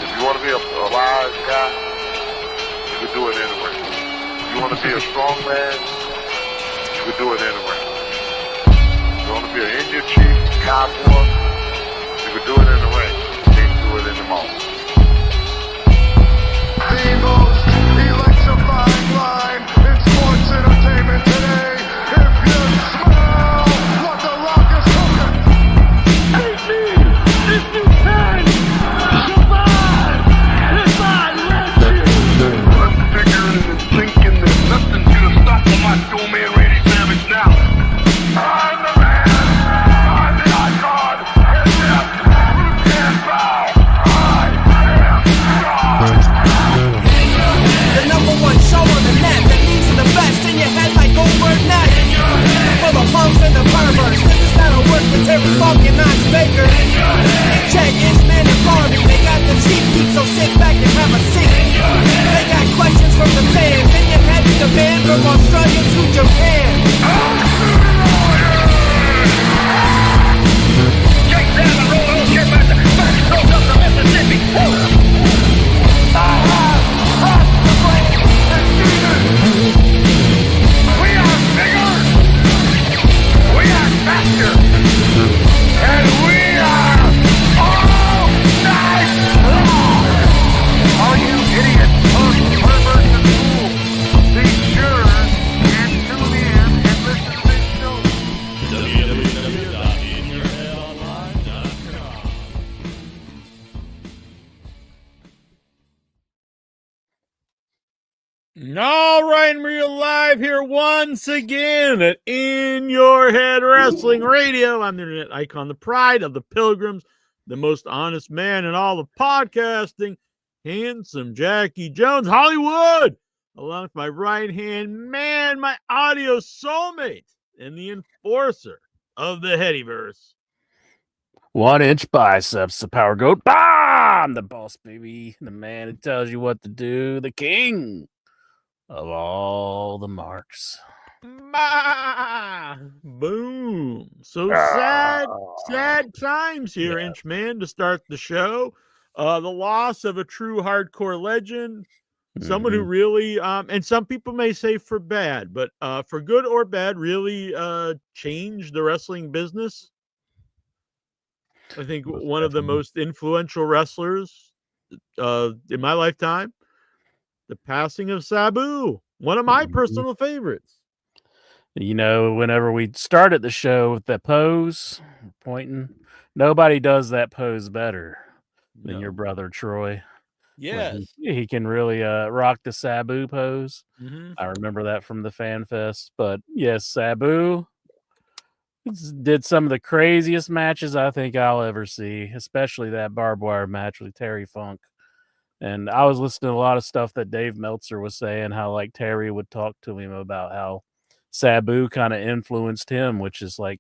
If you want to be a wise guy, you can do it anyway. If you want to be a strong man, you can do it anyway. If you want to be an Indian chief, cowboy, you can do it in the ring. You can't do it in the mall. The most electrifying line in sports entertainment today. If you smell what the Rock is cooking, hate me if you can survive if I let you. I'm figuring and thinking that nothing's gonna stop the Macho Man Randy Savage now. I'm the man. I'm the icon. And yes, you can bow. I am God. The number one show on the net that leads to the best in your head like Goldberg Net. For the punks and the perverts, this is how it works with Terry Funk and Knox Baker. Check Inchman and Barbie, they got the cheap heat, so sit back and have a seat. They got questions from the fans, in your head to the band from Australia to Japan. Shake down the road, get back to Mississippi. We are bigger, we are faster, and we are all night long. All you idiots, punks, perverts, and fools, be sure and tune in and listen to this show. All right, and we're live here once again at In Your Head Wrestling Radio. I'm the internet icon, the pride of the pilgrims, the most honest man in all of podcasting, handsome Jackie Jones, Hollywood, along with my right-hand man, my audio soulmate, and the enforcer of the Headyverse. 1 inch biceps, the power goat. I'm the boss, baby. The man who tells you what to do. The king of all the marks. Boom. So sad times here, Yeah. Inchman, to start the show. The loss of a true hardcore legend, someone who really, and some people may say for bad, but for good or bad, really changed the wrestling business. I think one of the most influential wrestlers in my lifetime. The passing of Sabu, one of my personal favorites. You know, whenever we started the show with that pose, pointing, nobody does that pose better than your brother Troy. Yes. He can really rock the Sabu pose. Mhm. I remember that from the Fan Fest. But yes, Sabu did some of the craziest matches I think I'll ever see, especially that barbed wire match with Terry Funk. And I was listening to a lot of stuff that Dave Meltzer was saying, how like Terry would talk to him about how Sabu kind of influenced him, which is like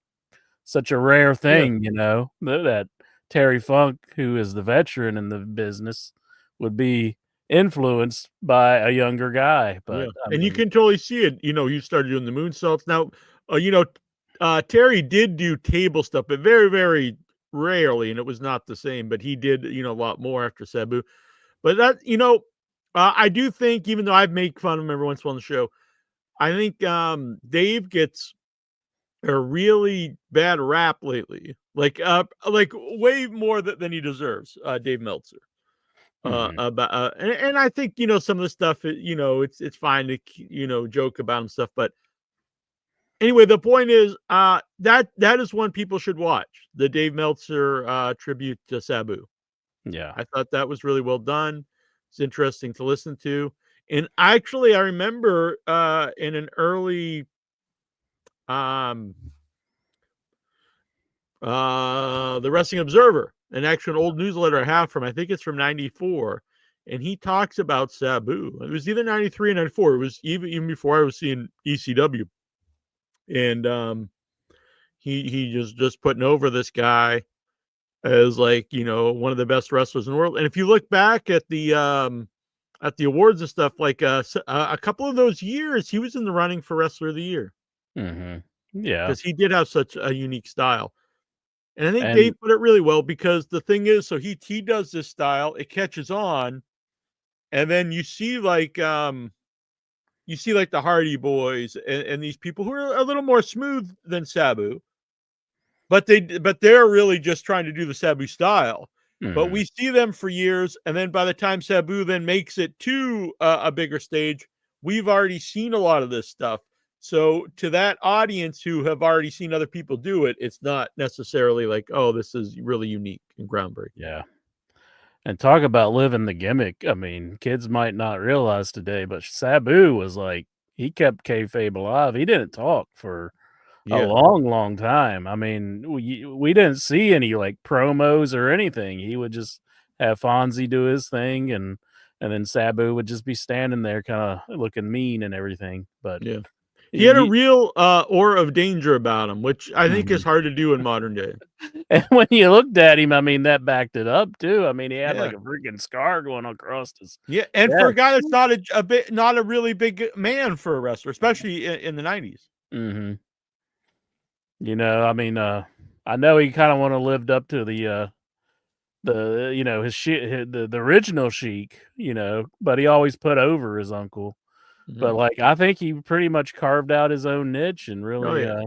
such a rare thing, you know, that Terry Funk, who is the veteran in the business, would be influenced by a younger guy. But you can totally see it. You know, he started doing the moonsaults. Now, Terry did do table stuff, but very, very rarely, and it was not the same. But he did, a lot more after Sabu. But that, I do think, even though I make fun of him every once in a while on the show, I think Dave gets a really bad rap lately, like way more than he deserves. Dave Meltzer. And I think some of the stuff, it's fine to joke about and stuff, but anyway, the point is that is one people should watch, the Dave Meltzer tribute to Sabu. Yeah, I thought that was really well done. It's interesting to listen to. And actually, I remember in an early the Wrestling Observer, an actual old newsletter I have from, I think it's from 94, and he talks about Sabu. It was either 93 or 94. It was even before I was seeing ECW. And he just putting over this guy as like, one of the best wrestlers in the world. And if you look back at the awards and stuff, like a couple of those years, he was in the running for Wrestler of the Year. yeah, Because he did have such a unique style. And I think And Dave put it really well, because the thing is, so he does this style, it catches on, and then you see like the Hardy Boys and these people who are a little more smooth than Sabu, but they're really just trying to do the Sabu style. But we see them for years, and then by the time Sabu then makes it to a bigger stage, we've already seen a lot of this stuff. So to that audience who have already seen other people do it, it's not necessarily like, oh, this is really unique and groundbreaking. yeah. And talk about living the gimmick. I mean, kids might not realize today, but Sabu was like, he kept kayfabe alive. He didn't talk for a Yeah. long, long time. I mean, we didn't see any like promos or anything. He would just have Fonzie do his thing, and then Sabu would just be standing there, kind of looking mean and everything. But Yeah. He had a real aura of danger about him, which I think Mhm. is hard to do in modern day. And when you looked at him, I mean, that backed it up too. I mean, he had Yeah. like a freaking scar going across his. Yeah, and for a chest. guy that's not a really big man for a wrestler, especially in the 90s. Mhm. You know, I mean, I know he kind of want to lived up to the his shit, the original Sheik, but he always put over his uncle. But Mhm. like, I think he pretty much carved out his own niche and Oh, really yeah.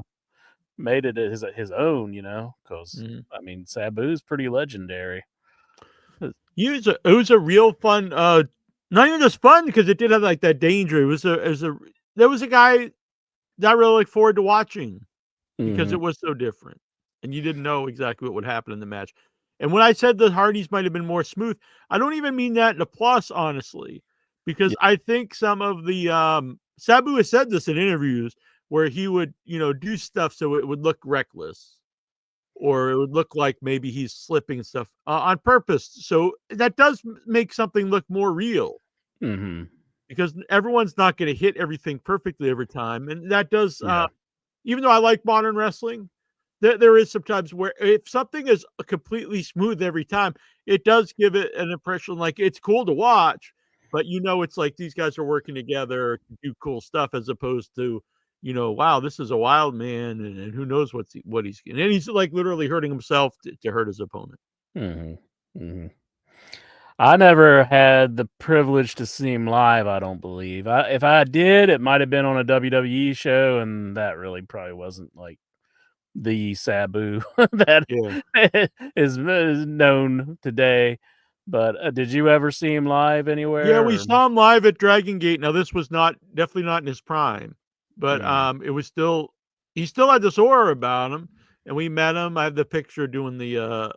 made it his own. Because Mhm. I mean, Sabu's pretty legendary. It was a real fun, not even just fun, because it did have, like, that danger. There was a guy that I really look forward to watching, because Mhm. it was so different, and you didn't know exactly what would happen in the match. And when I said the Hardys might have been more smooth, I don't even mean that in a plus, honestly, because Yeah. I think some of the Sabu has said this in interviews where he would, do stuff so it would look reckless, or it would look like maybe he's slipping stuff on purpose. So that does make something look more real, Mhm. because everyone's not going to hit everything perfectly every time, and that does. Yeah. Even though I like modern wrestling, there is sometimes where if something is completely smooth every time, it does give it an impression like it's cool to watch, but it's like these guys are working together to do cool stuff, as opposed to, wow, this is a wild man, and who knows what he's, and he's like literally hurting himself to hurt his opponent. Mhm. Mhm. I never had the privilege to see him live, I don't believe. If I did, it might have been on a WWE show, and that really probably wasn't like the Sabu that Yeah. is known today. But did you ever see him live Yeah, anywhere? we Or? saw him live at Dragon Gate. Now this was definitely not in his prime, but Mm, it was still, he still had this aura about him, and we met him. I have the picture doing the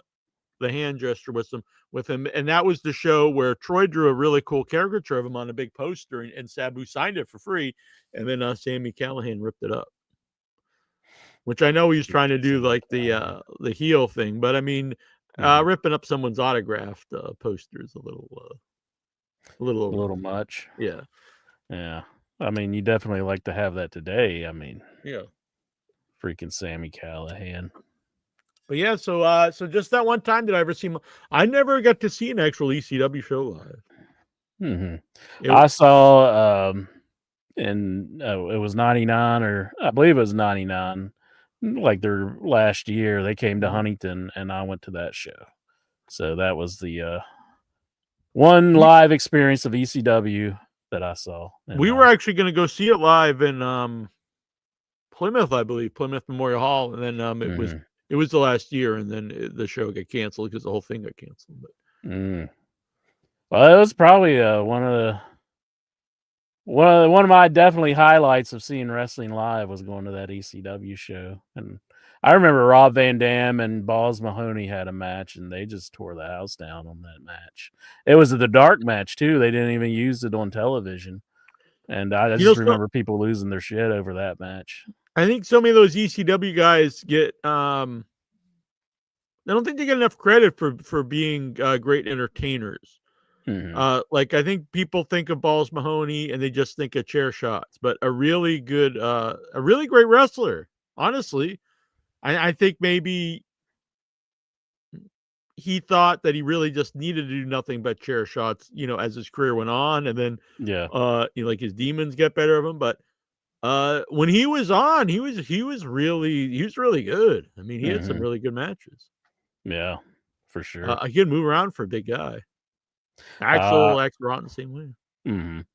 hand gesture with him, and that was the show where Troy drew a really cool caricature of him on a big poster, and Sabu signed it for free, and then Sammy Callahan ripped it up, which I know he was trying to do like the heel thing, but I mean, mhm. ripping up someone's autographed poster is a little A over the little top. much. Yeah, Yeah. I mean, you definitely like to have that today. I mean, yeah. freaking Sammy Callahan. But yeah, so just that one time did I ever see him. I never got to see an actual ECW show live. Hmm. It, I saw it was 99, or I believe it was 99, like their last year. They came to Mhm. Huntington, and I went to that show. So that was the one we live experience of ECW that I saw. And we were actually going to go see it live in Plymouth, I believe, Plymouth Memorial Hall, and then mhm. it was the last year, and then the show got canceled because the whole thing got canceled. But Well, it was probably one of my definitely highlights of seeing wrestling live was going to that ECW show. And I remember Rob Van Dam and Balls Mahoney had a match, and they just tore the house down on that match. It was the dark match too. They didn't even use it on television, and I just so remember people losing their shit over that match. I think so many of those ECW guys get I don't think they get enough credit for being great entertainers. Mhm. Like I think people think of Balls Mahoney and they just think of chair shots, but a really great wrestler. Honestly, I think maybe he thought that he really just needed to do nothing but chair shots, as his career went on, and then Yeah. like his demons get better of him. But When he was on, he was really good. I mean, he had some Mhm. really good matches. Yeah, for sure. He can move around for a big guy. Uh, Axel Rotten the same way. mhm.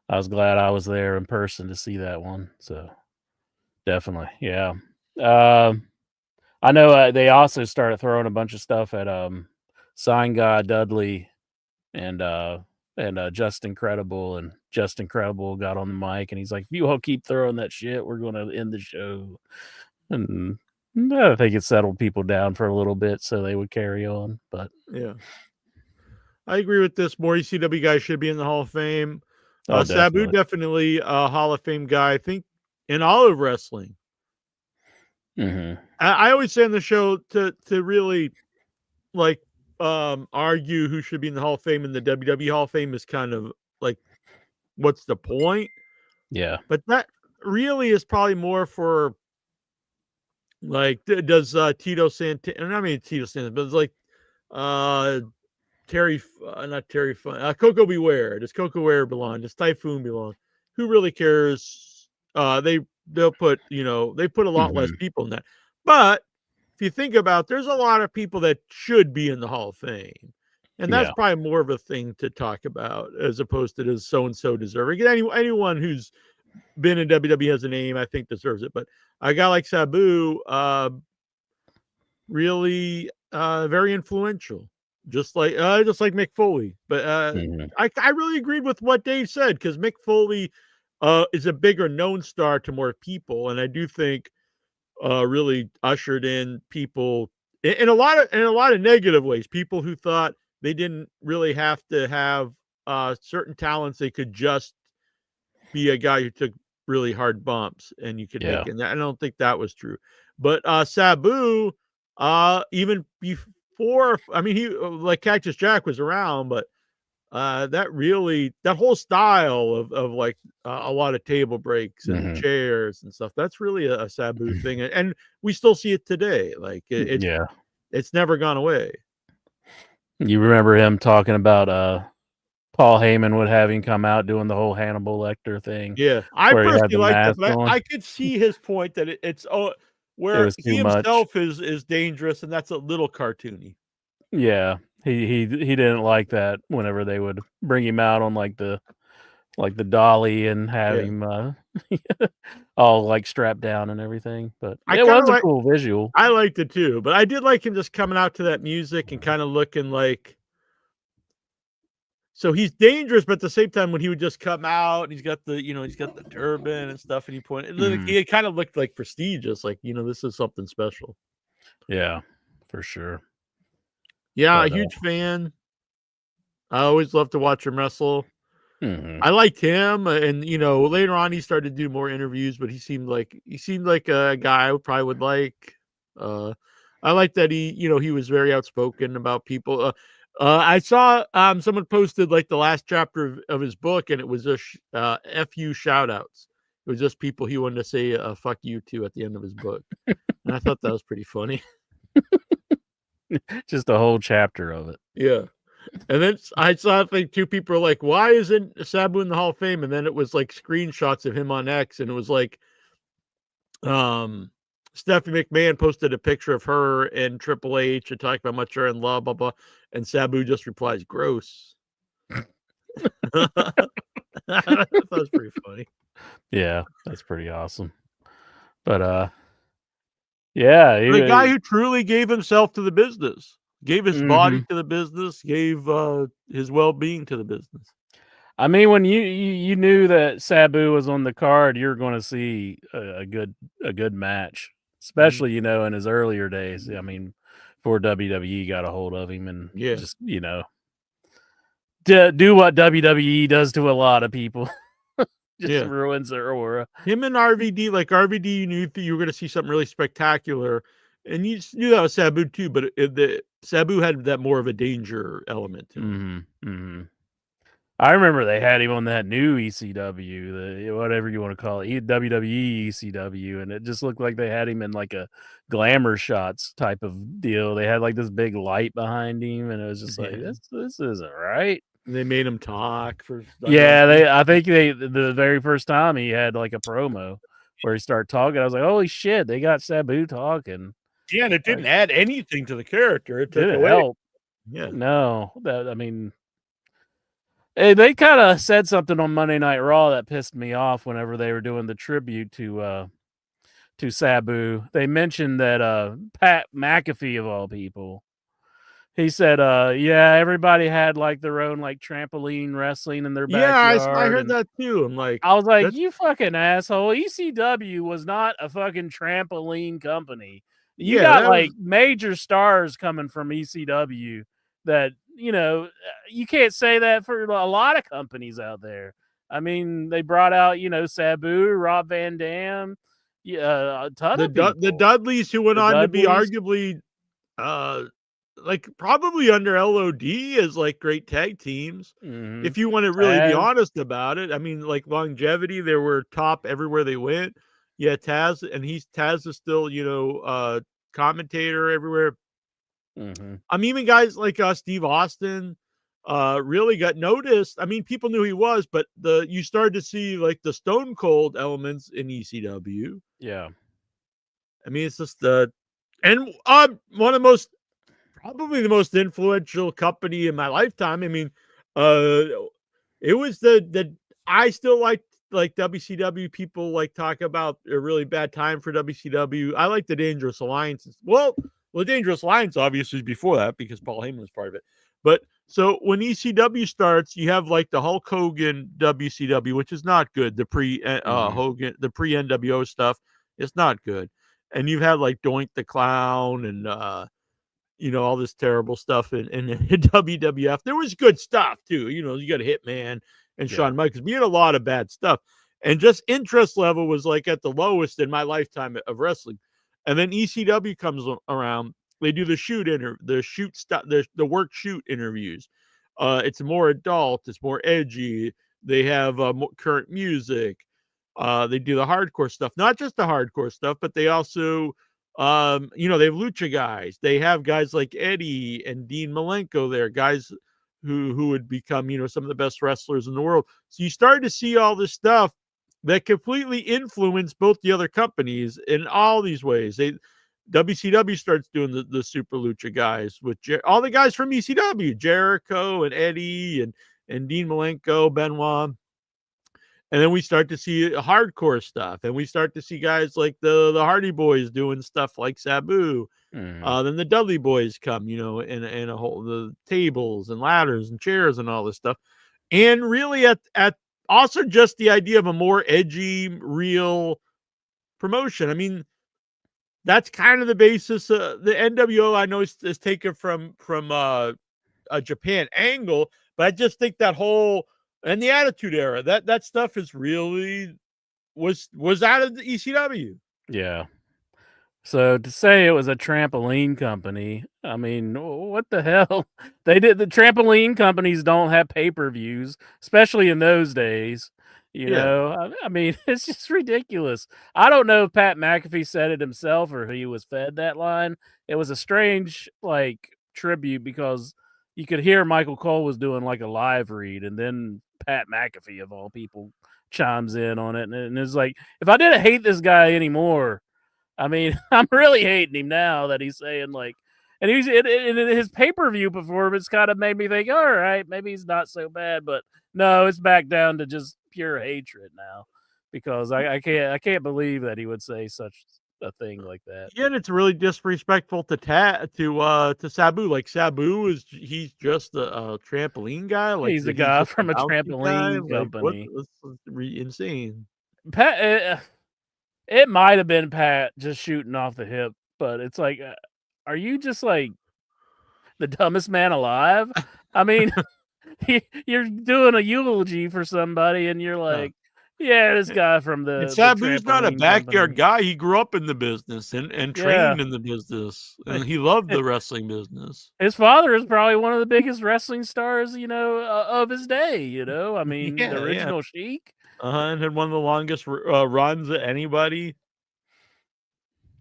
I was glad I was there in person to see that one. So definitely, yeah. I know they also started throwing a bunch of stuff at Sign Guy Dudley and Just Incredible, and Just Incredible got on the mic and he's like, "If you all keep throwing that shit, we're going to end the show." And I think it settled people down for a little bit, so they would carry on. But Yeah. I agree with this. More ECW guys should be in the Hall of Fame. oh, Sabu definitely. definitely a Hall of Fame guy. I think in all of wrestling. Hmm. I always say on the show to really like argue who should be in the Hall of Fame and the WWE Hall of Fame is kind of like what's the point? Yeah. But that really is probably more for like does Tito Santana, I mean Tito Santana, but it's like uh not Terry Fun, Coco Beware. Does Coco Beware belong? Does Typhoon belong? Who really cares? They'll put they put a lot less Hmm. people in that. But if you think about, there's a lot of people that should be in the Hall of Fame, and that's Yeah. probably more of a thing to talk about as opposed to does so and so deserving. Anyone who's been in WWE has a name, I think deserves it. But a guy like Sabu, really very influential, just like Mick Foley. But Hmm. I really agreed with what Dave said because Mick Foley is a bigger known star to more people, and I do think really ushered in people in a lot of negative ways. People who thought they didn't really have to have certain talents; they could just be a guy who took really hard bumps and you could Yeah. make it. And I don't think that was true. But Sabu, even before, I mean, he like Cactus Jack was around, but that whole style of like a lot of table breaks and Hmm. chairs and stuff, that's really a Sabu thing. And we still see it today. Like Yeah. it's never gone away. You remember him talking about Paul Heyman would have him come out doing the whole Hannibal Lecter thing Yeah, I where he had personally the like that, mask but on. I could see his point that it's It where was too he much. himself is dangerous, and that's a little cartoony. Yeah. He didn't like that whenever they would bring him out on like the dolly and have Yeah, him all like strapped down and everything. But I it kind of was a like cool visual. I liked it too, but I did like him just coming out to that music and kind of looking like so he's dangerous, but at the same time when he would just come out and he's got the turban and stuff, and he pointed, Hmm. it kind of looked like prestigious, like this is something special. Yeah, for sure. Yeah, a But huge fan. I always love to watch him wrestle. mhm. I liked him, and later on he started to do more interviews, but he seemed like a guy I probably would like. Uh, I like that he was very outspoken about people. I saw someone posted like the last chapter of his book, and it was just fu shout outs. It was just people he wanted to say fuck you to at the end of his book, and I thought that was pretty funny. Just a whole chapter of it. Yeah. And then I saw, I think two people were like, "Why isn't Sabu in the Hall of Fame?" And then it was like screenshots of him on X, and it was like, um, Stephanie McMahon posted a picture of her and Triple H and talking about how much they're in love, blah blah, and Sabu just replies, "Gross." I thought it was pretty funny. Yeah, that's pretty awesome. But yeah, The guy who truly gave himself to the business, gave his body mhm. to the business, gave his well-being to the business. I mean, when you knew that Sabu was on the card, you're going to see a good match, Mhm. especially in his earlier days. I mean, before WWE got a hold of him and Yeah, just do what WWE does to a lot of people, just yeah. ruins their aura. Him and RVD, like RVD, you knew you were going to see something really spectacular, and you just knew that was Sabu too. But the Sabu had that more of a danger element to him. Hmm. Hmm. I remember they had him on that new ECW, whatever you want to call it, WWE ECW, and it just looked like they had him in like a glamour shots type of deal. They had like this big light behind him, and it was just like Yeah, this isn't right. They made him talk for. Yeah, I think the very first time he had like a promo where he started talking. I was like, holy shit, they got Sabu talking. Yeah, and it didn't add anything to the character. It took Didn't away. help. Yeah. No, they kind of said something on Monday Night Raw that pissed me off whenever they were doing the tribute to Sabu. They mentioned that Pat McAfee of all people. He said, yeah, everybody had like their own like trampoline wrestling in their Yeah, backyard. I heard and that too. I'm like, I was like, that's, you fucking asshole. ECW was not a fucking trampoline company. You yeah, got that like was major stars coming from ECW that, you can't say that for a lot of companies out there. I mean, they brought out, Sabu, Rob Van Dam, a ton of people. the Dudleys, who went The on to be Dudleys. arguably, like probably under LOD as like great tag teams. Mhm. If you want to really be Taz. honest about it, I mean, like longevity, they were top everywhere they went. Yeah, Taz, and Taz is still, commentator everywhere. Mhm. I mean, even guys like Steve Austin really got noticed. I mean, people knew he was, but you started to see like the Stone Cold elements in ECW. Yeah. I mean, it's just and one of the most, probably the most influential company in my lifetime. I mean, it was the I still like WCW. People like talk about a really bad time for WCW. I like the Dangerous Alliance. Well, the Dangerous Alliance obviously is before that because Paul Heyman was part of it. But so when ECW starts, you have like the Hulk Hogan WCW, which is not good. The pre Hogan, the pre NWO stuff, it's not good. And you've had like Doink the Clown and all this terrible stuff in WWF. There was good stuff too. You got a Hitman and Yeah. Shawn Michaels. We had a lot of bad stuff. And just interest level was like at the lowest in my lifetime of wrestling. And then ECW comes around. They do the work shoot interviews. It's more adult, it's more edgy. They have more current music. They do the hardcore stuff, not just the hardcore stuff, but they also they have lucha guys. They have guys like Eddie and Dean Malenko there, guys who would become, some of the best wrestlers in the world. So you started to see all this stuff that completely influenced both the other companies in all these ways. WCW starts doing the Super Lucha guys with all the guys from ECW, Jericho and Eddie and Dean Malenko, Benoit. And then we start to see hardcore stuff, and we start to see guys like the Hardy Boys doing stuff like Sabu. Then the Dudley Boys come, and a whole the tables and ladders and chairs and all this stuff, and really at also just the idea of a more edgy, real promotion. I mean, that's kind of the basis. The NWO I know is taken from a Japan angle, but I just think that whole and the Attitude Era, that stuff is really was out of the ECW. Yeah. So to say it was a trampoline company, I mean, what the hell? The trampoline companies don't have pay-per-views, especially in those days. I mean, it's just ridiculous. I don't know if Pat McAfee said it himself or he was fed that line. It was a strange like tribute because you could hear Michael Cole was doing like a live read, and then Pat McAfee of all people chimes in on it, and it's like, if I didn't hate this guy anymore, I mean, I'm really hating him now that he's saying like, and he's in his pay-per-view performance kind of made me think, all right, maybe he's not so bad, but no, it's back down to just pure hatred now because I can't believe that he would say such a thing like that. Yeah, and it's really disrespectful to Sabu. Like he's just a trampoline guy. Like He's the he's guy just a from a bouncy guy. trampoline Like what? company. That's insane. Pat, it might have been Pat just shooting off the hip, but it's like, are you just like the dumbest man alive? I mean, you're doing a eulogy for somebody, and you're like, yeah, this guy from And the Sabu's not a trampoline backyard company. guy. He grew up in the business and trained in the business, and he loved the wrestling business. His father is probably one of the biggest wrestling stars, of his day. I mean, the original Sheik. And had one of the longest runs of anybody.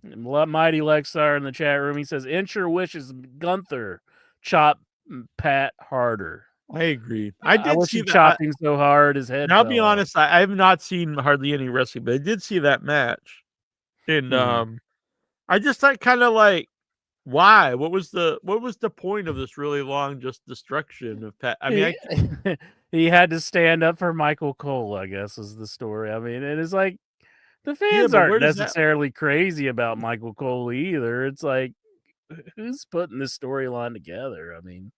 Mighty Lexar in the chat room. He says, "Inch your wishes, Gunther, chop Pat harder." I agree. I I did wish see he that. chopped him so hard his head And I'll fell be off. honest, I have not seen hardly any wrestling, but I did see that match. And I just thought kind of like, why? What was the point of this really long just destruction of Pat? I mean, He, he had to stand up for Michael Cole, I guess is the story. I mean, it is like the yeah, fans but where aren't does that? necessarily crazy about Michael Cole either. It's like, who's putting this storyline together? I mean,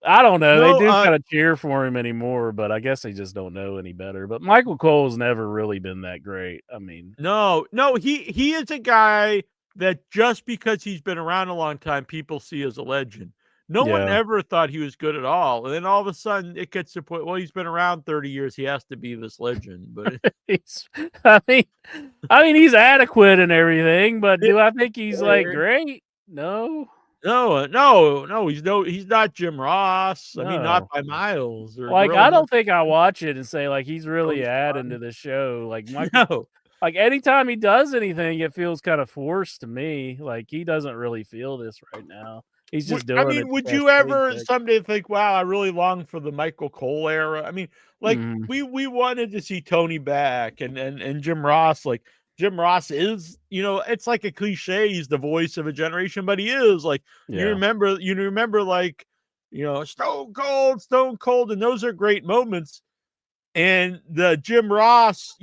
I don't know. They No, do kind of cheer for him anymore, but I guess they just don't know any better. But Michael Cole's never really been that great. I mean, no. He is a guy that just because he's been around a long time, people see as a legend. No one yeah, ever thought he was good at all, and then all of a sudden it gets to the point. Well, he's been around 30 years; he has to be this legend. But he's. I mean, he's adequate and everything, but do I think he's like great? No, no, he's not Jim Ross. I mean, not no. by miles or Like, Gorilla I don't Monsoon. think I watch it and say like he's really Tony adding to Khan. the show. Like Michael, No, like anytime he does anything, it feels kind of forced to me. Like he doesn't really feel this right now. He's just I doing it mean, to would cash you a ever paycheck. someday think, "Wow, I really long for the Michael Cole era"? I mean, like Mhm. we wanted to see Tony back and Jim Ross. Like Jim Ross is, it's like a cliche. He's the voice of a generation, but he is like Yeah. you remember like Stone Cold, and those are great moments. And the Jim Ross,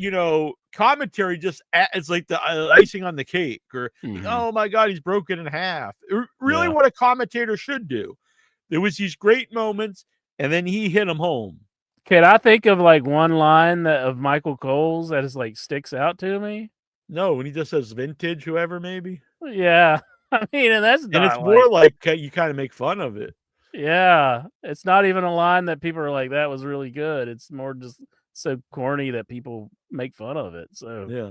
commentary just it's like the icing on the cake, or Mhm. oh my God, he's broken in half. Really, Yeah. what a commentator should do. There was these great moments, and then he hit them home. Can I think of like one line of Michael Cole's that is like sticks out to me? No, when he just says vintage, whoever maybe, Yeah. I mean, and that's and it's not like, more like you kind of make fun of it. yeah, it's not even a line that people are like, that was really good. It's more just so corny that people make fun of it. So, Yeah,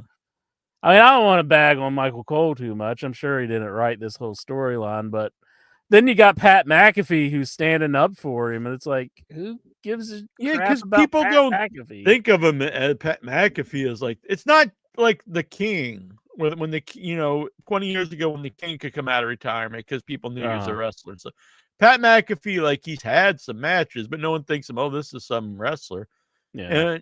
I mean, I don't want to bag on Michael Cole too much. I'm sure he didn't write this whole storyline, but then you got Pat McAfee who's standing up for him, and it's like, who gives a yeah, crap because about people Pat don't McAfee? think of him as Pat McAfee as like, it's not like the King when the 20 years ago when the King could come out of retirement because people knew he was a wrestler. So Pat McAfee, like, he's had some matches, but no one thinks him, oh, this is some wrestler. Yeah.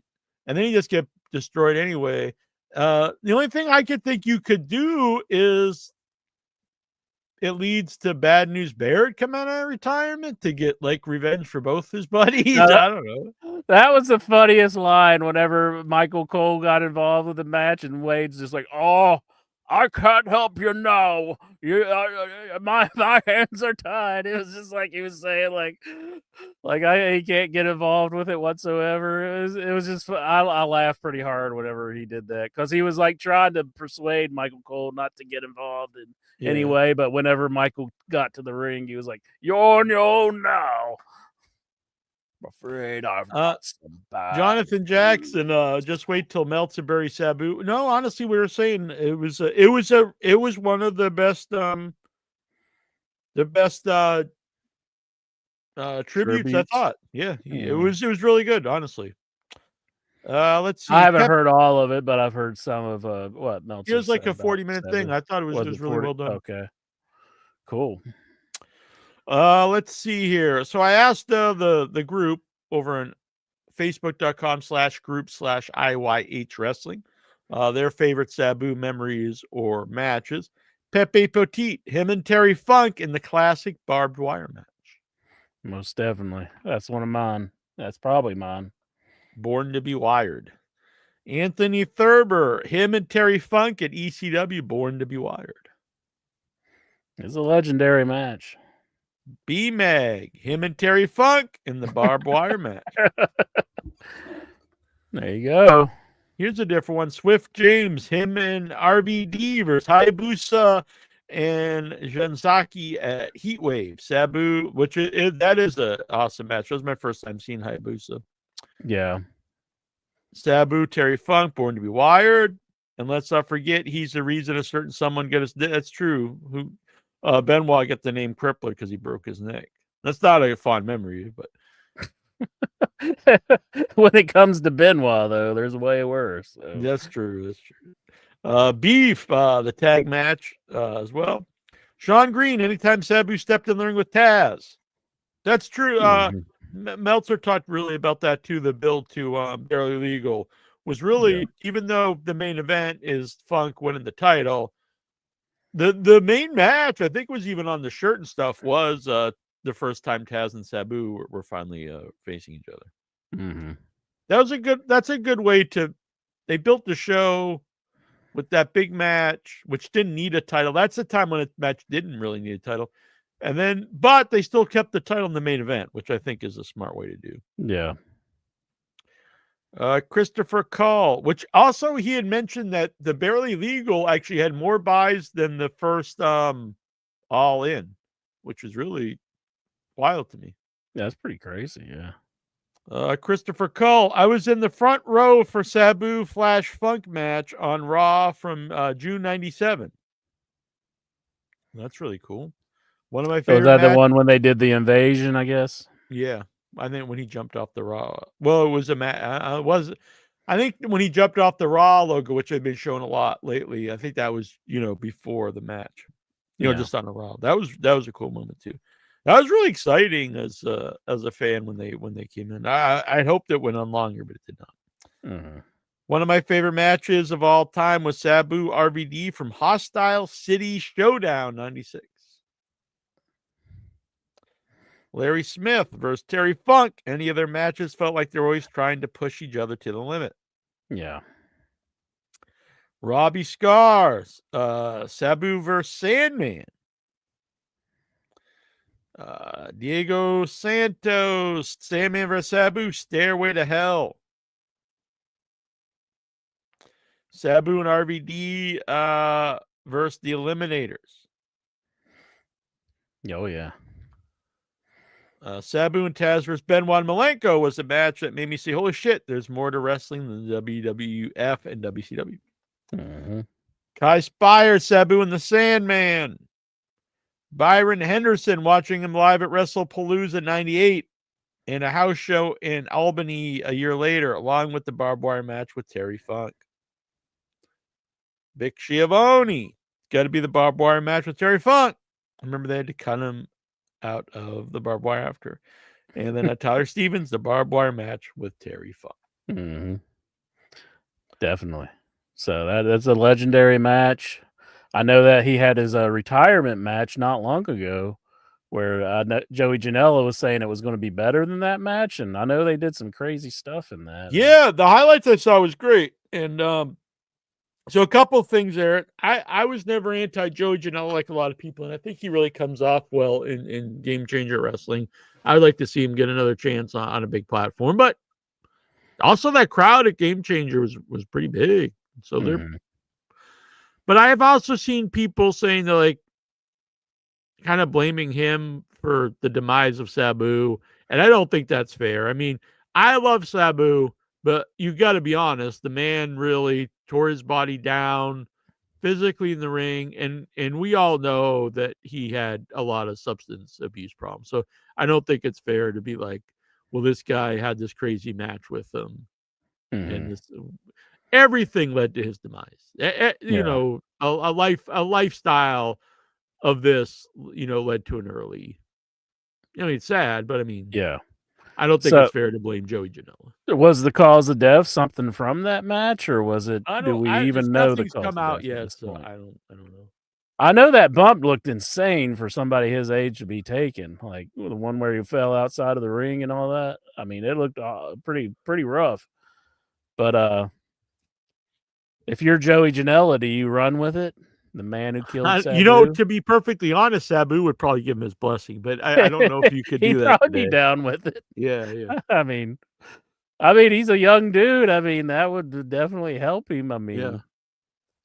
And then he just get destroyed anyway. The only thing I could think you could do is it leads to Bad News Barrett coming out of retirement to get like revenge for both his buddies. Uh, I don't know. That was the funniest line whenever Michael Cole got involved with the match, and Wade's just like, "Oh, I can't help you now. My hands are tied." It was just like he was saying, like he can't get involved with it whatsoever. It was just I laughed pretty hard whenever he did that because he was like trying to persuade Michael Cole not to get involved in any Yeah. way, but whenever Michael got to the ring, he was like, "You're on your own now. I'm afraid I've got some bad Jonathan news." Jackson, just wait till Meltzer buries Sabu. No, honestly, we were saying it was one of the best tributes, I Tributes. thought. Yeah, it Mm. was really good, honestly. Let's I see. haven't heard all of it, but I've heard some of what It Meltzer was like said a about 40-minute thing. Sabu. I thought it Was was it really 40? well done. Okay, cool. Let's see here. So I asked the group over on facebook.com/group/IYH wrestling, their favorite Sabu memories or matches. Pepe Petit, him and Terry Funk in the classic barbed wire match. Most definitely. That's one of mine. That's probably mine. Born to be Wired. Anthony Thurber, him and Terry Funk at ECW, Born to be Wired. It's a legendary match. B-Mag, him and Terry Funk in the barbed wire match. There you go. Here's a different one. Swift James, him and RVD versus Hayabusa and Janzaki at Heatwave. Sabu, that is an awesome match. That was my first time seeing Hayabusa. Yeah. Sabu, Terry Funk, Born to be Wired. And let's not forget, he's the reason a certain someone got his. That's true. Who Benoit got the name Crippler because he broke his neck. That's not a fond memory, but When it comes to Benoit, though, there's way worse. So. that's true. That's true. Beef, the tag match as well. Sean Green, anytime Sabu stepped in the ring with Taz. That's true. Mhm. Meltzer talked really about that too. The build to Barely Legal was really, even though the main event is Funk winning the title, the main match, I think, was even on the shirt and stuff, was the first time Taz and Sabu were finally facing each other. Mm-hmm. That's a good way to. They built the show with that big match, which didn't need a title. That's the time when a match didn't really need a title. And then, but they still kept the title in the main event, which I think is a smart way to do. Yeah. Christopher Call, which also he had mentioned that the Barely Legal actually had more buys than the first All In, which was really wild to me. Yeah, that's pretty crazy. Yeah. Christopher Cole, I was in the front row for Sabu Flash Funk match on Raw from June 97. That's really cool. One of my Was favorite that the matches. one when they did the invasion, I guess? Yeah. I think when he jumped off the Raw. Well, it was a match. I think when he jumped off the Raw logo, which had been shown a lot lately, I think that was, before the match. Yeah. Just on a Raw. That was a cool moment too. That was really exciting as a fan when they came in. I hoped it went on longer, but it did not. Mm-hmm. One of my favorite matches of all time was Sabu RVD from Hostile City Showdown 96. Larry Smith versus Terry Funk. Any of their matches felt like they were always trying to push each other to the limit. Yeah. Robbie Scars, Sabu versus Sandman. Diego Santos, Sandman vs. Sabu, Stairway to Hell. Sabu and RVD versus the Eliminators. Oh, yeah. Sabu and Taz versus Benoit and Malenko was a match that made me say, holy shit, there's more to wrestling than WWF and WCW. Mm-hmm. Kai Spire, Sabu and the Sandman. Byron Henderson, watching him live at WrestlePalooza 98 and a house show in Albany a year later, along with the barbed wire match with Terry Funk. Vic Schiavone, got to be the barbed wire match with Terry Funk. I remember they had to cut him out of the barbed wire after. And then Tyler Stevens, the barbed wire match with Terry Funk. Mm-hmm. Definitely. So that's a legendary match. I know that he had his retirement match not long ago where Joey Janela was saying it was going to be better than that match. And I know they did some crazy stuff in that. Yeah, the highlights I saw was great. And so a couple of things there. I was never anti Joey Janela like a lot of people, and I think he really comes off well in Game Changer Wrestling. I would like to see him get another chance on a big platform, but also that crowd at Game Changer was pretty big. So but I have also seen people saying they're like kind of blaming him for the demise of Sabu, and I don't think that's fair. I mean, I love Sabu, but you got to be honest, the man really tore his body down physically in the ring, and we all know that he had a lot of substance abuse problems. So I don't think it's fair to be like, well, this guy had this crazy match with him, and this everything led to his demise. A lifestyle of this, led to an early. I mean, it's sad, but I mean, Yeah. I don't think it's fair to blame Joey Janela. Was the cause of death something from that match, or was it? Do we It's even know the nothing's cause come of out death yet, at this so point? I don't know. I know that bump looked insane for somebody his age to be taken, like the one where he fell outside of the ring and all that. I mean, it looked pretty rough. But if you're Joey Janela, do you run with it? The man who killed Sabu? To be perfectly honest, Sabu would probably give him his blessing, but I don't know if you could He'd do that probably today. be down with it. Yeah. I mean, he's a young dude. I mean, that would definitely help him. I mean,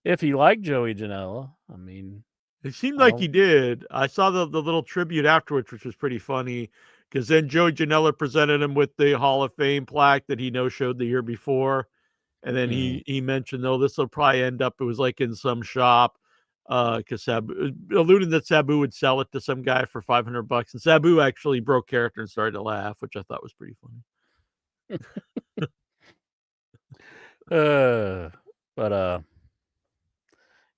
if he liked Joey Janela, I mean, it seemed like he did. I saw the little tribute afterwards, which was pretty funny, because then Joey Janela presented him with the Hall of Fame plaque that he no-showed the year before. And then he mentioned, this will probably end up, it was like in some shop, because Sabu, alluding that Sabu would sell it to some guy for $500. And Sabu actually broke character and started to laugh, which I thought was pretty funny.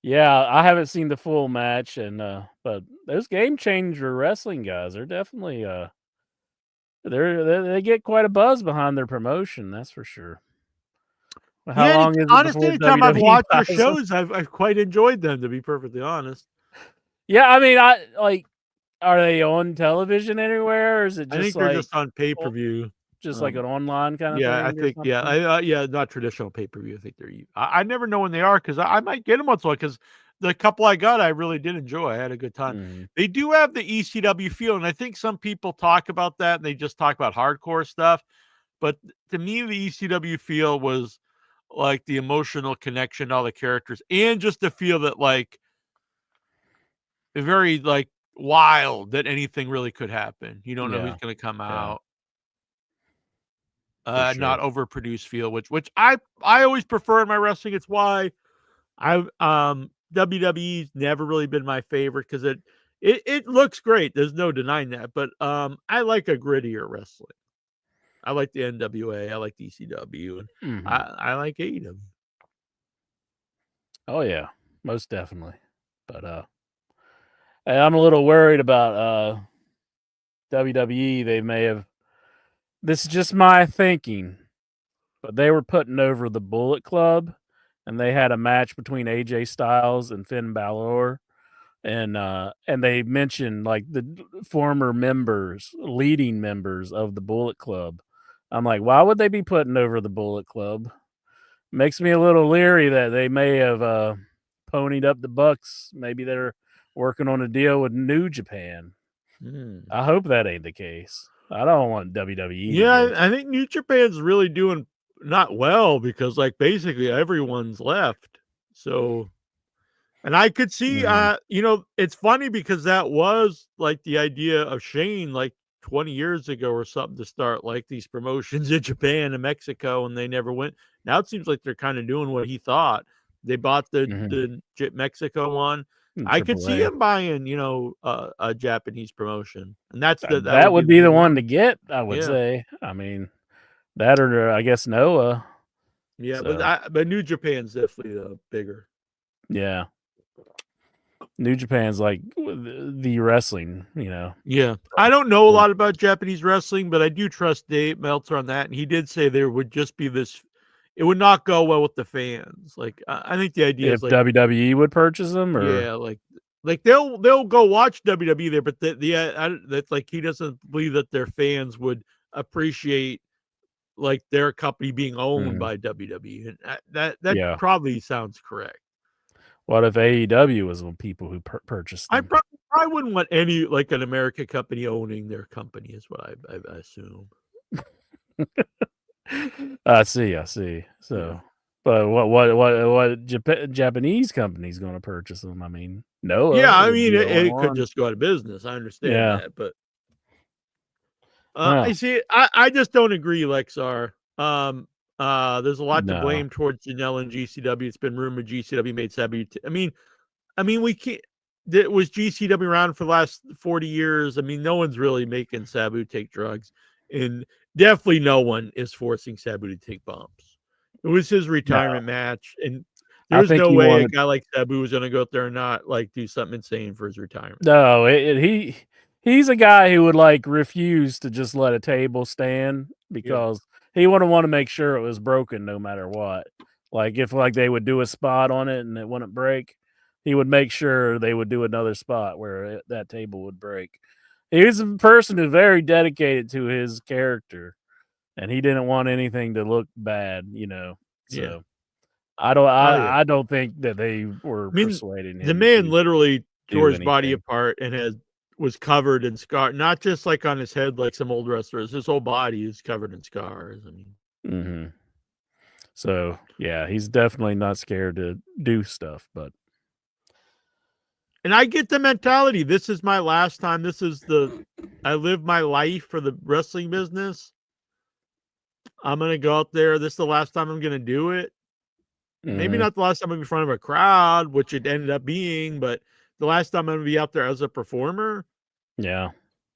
Yeah, I haven't seen the full match, and but those Game Changer wrestling guys are definitely They get quite a buzz behind their promotion, that's for sure. How Yeah, long is it honestly, before the time I've WWE watched their buys them? shows, I've quite enjoyed them, to be perfectly honest. Yeah, I mean, I like. Are they on television anywhere, or is it I just think they're like just on pay-per-view. just like an online kind of Yeah, I thing or think something? yeah, not traditional pay-per-view. I think they're I never know when they are because I might get them once in a while because the couple I got, I really did enjoy. I had a good time. Mhm. They do have the ECW feel, and I think some people talk about that and they just talk about hardcore stuff. But to me, the ECW feel was like the emotional connection to all the characters and just the feel that like very like wild that anything really could happen. You don't know who's Yeah, going to come yeah, out. for Not sure. overproduced feel, which I always prefer in my wrestling. It's why I WWE's never really been my favorite because it looks great. There's no denying that, but I like a grittier wrestling. I like the NWA, I like the ECW, and Mhm. I like AEW. Oh yeah, most definitely. But hey, I'm a little worried about WWE. They may have. This is just my thinking, but they were putting over the Bullet Club, and they had a match between AJ Styles and Finn Balor, and they mentioned like the former members, leading members of the Bullet Club. I'm like, why would they be putting over the Bullet Club? Makes me a little leery that they may have ponied up the bucks. Maybe they're working on a deal with New Japan. Hmm. I hope that ain't the case. I don't want WWE to Yeah, get. I think New Japan's really doing not well because like basically everyone's left. So and I could see, Mhm. it's funny because that was like the idea of Shane like 20 years ago or something to start like these promotions in Japan and Mexico, and they never went. Now it seems like they're kind of doing what he thought. They bought Mhm. the Mexico one. I could see AAA. him buying, a Japanese promotion, and that That would be would the be new the one one. to get, I would Yeah, say. I mean, that or I guess Noah. yeah, So but New Japan's definitely bigger. yeah, New Japan's like the wrestling. Yeah. I don't know a Well, lot about Japanese wrestling, but I do trust Dave Meltzer on that, and he did say there would just be this it would not go well with the fans. Like, I think the idea is if like WWE would purchase them, or yeah, like they'll go watch WWE there, but that's like he doesn't believe that their fans would appreciate like their company being owned Mhm. by WWE, and that Yeah. probably sounds correct. What if AEW was the people who purchased them? I wouldn't want any like an American company owning their company is what I assume. I see. I see. Yeah. So, but what Japanese company's going to purchase them? I mean, Yeah, Noah I would mean, be the only it could one. just go out of business. I understand Yeah. that, but I Well, see. I just don't agree, Lexar. There's a lot to no. blame towards Janelle and GCW. It's been rumored GCW made Sabu. I mean, we can't. Was GCW around for the last 40 years? I mean, no one's really making Sabu take drugs, and definitely no one is forcing Sabu to take bumps. It was his No. retirement match, and I there's think no he way a wanted. guy like Sabu was going to go out there and not like do something insane for his retirement. No, he's a guy who would like refuse to just let a table stand Yeah, because he wouldn't want to make sure it was broken no matter what. Like if like they would do a spot on it and it wouldn't break, he would make sure they would do another spot where that table would break. He's a person who's very dedicated to his character, and he didn't want anything to look bad. yeah. So I don't Oh yeah. I, I don't think that they were I mean, persuading the him man to literally tore do his body anything. apart and was covered in scar, not just like on his head like some old wrestlers. His whole body is covered in scars. I mean, Hmm. So yeah, he's definitely not scared to do stuff. But and I get the mentality. This is my last time. I live my life for the wrestling business. I'm gonna go out there. This is the last time I'm gonna do it. Maybe mhm, not the last time I'm in front of a crowd, which it ended up being, but the last time I'm gonna be out there as a performer. yeah,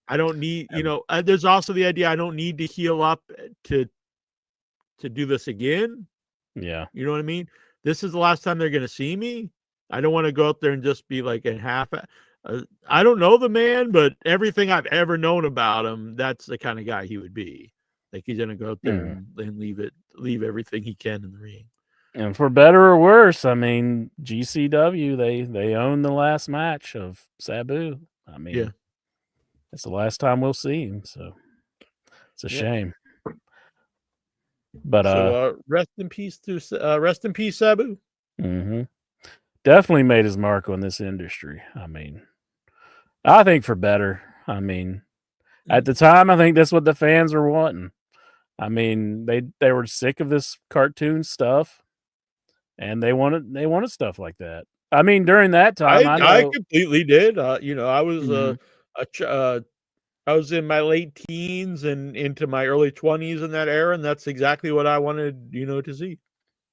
I don't need, and there's also the idea I don't need to heal up to do this again. yeah, You know what I mean? This is the last time they're going to see me. I don't want to go out there and just be like a half. I don't know the man, but everything I've ever known about him, that's the kind of guy he would be. Like he's gonna go out there and leave everything he can in the ring. And for better or worse, I mean, GCW, they own the last match of Sabu. I mean, Yeah. it's the last time we'll see him, so it's a shame. But rest in peace Sabu. Mm-hmm. Definitely made his mark on this industry. I mean, I think for better. I mean, at the time, I think that's what the fans were wanting. I mean, they were sick of this cartoon stuff, and they wanted stuff like that. I mean, during that time, I completely did. You know, I was Mhm. I was in my late teens and into my early 20s in that era, and that's exactly what I wanted, you know, to see.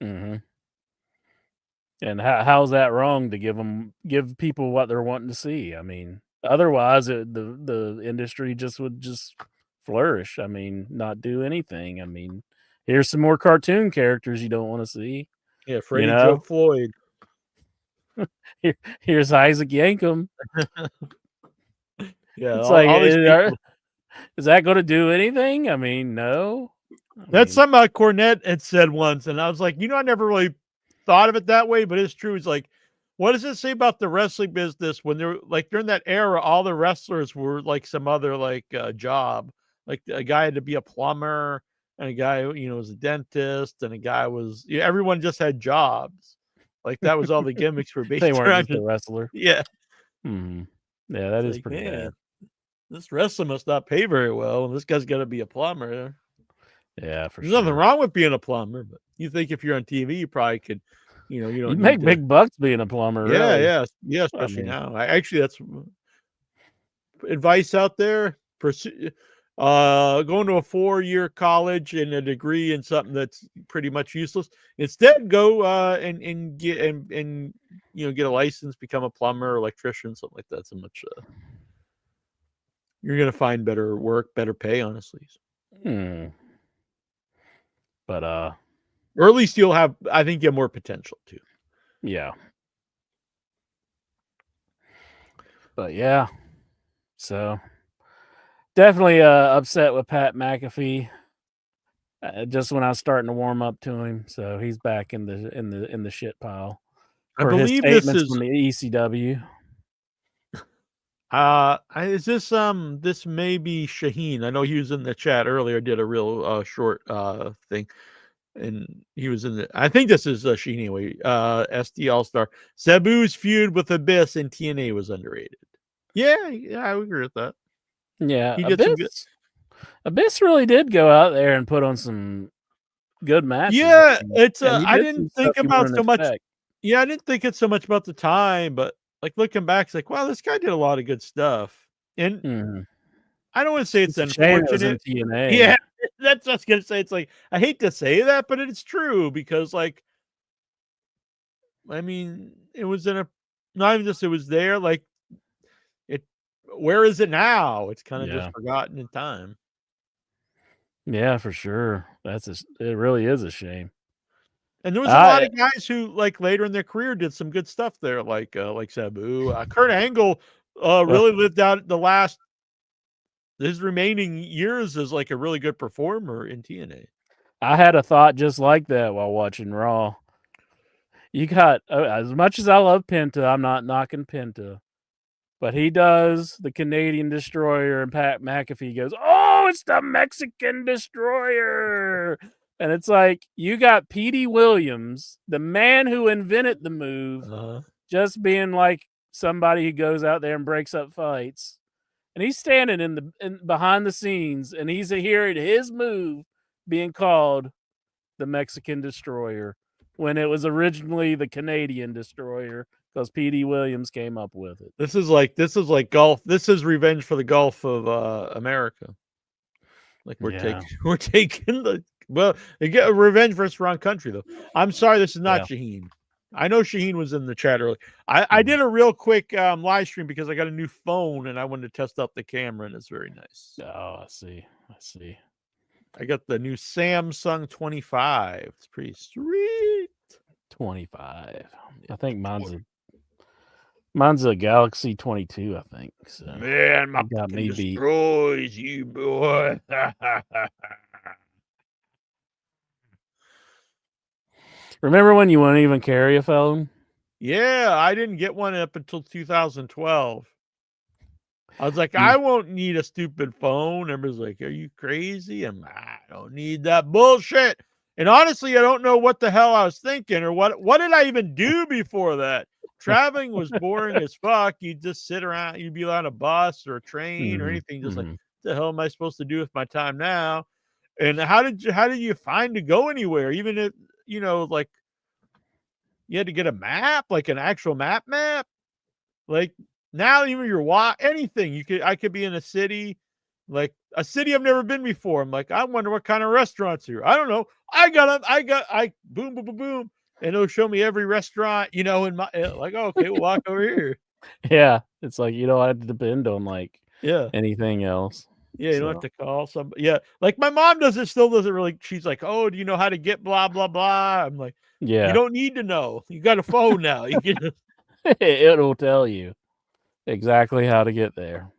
Mm-hmm. And how's that wrong to give people what they're wanting to see? I mean, otherwise, the industry would flourish. I mean, not do anything. I mean, here's some more cartoon characters you don't want to see. Yeah, You Freddie Joe know, Floyd. here's Isaac Yankem. Yeah, It's like, all these people. is that going to do anything? I mean, no. That's something Cornette had said once, and I was like, you know, I never really thought of it that way, but it's true. It's like, what does it say about the wrestling business when they're like during that era, all the wrestlers were like some other job. Like a guy had to be a plumber, and a guy, you know, was a dentist, and a guy was everyone just had jobs. Like that was all the gimmicks were based they weren't around. just a wrestler. Yeah. Hmm. Yeah, that It's is like, pretty bad. this wrestling must not pay very well, and this guy's got to be a plumber. Yeah, for There's sure. nothing wrong with being a plumber, but you think if you're on TV, you probably could, you know, you don't You'd need make to. big bucks being a plumber, Yeah, really. yeah, I especially mean, now. Actually, that's advice out there. Pursue, going to a 4-year college and a degree in something that's pretty much useless. Instead, go and get and you know get a license, become a plumber, electrician, something like that. So much. You're gonna find better work, better pay, honestly. But or at least you'll have. I think you have more potential too. Yeah. But yeah, so definitely upset with Pat McAfee. Just when I was starting to warm up to him, so he's back in the shit pile I for his believe this statements is. from the ECW. Is this may be Shaheen. I know he was in the chat earlier, did a real short thing, and he was in the. I think this is Shaheen anyway. SD All Star. Sabu's feud with Abyss and TNA was underrated. Yeah, I would agree with that. Yeah, He did some good. Abyss really did go out there and put on some good matches. Yeah, it's. And he I did some didn't stuff think you about wouldn't so much. expect. Yeah, I didn't think it's so much about the time, but like looking back, it's like, wow, this guy did a lot of good stuff. And I don't want to say it's a shame it was in unfortunate. TNA. Yeah, that's what I was gonna say. It's like I hate to say that, but it's true because, like, I mean, it was in a not even just it was there. Like, it. Where is it now? It's kind of just forgotten in time. Yeah, for sure. It really is a shame. And there was a lot of guys who, like, later in their career did some good stuff there, like Sabu. Kurt Angle really lived out the last his remaining years as like a really good performer in TNA. I had a thought just like that while watching Raw. You got as much as I love Penta, I'm not knocking Penta, but he does the Canadian Destroyer, and Pat McAfee goes, "Oh, it's the Mexican Destroyer," and it's like you got Petey Williams, the man who invented the move, just being like somebody who goes out there and breaks up fights, and he's standing in behind the scenes, and he's hearing his move being called the Mexican Destroyer when it was originally the Canadian Destroyer because Petey Williams came up with it. This is like golf. This is revenge for the Gulf of America. Like we're taking the they get a revenge versus wrong country though. I'm sorry, this is not Shaheen. I know Shaheen was in the chat earlier. I did a real quick live stream because I got a new phone and I wanted to test out the camera and it's very nice. Oh, I see. I got the new Samsung 25. It's pretty sweet. 25. I think mine's Mine's a Galaxy 22, I think. So Man, my got me beat. destroys you, boy. Remember when you wouldn't even carry a phone? Yeah, I didn't get one up until 2012. I was like, You- I won't need a stupid phone. Everybody's like, are you crazy? I don't need that bullshit. And honestly, I don't know what the hell I was thinking or what did I even do before that? Traveling was boring as fuck. You'd just sit around, you'd be on a bus or a train or anything, just like, what the hell am I supposed to do with my time now? And how did you find to go anywhere? Even if, like you had to get a map, like an actual map. Like now, even your anything I could be in a city, like a city I've never been before. I'm like, I wonder what kind of restaurants here. I don't know. I boom, boom, boom, boom, and it'll show me every restaurant, in my like. Oh, okay, we'll walk over here. Yeah, it's like you don't have to depend on like Yeah, anything else. yeah. You don't have to call somebody. Yeah, like my mom still doesn't really. She's like, oh, do you know how to get blah blah blah? I'm like, you Yeah, don't need to know. You got a phone now. You can just. it'll tell you exactly how to get there.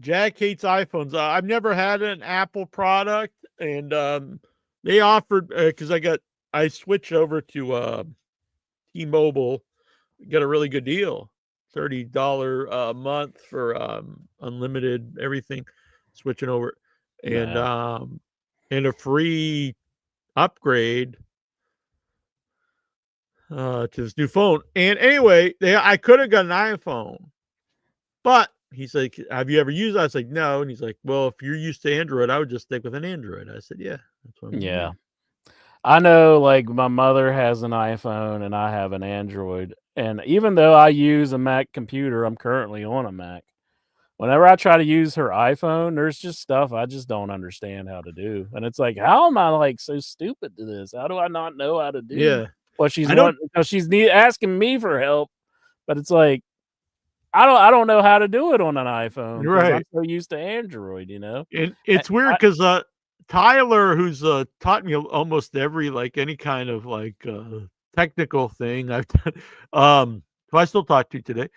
Jack hates iPhones. I've never had an Apple product, and they offered because I switched over to T-Mobile, got a really good deal, $30 a month for unlimited everything, switching over, and Nah. and a free upgrade to this new phone. And anyway, I could have got an iPhone, but he's like, have you ever used it? I was like, no. And he's like, well, if you're used to Android, I would just stick with an Android. I said, yeah, that's what I'm Yeah. doing. I know, like, my mother has an iPhone and I have an Android. And even though I use a Mac computer, I'm currently on a Mac. Whenever I try to use her iPhone, there's just stuff I just don't understand how to do. And it's like, how am I like so stupid to this? How do I not know how to do Yeah. what she's I don't, wanting? Because she's asking me for help, but it's like I don't know how to do it on an iPhone because I'm right. so used to Android, And it's weird because Tyler, who's taught me almost every, like, any kind of like technical thing I've done, who I still talk to today,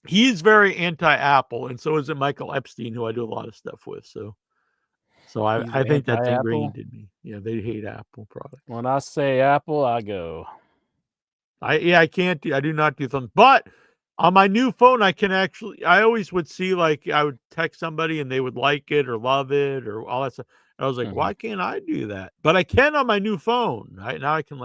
he's very anti-Apple, and so is it Michael Epstein, who I do a lot of stuff with. So he's I think that's anti-Apple. ingrained in me. Yeah, they hate Apple products. When I say Apple, I go. I can't do, I do not do something, but on my new phone, I always would see, like, I would text somebody and they would like it or love it or all that stuff. I was like, why can't I do that? But I can on my new phone. Right now I can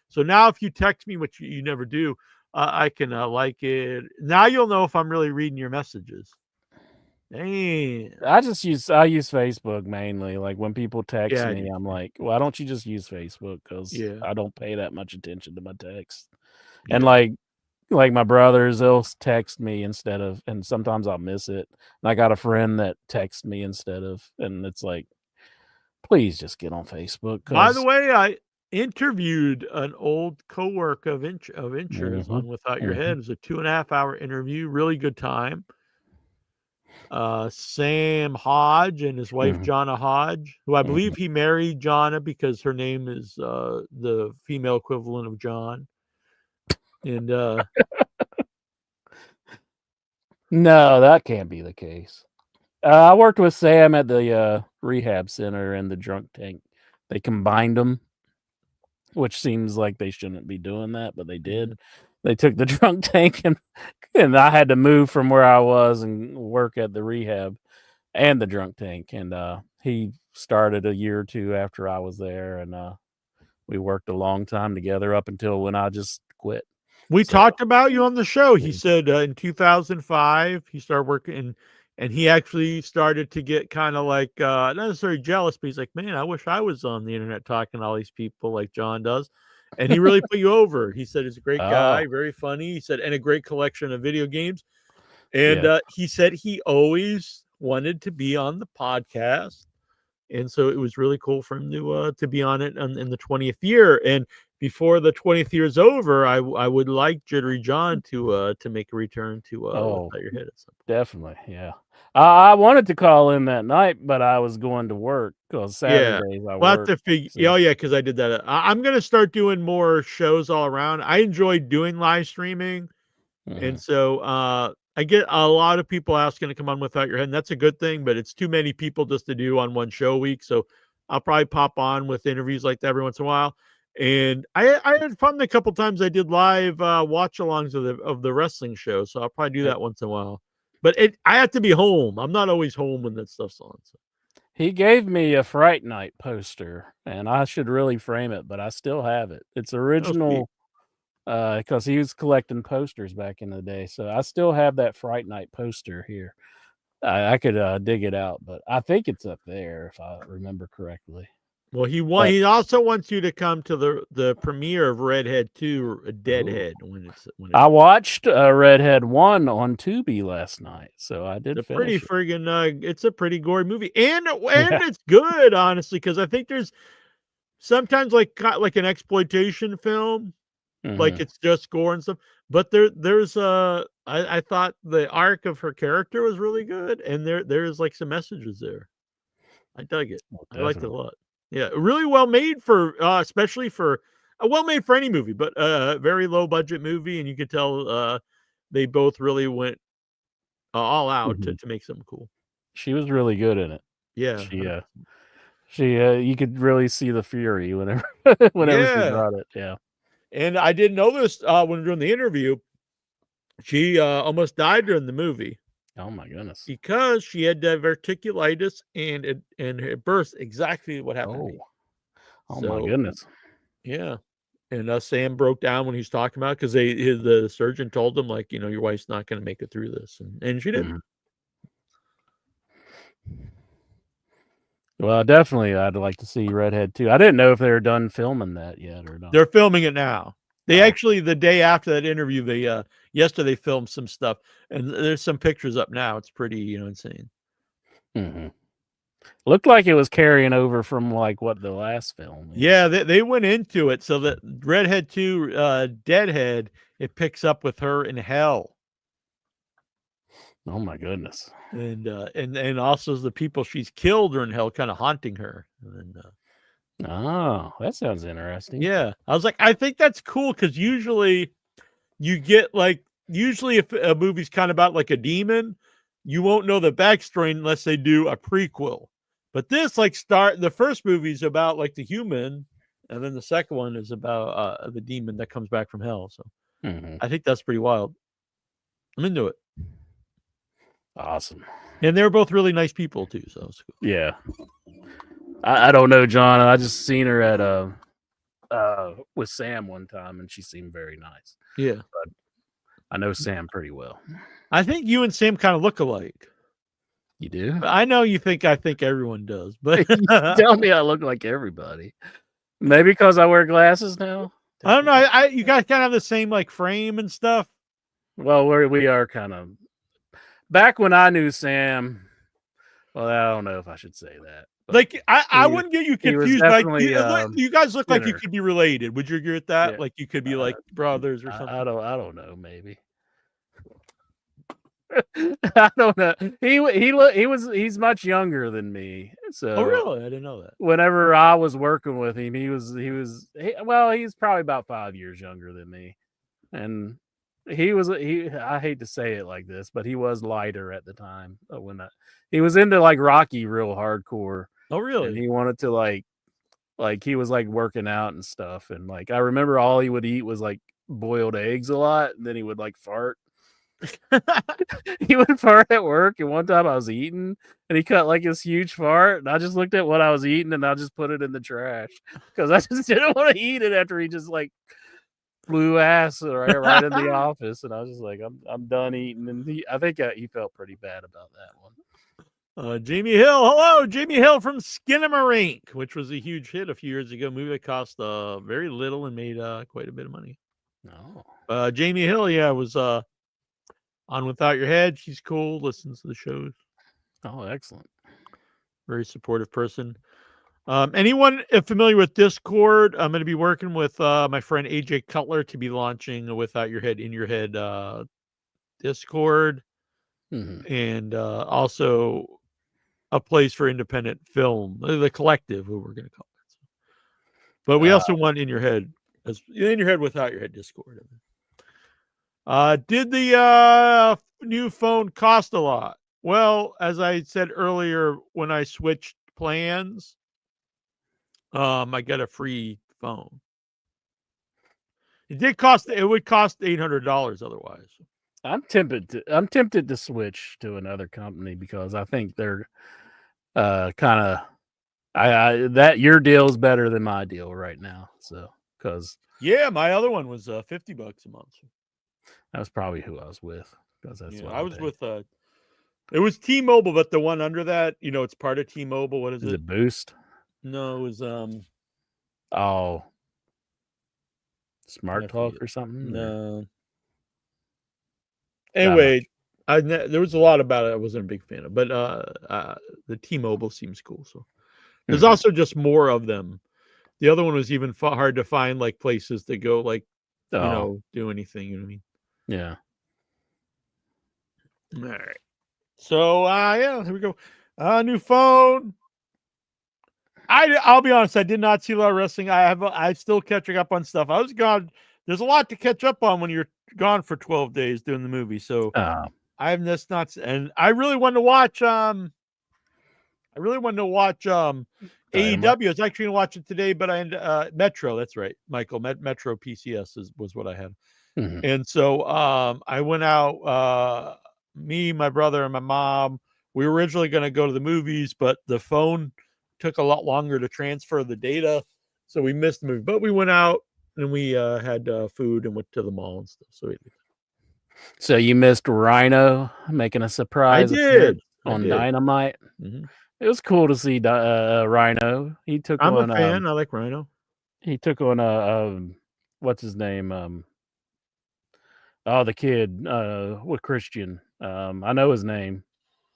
so now if you text me, which you never do, I can like it. Now you'll know if I'm really reading your messages. Damn. I use Facebook mainly. Like when people text Yeah, I me, do. I'm like, why don't you just use Facebook? Because Yeah. I don't pay that much attention to my text. Yeah. And like my brothers, they'll text me instead of, and sometimes I'll miss it. And I got a friend that texts me instead of, and it's like, please just get on Facebook. By the way, I interviewed an old coworker of Insurance on Without Your Head. It was a 2.5-hour interview, really good time. Sam Hodge and his wife Jonna Hodge, who I believe he married Jonna because her name is the female equivalent of John. And no, that can't be the case. I worked with Sam at the rehab center and the drunk tank. They combined them, which seems like they shouldn't be doing that, but they did. They took the drunk tank and I had to move from where I was and work at the rehab and the drunk tank. And he started a year or two after I was there, and we worked a long time together up until when I just quit. We talked about you on the show. He said in 2005 he started working, and he actually started to get kind of like not necessarily jealous, but he's like, man, I wish I was on the internet talking to all these people like John does. And he really put you over. He said he's a great guy, very funny. He said, and a great collection of video games. And he said he always wanted to be on the podcast. And so it was really cool for him to be on it in the 20th year. And before the 20th year is over, I would like Jittery John to make a return to Without Your Head at some point. Definitely, yeah. I wanted to call in that night, but I was going to work because Saturdays I We'll have work. to figure. so- Oh yeah, because I did that. I'm gonna start doing more shows all around. I enjoy doing live streaming, and Mhm. so I get a lot of people asking to come on Without Your Head, and that's a good thing. But it's too many people just to do on one show a week. So I'll probably pop on with interviews like that every once in a while. And I had fun the couple times I did live watch-alongs of the wrestling show. So I'll probably do Hey. that once in a while. But I have to be home. I'm not always home when that stuff's on. So. He gave me a Fright Night poster, and I should really frame it, but I still have it. It's sweet. original because he was collecting posters back in the day. So I still have that Fright Night poster here. I could dig it out, but I think it's up there if I remember correctly. Well, he But- he also wants you to come to the premiere of Redhead 2, Deadhead when it's I watched Redhead 1 on Tubi last night, so I did it's a pretty finish it. friggin' it's a pretty gory movie, and it's good, honestly, because I think there's sometimes like an exploitation film, like Mhm. it's just gore and stuff, but there's I thought the arc of her character was really good, and there's like some messages there. I dug it. Oh, I liked it a definitely. lot. Yeah, really well made for especially for well made for any movie, but very low budget movie, and you could tell they both really went all out Mhm. to make something cool. She was really good in it. Yeah, She you could really see the fury whenever she yeah. brought it. Yeah. And I did notice when doing the interview, she almost died during the movie Oh my goodness. because she had diverticulitis and it burst exactly what happened to me. Oh So, my goodness. yeah. And Sam broke down when he was talking about it because the surgeon told him, like, your wife's not going to make it through this. And she didn't. Mhm. Well, definitely, I'd like to see Redhead too. I didn't know if they were done filming that yet or not. They're filming it now. They Oh. actually, the day after that interview, they yesterday filmed some stuff, and there's some pictures up now. It's pretty, insane. Mhm. Looked like it was carrying over from like what the last film. Yeah, they went into it so that Redhead 2, Deadhead, it picks up with her in hell. Oh my goodness. And also the people she's killed are in hell, kind of haunting her. Oh, that sounds interesting. Yeah, I was like, I think that's cool because usually you get if a movie's kind of about like a demon, you won't know the backstory unless they do a prequel. But this the first movie's about like the human, and then the second one is about the demon that comes back from hell. So Mhm. I think that's pretty wild. I'm into it. Awesome. And they're both really nice people too, so it's cool. Yeah. I don't know, John. I just seen her at with Sam one time, and she seemed very nice. Yeah. But I know Sam pretty well. I think you and Sam kind of look alike. You do? I know you think I think everyone does, but You tell me I look like everybody. Maybe because I wear glasses now. I don't know. You guys kind of have the same like frame and stuff. Well, we are kind of back when I knew Sam. Well, I don't know if I should say that. Like I wouldn't get you he was confused. Like definitely, you guys look like you thinner. could be related. Would you agree with that? Yeah. Like you could be like brothers or something. I don't know. Maybe. I don't know. He's much younger than me. So Oh really? I didn't know that. whenever I was working with him, he's probably about 5 years younger than me, and I hate to say it like this, but he was lighter at the time when he was into like Rocky real hardcore. Oh And really? he wanted to like he was like working out and stuff, and like I remember all he would eat was like boiled eggs a lot, and then he would like fart. He would fart at work, and one time I was eating and he cut like this huge fart, and I just looked at what I was eating and I just put it in the trash because I just didn't want to eat it after he just like blew ass right in the office, and I was just like, I'm done eating. And I think he felt pretty bad about that one. Jamie Hill. Hello, Jamie Hill from Skinamarink, which was a huge hit a few years ago. Movie that cost very little and made quite a bit of money. Oh, Jamie Hill, yeah, was on Without Your Head. She's cool, listens to the shows. oh, excellent. Very supportive person. Anyone familiar with Discord? I'm going to be working with my friend AJ Cutler to be launching Without Your Head, In Your Head Discord, and also a place for independent film, the collective, who we're going to call it. But we also want In Your Head, as In Your Head Without Your Head Discord. Did the new phone cost a lot? Well, as I said earlier, when I switched plans, I got a free phone. It would cost $800 otherwise. I'm tempted to switch to another company because I think they're kind of that your deal is better than my deal right now. So because my other one was $50 a month. That was probably who I was with, because that's what I was with it was T-Mobile, but the one under that, it's part of T-Mobile. What is Is it? it Boost? No, it was Smart Talk or something. No. Anyway, there was a lot about it I wasn't a big fan of, but the T-Mobile seems cool. So there's also just more of them. The other one was even hard to find, like places to go, like do anything. You know what I mean? Yeah. All right. So here we go. New phone. I'll be honest, I did not see a lot of wrestling. I'm still catching up on stuff. I was gone. There's a lot to catch up on when you're gone for 12 days doing the movie. So I have this not, and I really wanted to watch AEW. I was actually gonna watch it today, but I Metro, that's right, Michael. Metro PCS was what I had. And so I went out, me, my brother, and my mom. We were originally going to go to the movies, but the phone took a lot longer to transfer the data, so we missed the movie. But we went out and we had food and went to the mall and stuff. So you missed Rhino making a surprise appearance on Dynamite. It was cool to see Rhino. I'm a fan. I like Rhino. He took on what's his name? The kid with Christian. I know his name.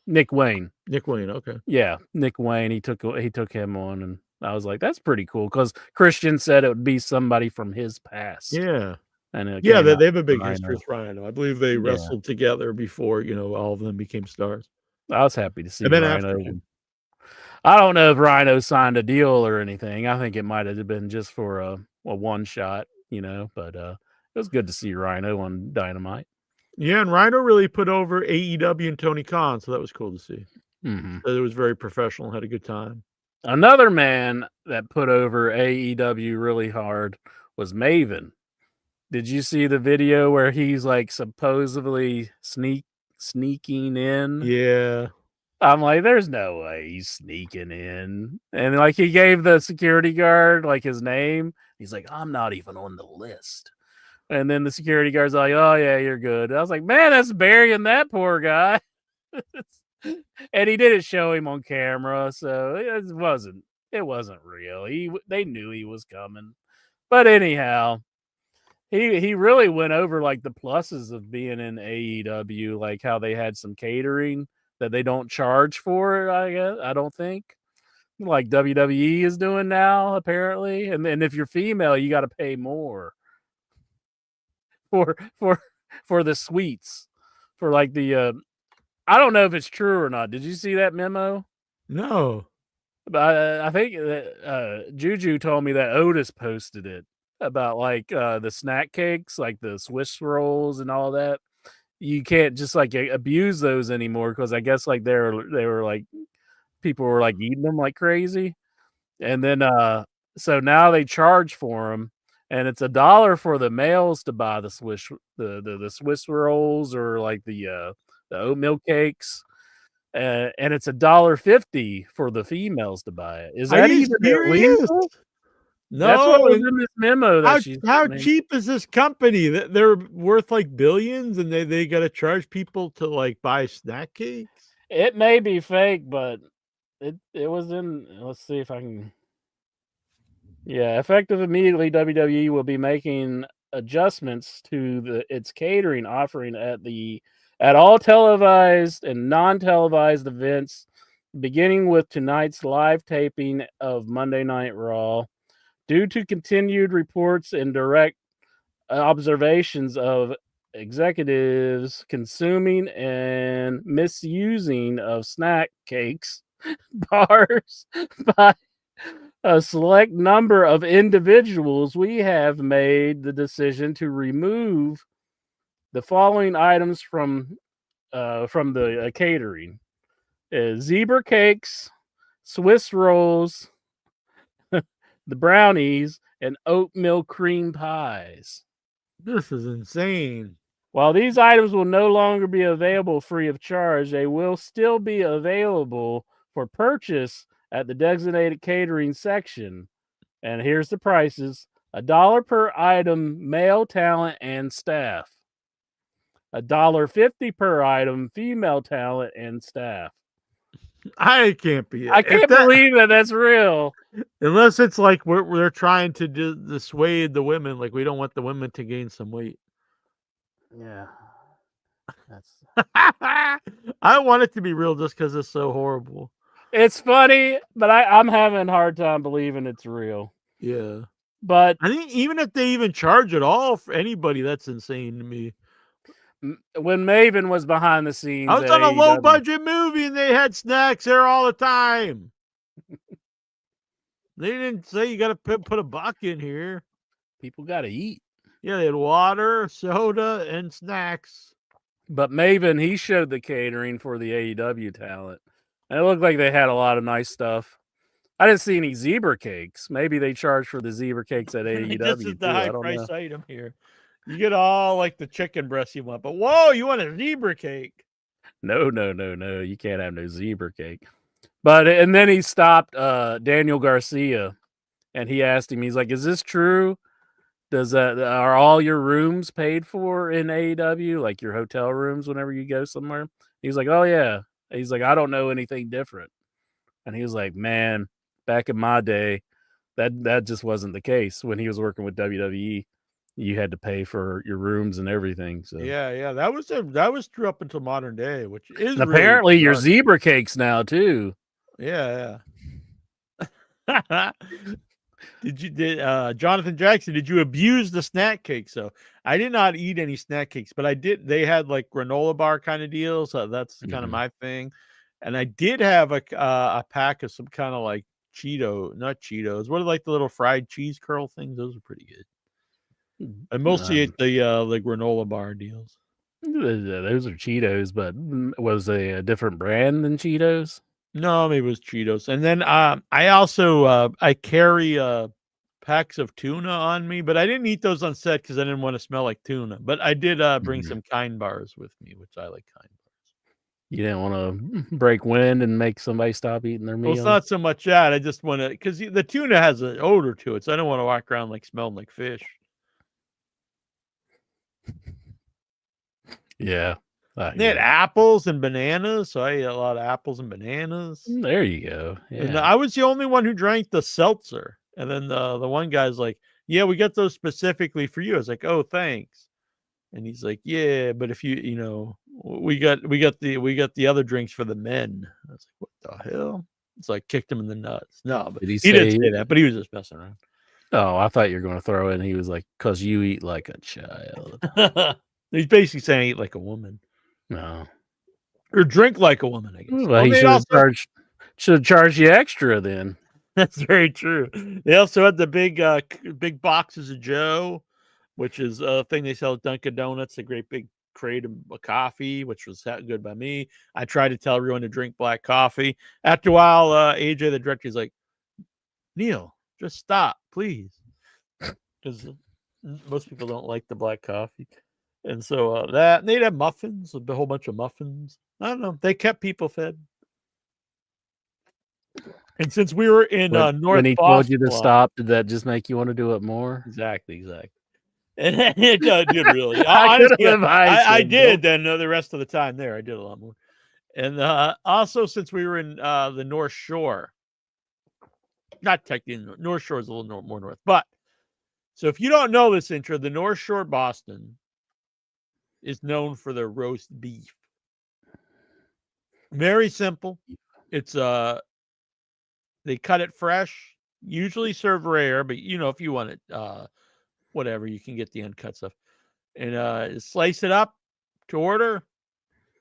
Nick Wayne. Okay. Yeah, Nick Wayne. He took him on, and I was like, that's pretty cool, because Christian said it would be somebody from his past. Yeah. And they have a big history with Rhino. I believe they wrestled together before, all of them became stars. I was happy to see Rhino. I don't know if Rhino signed a deal or anything. I think it might have been just for a one shot, but it was good to see Rhino on Dynamite. Yeah, and Rhino really put over AEW and Tony Khan, so that was cool to see. It was very professional, had a good time. Another man that put over AEW really hard was Maven. Did you see the video where he's like supposedly sneaking in? Yeah. I'm like, there's no way he's sneaking in. And like he gave the security guard like his name. He's like, I'm not even on the list. And then the security guard's like, oh yeah, you're good. I was like, man, that's burying that poor guy. And he didn't show him on camera, so it wasn't real. They knew he was coming. But anyhow, he really went over like the pluses of being in AEW, like how they had some catering that they don't charge for it, I guess. I don't think. Like WWE is doing now, apparently. And then if you're female, you got to pay more for the suites. For like the I don't know if it's true or not. Did you see that memo? No. But I think that Juju told me that Otis posted it about like the snack cakes, like the Swiss rolls and all that. You can't just like abuse those anymore, because I guess like they were like people were like eating them like crazy, and then so now they charge for them, and it's $1 for the males to buy the Swiss rolls or like the oatmeal cakes, and it's $1.50 for the females to buy it. Is that even illegal? No, that's what was in this memo. How cheap is this company? They're worth like billions, and they got to charge people to like buy snack cakes. It may be fake, but it was in. Let's see if I can. Yeah, effective immediately, WWE will be making adjustments to its catering offering at all televised and non-televised events beginning with tonight's live taping of Monday Night Raw. Due to continued reports and direct observations of executives consuming and misusing of snack cakes bars by a select number of individuals, we have made the decision to remove the following items from the catering: zebra cakes, Swiss rolls, the brownies, and oatmeal cream pies. This is insane. While these items will no longer be available free of charge, they will still be available for purchase at the designated catering section. And here's the prices: $1 per item, male talent and staff. $1.50 per item, female talent and staff. I can't be. I can't believe that that's real. Unless it's like we're trying to dissuade the women, like we don't want the women to gain some weight. Yeah, that's. I want it to be real just because it's so horrible. It's funny, but I'm having a hard time believing it's real. Yeah, but I think even if they even charge at all for anybody, that's insane to me. When Maven was behind the scenes, I was on a low budget movie and they had snacks there all the time. They didn't say you got to put a buck in here. People got to eat. Yeah, they had water, soda, and snacks. But Maven, he showed the catering for the AEW talent. And it looked like they had a lot of nice stuff. I didn't see any zebra cakes. Maybe they charge for the zebra cakes at AEW. This is the high price item here. You get all like the chicken breast you want, but whoa, you want a zebra cake? No. You can't have no zebra cake. But and then he stopped Daniel Garcia, and he asked him. He's like, "Is this true? Are all your rooms paid for in AEW, like your hotel rooms whenever you go somewhere?" He's like, "Oh yeah." He's like, "I don't know anything different." And he was like, "Man, back in my day, that just wasn't the case. When he was working with WWE, you had to pay for your rooms and everything." So yeah, that was true up until modern day, which is and apparently your zebra cakes now too. Yeah. Jonathan Jackson, did you abuse the snack cakes? So I did not eat any snack cakes, but I did. They had like granola bar kind of deals. So that's kind of my thing. And I did have a pack of some kind of like not Cheetos. What are like the little fried cheese curl things? Those are pretty good. I mostly ate the granola bar deals. Those are Cheetos, but was they a different brand than Cheetos? No, maybe it was Cheetos. And then I also I carry packs of tuna on me, but I didn't eat those on set because I didn't want to smell like tuna. But I did bring some Kind bars with me, which I like Kind bars. You didn't want to break wind and make somebody stop eating their meal? Well, it's not so much that. I just want to, because the tuna has an odor to it, so I don't want to walk around like smelling like fish. Yeah. They had apples and bananas, so I ate a lot of apples and bananas. There you go. Yeah. And I was the only one who drank the seltzer. And then the one guy's like, "Yeah, we got those specifically for you." I was like, "Oh, thanks." And he's like, "Yeah, but if we got the other drinks for the men." I was like, "What the hell?" It's like kicked him in the nuts. No, but he didn't say that, but he was just messing around. Oh, I thought you were going to throw in. He was like, "'Cause you eat like a child." He's basically saying eat like a woman. No. Or drink like a woman, I guess. Well, he should have charged you extra then. That's very true. They also had the big boxes of Joe, which is a thing they sell at Dunkin' Donuts, a great big crate of coffee, which was good by me. I tried to tell everyone to drink black coffee. After a while, AJ, the director, is like, "Neil, just stop, please." Because most people don't like the black coffee. And so they'd have muffins, a whole bunch of muffins. I don't know. They kept people fed. And since we were in North Boston, when he told you to stop, did that just make you want to do it more? Exactly. And it did really. Honestly, I did. Then the rest of the time there, I did a lot more. And also, since we were in the North Shore, not technically, North Shore is a little more north, but so if you don't know this intro, the North Shore, Boston, is known for their roast beef. Very simple. It's they cut it fresh, usually serve rare, but if you want it whatever, you can get the uncut stuff. And slice it up to order.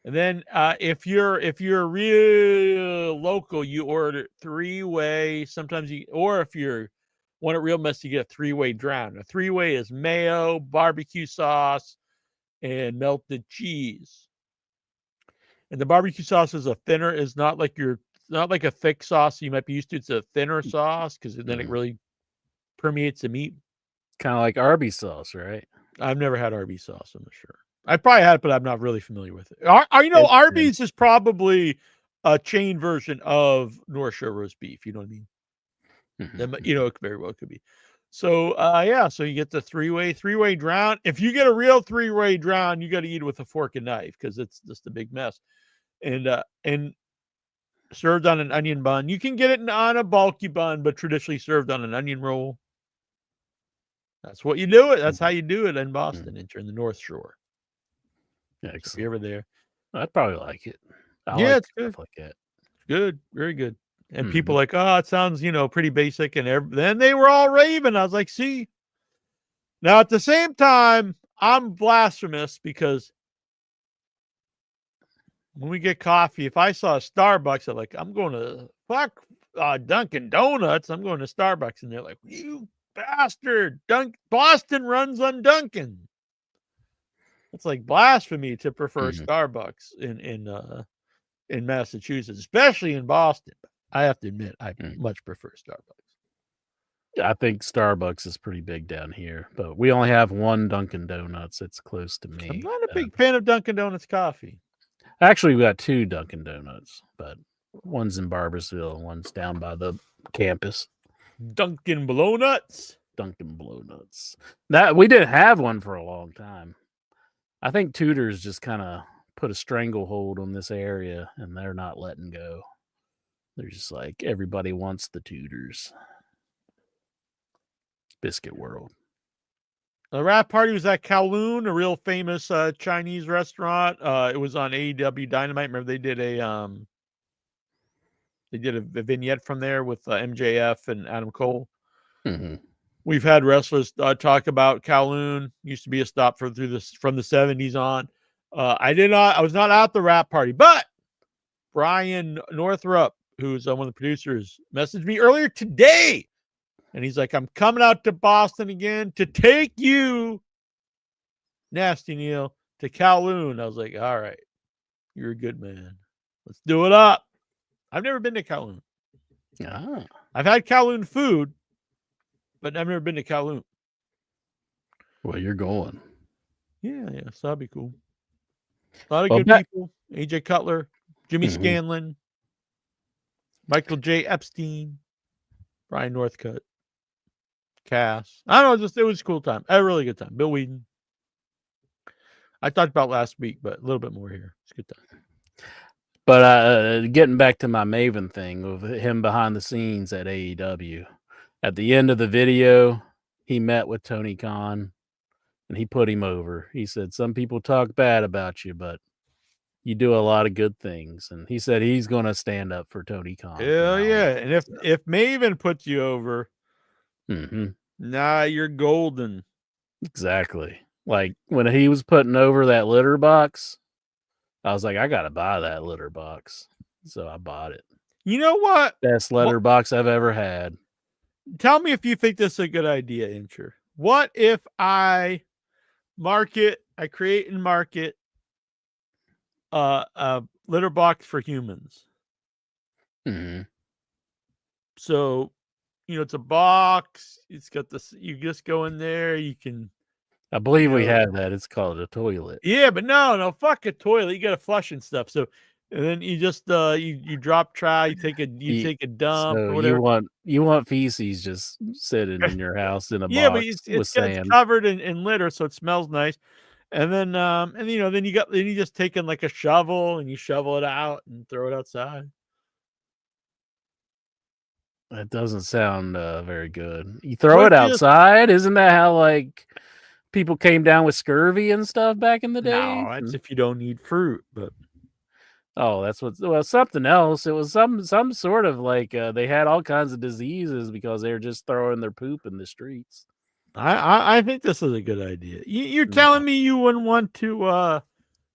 And then if you're real local, you order 3-way. Sometimes or if you're want it real messy, you get a 3-way drown. A 3-way is mayo, barbecue sauce, and melted cheese. And the barbecue sauce is not like a thick sauce you might be used to. It's a thinner sauce because then it really permeates the meat. Kind of like Arby's sauce, right? I've never had Arby's sauce, I'm not sure. I probably had it, but I'm not really familiar with it. Arby's is probably a chain version of North Shore roast beef. You know what I mean? It very well could be. So, so you get the 3-way drown. If you get a real 3-way drown, you got to eat it with a fork and knife because it's just a big mess. And served on an onion bun. You can get it on a bulky bun, but traditionally served on an onion roll. That's what you do it. That's how you do it in Boston, in the North Shore. Excellent. So if you ever there, I'd probably like it. It's good. Like that. Good, very good. And people like, oh, it sounds, pretty basic. And then they were all raving. I was like, see. Now at the same time, I'm blasphemous because when we get coffee, if I saw a Starbucks, I'm like, I'm going to Dunkin' Donuts. I'm going to Starbucks, and they're like, you bastard! Boston runs on Dunkin'. It's like blasphemy to prefer Starbucks in Massachusetts, especially in Boston. I have to admit, I much prefer Starbucks. I think Starbucks is pretty big down here, but we only have one Dunkin' Donuts. It's close to me. I'm not a big fan of Dunkin' Donuts coffee. Actually, we got 2 Dunkin' Donuts, but one's in Barboursville and one's down by the campus. Dunkin' Blow Nuts. Dunkin' Blow Nuts. That we didn't have one for a long time. I think Tudor's just kind of put a stranglehold on this area, and they're not letting go. They're just like, everybody wants the Tudors. Biscuit World. The wrap party was at Kowloon, a real famous Chinese restaurant. It was on AEW Dynamite. Remember they did a vignette from there with MJF and Adam Cole. We've had wrestlers talk about Kowloon. Used to be a stop from the 70s on. I was not at the wrap party, but Brian Northrup, who's one of the producers, messaged me earlier today. And he's like, I'm coming out to Boston again to take you, Nasty Neil, to Kowloon. I was like, all right, you're a good man. Let's do it up. I've never been to Kowloon. I've had Kowloon food, but I've never been to Kowloon. Well, you're going. Yeah, so that'd be cool. A lot of good people. AJ Cutler, Jimmy Scanlon, Michael J. Epstein, Brian Northcutt, Cass. I don't know, it was a cool time. I had a really good time. Bill Whedon. I talked about last week, but a little bit more here. It's a good time. But getting back to my Maven thing with him behind the scenes at AEW, at the end of the video, he met with Tony Khan and he put him over. He said, some people talk bad about you, but you do a lot of good things. And he said he's going to stand up for Tony Khan. Hell yeah. And if Maven puts you over, you're golden. Exactly. Like when he was putting over that litter box, I was like, I got to buy that litter box. So I bought it. You know what? Best litter box I've ever had. Tell me if you think this is a good idea, Incher. What if I create and market a litter box for humans? So, it's a box. It's got this. You just go in there. You can. I believe we have that. It's called a toilet. Yeah, but no, fuck a toilet. You got to flush and stuff. So, and then you just you drop try. You take a dump. So or whatever. You want feces just sitting in your house in a yeah, box but with sand. It's covered in litter, so it smells nice. And then then you just take in like a shovel and you shovel it out and throw it outside. That doesn't sound very good. You throw it outside? Isn't that how like people came down with scurvy and stuff back in the day? No, that's if you don't need fruit. But Oh, that's something else. It was some sort of like they had all kinds of diseases because they were just throwing their poop in the streets. I think this is a good idea. You're telling me you wouldn't want to,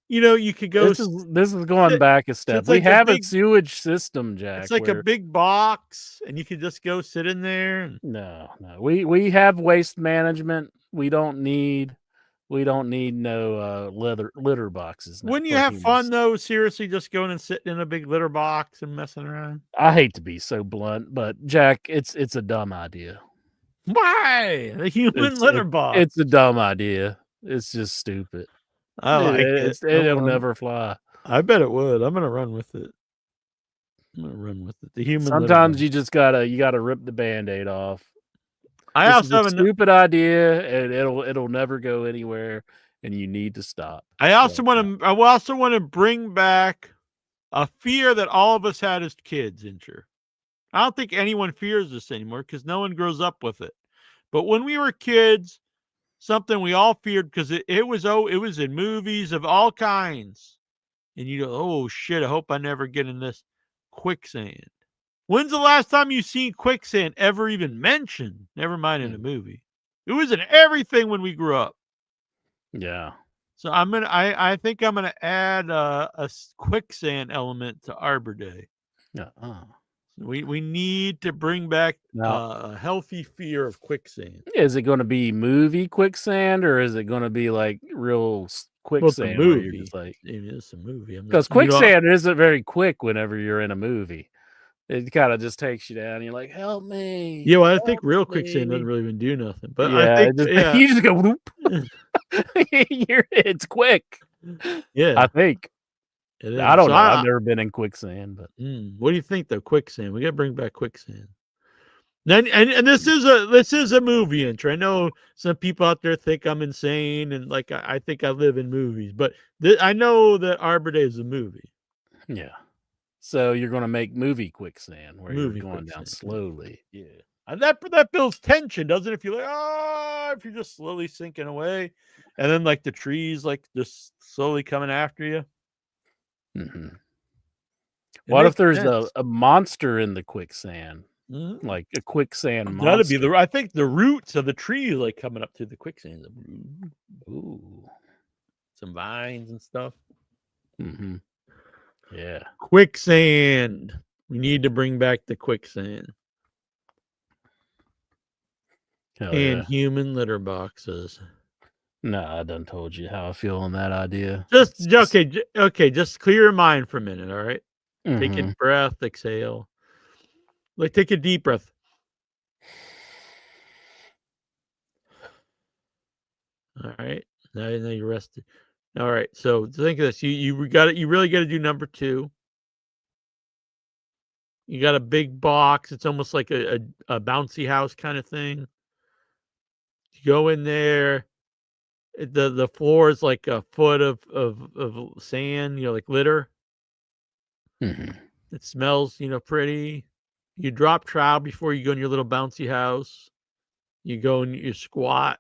you could go. This is going back a step. it's We like a have a big- sewage system, Jack. It's like a where- big box, and you could just go sit in there. No. We have waste management. We don't need no litter boxes. now Wouldn't you for have humans. fun though? Seriously, just going and sitting in a big litter box and messing around. I hate to be so blunt, but Jack, it's a dumb idea. Why the human litter box? It's a dumb idea. It's just stupid. I like it. It'll never fly. I bet it would. I'm gonna run with it. The human. Sometimes you just gotta rip the Band-Aid off. I also have a stupid idea, and it'll never go anywhere, and you need to stop. I also want to bring back a fear that all of us had as kids. I don't think anyone fears this anymore because no one grows up with it. But when we were kids, something we all feared because it was in movies of all kinds, and you go, oh shit, I hope I never get in this quicksand. When's the last time you've seen quicksand ever even mentioned? Never mind in a movie. It was in everything when we grew up. Yeah. So I think I'm gonna add a quicksand element to Arbor Day. We need to bring back a healthy fear of quicksand. Is it going to be movie quicksand, or is it going to be like real quicksand? Well, where you're just like, it's a movie. Because quicksand isn't very quick whenever you're in a movie. It kind of just takes you down. You're like, help me. Yeah, well, I think real quicksand doesn't really even do nothing. But yeah, I think you just go whoop. It's quick. Yeah, I think. I don't know. I've never been in quicksand, but what do you think though? Quicksand. We got to bring back quicksand. Then and this is a movie intro. I know some people out there think I'm insane and like I think I live in movies, but I know that Arbor Day is a movie. Yeah. So you're going to make movie quicksand where you're going down slowly. Yeah. And that builds tension, doesn't it? If you're like, if you're just slowly sinking away, and then like the trees like just slowly coming after you. Mm-hmm. What if there's a monster in the quicksand? Mm-hmm. Like a quicksand monster? That'd be I think the roots of the tree like coming up to the quicksand. Ooh. Some vines and stuff. Mm-hmm. Yeah. Quicksand. We need to bring back the quicksand. Human litter boxes. No, I done told you how I feel on that idea. Okay. Just clear your mind for a minute. All right. Mm-hmm. Take a breath. Exhale. Like take a deep breath. All right. Now you're rested. All right. So think of this. You really got to do number 2. You got a big box. It's almost like a bouncy house kind of thing. You go in there. The floor is like a foot of sand, like litter. Mm-hmm. It smells, pretty. You drop trowel before you go in your little bouncy house. You go and you squat.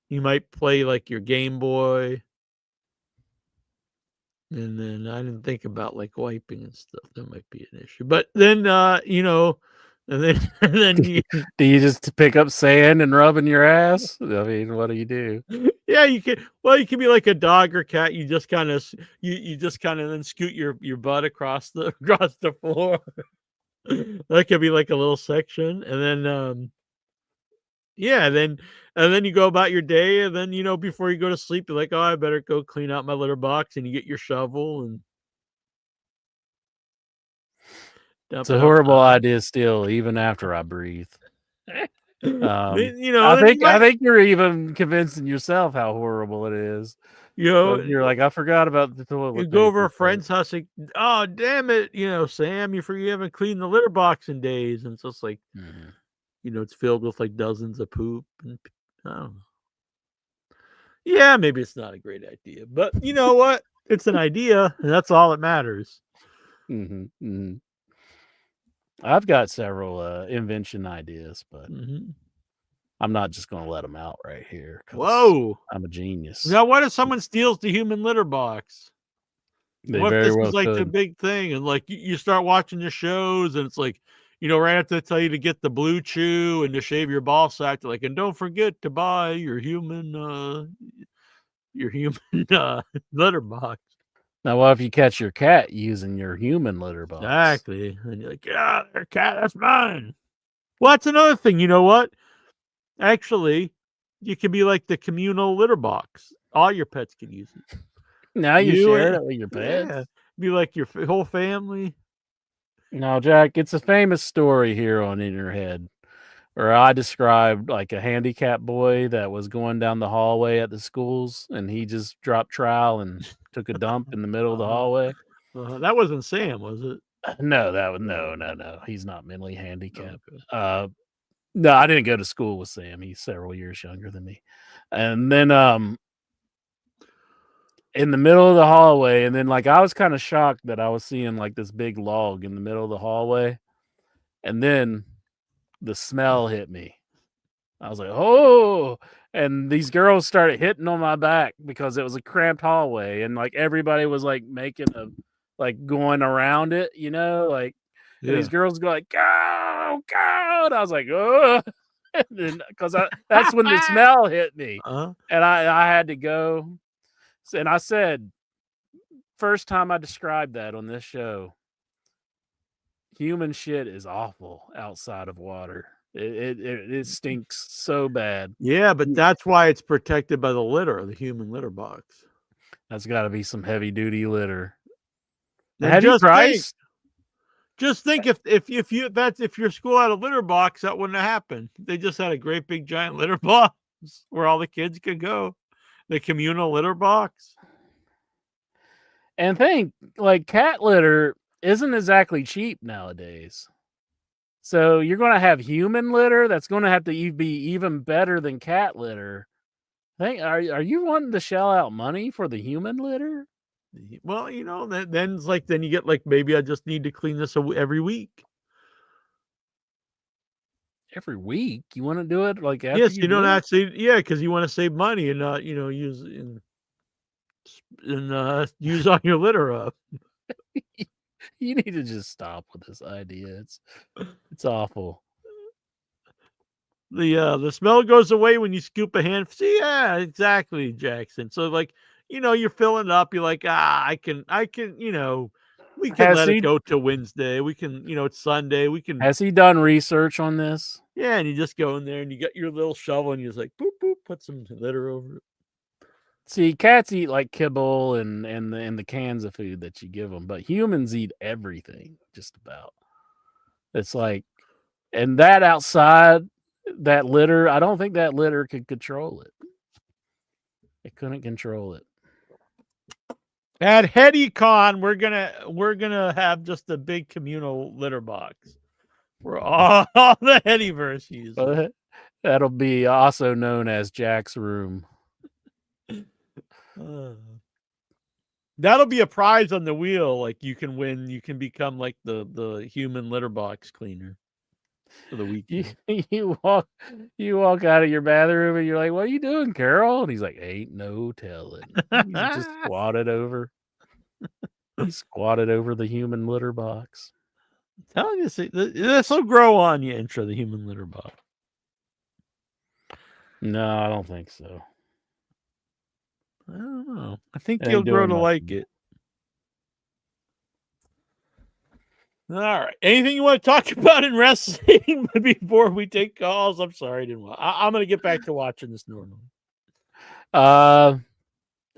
You might play like your Game Boy. And then I didn't think about like wiping and stuff. That might be an issue. But then, and then do you just pick up sand and rub in your ass? I mean, what do you do? Yeah, you can. Well, you can be like a dog or cat. You just kind of you just kind of then scoot your butt across the floor. That could be like a little section, and then and then you go about your day, and then before you go to sleep, you're like, oh, I better go clean out my litter box, and you get your shovel and. It's a horrible idea still, even after I breathe. I think you're even convincing yourself how horrible it is. You're like, I forgot about the toilet. You go over a friend's house, like, oh damn it, Sam, you haven't cleaned the litter box in days, and it's just like, it's filled with like dozens of poop, and I don't know. Yeah, maybe it's not a great idea, but you know what? It's an idea, and that's all that matters. Mm-hmm. Mm-hmm. I've got several invention ideas, but I'm not just going to let them out right here. Whoa! I'm a genius. Now, what if someone steals the human litter box? They What if very this well was like the could. big thing, and like you start watching the shows, and it's like, right after they tell you to get the Blue Chew and to shave your ball sack, they're like, and don't forget to buy your human litter box. Now, what if you catch your cat using your human litter box? Exactly, and you're like, yeah, their cat, that's mine. Well, that's another thing. You know what? Actually, you can be like the communal litter box. All your pets can use it. Now you You share and it with your pets. yeah, be like your whole family. Now, Jack, it's a famous story here on In Your Head where I described like a handicapped boy that was going down the hallway at the schools, and he just dropped trowel and took a dump in the middle of the hallway. That wasn't Sam, was it? No, that was no. He's not mentally handicapped. Okay. No, I didn't go to school with Sam. He's several years younger than me. And then in the middle of the hallway, and then like I was kind of shocked that I was seeing like this big log in the middle of the hallway. And then the smell hit me. I was like, oh, and these girls started hitting on my back because it was a cramped hallway, and like everybody was like making a like going around it, like and these girls go like, go, go. And I was like, oh, because that's when the smell hit me. And I had to go. And I said, first time I described that on this show, human shit is awful outside of water. It stinks so bad. Yeah, but that's why it's protected by the human litter box. That's got to be some heavy duty litter. And Heavy price. Just think if your school had a litter box, that wouldn't have happened. They just had a great big giant litter box where all the kids could go. The communal litter box. And think like cat litter isn't exactly cheap nowadays. So you're going to have human litter that's going to have to be even better than cat litter. Are you wanting to shell out money for the human litter? Well, then it's like, then you get like, maybe I just need to clean this every week. Every week? You want to do it like after Yes, you don't do it? actually, because you want to save money and not, use all your litter up. You need to just stop with this idea. It's awful. The smell goes away when you scoop a hand. See, yeah, exactly, Jackson. So like, you're filling up. You're like, I can, we can let it go till Wednesday. We can, it's Sunday. We can. Has he done research on this? Yeah, and you just go in there and you got your little shovel and you're just like, boop boop, put some litter over it. See, cats eat like kibble and the cans of food that you give them, but humans eat everything, just about. It's like, and that outside, that litter, I don't think that litter could control it. It couldn't control it. At HeadyCon, we're gonna have just a big communal litter box for all the Headyverse users. That'll be also known as Jack's room. That'll be a prize on the wheel. Like you can win. You can become like the human litter box cleaner for the weekend. You walk out of your bathroom and you're like, "What are you doing, Carol?" And he's like, "Ain't no telling." He's just squatted over. He squatted over the human litter box. I'm telling you, this will grow on you. Intro the human litter box. No, I don't think so. I don't know. I think you'll grow to like it. All right. Anything you want to talk about in wrestling before we take calls? I'm sorry, I didn't want. I'm going to get back to watching this normally.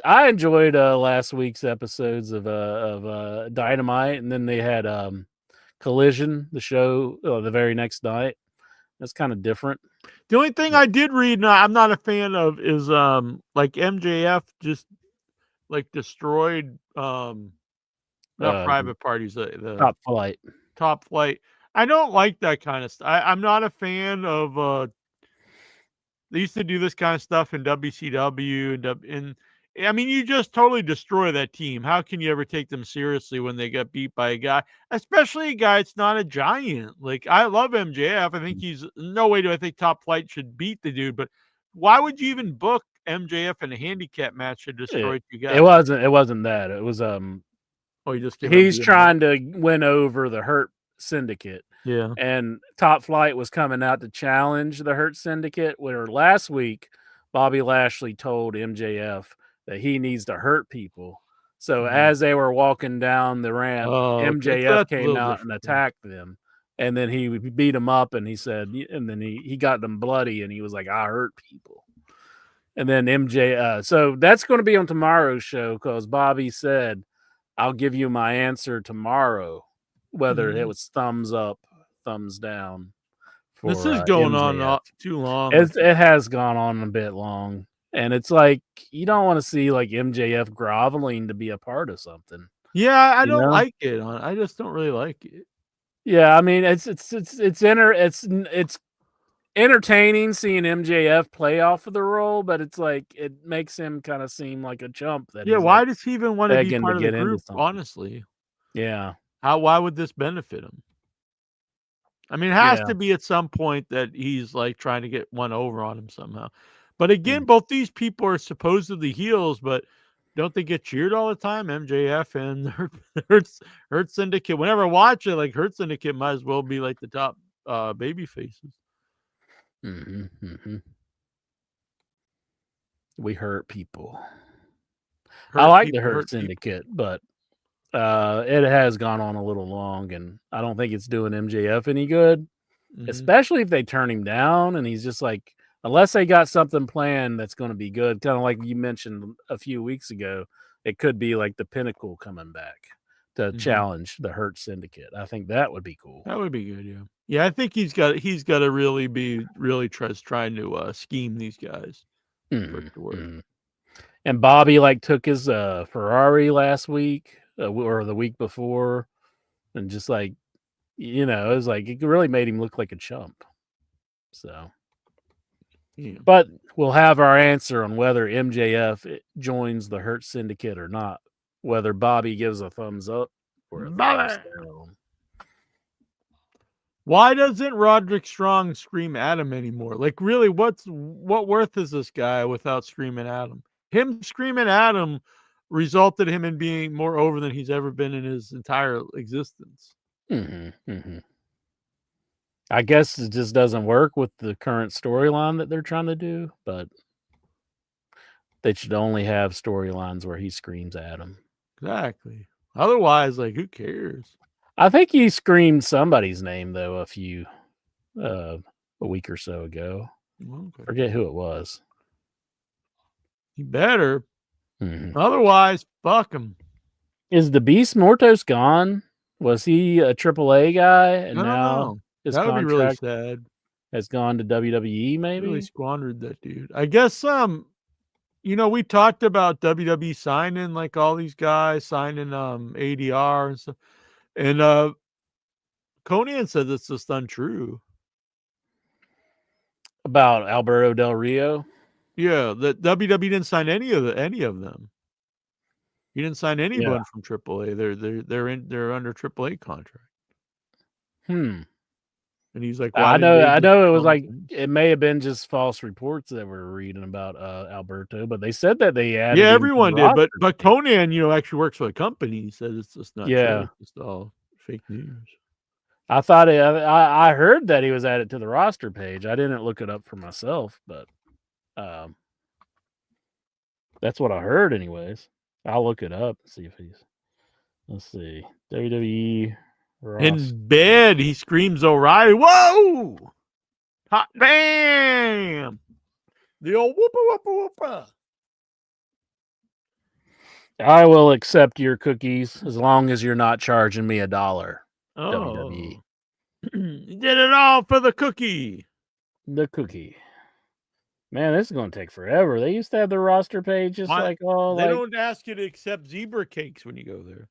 I enjoyed last week's episodes of Dynamite, and then they had Collision, the show, the very next night. That's kind of different. The only thing I did read, and I'm not a fan of, is like MJF just like destroyed not Private Parties, the Top Flight. I don't like that kind of stuff. I'm not a fan of. They used to do this kind of stuff in WCW and I mean, you just totally destroy that team. How can you ever take them seriously when they get beat by a guy, especially a guy that's not a giant? Like, I love MJF. I think no way do I think Top Flight should beat the dude, but why would you even book MJF in a handicap match to destroy two guys? It wasn't that. It was Oh, you just he's trying to win over the Hurt Syndicate. Yeah. And Top Flight was coming out to challenge the Hurt Syndicate, where last week Bobby Lashley told MJF that he needs to hurt people. So as they were walking down the ramp, MJF came out and attacked them. And then he beat him up, and he said, and then he got them bloody, and he was like, I hurt people. And then so that's going to be on tomorrow's show, because Bobby said, I'll give you my answer tomorrow, whether it was thumbs up, thumbs down. This is going on too long. It has gone on a bit long. And it's like, you don't want to see like MJF groveling to be a part of something. Yeah, I don't like it. I just don't really like it. Yeah, I mean, it's entertaining seeing MJF play off of the role, but it's like it makes him kind of seem like a chump. Why does he even want to be part of the group? Honestly, yeah. Why would this benefit him? I mean, it has to be at some point that he's like trying to get one over on him somehow. But again, both these people are supposedly heels, but don't they get cheered all the time? MJF and Hurt Syndicate. Whenever I watch it, like Hurt Syndicate might as well be like the top baby faces. We hurt people. I like the Hurt Syndicate, but it has gone on a little long, and I don't think it's doing MJF any good, especially if they turn him down and he's just like, unless they got something planned that's going to be good, kind of like you mentioned a few weeks ago, it could be like the Pinnacle coming back to challenge the Hurt Syndicate. I think that would be cool. That would be good, yeah. Yeah, I think he's got to really trying to scheme these guys. And Bobby like took his Ferrari last week or the week before, and just like, it was like it really made him look like a chump. So, but we'll have our answer on whether MJF joins the Hurt Syndicate or not. Whether Bobby gives a thumbs up or a thumbs down. Why doesn't Roderick Strong scream at him anymore? Like, really, what worth is this guy without screaming at him? Him screaming at him resulted him in being more over than he's ever been in his entire existence. I guess it just doesn't work with the current storyline that they're trying to do, but they should only have storylines where he screams at him. Exactly. Otherwise, like, who cares? I think he screamed somebody's name, though, a week or so ago. Okay. Forget who it was. He better. Otherwise, fuck him. Is the Beast Mortos gone? Was he a AAA guy? And now his contract be really sad. Has gone to WWE, maybe? Really squandered that dude. I guess we talked about WWE signing like all these guys, signing ADR and stuff. And Conan said that's just untrue. About Alberto Del Rio? Yeah, that WWE didn't sign any of them. He didn't sign anyone from AAA. They're under AAA contract. And he's like, I know it was like it may have been just false reports that we're reading about Alberto, but they said that they added. Yeah, everyone did, but Conan, actually works for the company. He says it's just not true. It's just all fake news. I thought I heard that he was added to the roster page. I didn't look it up for myself, but that's what I heard, anyways. I'll look it up and see if he's. Let's see, WWE. In bed, he screams O'Reilly. Whoa! Hot bam! The old whoopa whoopa whoopa. I will accept your cookies as long as you're not charging me $1. WWE. You did it all for the cookie. The cookie. Man, this is going to take forever. They used to have the roster page just They don't ask you to accept zebra cakes when you go there.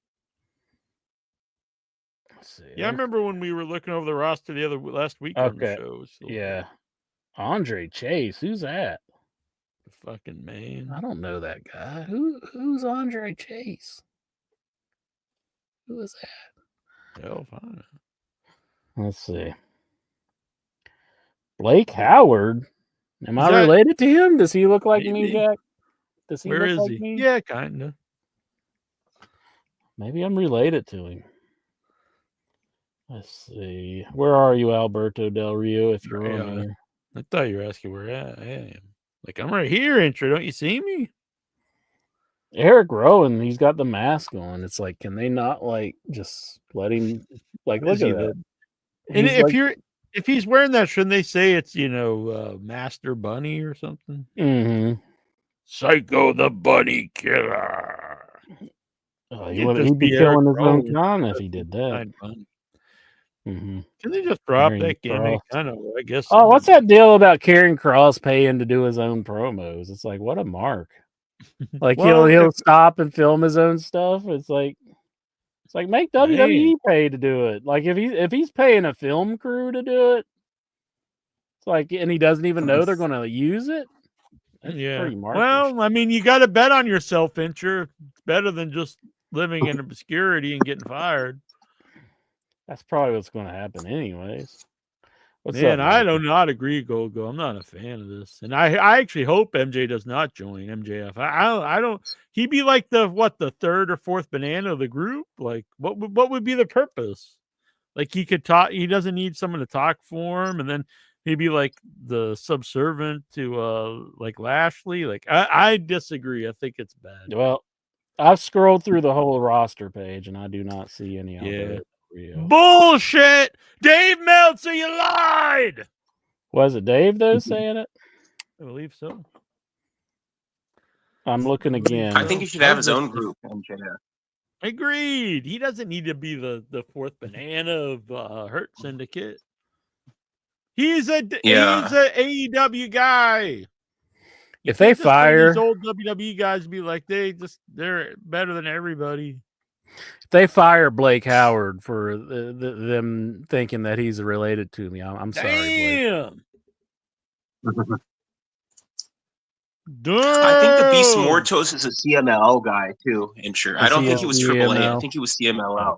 Yeah, I remember when we were looking over the roster last week on the show. Yeah. Andre Chase, who's that? The fucking man. I don't know that guy. Who's Andre Chase? Who is that? Hell, fine. Let's see. Blake Howard. Am I related to him? Does he look like me, Jack? Does he Where look is like he? me? Yeah, kind of. Maybe I'm related to him. Let's see. Where are you, Alberto Del Rio? If you're on here, I thought you were asking where I am. Like, I'm right here, intro. Don't you see me? Eric Rowan, he's got the mask on. It's like, can they not like just let him? Like, look at that. And He's like, if he's wearing that, shouldn't they say it's Master Bunny or something? mm-hmm. Psycho the Bunny Killer. Oh, he'd be killing his own con if he did that. Mm-hmm. Can they just drop Karrion that gimmick? Kross. I don't know. I guess. Oh, what's that deal about Karrion Kross paying to do his own promos? It's like, what a mark. Like Well, he'll stop and film his own stuff. It's like make WWE pay to do it. Like if he's paying a film crew to do it, it's like, and he doesn't even know they're going to use it. That's pretty markish. Well, I mean, you got to bet on yourself, Fincher. It's better than just living in obscurity and getting fired. That's probably what's going to happen, anyways. What's Man, up, I do not agree, Gogo. I'm not a fan of this, and I actually hope MJ does not join MJF. I don't. He'd be like the third or fourth banana of the group. Like, what would be the purpose? Like, he could talk. He doesn't need someone to talk for him, and then he'd be like the subservient to like Lashley. Like, I disagree. I think it's bad. Well, I've scrolled through the whole roster page, and I do not see any Alberto Rio. Bullshit! Dave Meltzer, you lied! Was it Dave, though, saying it? I believe so. I'm looking again. I think he should have his own group, MJF. Agreed. He doesn't need to be the fourth banana of Hurt Syndicate. He's a AEW guy. If they fire these old WWE guys, be like they're better than everybody. If they fire Blake Howard for them thinking that he's related to me, I'm sorry. Damn. I think the Beast Mortos is a CMLL guy too. I don't think he was AAA. I think he was CMLL.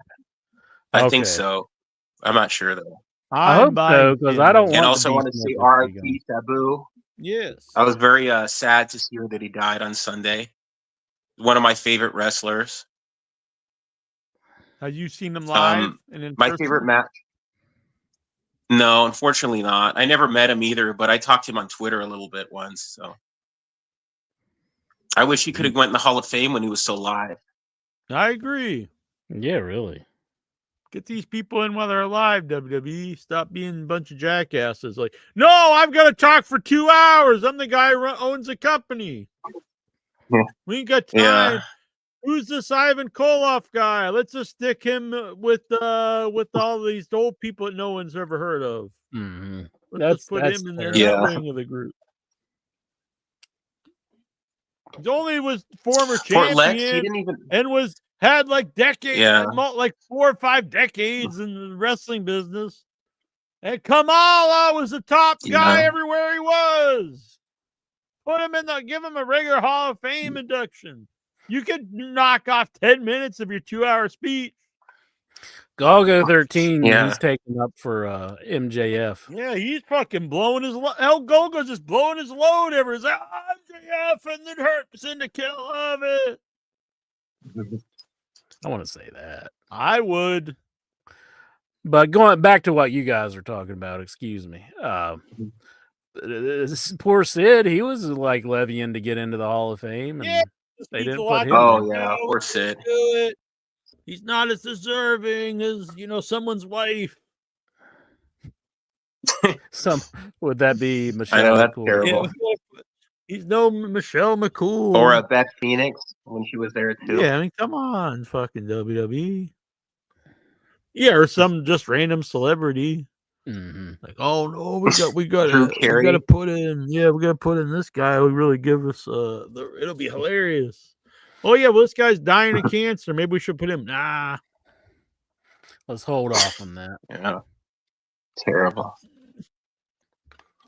I think so. I'm not sure though. I hope so, because I don't. And also want to say R.I.P. Sabu. Yes. I was very sad to hear that he died on Sunday. One of my favorite wrestlers. Have you seen him live? My favorite match? No, unfortunately not. I never met him either, but I talked to him on Twitter a little bit once. So I wish he could have went in the Hall of Fame when he was still alive. I agree. Yeah, really. Get these people in while they're alive, WWE. Stop being a bunch of jackasses. Like, no, I'm going to talk for 2 hours. I'm the guy who owns a company. Yeah. We ain't got time. Yeah. Who's this Ivan Koloff guy? Let's just stick him with all these old people that no one's ever heard of. Mm-hmm. Let's put him in the ring of the group. He only was former champion and had like decades, like 4 or 5 decades in the wrestling business. And Kamala was the top guy everywhere he was. Put him give him a regular Hall of Fame induction. You could knock off 10 minutes of your 2-hour speech. Golgo 13, he's taking up for MJF. Yeah, he's fucking blowing his load. Hell, Golgo's just blowing his load ever. He's like, MJF and then Hurt Syndicate. I love it. I want to say that. I would. But going back to what you guys are talking about, excuse me. This poor Sid, he was like levying to get into the Hall of Fame. And they didn't put him. Oh, yeah, poor Sid. He's not as deserving as, someone's wife. Would that be Michelle? I know, that's McCool? terrible. Yeah, he's no Michelle McCool. Or Beth Phoenix when she was there too. Yeah, I mean, come on, fucking WWE. Yeah, or some just random celebrity. Mm-hmm. Like, oh no, we got to put in. Yeah, we got to put in this guy who really give us it'll be hilarious. Oh yeah, well this guy's dying of cancer. Maybe we should put him. Nah, let's hold off on that. Yeah, terrible.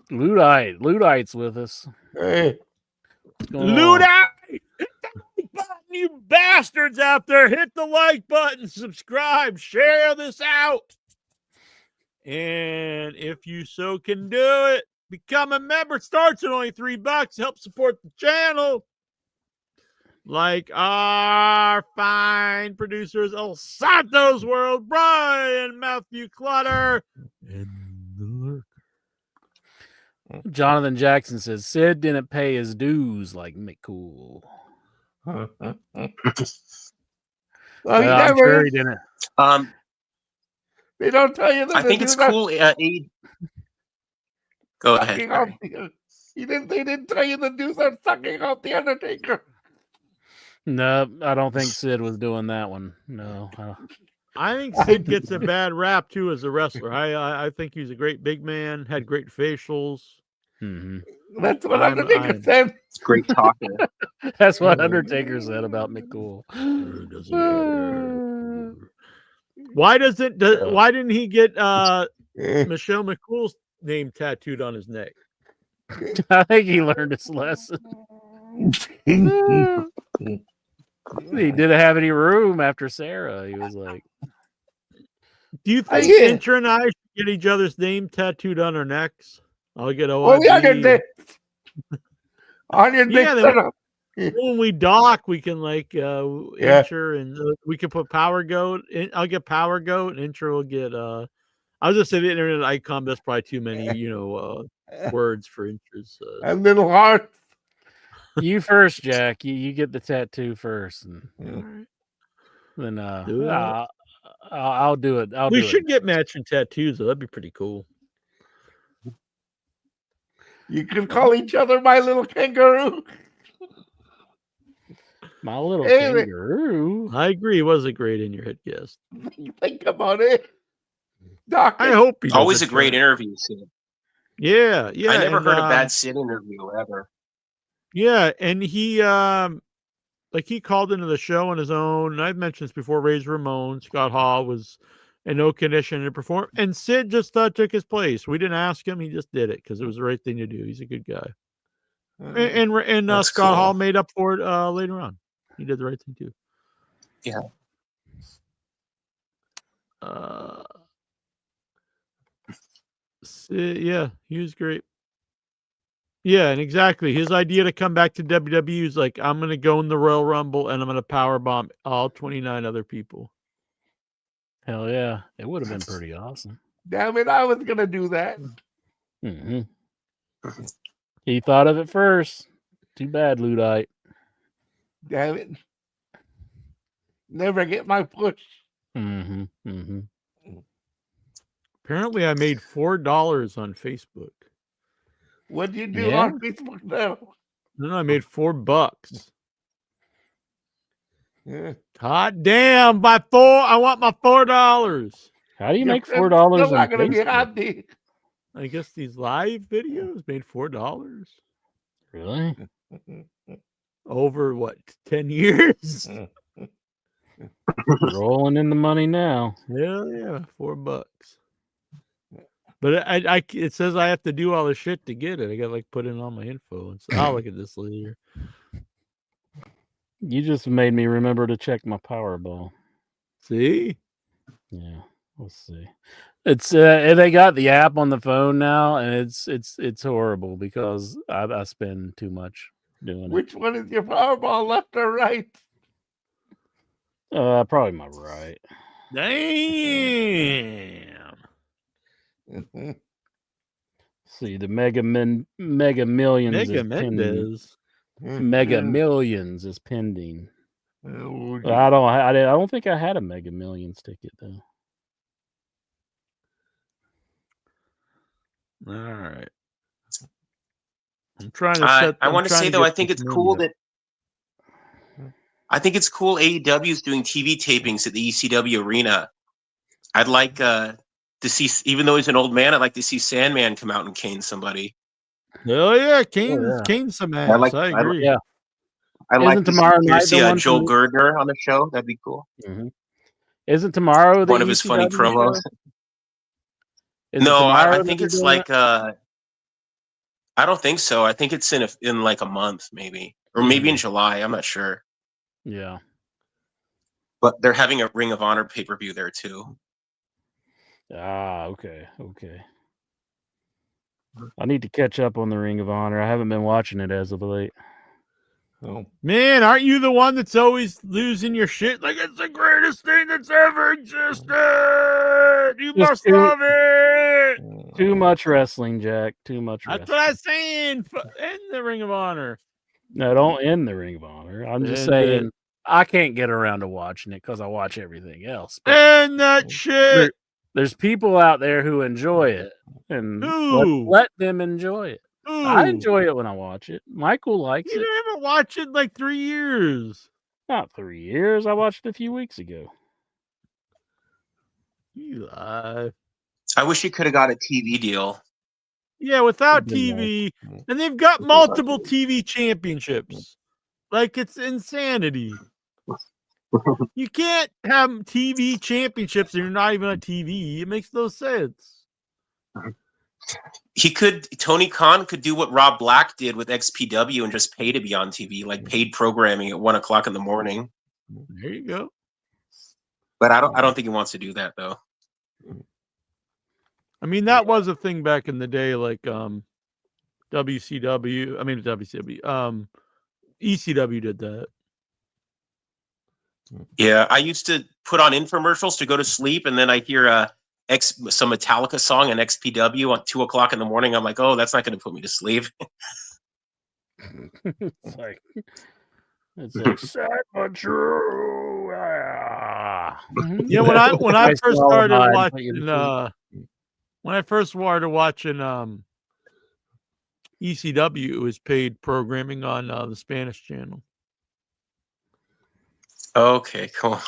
Ludite's with us. Hey, Ludite! You bastards out there, hit the like button, subscribe, share this out. And if you so can do it, become a member. It starts at only $3. Help support the channel. like our fine producers El Santos World, Brian Matthew Clutter, and the Lurker. Jonathan Jackson says Sid didn't pay his dues like McCool. Well, I'm sure he didn't. They don't tell you that. I think it's cool. Go ahead. They didn't tell you the dudes are sucking off the Undertaker. No, I don't think Sid was doing that one. No. I think Sid gets a bad rap too as a wrestler. I think he's a great big man, had great facials. Mm-hmm. That's what Undertaker said. Great talker. That's what Undertaker said about McCool. Why didn't he get Michelle McCool's name tattooed on his neck? I think he learned his lesson. He didn't have any room after Sarah. He was like, do you think Intra and I should get each other's name tattooed on our necks? I'll get OIB. On your dick. When we dock, we can Intra and we can put Power Goat. I'll get Power Goat, and Intra will get. I was just saying the internet icon. That's probably too many, words for Intra's. A little hard. You first, Jack. You get the tattoo first, and then I'll do it. We should get matching tattoos. Though. That'd be pretty cool. You can call each other my little kangaroo. My little kangaroo. I agree. It was a great in your head guest. Think about it. Doc, I hope he always a great interview, Sid. Yeah. I never heard a bad Sid interview ever. Yeah, and he he called into the show on his own. And I've mentioned this before. Razor Ramon, Scott Hall was in no condition to perform, and Sid just took his place. We didn't ask him; he just did it because it was the right thing to do. He's a good guy, and Scott Hall made up for it later on. He did the right thing too. Yeah. Sid, yeah, he was great. Yeah, and exactly. His idea to come back to WWE is like, I'm going to go in the Royal Rumble and I'm going to powerbomb all 29 other people. Hell yeah. It would have been pretty awesome. Damn it, I was going to do that. Mm-hmm. He thought of it first. Too bad, Luddite. Damn it. Never get my push. Mm-hmm. Mm-hmm. Apparently, I made $4 on Facebook. What do you do on Facebook now? No, I made $4. Yeah. Hot damn! By $4, I want my $4. How do you make $4? Still not going to be happy. I guess these live videos made $4. Really? Over what? 10 years? Rolling in the money now. Hell yeah, $4. But it says I have to do all this shit to get it. I got to put in all my info. And so I'll look at this later. You just made me remember to check my Powerball. See? Yeah, let's see. It's they got the app on the phone now, and it's horrible because I spend too much doing it. Which one is your Powerball, left or right? Probably my right. Damn. See, the Mega Millions Mega is Mendez. pending. Mega Millions is pending. Oh, I don't think I had a Mega Millions ticket though. All right. I'm trying to set. I want to say though, I think it's cool that. I think it's cool AEW is doing TV tapings at the ECW arena. I'd like to see, even though he's an old man, I'd like to see Sandman come out and cane somebody. Oh yeah, cane some ass. I agree. I'd like to see Joel Gerdner on the show. That'd be cool. Mm-hmm. Isn't tomorrow one of his funny promos? No, I think it's like I don't think so. I think it's in like a month, maybe, or maybe in July. I'm not sure. Yeah, but they're having a Ring of Honor pay-per-view there too. Ah, okay. I need to catch up on the Ring of Honor. I haven't been watching it as of late. Oh. Man, aren't you the one that's always losing your shit? Like, it's the greatest thing that's ever existed. You must love it. Too much wrestling, Jack. Too much That's wrestling. what I'm saying. End the Ring of Honor. No, don't end the Ring of Honor. I'm just saying I can't get around to watching it because I watch everything else. But end that shit. There's people out there who enjoy it, and let them enjoy it. I enjoy it when I watch it. Michael likes it. You haven't watched it in like 3 years. Not 3 years. I watched it a few weeks ago. You lie. I wish you could have got a TV deal. Yeah, without TV, and they've got multiple TV championships. Like, it's insanity. You can't have TV championships and you're not even on TV. It makes no sense. Tony Khan could do what Rob Black did with XPW and just pay to be on TV, like paid programming at 1:00 in the morning. There you go. But I don't think he wants to do that though. I mean, that was a thing back in the day, like ECW did that. Yeah, I used to put on infomercials to go to sleep, and then I hear some Metallica song on XPW at 2:00 in the morning. I'm like, oh, that's not going to put me to sleep. It's like sad but true. Yeah, when I first started watching ECW, it was paid programming on the Spanish channel. Okay, cool.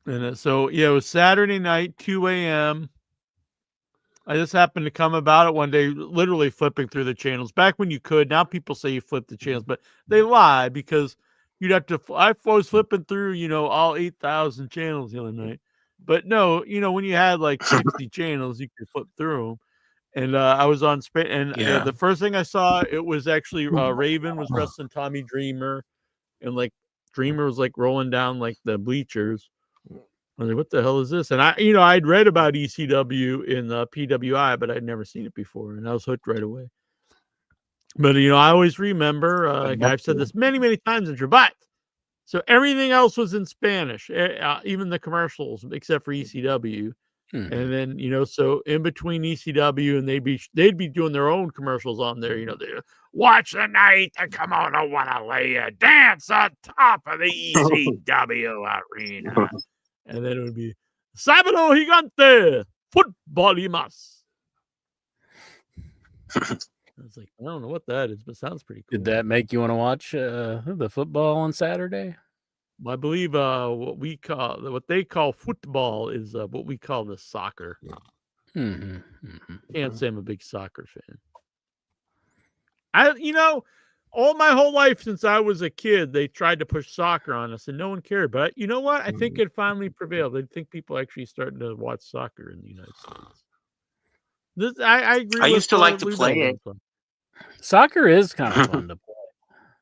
And so, yeah, it was Saturday night, 2 a.m. I just happened to come about it one day, literally flipping through the channels. Back when you could. Now people say you flip the channels, but they lie because you'd have to. I was flipping through, all 8,000 channels the other night. But no, when you had like 60 channels, you could flip through them. And I was on Spain, and the first thing I saw, it was actually Raven was wrestling Tommy Dreamer, and like Dreamer was like rolling down like the bleachers. I was like, what the hell is this? And I'd read about ECW in PWI, but I'd never seen it before, and I was hooked right away. But I always remember, I've said this many, many times in but so everything else was in Spanish, even the commercials, except for ECW. And then, so in between ECW and they'd be doing their own commercials on there, they watch the night and come on, I want to lay a dance on top of the ECW arena. And then it would be Sábado Gigante, football y más. I was like, I don't know what that is, but it sounds pretty cool. Did that make you want to watch the football on Saturday? I believe what they call football is what we call the soccer. Can't say I'm a big soccer fan. All my whole life since I was a kid, they tried to push soccer on us, and no one cared. But you know what? I think it finally prevailed. I think people actually starting to watch soccer in the United States. I agree. I used to like to play it. Soccer is kind of fun to play.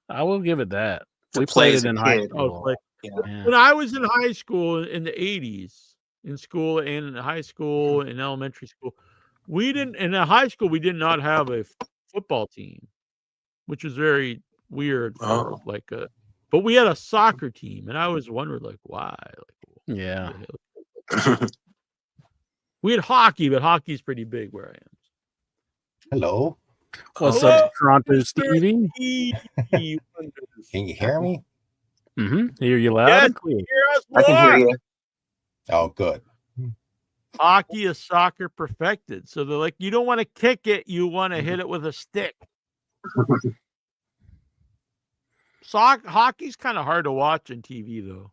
I will give it that. We played it in high school. Yeah. When I was in high school in the 80s, in school and in high school and elementary school, in high school we did not have a football team, which was very weird for but we had a soccer team, and I always wondered why. Yeah. We had hockey, but hockey's pretty big where I am. Hello. What's up, Toronto Stevie? Can you hear me? Hear you loud and clear. I can hear you. Oh, good. Hockey is soccer perfected. So they're like, you don't want to kick it, you want to hit it with a stick. Hockey's kind of hard to watch on TV, though.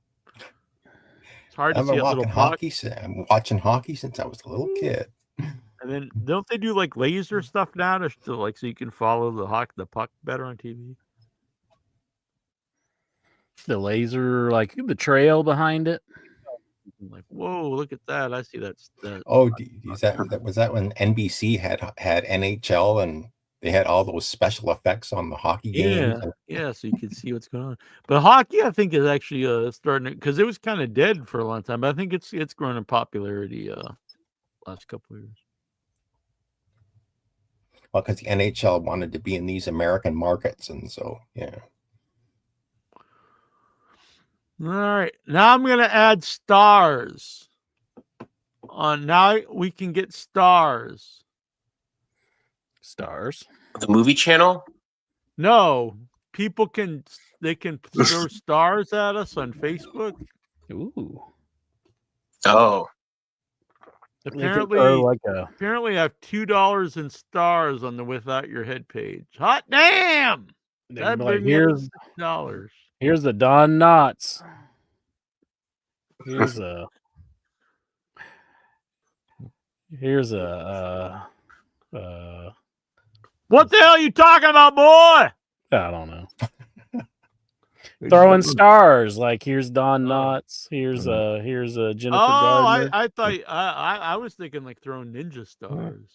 It's hard to see a little hockey. I'm watching hockey since I was a little kid. And then don't they do laser stuff now to so you can follow the puck better on TV? The laser, the trail behind it. Whoa, look at that! I see that. Oh, was that when NBC had NHL and they had all those special effects on the hockey games? Yeah, so you can see what's going on. But hockey, I think, is actually starting because it was kind of dead for a long time. But I think it's grown in popularity last couple of years. Well, because the NHL wanted to be in these American markets, and so yeah. All right, now I'm gonna add stars. On now we can get stars. Stars. The movie channel. No, people can throw stars at us on Facebook. Ooh. Oh, Apparently, like a apparently, I have $2 in stars on the Without Your Head page. Hot damn! That'd bring me up to $6. Here's the Don Knotts. Here's a What the hell are you talking about, boy? I don't know. Throwing stars, like here's Don Knotts, here's Jennifer Gardner. I thought I was thinking like throwing ninja stars.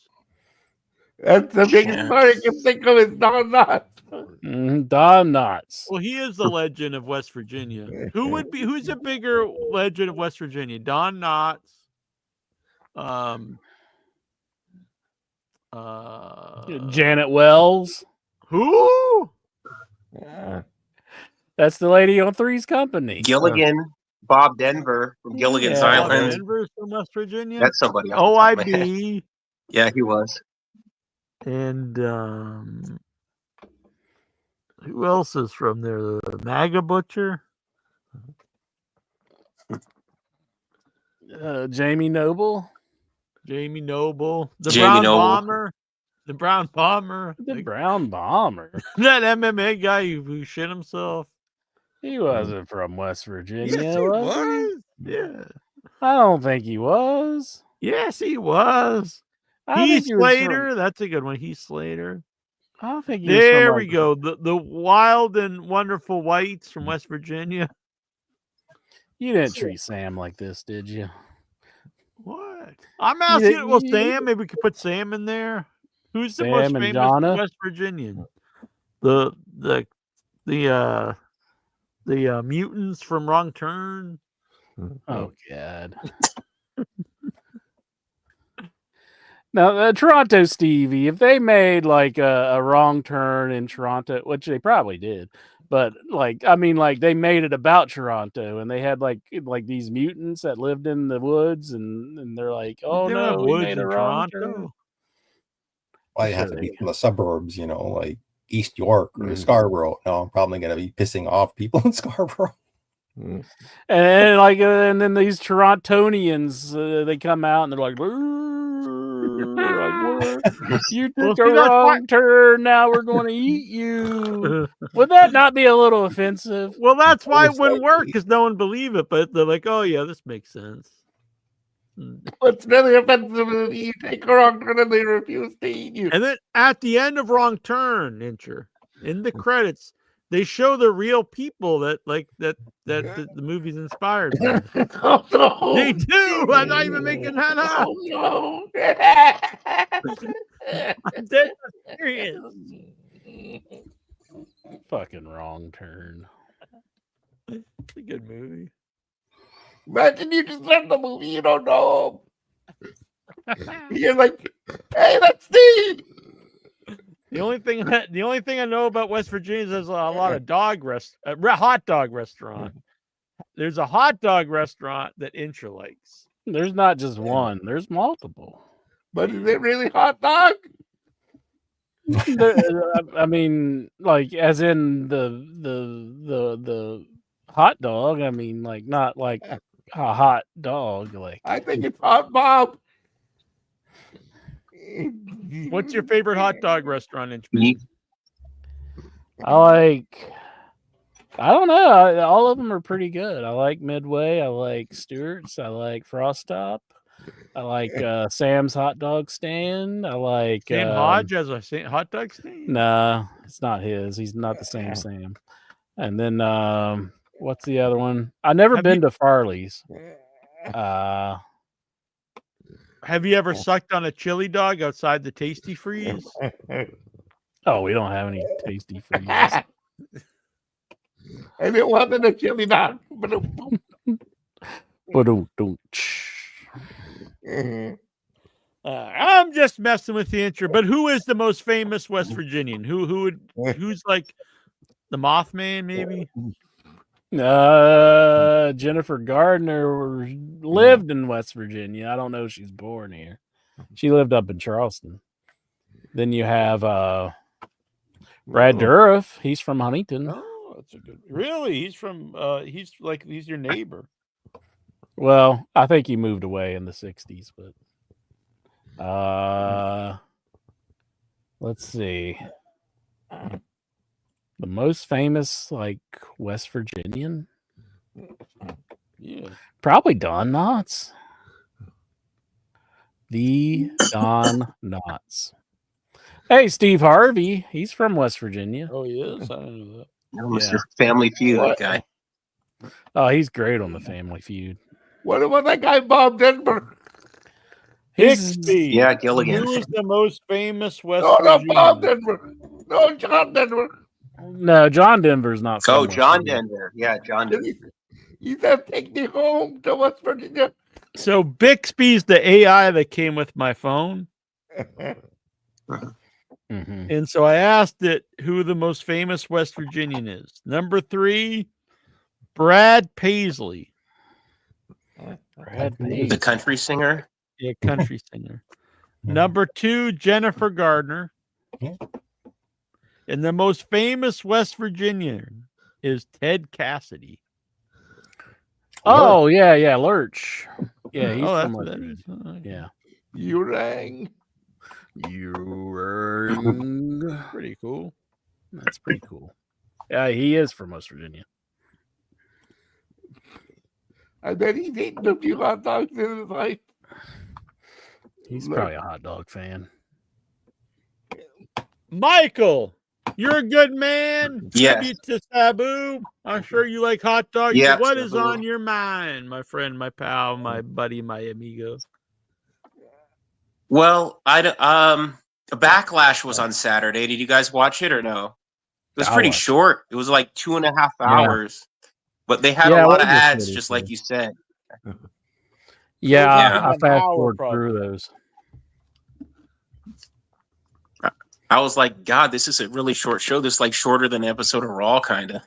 That's the biggest part I can think of is Don Knotts. Don Knotts. Well, he is the legend of West Virginia. Who's a bigger legend of West Virginia? Don Knotts. Janet Wells. Who? That's the lady on Three's Company. Gilligan, Bob Denver from Gilligan's Bob Island. Denver's from West Virginia. That's somebody. off the top of my head. OIB. Yeah, he was. And who else is from there? The MAGA Butcher? Jamie Noble. Jamie Noble. The Jamie Brown Noble. Bomber. The Brown Bomber. The Brown Bomber. That MMA guy who shit himself. He wasn't from West Virginia, Yes, he was he? was. Yeah. I don't think he was. Yes, he was. I Heath think he was Slater. That's a good one. Heath Slater. I don't think he was There from, we go. The wild and wonderful whites from West Virginia. You didn't treat Sam like this, did you? What? I'm asking. Well, Sam. Maybe we could put Sam in there. Who's the Sam most and famous Donna? West Virginian? The mutants from Wrong Turn. Oh God. Now, Toronto Stevie, if they made like a Wrong Turn in Toronto, which they probably did, but like, I mean, like they made it about Toronto, and they had like these mutants that lived in the woods, and they're like, oh They don't have no, we woods made a in Wrong Toronto. Turn. Well, you have to be from the suburbs, like East York or Scarborough. No, I'm probably going to be pissing off people in Scarborough. And then these Torontonians, they come out and they're like, you took a wrong turn. Now we're going to eat you. Would that not be a little offensive? Well, that's why it wouldn't work because no one believe it. But they're like, oh yeah, this makes sense. What's really offensive is you take a wrong turn and they refuse to eat you. And then at the end of Wrong Turn, in the credits, they show the real people that the movie's inspired by. Oh, no. They do. I'm not even making that up. Oh, no. I'm dead serious. Fucking Wrong Turn. It's a good movie. Imagine you just left the movie, you don't know him. You're like, hey, that's Steve. The only thing I know about West Virginia is there's a lot of hot dog restaurant. There's a hot dog restaurant that Intra likes. There's not just one. There's multiple. But is it really hot dog? I mean, like as in the hot dog. I mean, like not like a hot dog. Like I think it's Hot Bob. What's your favorite hot dog restaurant in I don't know. All of them are pretty good. I like Midway. I like Stewart's. I like Frost Top. I like Sam's Hot Dog Stand. I like Sam Hodge has a hot dog stand? Nah, it's not his. He's not the same Sam. And then what's the other one? I've never been to Farley's. Have you ever sucked on a chili dog outside the Tasty Freeze? Oh, we don't have any Tasty Freeze. And it wasn't a chili dog. I'm just messing with the intro. But who is the most famous West Virginian? Who's like the Mothman, maybe? Jennifer Gardner lived in West Virginia. I don't know if she's born here. She lived up in Charleston. Then you have Brad Dourif. He's from Huntington. Oh, that's a good. Really, he's from. He's your neighbor. Well, I think he moved away in the '60s, but let's see. The most famous, like, West Virginian? Yeah. Probably Don Knotts. The Don Knotts. Hey, Steve Harvey. He's from West Virginia. Oh, he is? I didn't know that. No, Mr. Family Feud, that guy. Oh, he's great on the Family Feud. What about that guy, Bob Denver? Bixby. Yeah, Gilligan. Who is the most famous West No, not Virginian? Bob Denver. No, John Denver. No, John Denver's not from Oh, West John Virginia. Denver. Yeah, John Denver. He said, take me home to West Virginia. So Bixby's the AI that came with my phone. Mhm. And so I asked it who the most famous West Virginian is. Number 3, Brad Paisley. Brad The Paisley. country singer. Yeah, country singer. Number 2, Jennifer Gardner. Yeah. And the most famous West Virginian is Ted Cassidy. Oh, yeah, Lurch. Yeah, he's Oh, from that's West that Virginia. is. Oh, Yeah. You rang. You rang. Pretty cool. That's pretty cool. Yeah, he is from West Virginia. I bet he's eaten a few hot dogs in his life. He's probably a hot dog fan. Michael, you're a good man. Yes. Tribute to Sabu. I'm sure you like hot dogs. Yeah, What is Sabu. on your mind, my friend, my pal, my buddy, my amigo? Well, a Backlash was on Saturday. Did you guys watch it or no? It was I pretty watched it. short. It was like 2.5 hours. But they had Yeah, a lot it of was ads, pretty just cool. like you said. Yeah, Yeah. I An fast hour, forward probably. through those. I was like, God, this is a really short show. This is like shorter than an episode of Raw, kind of.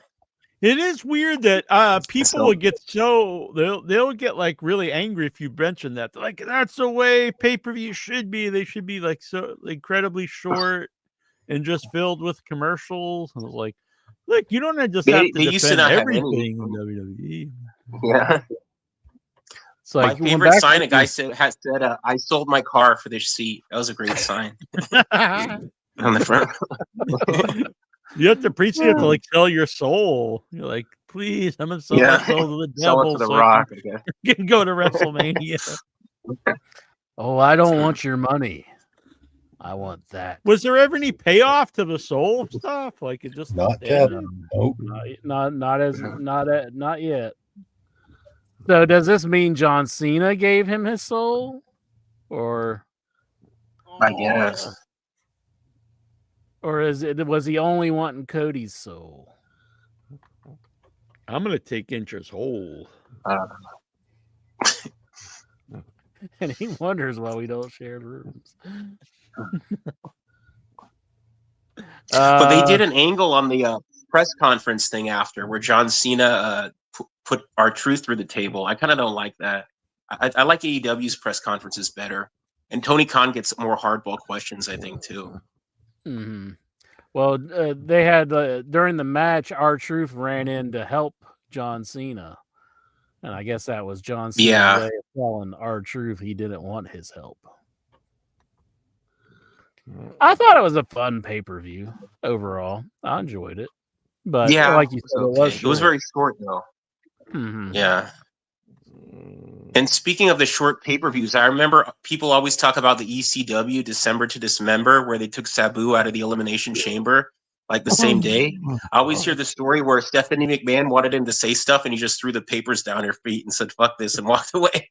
It is weird that people So- will get they'll get like really angry if you mention that. They're like, that's the way pay-per-view should be. They should be like so incredibly short and just filled with commercials. I was like, look, you don't just They- have to they used to defend not have everything any. in WWE. Yeah. It's like My when favorite back sign, when a guy said, I sold my car for this seat. That was a great sign on the front. You have to preach. You have to like sell your soul. You're like, please, I'm gonna sell Yeah. my soul to the Sell it devil to the so I Rock. I guess. can go to WrestleMania. Oh, I don't want your money. I want that. Was there ever any payoff to the soul stuff? Like it just Not ended? yet. Nope. Not yet. So does this mean John Cena gave him his soul? Or I guess. was he only wanting Cody's soul? I'm gonna take Intra's whole. And he wonders why we don't share rooms. But they did an angle on the press conference thing after where John Cena put R-Truth through the table. I kind of don't like that. I like AEW's press conferences better. And Tony Khan gets more hardball questions, I think, too. Mm-hmm. Well, they had during the match, R-Truth ran in to help John Cena. And I guess that was John Cena's Yeah. way of telling R-Truth he didn't want his help. I thought it was a fun pay-per-view overall. I enjoyed it. But Yeah, like you said, okay. It was very short, though. Mhm. Yeah. And speaking of the short pay-per-views, I remember people always talk about the ECW December to Dismember, where they took Sabu out of the Elimination Chamber like the same day. I always hear the story where Stephanie McMahon wanted him to say stuff, and he just threw the papers down her feet and said, "Fuck this," and walked away.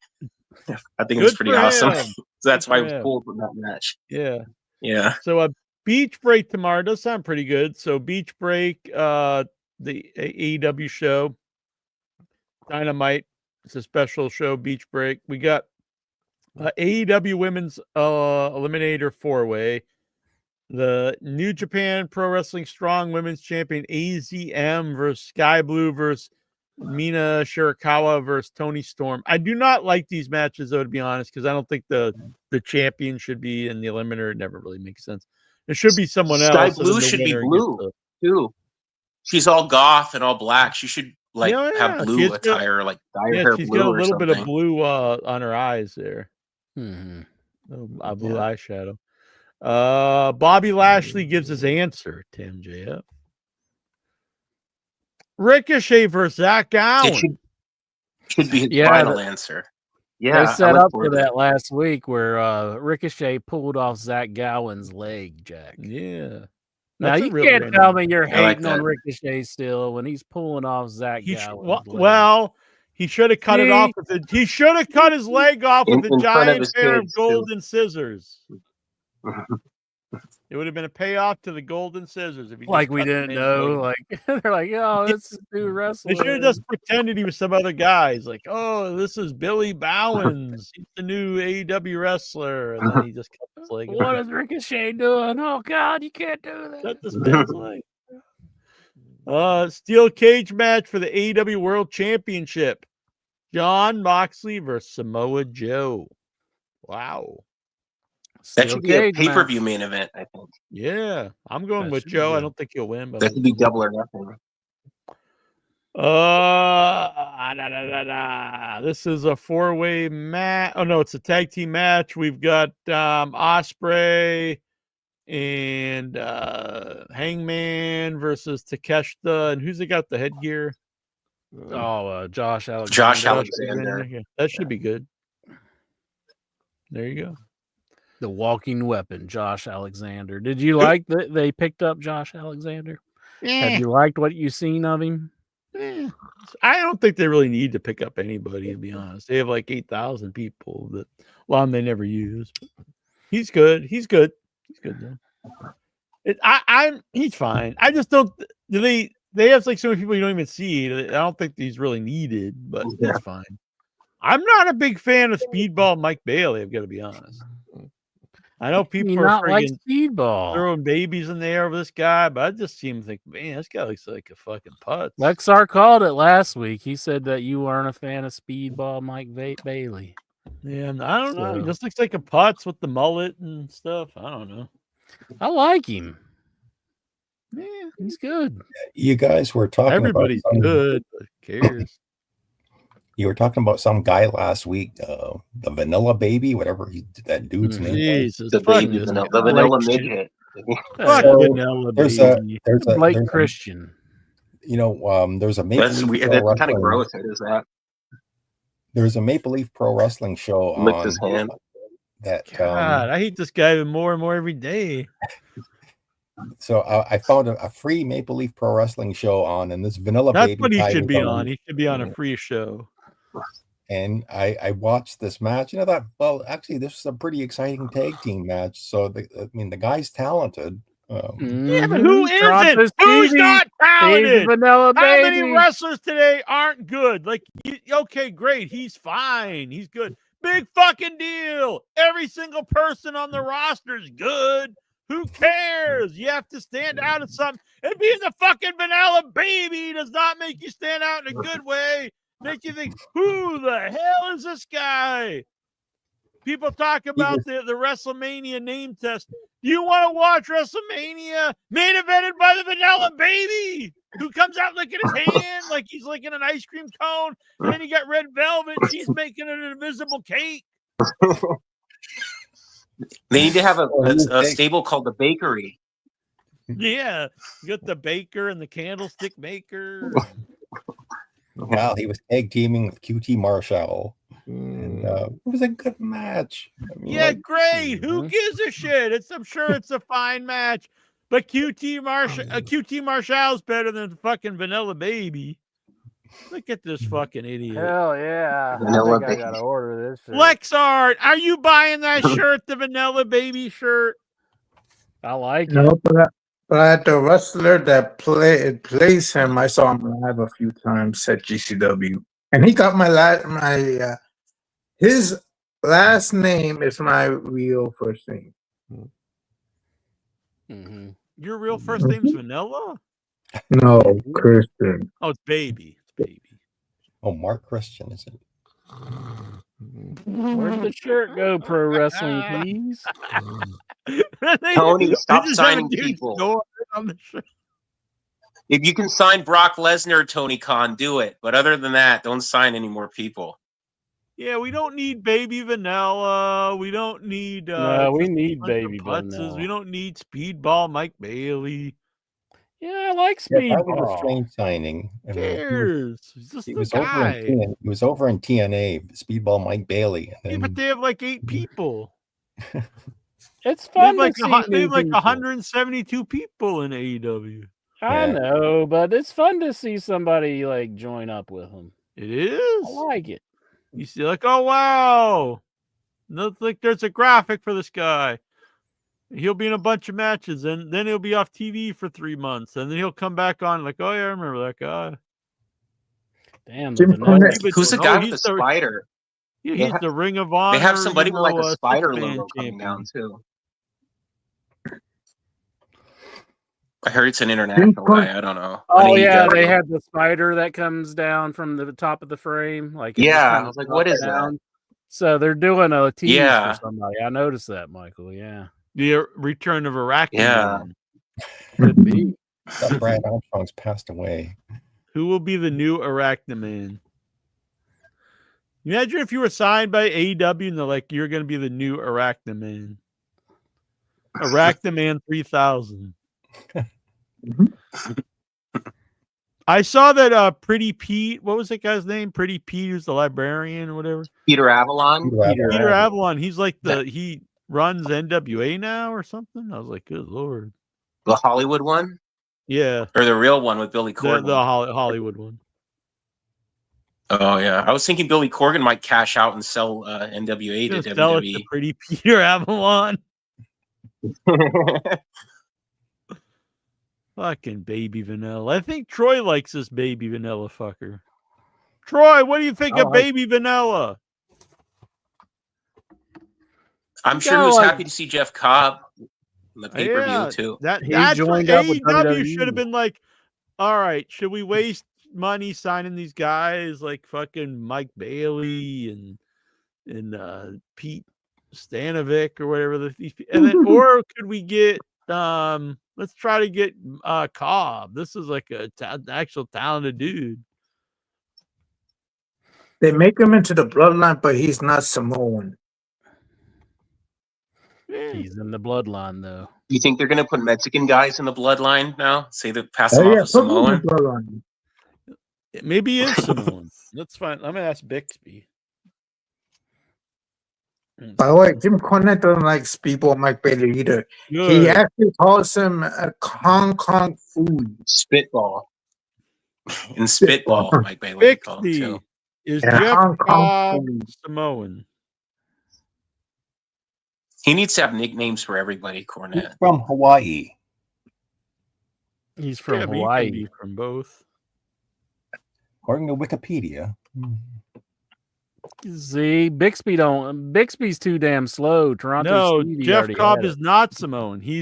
I think it was Good pretty for awesome. him. So that's Good why I for was him. pulled from that match. Yeah. Yeah. So a beach break tomorrow does sound pretty good. So beach break, the AEW show, Dynamite. It's a special show. Beach break. We got AEW Women's Eliminator 4-Way. The New Japan Pro Wrestling Strong Women's Champion AZM versus Sky Blue versus Mina Shirakawa versus Tony Storm. I do not like these matches, though, to be honest, because I don't think the champion should be in the eliminator. It never really makes sense. It should be someone Sky else. Blue should be blue too. She's all goth and all black. She should have blue attire, like dye her hair she's blue got a or little something. bit of blue on her eyes there. Mm-hmm. Blue eyeshadow. Bobby Lashley gives his answer to MJF. Ricochet versus Zach Gowen. It should be his final answer. Yeah, they set up for that last week where Ricochet pulled off Zach Gowen's leg, Jack. Yeah. Now you can't tell me you're hating on Ricochet still when he's pulling off Zach Gowen's leg. Well, he should have cut it off he should have cut his leg off with a giant pair of golden scissors. It would have been a payoff to the golden scissors if he like we didn't know. Like they're like, oh, this is new wrestler. They should have just pretended he was some other guy. He's like, oh, this is Billy Bowens. He's the new AEW wrestler, and then he just cut his leg. What is Ricochet doing? Oh God, you can't do that. Cut this man's leg. Steel cage match for the AEW World Championship. Jon Moxley versus Samoa Joe. Wow. That should be a pay-per-view main event, I think. Yeah, I'm going with Joe. I don't think he'll win, but that could be double or nothing. This is a 4-way match. Oh no, it's a tag team match. We've got Ospreay and Hangman versus Takeshita, and who's they got the headgear? Josh Alexander. Josh Alexander. Yeah, that should be good. There you go. The walking weapon, Josh Alexander. Did you like that they picked up Josh Alexander? Have you liked what you've seen of him? I don't think they really need to pick up anybody, to be honest. They have like 8,000 people that they never use. He's good. He's good. He's good though. He's fine. I just don't. They have like so many people you don't even see. I don't think he's really needed, but it's fine. I'm not a big fan of Speedball Mike Bailey. I've got to be honest. I know people are not like Speedball throwing babies in the air over this guy, but I just seem to think, man, this guy looks like a fucking putz. Lexar called it last week. He said that you weren't a fan of Speedball Mike Bailey. Yeah, I don't know. He just looks like a putz with the mullet and stuff. I don't know. I like him. Yeah, he's good. You guys were talking Everybody's about good. Who cares? You were talking about some guy last week, the Vanilla Baby, whatever that dude's name Jesus, the baby, the Vanilla Midget. There's Blake Christian. You know, there's a Maple That's Leaf weird. Pro That's kind of Wrestling- gross. It is that. There's a Maple Leaf Pro Wrestling show Licked on his hand. that. God, I hate this guy even more and more every day. So I found a free Maple Leaf Pro Wrestling show on, and this Vanilla That's Baby. what he guy should was be on. He should be on a free show. And I watched this match, and I thought, well, actually, this is a pretty exciting tag team match. So the guy's talented. Yeah, but who isn't? Who's not talented? Vanilla How Baby. many wrestlers today aren't good? Like, okay, great. He's fine. He's good. Big fucking deal. Every single person on the roster is good. Who cares? You have to stand out in something. And being the fucking Vanilla Baby does not make you stand out in a good way. Make you think, who the hell is this guy? People talk about the WrestleMania name test. Do you want to watch WrestleMania main evented by the Vanilla Baby, who comes out licking his hand like he's licking an ice cream cone, and then you got Red Velvet, she's making an invisible cake. They need to have a stable called the Bakery. Yeah, you got the baker and the candlestick maker. Well, he was tag teaming with QT Marshall, and it was a good match. I mean, Yeah, great. Who gives a shit? I'm sure it's a fine match, but QT Marshall's better than fucking Vanilla Baby. Look at this fucking idiot. Hell yeah. Vanilla I think I gotta order this shit. Lexart, are you buying that shirt, the Vanilla Baby shirt? I like it. No, but the wrestler that plays him, I saw him live a few times at GCW, and he got his last name is my real first name. Mm-hmm. Your real first name's Vanilla? No, Christian. Oh, it's Baby. It's Baby. Oh, Mark Christian, is it? Where'd the shirt go, Pro Wrestling Tees? Tony, stop just have a signing dude people. snore on the show. If you can sign Brock Lesnar, Tony Khan, do it. But other than that, don't sign any more people. Yeah, we don't need Baby Vanilla. We don't need No, we just a need bunch of Baby putzes. Vanilla. We don't need Speedball Mike Bailey. Yeah, I like Yeah, that was a Speedball. strange signing. I mean, Cares? He's just he a was over in guy. he was over in TNA, Speedball Mike Bailey. Yeah, And but they have like 8 people. It's They have fun like to see they new have like people. 172 people in AEW. I Yeah. know, but it's fun to see somebody like join up with them. It is. I like it. You see, like, oh wow, looks like there's a graphic for this guy. He'll be in a bunch of matches, and then he'll be off TV for 3 months, and then he'll come back on like, oh yeah, I remember that guy. Damn, the Jim vanilla. Cornette. Who's the guy with the spider? Yeah, They he's ha- the Ring of Honor. They have somebody with like a spider six-man logo coming down champion. too. I heard it's an international guy. I don't know. Oh On yeah, AEW. they have the spider that comes down from the top of the frame. Like it Yeah, just I kinda was like, drops what is down. that? So they're doing a tease Yeah. for somebody. I noticed that, Michael. Yeah, The return of Arachne Yeah. Man. could be. that Brad Armstrong's passed away. Who will be the new Arachne Man? Imagine if you were signed by AEW and they're like, you're going to be the new Arachne Man. Arachne Man 3000. I saw that Pretty Pete, what was that guy's name? Pretty Pete, who's the librarian or whatever. Peter Avalon. Peter Avalon. He's like he runs NWA now or something. I was like, good Lord. The Hollywood one? Yeah. Or the real one with Billy Corgan? The Hollywood one. Oh, yeah. I was thinking Billy Corgan might cash out and sell NWA to Sell it to WWE. Pretty Peter Avalon. Fucking Baby Vanilla. I think Troy likes this Baby Vanilla fucker. Troy, what do you think of Baby Vanilla? I'm sure he was happy to see Jeff Cobb in the pay-per-view, too. That's joined what up with AEW WWE. should have been like, all right, should we waste money signing these guys like fucking Mike Bailey and Pete Stanovic or whatever and then or could we get let's try to get Cobb. This is like a actual talented dude. They make him into the bloodline, but he's not Samoan. He's in the bloodline though. Do you think they're going to put Mexican guys in the bloodline now? Say that pass Oh them yeah, off as Samoan? bloodline. Maybe he is Samoan. That's fine. I'm gonna ask Bixby. By the way, Jim Cornette doesn't like Speedball Mike Bailey either. Good. He actually calls him a Hong Kong food. Spitball. And Spitball, Mike Bailey called him, Bixby too. is Yeah, Jeff Hong Kong Cobb food. Samoan. He needs to have nicknames for everybody, Cornette. From Hawaii. He's from Yeah, but you Hawaii. can be from both. According to Wikipedia. See, Bixby's too damn slow. Toronto No, Stevie Jeff already Cobb had it. is not Samoan. He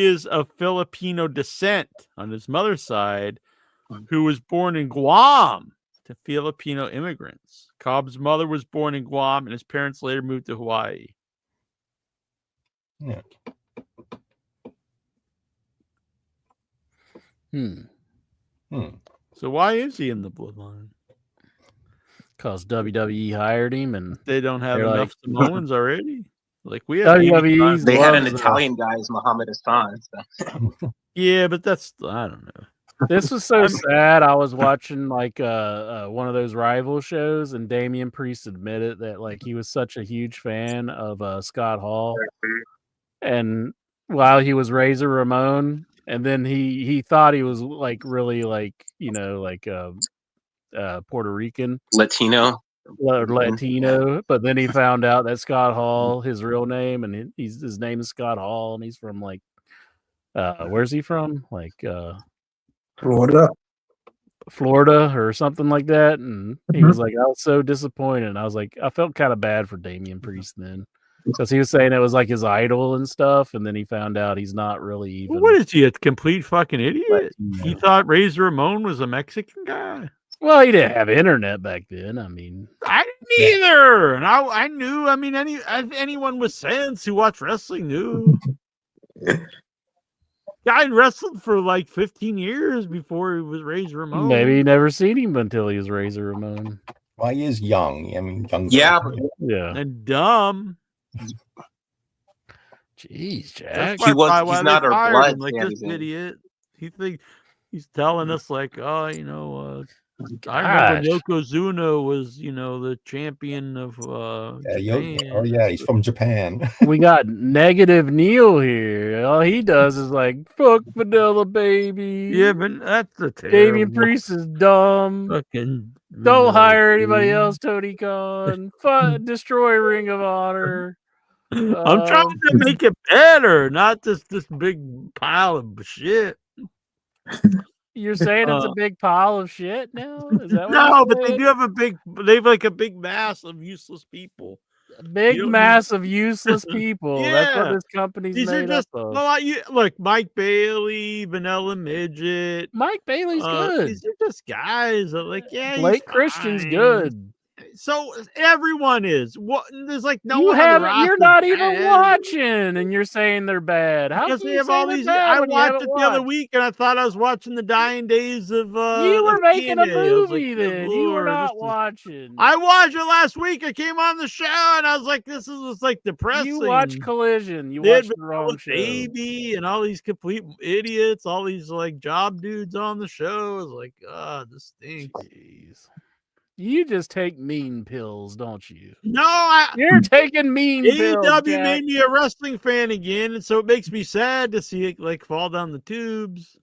is of Filipino descent on his mother's side, who was born in Guam to Filipino immigrants. Cobb's mother was born in Guam, and his parents later moved to Hawaii. Yeah. So why is he in the bloodline? Because WWE hired him, and They don't have They're enough like- Samoans already. Like we have WWE's They had an loves, Italian guy as Muhammad Hassan. So. Yeah, but that's I don't know. This was so sad. I was watching like one of those rival shows, and Damian Priest admitted that like he was such a huge fan of Scott Hall, and while he was Razor Ramon, and then he thought he was like really like Puerto Rican Latino. or Latino, but then he found out that Scott Hall, his real name, and his name is Scott Hall, and he's from like where's he from? Like Florida. Florida or something like that, and he was like, I was so disappointed. I was like, I felt kind of bad for Damian Priest then, because he was saying it was like his idol and stuff, and then he found out he's not really even. What is he, a complete fucking idiot? He thought Razor Ramon was a Mexican guy. Well, he didn't have internet back then. I mean, I didn't either, and I knew. I mean, anyone with sense who watched wrestling knew. Guy wrestled for like 15 years before he was Razor Ramon. Maybe he never seen him until he was Razor Ramon. Well, he is young. I mean, young. Yeah. Yeah. And dumb. Jeez, Jack. That's He was- probably he's why not they our fired blood, him, like Sami this Zayn. idiot. He's telling us like, oh, you know, I remember Gosh. Yokozuna was, you know, the champion of Japan. He's from Japan. We got negative Neil here. All he does is like, fuck Vanilla Baby. Yeah, but that's the Damian Priest is dumb. Fucking Don't hire anybody else, Tony Khan. Destroy Ring of Honor. I'm trying to make it better, not just this big pile of shit. You're saying it's a big pile of shit now? Is that what No, you're but they saying? do have they have like a big mass of useless people. A big You don't mass of useless people. That's what Yeah. this company's These are made just up of. look, Mike Bailey, Vanilla Midget. Mike Bailey's good. These are just guys that like, yeah, he's Blake Christian's fine. good. So everyone is. What? There's like no You one on the haven't. You're roster not is even bad. watching, and you're saying they're bad. How Because can they you have say all they're these. bad I when you watched haven't it the other watched? week, and I thought I was watching the dying days of. You were of making a TNA. I was like, movie good then. You were Lord, not this is- watching. I watched it last week. I came on the show, and I was like, "This is just like depressing." You watched Collision. You They had watched the wrong Vanilla show. Baby and all these complete idiots, all these like job dudes on the show. I was like, God, this stinks. Jeez. You just take mean pills, don't you? No, You're taking mean pills, AEW Jack. made me a wrestling fan again, and so it makes me sad to see it like fall down the tubes,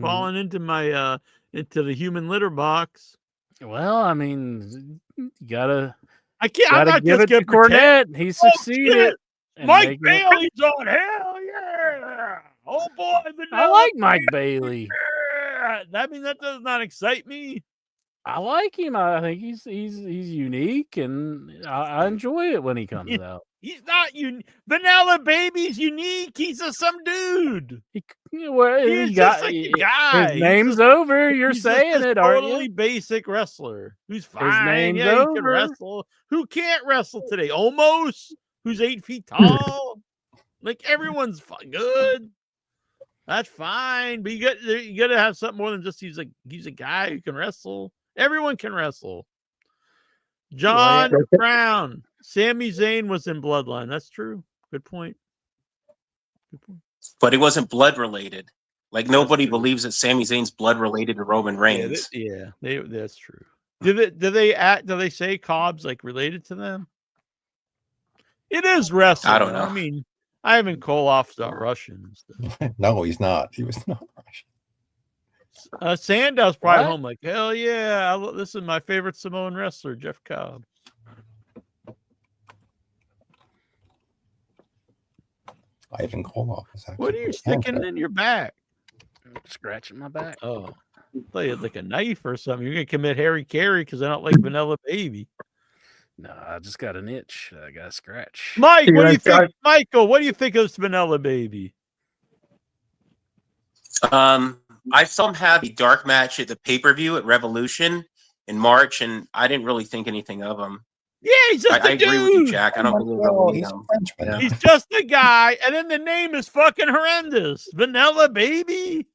falling into my into the human litter box. Well, I mean, you gotta. I can't. I'm Gotta not give just it to gonna pretend. Cornette. He Oh, succeeded. shit. in Mike making it- Bailey's on. Hell yeah! Oh boy, I Vanilla like Mike Bailey. Yeah. I mean, that does not excite me. I like him. I think he's unique, and I enjoy it when he comes out. He's not unique. Vanilla Baby's unique. He's just some dude. He's He's just like a guy. His name's over. You're He's just saying this it, aren't totally you? basic wrestler who's fine. name's Yeah, he can over. wrestle. Who can't wrestle today? Omos, who's 8 feet tall. Like everyone's good. That's fine, but you got to have something more than just he's a guy who can wrestle. Everyone can wrestle. John Brown, Sami Zayn was in Bloodline. That's true. Good point. But it wasn't blood related. Like nobody believes that Sami Zayn's blood related to Roman Reigns. That's true. Do they say Cobb's like related to them? It is wrestling. I don't know. I mean, Ivan Koloff's not Russian and stuff. No, he's not. He was not Russian. Sandow's probably What? home like, hell yeah, this is my favorite Samoan wrestler, Jeff Cobb. Ivan Koloff is actually. What are you sticking in your back? Scratching my back. Oh, I thought you had like a knife or something. You're gonna commit Harry Carey because I don't like Vanilla Baby. No, I just got an itch. I got a scratch. Mike, what do Yeah, you think? Michael, what do you think of Vanilla Baby? I saw him have a dark match at the pay-per-view at Revolution in March, and I didn't really think anything of him. Yeah, he's just I a dude. agree with you, Jack. I don't believe Oh, in he's a him. Frenchman. He's just a guy, and then the name is fucking horrendous. Vanilla Baby.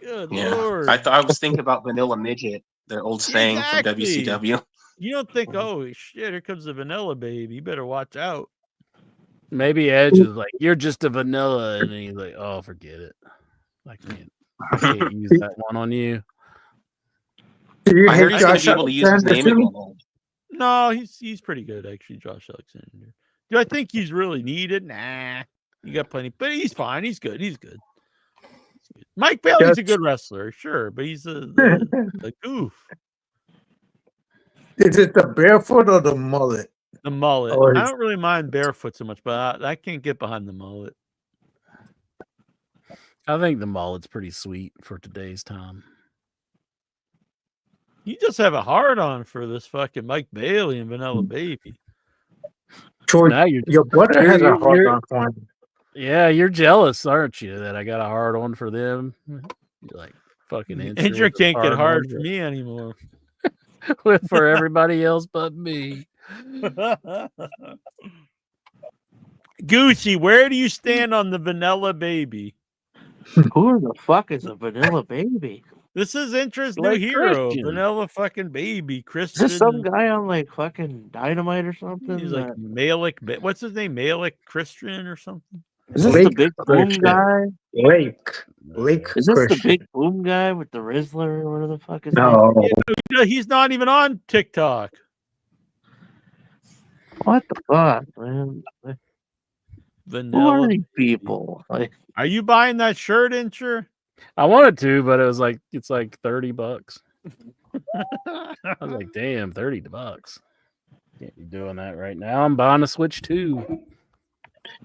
Good Yeah, Lord. I was thinking about Vanilla Midget, their old saying Exactly. from WCW. You don't think, oh shit, here comes the Vanilla Baby. You better watch out. Maybe Edge is like, you're just a vanilla, and then he's like, oh, forget it. I can't use that one on you. Do you I heard hate he's going Josh to be able to use his name Alexander? again. No, he's pretty good actually, Josh Alexander. Do I think he's really needed? Nah, you got plenty, but he's fine. He's good. He's good. Mike Bailey's a good wrestler, sure, but he's a goof. Is it the barefoot or the mullet? The mullet. Oh, I don't really mind barefoot so much, but I can't get behind the mullet. I think the mullet's pretty sweet for today's time. You just have a hard on for this fucking Mike Bailey and Vanilla Baby. George, Now your brother has a hard on for him. Yeah, you're jealous, aren't you? That I got a hard on for them. You're like fucking Incher can't get hard for me anymore. For everybody else but me. Gucci, where do you stand on the Vanilla Baby? Who the fuck is a Vanilla Baby? This is Incher's Like new hero, Christian. Vanilla fucking Baby. Is Christian. this some guy on like fucking Dynamite or something? He's like Malik. What's his name? Malik Christian or something? Is this the big boom guy? Lake Is this Christian. the big boom guy with the Rizzler or whatever the fuck is No. Yeah, he's not even on TikTok. What the fuck, man? Vanilla. Who are these people? Like, are you buying that shirt, Incher? I wanted to, but it was like it's like $30. I was like, damn, $30. Can't be doing that right now. I'm buying a Switch too.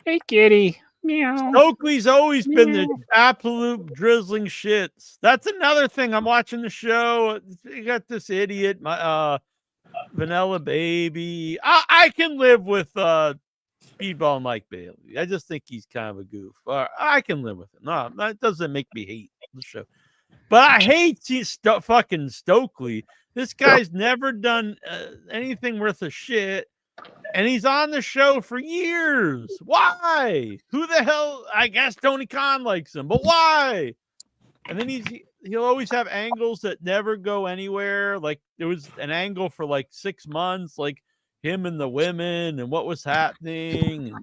Hey, kitty. Meow. Stokely's always been the absolute drizzling shits. That's another thing. I'm watching the show. You got this idiot, my Vanilla Baby. I can live with Speedball Mike Bailey. I just think he's kind of a goof. I can live with it. No, that doesn't make me hate the show. But I hate fucking Stokely. This guy's never done anything worth a shit. And he's on the show for years. Why? Who the hell? I guess Tony Khan likes him, but why? And then he'll always have angles that never go anywhere. Like there was an angle for like 6 months, like him and the women and what was happening,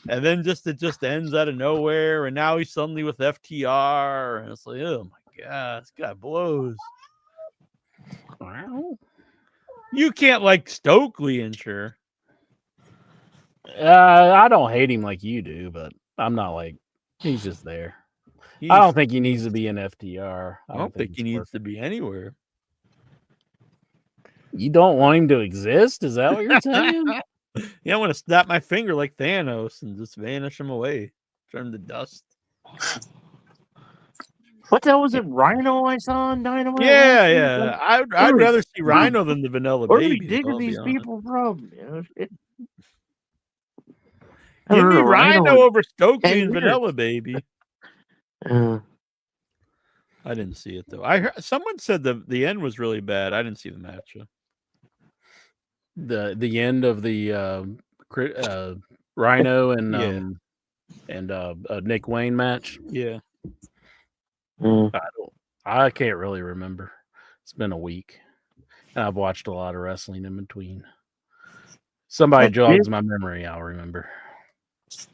and then it just ends out of nowhere. And now he's suddenly with FTR, and it's like, oh my god, this guy blows. Wow. You can't like Stokely, Incher. I don't hate him like you do, but I'm not like he's just there. I don't think he needs to be in FTR. I don't think he needs to be anywhere. You don't want him to exist? Is that what you're saying? Yeah, I want to snap my finger like Thanos and just vanish him away, turn him to dust. what the hell was it? Rhino I saw on Dynamite? Yeah. I'd rather see Rhino than the Vanilla Where Baby. are we digging these people from? You know, give me Rhino over Stokely and years. Vanilla Baby. I didn't see it though. I heard someone said the end was really bad. I didn't see the match. The end of the Rhino and Nick Wayne match. Yeah. I can't really remember. It's been a week, and I've watched a lot of wrestling in between. Somebody jogs my memory, I'll remember.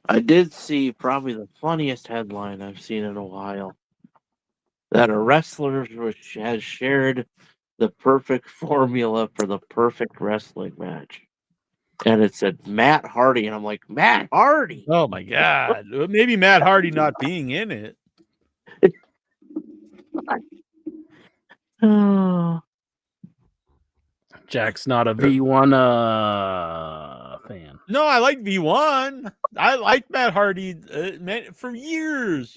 I did see probably the funniest headline I've seen in a while. That a wrestler has shared the perfect formula for the perfect wrestling match. And it said Matt Hardy. And I'm like, Matt Hardy? Oh, my God. Maybe Matt Hardy not being in it. Jack's not a V1 fan. No, I like V1. I like Matt Hardy for years.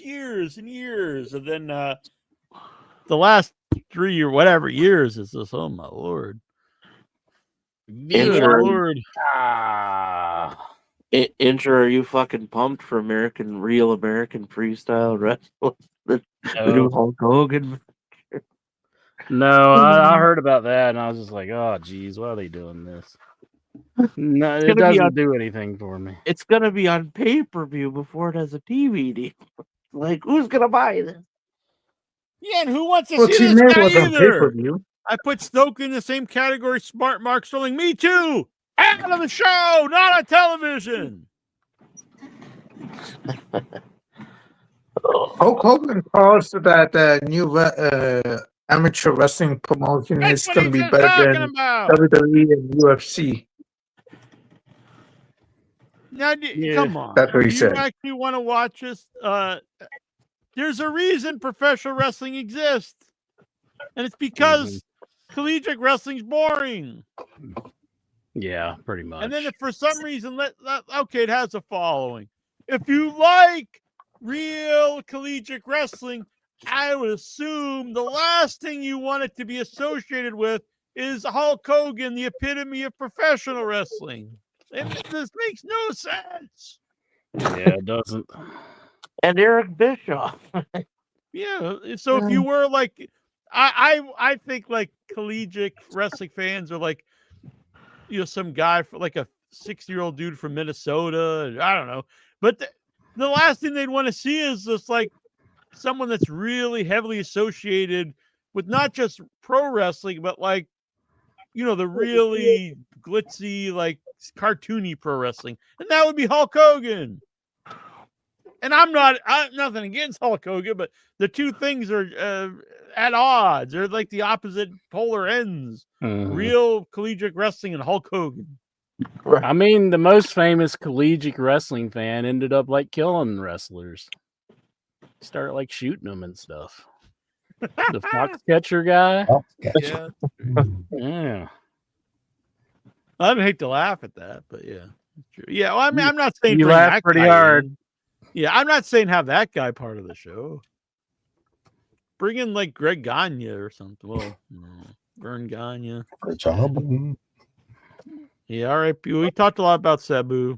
And then the last 3 or whatever years is just, oh my Lord. Incher, are you fucking pumped for real American freestyle wrestling? The new Hulk Hogan? No, I heard about that and I was just like, oh geez, why are they doing this? No, it doesn't do anything for me. It's gonna be on pay-per-view before it has a DVD. Like, who's gonna buy this? Yeah, and who wants to see this guy either? Pay-per-view. I put Stokely in the same category. Smart Mark Sterling. Me too. Out of the show, not on television. Hulk Hogan calls that new amateur wrestling promotion is going to be better than WWE and UFC. Now, come on. That's what he said. You actually want to watch this? There's a reason professional wrestling exists, and it's because collegiate wrestling's boring. Yeah, pretty much. And then if for some reason, okay, it has a following. If you like real collegiate wrestling, I would assume the last thing you want it to be associated with is Hulk Hogan, the epitome of professional wrestling. This makes no sense. Yeah, it doesn't. And Eric Bischoff. Yeah. So if you were like, I think like collegiate wrestling fans are like, some guy for like a 60-year-old dude from Minnesota. I don't know. But the last thing they'd want to see is just like someone that's really heavily associated with not just pro wrestling, but like, the really glitzy, like cartoony pro wrestling. And that would be Hulk Hogan. And I'm nothing against Hulk Hogan, but the two things are at odds. They're like the opposite polar ends. Mhm. Real collegiate wrestling and Hulk Hogan. I mean, the most famous collegiate wrestling fan ended up like killing wrestlers. Started like shooting them and stuff. The Foxcatcher guy. Yeah. Yeah. I'd hate to laugh at that, but yeah. Yeah, well, I mean, I'm not saying You bring laugh that pretty guy hard. in. Yeah, I'm not saying have that guy part of the show. Bring in like Greg Gagne or something. Well, Vern Gagne. Yeah, all right. We talked a lot about Sabu.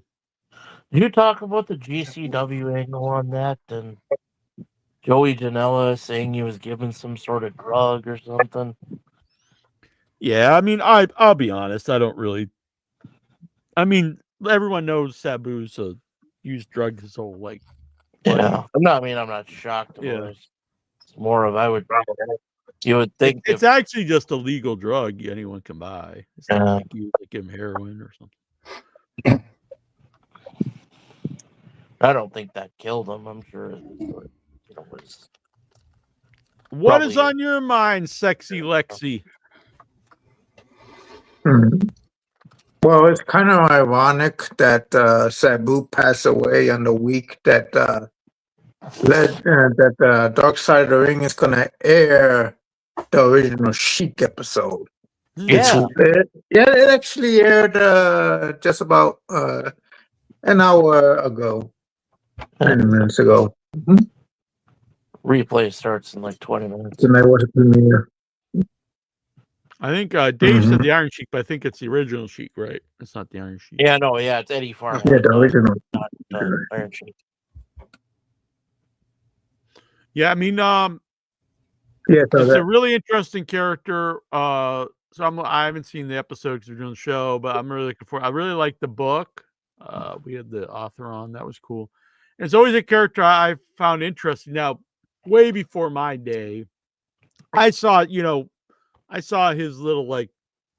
You talk about the GCW angle on that, and Joey Janela saying he was given some sort of drug or something. Yeah, I mean, I'll be honest. I don't really. I mean, everyone knows Sabu's used drugs his whole life. Yeah, I'm not shocked about it. It's more of you would think it's actually just a legal drug anyone can buy. It's not like you give him heroin or something. I don't think that killed him. I'm sure it was. What is on your mind, sexy Lexi? Well, it's kind of ironic that Sabu passed away on the week that that Dark Side of the Ring is going to air the original Sheik episode. Yeah, it actually aired just about an hour ago, 20 minutes ago. Replay starts in like 20 minutes. Tonight was a premiere. I think Dave said the Iron Sheik, but I think it's the original Sheik, right? It's not the Iron Sheik. Yeah, no, yeah, it's Eddie Farmer. Yeah, the original. Not Iron Sheik. Yeah, I mean, it's a really interesting character. So I haven't seen the episode because we're doing the show, but I'm really looking forward. I really like the book. We had the author on. That was cool. And it's always a character I found interesting. Now, way before my day, I saw his little, like,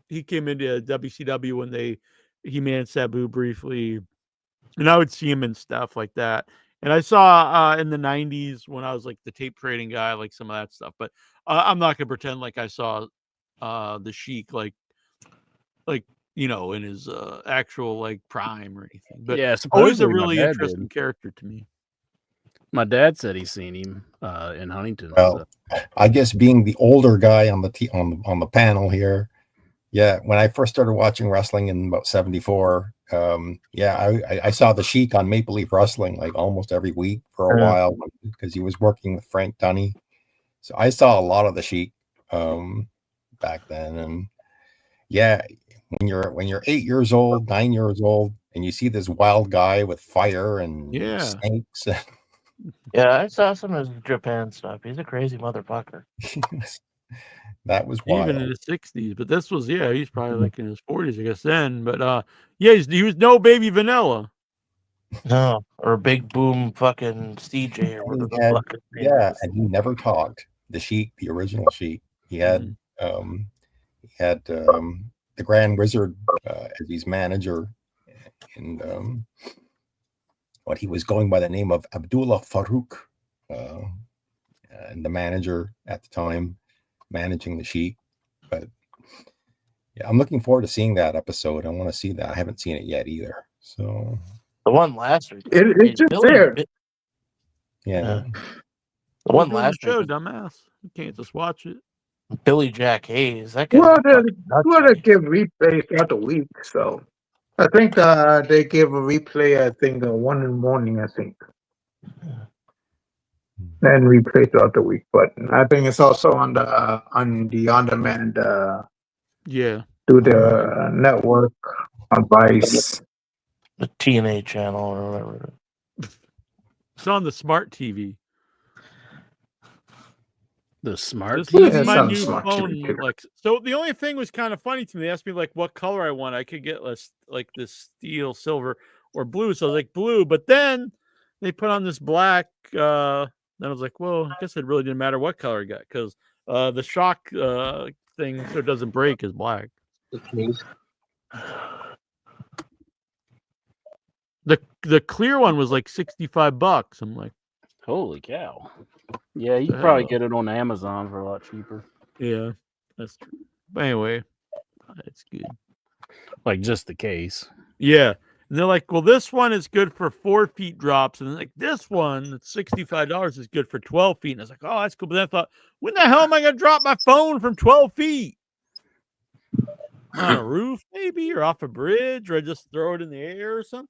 he came into WCW when he manned Sabu briefly, and I would see him and stuff like that. And I saw in the 90s when I was like the tape trading guy, like some of that stuff. But I'm not gonna pretend like I saw the Sheik like in his actual like prime or anything. But yeah, always a supposedly really my dad interesting did. character to me. My dad said he's seen him in Huntington. Well, I guess being the older guy on the panel here, yeah, when I first started watching wrestling in about 74, I saw the Sheik on Maple Leaf Wrestling like almost every week for a while because he was working with Frank Tunney. So I saw a lot of the Sheik back then, and yeah, when you're 8 years old, 9 years old, and you see this wild guy with fire and snakes. Yeah, I saw some of his Japan stuff. He's a crazy motherfucker. That was wild. Even in his 60s, but this was he's probably like in his 40s, I guess then. But he was no Baby Vanilla. No, or Big Boom fucking CJ or whatever the fuck his name is. And he never talked. The Sheik, the original Sheik, he had the Grand Wizard as his manager, and he was going by the name of Abdullah Farouk, and the manager at the time, managing the Sheik. But yeah, I'm looking forward to seeing that episode. I want to see that. I haven't seen it yet either. So the one last week, it's just there. Yeah. The one last show, week, dumbass. You can't just watch it. Billy Jack Hayes. That guy. Well, they give replays throughout the week, so I think they give a replay. I think 1 in the morning. I think. and replay throughout the week. But I think it's also on the on-demand Yeah. through the network on Vice. The TNA channel or whatever. It's on the smart TV. The smart This is TV? my on new smart phone. TV. Like, so the only thing was kind of funny to me. They asked me like what color I want. I could get less like this steel, silver, or blue. So I was like blue. But then they put on this black. And I was like, well, I guess it really didn't matter what color I got because the shock thing so it doesn't break is black. The clear one was like $65. I'm like, holy cow. Yeah, you can probably get it on Amazon for a lot cheaper. Yeah, that's true. But anyway, it's good. Like just the case. Yeah. And they're like, well, this one is good for 4 feet drops. And then like this one, that's $65 is good for 12 feet. And I was like, oh, that's cool. But then I thought, when the hell am I going to drop my phone from 12 feet? On a roof, maybe, or off a bridge, or I just throw it in the air or something.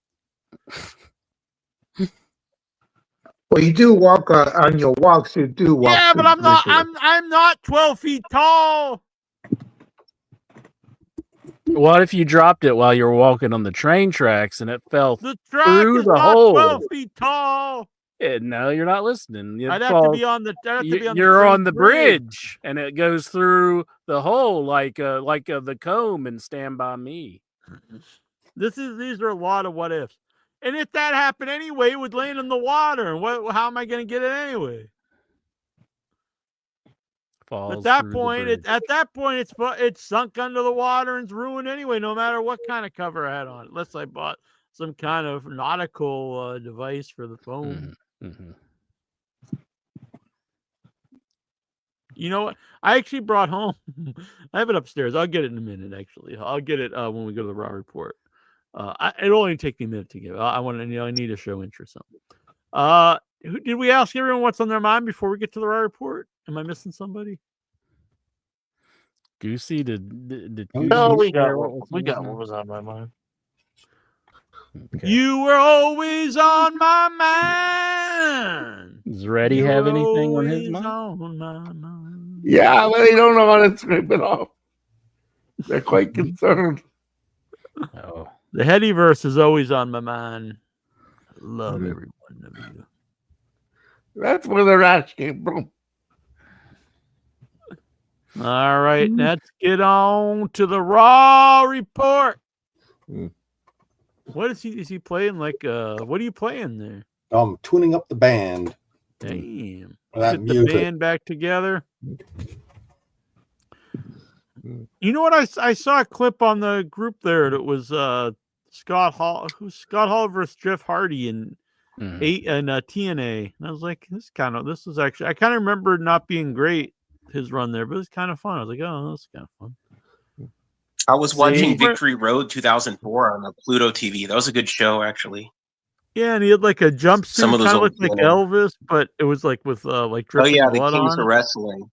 Well, you do walk on your walks. You do walk. Yeah, but I'm not 12 feet tall. What if you dropped it while you were walking on the train tracks and it fell The track through is the not hole? 12 feet tall. Yeah, no, you're not listening. I'd have to be on the. You're on the bridge, and it goes through the hole like the comb in Stand By Me. These are a lot of what ifs. And if that happened anyway, it would land in the water. And how am I going to get it anyway? Falls At that through the point, it's sunk under the water and it's ruined anyway, no matter what kind of cover I had on it. Unless I bought some kind of nautical device for the phone. Mm-hmm. You know what? I actually brought home. I have it upstairs. I'll get it in a minute. Actually, I'll get it when we go to the Raw Report. It'll only take me a minute to get it. I need to show interest something. Did we ask everyone what's on their mind before we get to the Raw Report? Am I missing somebody? Goosey, did no, we got what was on my mind. Okay. You were always on my mind. Does Reddy have anything on his mind? On my mind. Yeah, well, they don't know how to scrape it off. They're quite concerned. Oh, the Headyverse is always on my mind. I love every one of you. That's where the rash came from. All right, let's get on to the Raw Report. What is he playing? Like, what are you playing there? I'm tuning up the band. Damn. That Get the band back together. You know what? I saw a clip on the group there that was Scott Hall versus Jeff Hardy in TNA. And I was like, this is actually, I kind of remember not being great, his run there, but it was kind of fun. I was like, oh, that's kind of fun. I was watching Victory Road 2004 on the Pluto TV. That was a good show, actually. Yeah, and he had like a jumpsuit, Some of those kind of looked like Elvis, but it was like with like dripping the blood Kings on of it. Wrestling.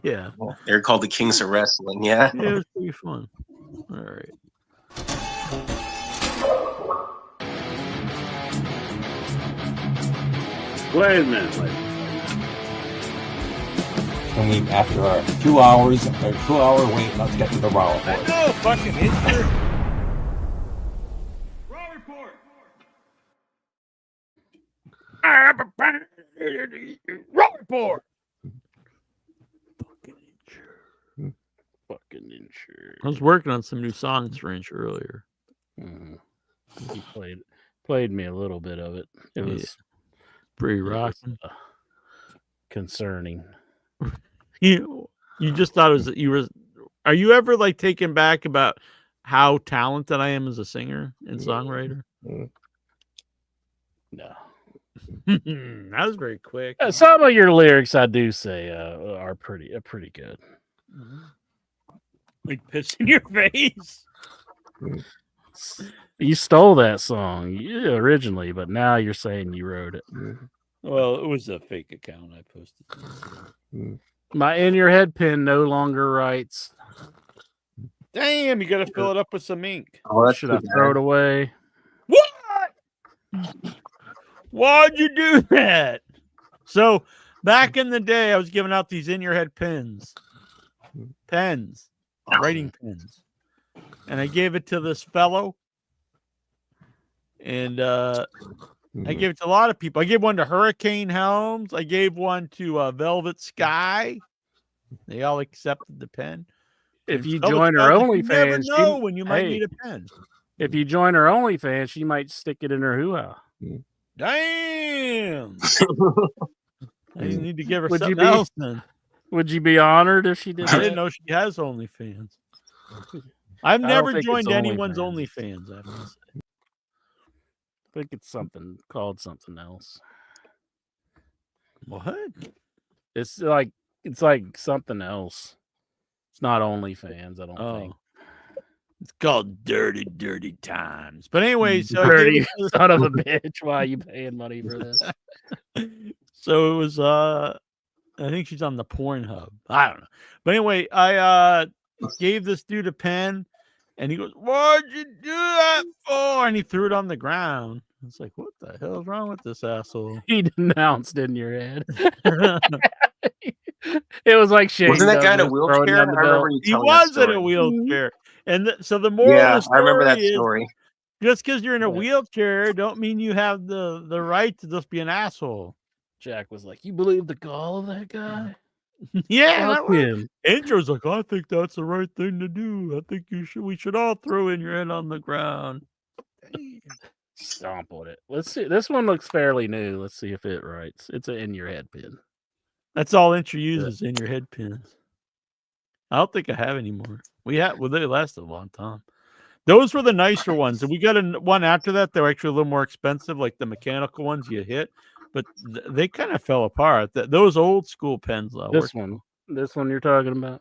Yeah, they're called the Kings of Wrestling. Yeah, yeah, it was pretty fun. All right. Wait a minute, After our 2 hours, a 2-hour wait, let's get to the Raw Report. No fucking history. Raw Report. Raw Report. fucking insured. I was working on some new songs for Inch earlier. He played me a little bit of it. It was pretty rocking. Concerning. You just thought it was are you ever like taken back about how talented I am as a singer and songwriter? No. That was very quick. Some of your lyrics, I do say, are pretty good. Like piss in your face. You stole that song originally, but now you're saying you wrote it. Well, it was a fake account I posted. My In Your Head pin no longer writes. Damn, you got to fill it up with some ink. Should I throw it away? What? Why'd you do that? So back in the day, I was giving out these in your head pens, writing pens, and I gave it to this fellow, and I gave it to a lot of people. I gave one to Hurricane Helms. I gave one to Velvet Sky. They all accepted the pen. If you Velvet join her Sky's like, you never OnlyFans, know when you might need a pen. If you join her OnlyFans, she might stick it in her hoo-ha. Damn. I need to give her Would you something else then. Would you be honored if she did I that? didn't know she has OnlyFans. I've never joined anyone's OnlyFans, I have to say. I think it's something called something else. What? It's like something else. It's not OnlyFans, I don't think. It's called Dirty, Dirty Times. But anyway, so Dirty son of a bitch. Why are you paying money for this? So it was I think she's on the Pornhub. I don't know. But anyway, I gave this dude a pen and he goes, "What'd you do that for?" And he threw it on the ground. It's like, what the hell is wrong with this asshole? He denounced in your head. It was like Shane. Wasn't that guy in a wheelchair? I remember he was in a wheelchair. And so the moral of the story I remember that story. Is just because you're in a wheelchair don't mean you have the right to just be an asshole. Jack was like, "You believe the gall of that guy?" Yeah, Fuck him. Andrew's like, "I think that's the right thing to do. I think we should all throw in your head on the ground." Stomp on it. Let's see. This one looks fairly new. Let's see if it writes. It's an in your head pin. That's all Intro uses, in your head pins. I don't think I have anymore. They lasted a long time. Those were the nicer ones. And we got one after that. They were actually a little more expensive, like the mechanical ones you hit. But they kind of fell apart. Those old school pens, though. This one you're talking about.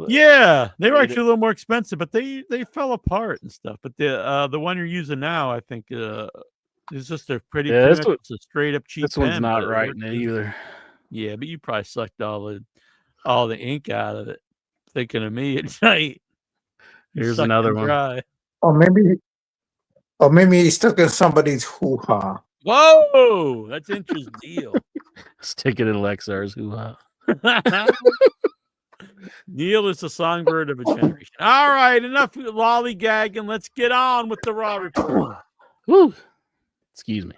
Yeah, they were actually a little more expensive, but they fell apart and stuff. But the one you're using now, I think, is just a pretty. Yeah, it's a straight up cheap. This one's pen, not right either. Yeah, but you probably sucked all the ink out of it. Thinking of me at night. Here's another one. Dry. Or maybe he stuck in somebody's hoo-ha. Whoa, that's Inch's deal. Stick it in Lexar's hoo-ha. Neil is the songbird of a generation. All right, enough lollygagging. Let's get on with the Raw report. Woo. Excuse me.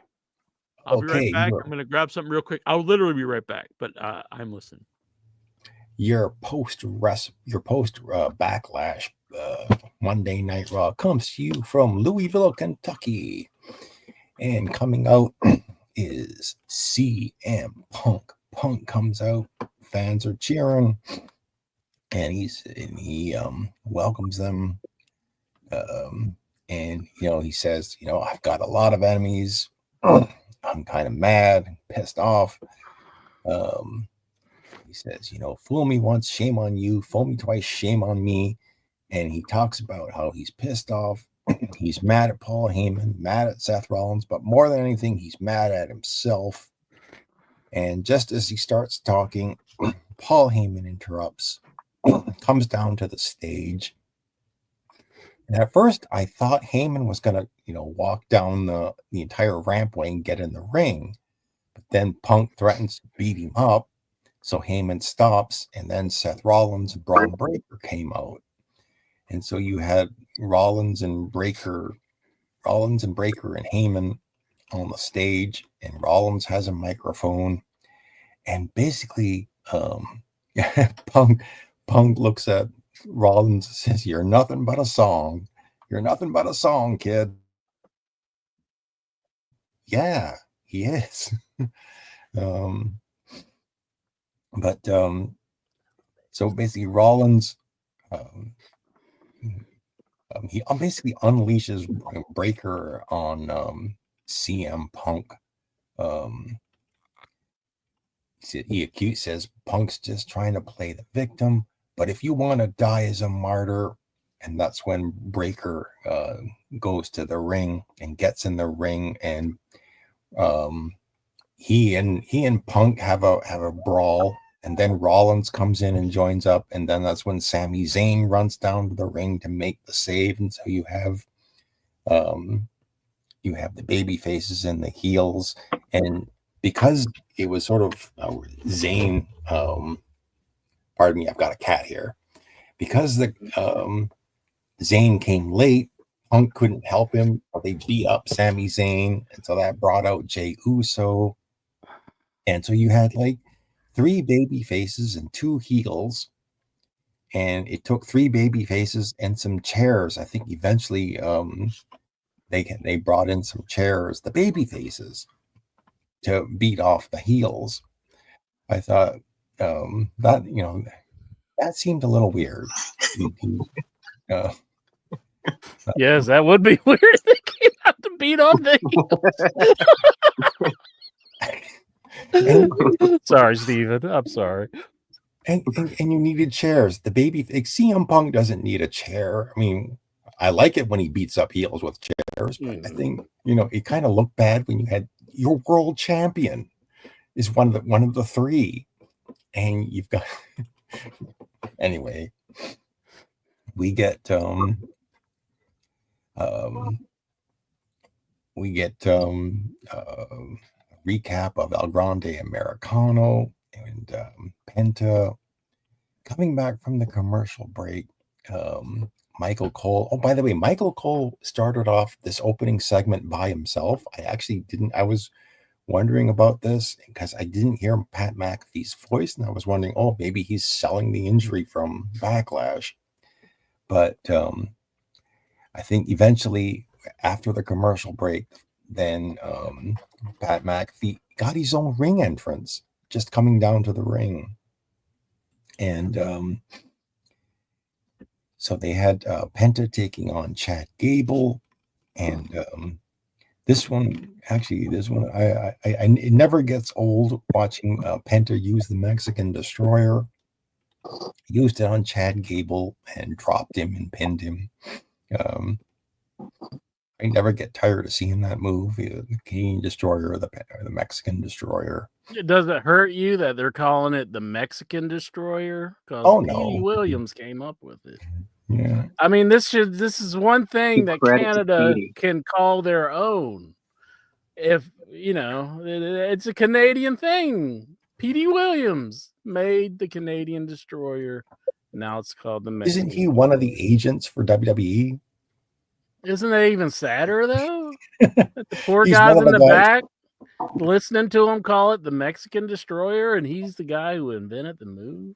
I'll be right back. I'm going to grab something real quick. I'll literally be right back, but I'm listening. Your post backlash Monday Night Raw comes to you from Louisville, Kentucky, and coming out is CM Punk. Punk comes out, fans are cheering, and he welcomes them, and he says, I've got a lot of enemies. I'm kind of mad, pissed off. He says, fool me once, shame on you. Fool me twice, shame on me. And he talks about how he's pissed off. He's mad at Paul Heyman, mad at Seth Rollins, but more than anything, he's mad at himself. And just as he starts talking, Paul Heyman interrupts, comes down to the stage. And at first, I thought Heyman was going to, walk down the entire rampway and get in the ring. But then Punk threatens to beat him up. So Heyman stops, and then Seth Rollins and Braun Breaker came out. And so you had Rollins and Breaker and Heyman on the stage, and Rollins has a microphone. And basically, Punk looks at Rollins and says, "You're nothing but a song. You're nothing but a song, kid." Yeah, he is. So basically Rollins, he basically unleashes Breaker on CM Punk. He says Punk's just trying to play the victim, but if you want to die as a martyr, and that's when Breaker goes to the ring and gets in the ring, and he and Punk have a brawl, and then Rollins comes in and joins up, and then that's when Sami Zayn runs down to the ring to make the save, and so you have the baby faces and the heels, and because it was sort of Zayn. Pardon me, I've got a cat here. Because the Zayn came late, Punk couldn't help him. They beat up Sami Zayn, and so that brought out Jey Uso. And so you had like 3 baby faces and 2 heels. And it took 3 baby faces and some chairs. I think eventually they brought in some chairs, the baby faces, to beat off the heels. I thought that that seemed a little weird. Yes, that would be weird. They came out to beat off the heels. Sorry, Steven. I'm sorry. And you needed chairs. The baby CM Punk doesn't need a chair. I mean, I like it when he beats up heels with chairs, but I think it kind of looked bad when you had your world champion is one of the 3, and you've got anyway. We get recap of El Grande Americano and Penta coming back from the commercial break. Michael Cole. Oh, by the way, Michael Cole started off this opening segment by himself. I was wondering about this because I didn't hear Pat McAfee's voice, and I was wondering, maybe he's selling the injury from Backlash. But I think eventually, after the commercial break, then Pat McAfee got his own ring entrance, just coming down to the ring. And so they had Penta taking on Chad Gable. And this one, it never gets old watching Penta use the Mexican Destroyer. He used it on Chad Gable and dropped him and pinned him. I never get tired of seeing that move, the Canadian Destroyer or the Mexican Destroyer. Does it hurt you that they're calling it the Mexican Destroyer? Because Petey Williams came up with it. Yeah. I mean, this is one thing that Canada can call their own. If it's a Canadian thing. Petey Williams made the Canadian Destroyer. Now it's called the Mexican. Isn't he one of the agents for WWE? Isn't that even sadder though? The poor guys in the back listening to him call it the Mexican Destroyer, and he's the guy who invented the move.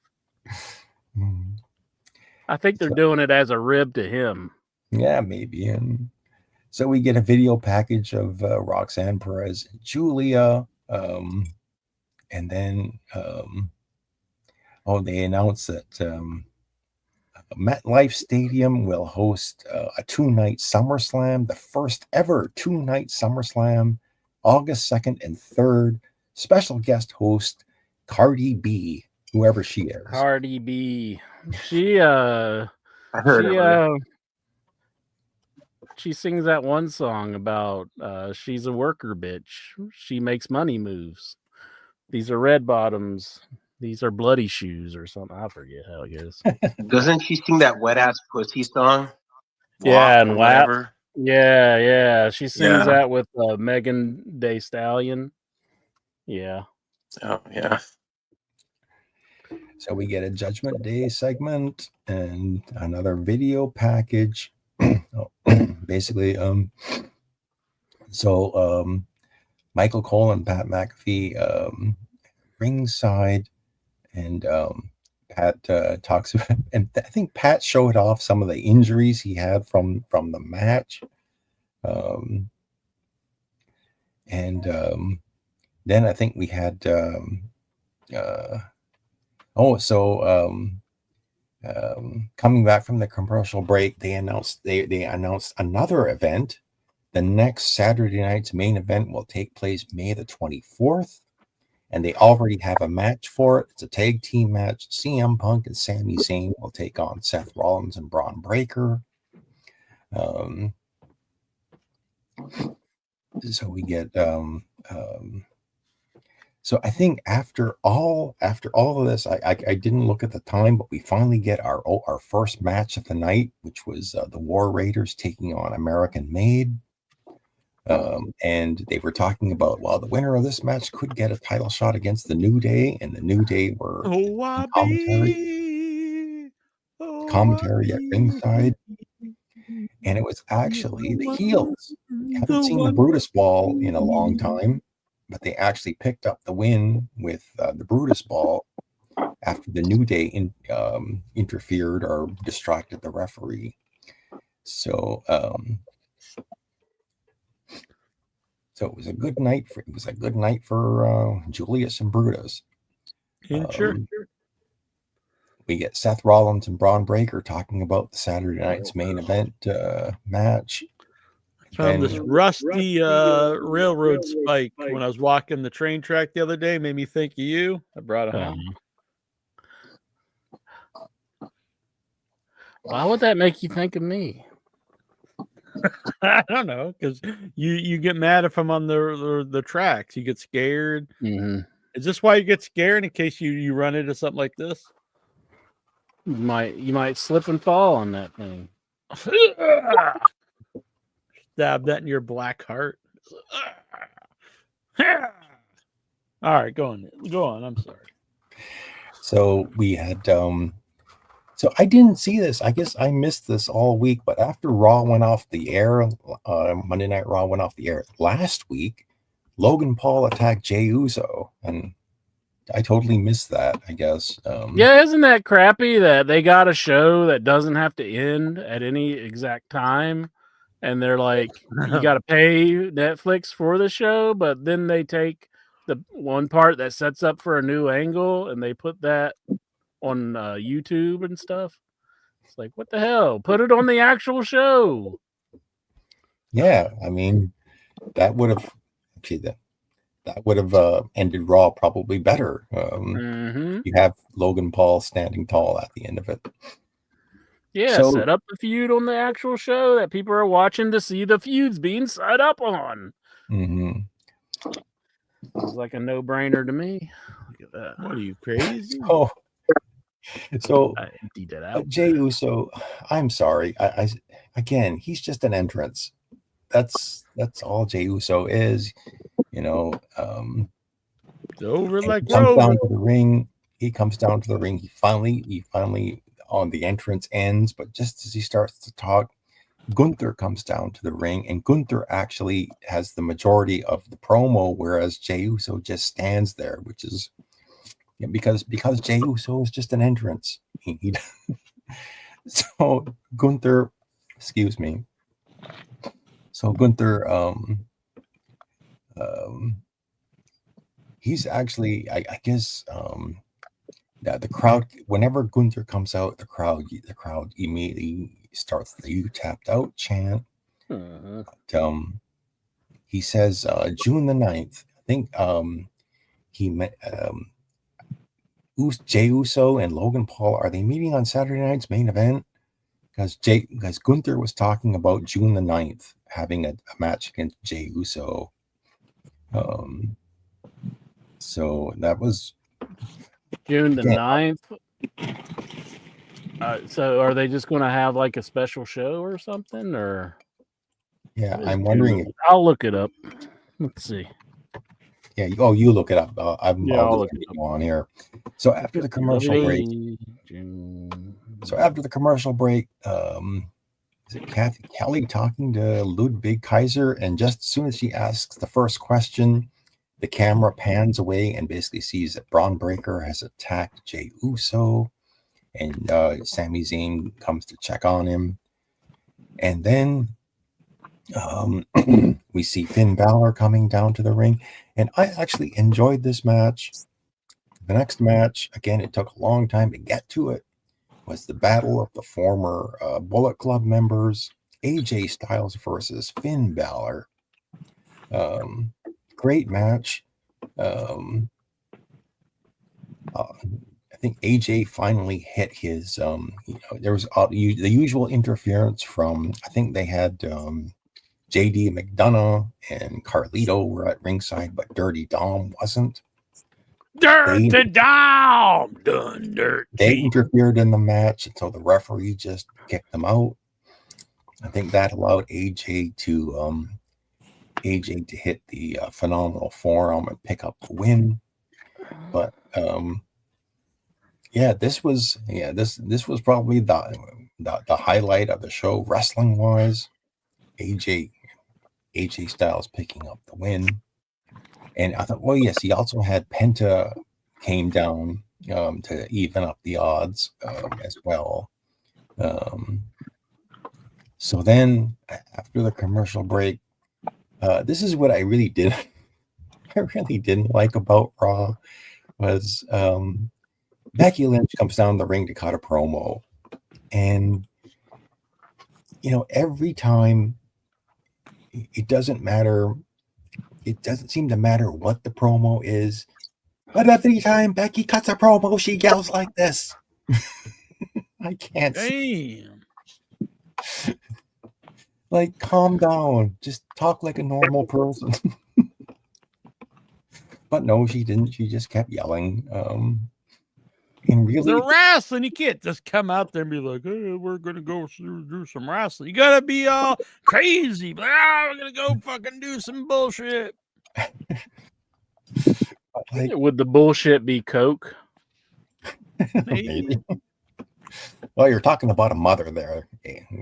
I think they're doing it as a rib to him. Yeah, maybe. And so we get a video package of Roxanne Perez and Julia. And then they announced that MetLife Stadium will host a 2-night SummerSlam, the first ever 2-night SummerSlam, August 2nd and 3rd. Special guest host Cardi B, whoever she is. Cardi B. She sings that one song about she's a worker bitch. She makes money moves. These are red bottoms. These are bloody shoes or something. I forget how it goes. Doesn't she sing that wet ass pussy song? Yeah, and whatever. Yeah. She sings that with Megan Thee Stallion. Yeah. Oh yeah. So we get a Judgment Day segment and another video package. Basically, Michael Cole and Pat McAfee ringside, and Pat talks about, and I think Pat showed off some of the injuries he had from the match. Then I think we had coming back from the commercial break, they announced another event. The next Saturday night's main event will take place May the 24th, and they already have a match for it. It's a tag team match. CM Punk and Sami Zayn will take on Seth Rollins and Braun Breaker. So we get so I think after all of this, I didn't look at the time, but we finally get our first match of the night, which was the War Raiders taking on American Made. And they were talking about, well, the winner of this match could get a title shot against the New Day, and the New Day were commentary at ringside, and it was actually the heels. Haven't seen the Brutus Ball in a long time, but they actually picked up the win with the Brutus Ball after the New Day interfered or distracted the referee. So it was a good night for Julius and Brutus. Sure. We get Seth Rollins and Braun Breaker talking about the Saturday night's main event match. Found this rusty railroad spike when I was walking the train track the other day. Made me think of you. I brought it home. Why would that make you think of me? I don't know, because you get mad if I'm on the tracks. You get scared. Mm-hmm. Is this why you get scared, in case you run into something like this? You might slip and fall on that thing. Stab that in your black heart. All right, go on. I'm sorry. So we had so I didn't see this. I guess I missed this all week, but after Raw went off the air, Monday Night Raw went off the air last week, Logan Paul attacked Jey Uso, and I totally missed that, I guess. Yeah, isn't that crappy that they got a show that doesn't have to end at any exact time? And they're like, you got to pay Netflix for the show, but then they take the one part that sets up for a new angle and they put that on YouTube and stuff. It's like, what the hell? Put it on the actual show. Yeah, I mean, that would have ended Raw probably better. You have Logan Paul standing tall at the end of it. Yeah, So, set up the feud on the actual show that people are watching to see the feuds being set up on. Mm-hmm. Sounds like a no-brainer to me. Look at that. What are you, crazy? So I emptied it out. Jey Uso, I'm sorry. I again, he's just an entrance. That's all Jey Uso is. You know, over like he comes down to the ring. He comes down to the ring. He finally on the entrance ends, but just as he starts to talk, Gunther comes down to the ring, and Gunther actually has the majority of the promo, whereas Jey Uso just stands there, which is because Jey Uso is just an entrance. So Gunther, excuse me. So Gunther, he's actually, I guess, the crowd. Whenever Gunther comes out, the crowd immediately starts the "You tapped out" chant. But, he says June the 9th. I think he met Jey Uso and Logan Paul. Are they meeting on Saturday night's main event? Because Gunther was talking about June the 9th having a match against Jey Uso. So that was June the 9th. So are they just going to have like a special show or something? Or yeah, I'm wondering. I'll look it up. Let's see. Yeah. Oh, you look it up. I'll look it on here. So after the commercial break. So after the commercial break, is it Kathy Kelly talking to Ludwig Kaiser? And just as soon as she asks the first question, the camera pans away and basically sees that Braun Breaker has attacked Jey Uso, and Sami Zayn comes to check on him. And then we see Finn Balor coming down to the ring, and I actually enjoyed this match. The next match, again, it took a long time to get to it, was the battle of the former Bullet Club members, AJ Styles versus Finn Balor. Great match. I think AJ finally hit his, there was the usual interference from, I think they had JD McDonough and Carlito were at ringside, but Dirty Dom wasn't. Dirty Dom! They interfered in the match until the referee just kicked them out. I think that allowed AJ to AJ to hit the phenomenal forearm and pick up the win. But this was probably the highlight of the show wrestling wise. AJ Styles picking up the win. And I thought, well, yes, he also had Penta came down to even up the odds as well. So then after the commercial break, this is what I really didn't like about Raw was Becky Lynch comes down the ring to cut a promo. And, every time it doesn't matter. It doesn't seem to matter what the promo is. But every time Becky cuts a promo, she yells like this. I can't. Damn. Like, calm down. Just talk like a normal person. But no, she didn't. She just kept yelling. And really, they're wrestling. You can't just come out there and be like, "Hey, we're gonna go do some wrestling." You gotta be all crazy. But, we're gonna go fucking do some bullshit. Would the bullshit be Coke? Maybe. Well, you're talking about a mother there.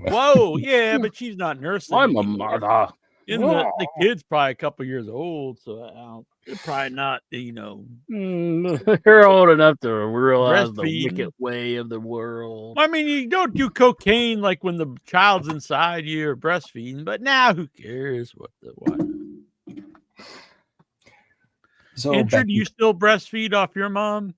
Whoa, yeah, but she's not nursing. I'm a mother. And the kid's probably a couple years old, so they're probably not, They're old enough to realize the wicked way of the world. I mean, you don't do cocaine like when the child's inside you or breastfeeding, but now who cares what? So, Intro, do you still breastfeed off your mom?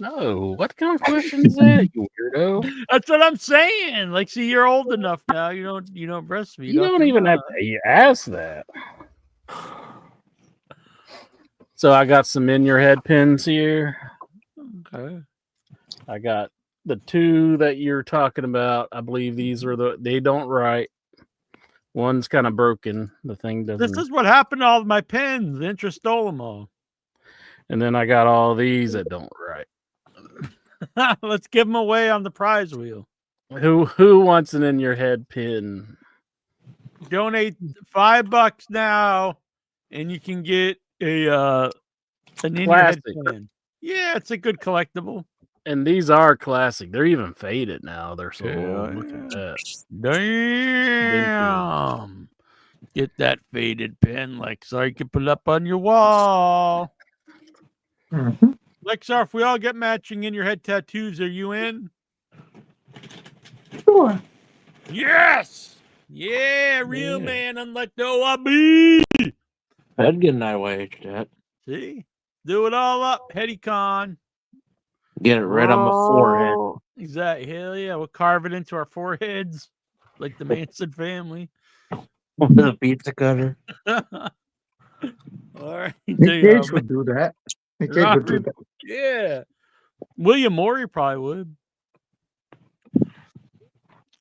No, what kind of question is that, you weirdo? That's what I'm saying. Like, see, you're old enough now. You don't breastfeed. You don't even have to ask that. So I got some in your head pins here. Okay. I got the two that you're talking about. I believe these are they don't write. One's kind of broken. The thing doesn't. This is what happened to all of my pens. Interest stole them all. And then I got all these that don't write. Let's give them away on the prize wheel. Who wants an in your head pin? Donate $5 now, and you can get an in your head pin. Yeah, it's a good collectible. And these are classic. They're even faded now. They're so old. Look at that. Damn. Get that faded pen, so you can put it up on your wall. Mm-hmm. Lexar, if we all get matching in your head tattoos, are you in? Sure. Yes. Yeah, real man, unlike the OAB. I'd get an IYH tat. See? Do it all up, Heady-Con. Get it right on my forehead. Exactly. Hell yeah. We'll carve it into our foreheads like the Manson family. With a pizza cutter. All right. Nick Gage would do that. Nick Gage would do that. Yeah. William Morey probably would.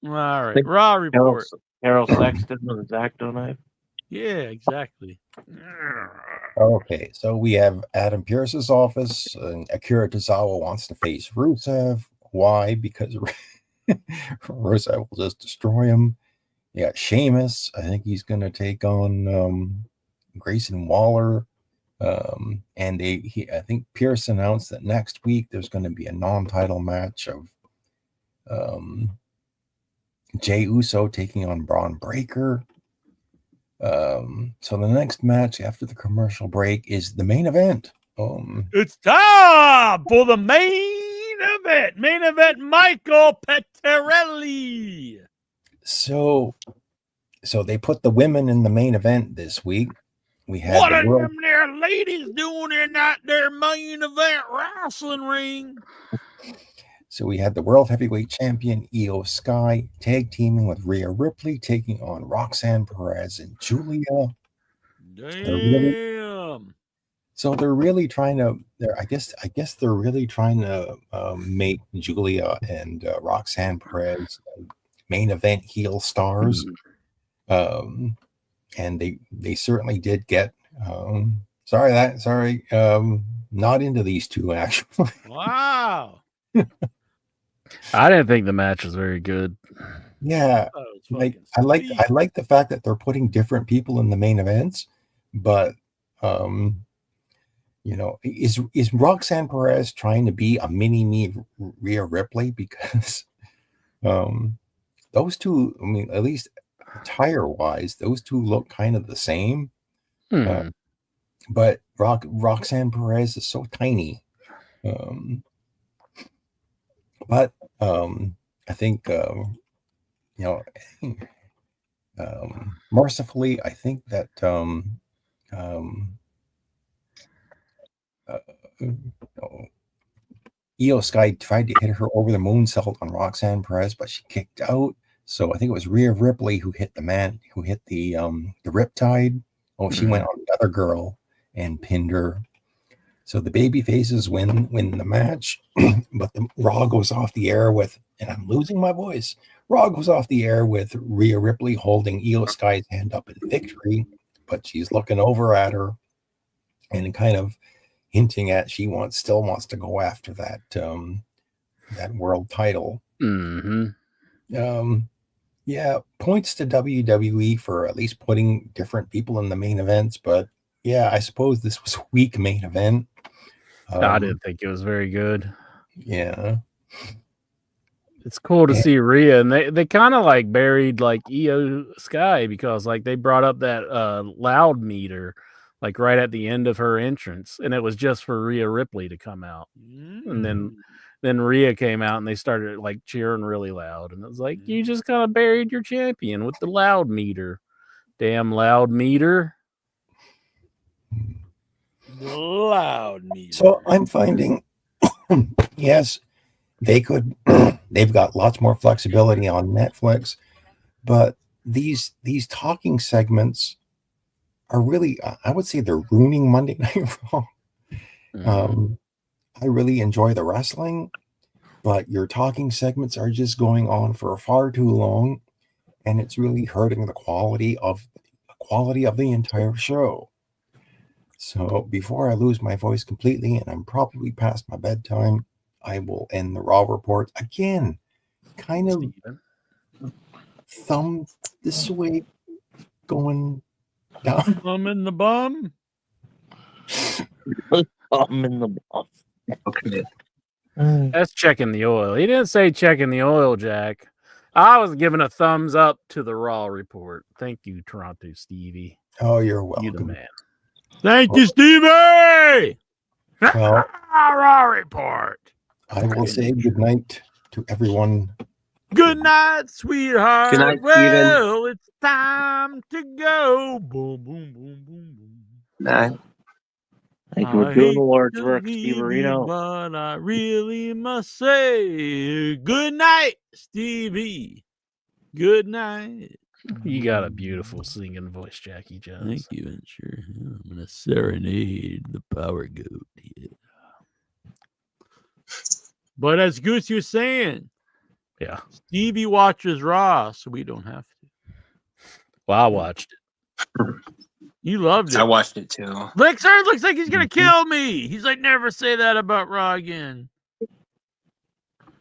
All right. Raw report. Harold Sexton with his Zacto knife. Yeah, exactly. Okay, so we have Adam Pearce's office, and Akira Tozawa wants to face Rusev. Why? Because Rusev will just destroy him. You got Sheamus. I think he's going to take on Grayson Waller. And I think Pierce announced that next week there's going to be a non-title match of Jey Uso taking on Braun Breaker. So the next match after the commercial break is the main event. It's time for the main event. Main event, Michael Pettarelli. So they put the women in the main event this week. We had what are them there ladies doing in that their main event wrestling ring? So we had the World Heavyweight Champion Io Sky tag teaming with Rhea Ripley, taking on Roxanne Perez and Julia. Damn. So they're really trying to. I guess they're really trying to make Julia and Roxanne Perez main event heel stars. And they certainly did get. Not into these two actually. Wow. I didn't think the match was very good. Yeah, Oh, it's like fucking I like the fact that they're putting different people in the main events, but you know, is Roxanne Perez trying to be a mini me Rhea Ripley? Because those two, I mean, at least attire wise, those two look kind of the same. But Roxanne Perez is so tiny. But I think you know, mercifully, I think that Io Sky tried to hit her over the moonsault on Roxanne Perez, but she kicked out. So I think it was Rhea Ripley who hit the Riptide. Oh, she went on the other girl and pinned her. So the baby faces win the match, but the Raw goes off the air with, and I'm losing my voice. Raw goes off the air with Rhea Ripley holding Io Sky's hand up in victory, but she's looking over at her and kind of hinting at she still wants to go after that that world title. Yeah, points to WWE for at least putting different people in the main events, but yeah, I suppose this was a weak main event. I didn't think it was very good. Yeah. It's cool to see Rhea, and they kind of like buried like Io Sky because like they brought up that loud meter like right at the end of her entrance, and it was just for Rhea Ripley to come out. And then Rhea came out and they started like cheering really loud, and it was like you just kind of buried your champion with the loud meter. Damn loud meter. The loud meter. So I'm finding yes, they've got lots more flexibility on Netflix, but these talking segments are really, I would say, they're ruining Monday Night Raw. I really enjoy the wrestling, but your talking segments are just going on for far too long, and it's really hurting the quality of the entire show. So before I lose my voice completely, and I'm probably past my bedtime, I will end the Raw report again. Kind of thumb this way, going down. Thumb in the bum. Thumb in the bum. Okay. That's checking the oil. He didn't say checking the oil, Jack. I was giving a thumbs up to the Raw report. Thank you, Toronto Stevie. Oh, you're welcome. You the man. Thank you, Stevie. Well, Raw report. I will say good night to everyone. Good night, sweetheart. Good night, well, it's time to go. Boom, boom, boom, boom, boom. Steven. Thank you for doing the Lord's work, leave Steve you, Areno. but I really must say good night, Stevie. Good night. You got a beautiful singing voice, Jackie Jones. Thank you, and sure, I'm gonna serenade the power goat here. But as Goose was saying, yeah, Stevie watches Raw, so we don't have to. Well, I watched it. You loved it. I watched it too. Lixer looks like he's gonna kill me. He's like, never say that about Raw again.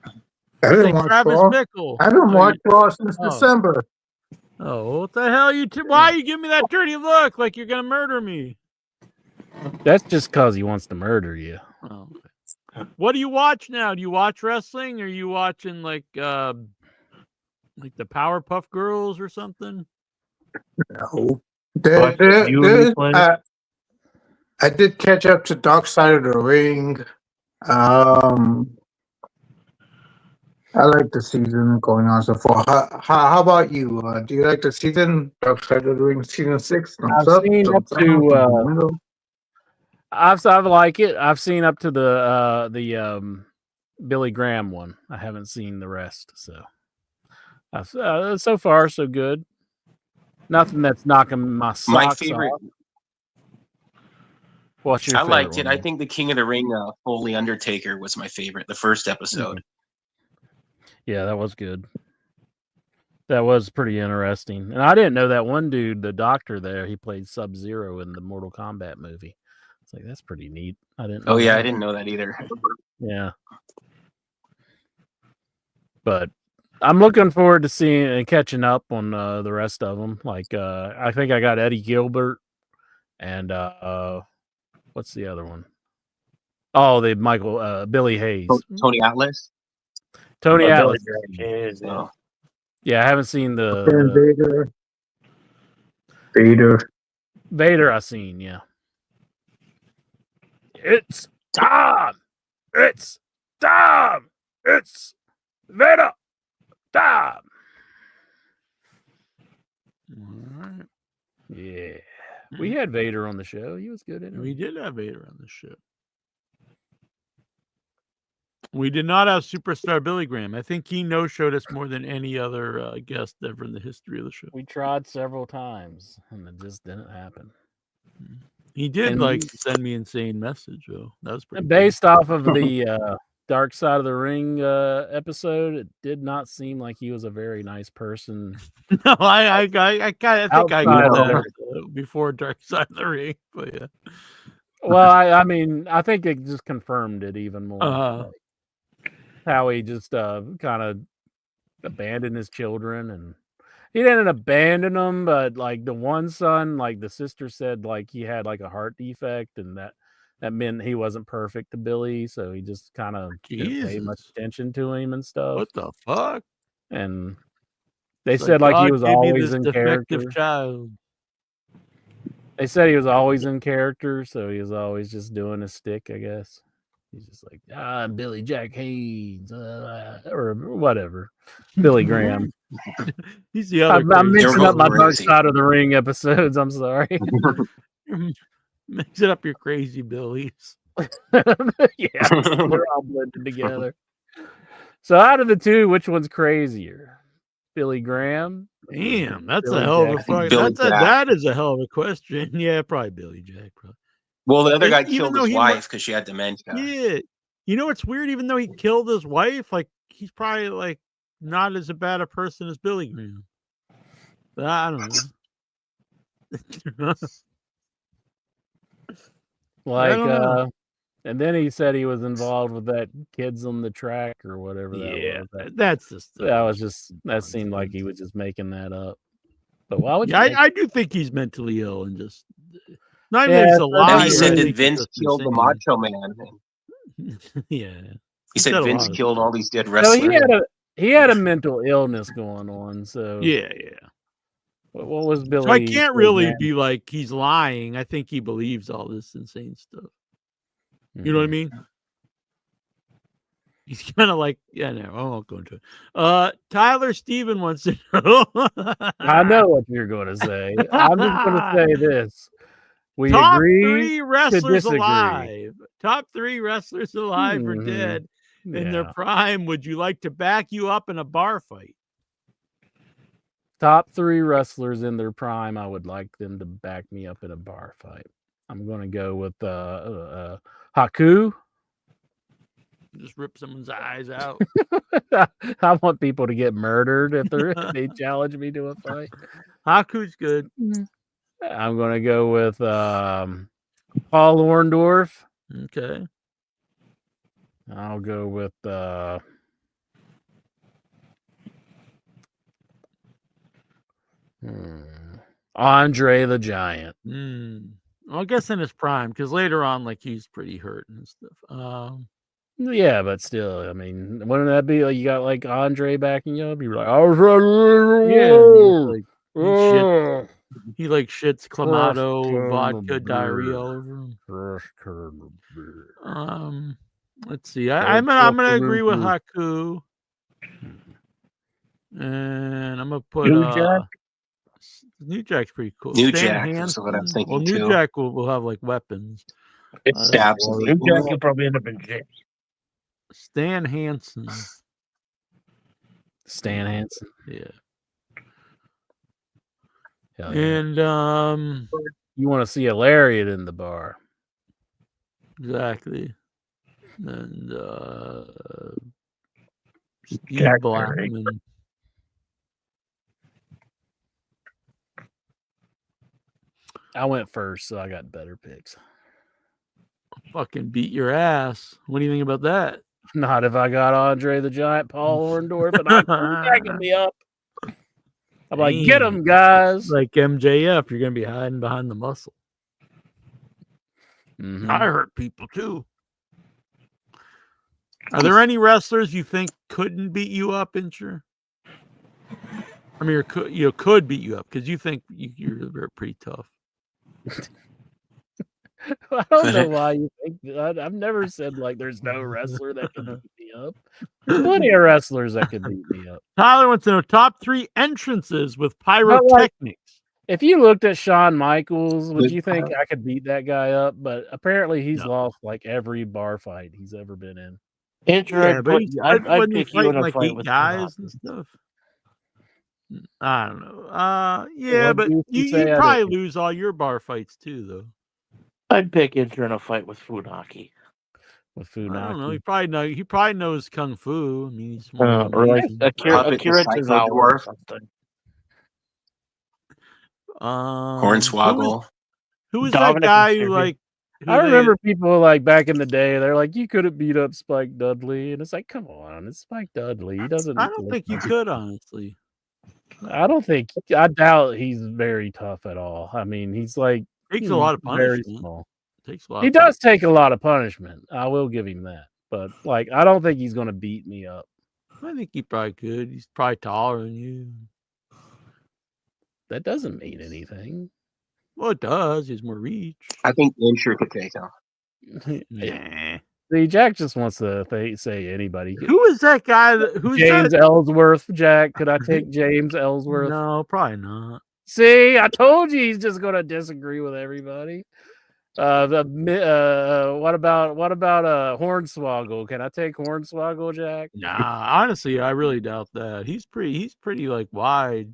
I didn't watch Raw. Mickle. I haven't watched Raw since December. Oh, what the hell? Why you give me that dirty look like you're gonna murder me? That's just because he wants to murder you. Oh, okay. What do you watch now? Do you watch wrestling? Or are you watching like the Powerpuff Girls or something? No. I did catch up to Dark Side of the Ring. I like the season going on so far. How about you? Do you like the season? Dark Side of the Ring season 6? I've seen up to. I like it. I've seen up to the Billy Graham one. I haven't seen the rest, so so far so good. Nothing that's knocking my socks My favorite. off. What's your I favorite liked it. one? I think the King of the Ring, Foley Undertaker, was my favorite. The first episode. Yeah, that was good. That was pretty interesting. And I didn't know that one dude, the doctor there, he played Sub-Zero in the Mortal Kombat movie. It's like, that's pretty neat. I didn't know Oh, yeah, that. I didn't know that either. Yeah. But I'm looking forward to seeing and catching up on the rest of them. Like, I think I got Eddie Gilbert and what's the other one? Oh, the Billy Hayes. Tony Atlas. Tony Atlas. Oh. Yeah, I haven't seen the Vader. I've seen, yeah. It's time. It's time. It's Vader time. All right. Yeah. We had Vader on the show. He was good in it. We did have Vader on the show. We did not have Superstar Billy Graham. I think he no-showed us more than any other guest ever in the history of the show. We tried several times, and it just didn't happen. He did send me insane message though. That was pretty. Based off of the Dark Side of the Ring episode, it did not seem like he was a very nice person. No, I think I got that before Dark Side of the Ring, but yeah. Well, I mean, I think it just confirmed it even more. Like, how he just kind of abandoned his children, and he didn't abandon them, but like the one son, like the sister said, like he had like a heart defect, and that meant he wasn't perfect to Billy, so he just kind of didn't pay much attention to him and stuff. What the fuck? And they said like he was always in character. Child. They said he was always in character, so he was always just doing his stick, I guess. He's just like, I'm Billy Jack Haynes, or whatever. Billy Graham. He's the other. I'm mixing up my Dark Side of the Ring episodes. I'm sorry. Mixing up your crazy Billies. Yeah, they're all blended together. So out of the two, which one's crazier? Billy Graham? Damn, that's a hell of a fuck. That is a hell of a question. Yeah, probably Billy Jack. Probably. Well, the other guy killed his wife because she had dementia. Yeah. You know what's weird? Even though he killed his wife, like he's probably like not as bad a person as Billy Graham. I don't know. Like, and then he said he was involved with that Kids on the Track or whatever that was. That's just that seemed like he was just making that up. But why would you? I do think he's mentally ill and just not even he's alive. And he said that Vince killed the Macho Man. Yeah, he said Vince killed all these dead wrestlers. So he had a mental illness going on. So yeah. What was Billy? So I can't really be like he's lying. I think he believes all this insane stuff. You know what I mean? He's kind of like, I won't go into it. Tyler Steven wants to know. I know what you're going to say. I'm just going to say this. We Top agree 3 wrestlers to disagree. alive. Top 3 wrestlers alive or dead in their prime. Would you like to back you up in a bar fight? Top 3 wrestlers in their prime. I would like them to back me up in a bar fight. I'm going to go with Haku. Just rip someone's eyes out. I want people to get murdered if they challenge me to a fight. Haku's good. I'm going to go with Paul Orndorff. Okay. I'll go with Andre the Giant. I guess in his prime, because later on, like he's pretty hurt and stuff. Yeah, but still, I mean, wouldn't that be like you got like Andre backing you up? You're like, he like shits Clamato, vodka, diarrhea all over him. Let's see. I'm gonna agree with Haku, and I'm gonna put New Jack's pretty cool. New Jack is what I'm thinking. Well, New Jack will have like weapons. Absolutely. New Jack will probably end up in jail. Stan Hansen. Yeah. And you want to see a lariat in the bar. Exactly. And Steve Blackman. I went first, so I got better picks. Fucking beat your ass. What do you think about that? Not if I got Andre the Giant, Paul Orndorff, and I'm backing me up. I'm like, get him, guys. Like MJF, you're gonna be hiding behind the muscle. Mhm. I hurt people too. Are there any wrestlers you think couldn't beat you up, Incher? I mean, could beat you up because you think you're pretty tough. I don't know why you think that. I've never said like there's no wrestler that can beat me up. There's plenty of wrestlers that can beat me up. Tyler wants to know top 3 entrances with pyrotechnics. If you looked at Shawn Michaels, would you think I could beat that guy up? But apparently he's lost like every bar fight he's ever been in. I'd pick you in a like fight 8 with guys and stuff. I don't know. Yeah, What but do you say you I probably did? lose all your bar fights too, though. I'd pick Incher in a fight with Funaki. With I don't know. Funaki. He probably knows kung fu. I mean, he's more Or like Akira Puppet the Psycho Tozawa or Dwarf. something. Hornswoggle. Who was Dominic that guy and who Sherry. like? I remember people like back in the day, they're like, you could have beat up Spike Dudley. And it's like, come on, it's Spike Dudley. He doesn't. I don't think you could, honestly. I doubt he's very tough at all. I mean, he's like Takes a lot of very punishment. small. Takes a lot. He does take a lot of punishment. I will give him that. But like, I don't think he's going to beat me up. I think he probably could. He's probably taller than you. That doesn't mean anything. Well, it does. He has more reach. I think Incher could take him. Nah. See, Jack just wants to say anybody. Who is that guy? Who's James that? Ellsworth, Jack. Could I take James Ellsworth? No, probably not. See, I told you he's just going to disagree with everybody. What about Hornswoggle? Can I take Hornswoggle, Jack? Nah, honestly, I really doubt that. He's pretty like wide.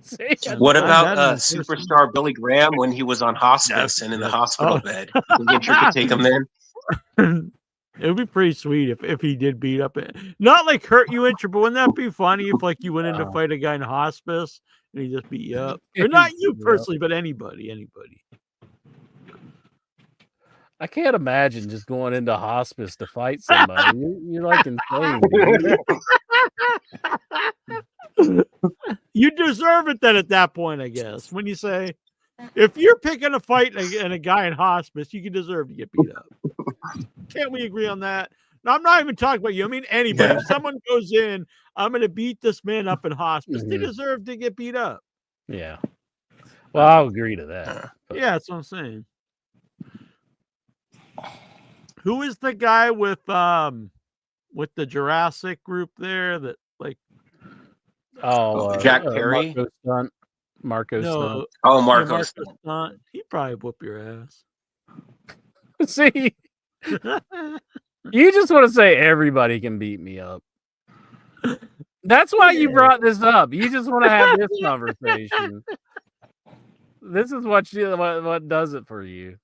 See, What about superstar Billy Graham when he was on hospice and in the hospital bed? You think Incher could take him then? It would be pretty sweet if he did beat up it. Not like hurt you, Incher, but wouldn't that be funny if like you went in to fight a guy in hospice and he just beat you up? Or not you personally, but anybody. I can't imagine just going into hospice to fight somebody. You're like insane. You deserve it then at that point, I guess. When you say, if you're picking a fight and a guy in hospice, you can deserve to get beat up. Can't we agree on that? No, I'm not even talking about you. I mean anybody. If someone goes in, I'm going to beat this man up in hospice. They deserve to get beat up. Yeah. Well, I'll agree to that. Yeah, that's what I'm saying. Who is the guy with the Jurassic group there that like? Jack Perry. Marco Stunt. Oh, Marco Stunt. He'd probably whoop your ass. See, you just want to say everybody can beat me up. That's why you brought this up. You just want to have this conversation. This is what does it for you.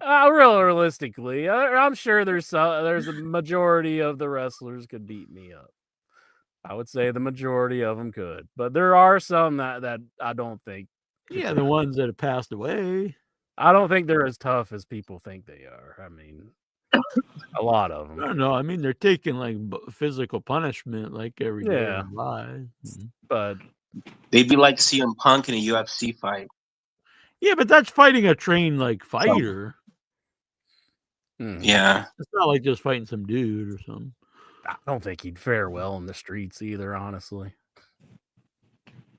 Realistically, I'm sure there's a majority of the wrestlers could beat me up. I would say the majority of them could, but there are some that I don't think. Yeah, the ones that have passed away. I don't think they're as tough as people think they are. I mean, a lot of them. I don't know. I mean, they're taking like physical punishment like every day of their lives. But they'd be like CM Punk in a UFC fight. Yeah, but that's fighting a trained like fighter. Yeah, it's not like just fighting some dude or something. I don't think he'd fare well in the streets either, honestly.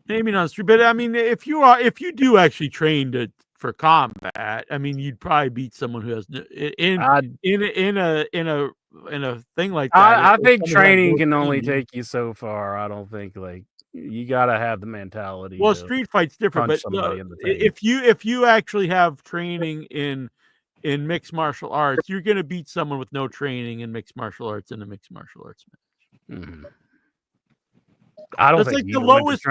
Maybe not street, but I mean, if you do actually train for combat, I mean, you'd probably beat someone who has in a thing like that. I think training can only take you so far. I don't think like you gotta have the mentality. Well, street fight's different, but if you actually have training in mixed martial arts, you're going to beat someone with no training in mixed martial arts in a mixed martial arts match. Mm-hmm. I don't think like the lowest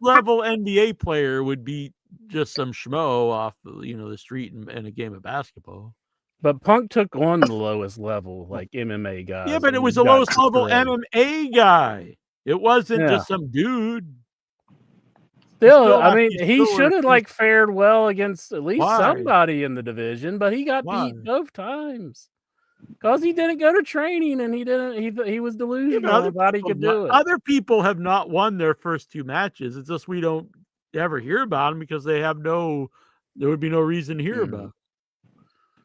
level NBA player would beat just some schmo off the street in a game of basketball. But Punk took on the lowest level, like MMA guys. Yeah, but it was the lowest level MMA guy. It wasn't just some dude. Still, I mean, he still should have like fared well against at least Why? somebody in the division, but he got Why? beat both times because he didn't go to training and he didn't. He was Yeah, delusional but about he could do it. other people have not won their first 2 matches. It's just we don't ever hear about them because they have there would be no reason to hear about.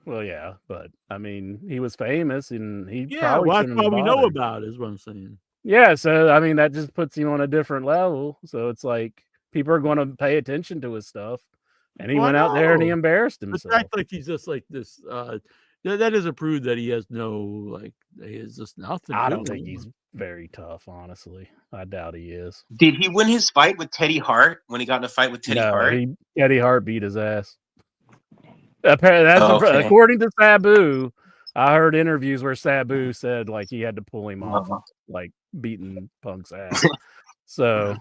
Well, yeah, but I mean, he was famous and he Yeah, probably well, that's shouldn't why have we know bothered. about it, is what I'm saying. Yeah, so I mean, that just puts him on a different level. So it's like people are going to pay attention to his stuff, and he Well, I went out there and he know. embarrassed The himself. fact like he's just like this, that doesn't prove that he has no, like, he has just nothing. I to don't him. think he's very tough, honestly. I doubt he is. Did he win his fight with Teddy Hart when he got in a fight with Teddy Hart? Eddie Hart beat his ass. Apparently, Okay. according to Sabu. I heard interviews where Sabu said like he had to pull him off, like beating Punk's ass. So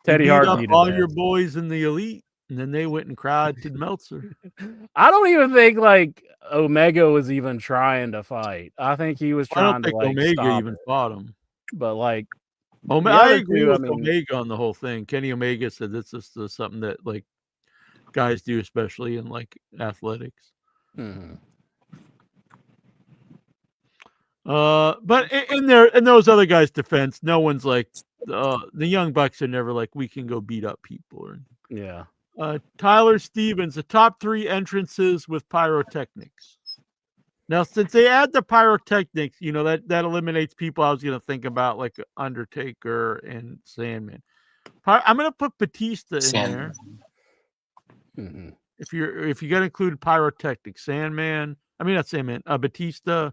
Teddy Hart up beat all his your ass. boys in the elite, and then they went and cried to Meltzer. I don't even think like Omega was even trying to fight. I think he was I don't trying to think like Omega stop even it. fought him. But like, I agree with Omega on the whole thing. Kenny Omega said this is something that like guys do, especially in like athletics. Mm-hmm. But in those other guys' defense, no one's like the Young Bucks are never like we can go beat up people. Yeah. Tyler Stevens, the top 3 entrances with pyrotechnics. Now, since they add the pyrotechnics, you know that eliminates people I was going to think about, like Undertaker and Sandman. I'm going to put Batista in there. Mm-hmm. If you're going to include pyrotechnics, Sandman. I mean not Sandman. Batista.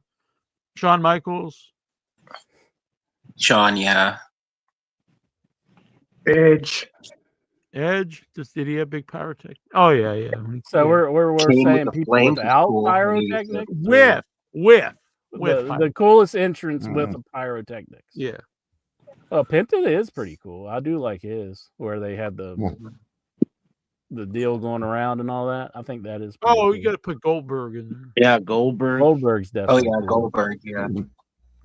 Shawn Michaels. Shawn, yeah. Edge. Did he have big pyrotechnics? Oh yeah. So we're Came saying with the people flames without was cool. pyrotechnics? With the coolest entrance with the pyrotechnics. Yeah. Well, Penta is pretty cool. I do like his, where they have the deal going around and all that. I think that is pretty cool. You got to put Goldberg in there. Yeah, Goldberg. Goldberg's definitely cool. Goldberg, yeah.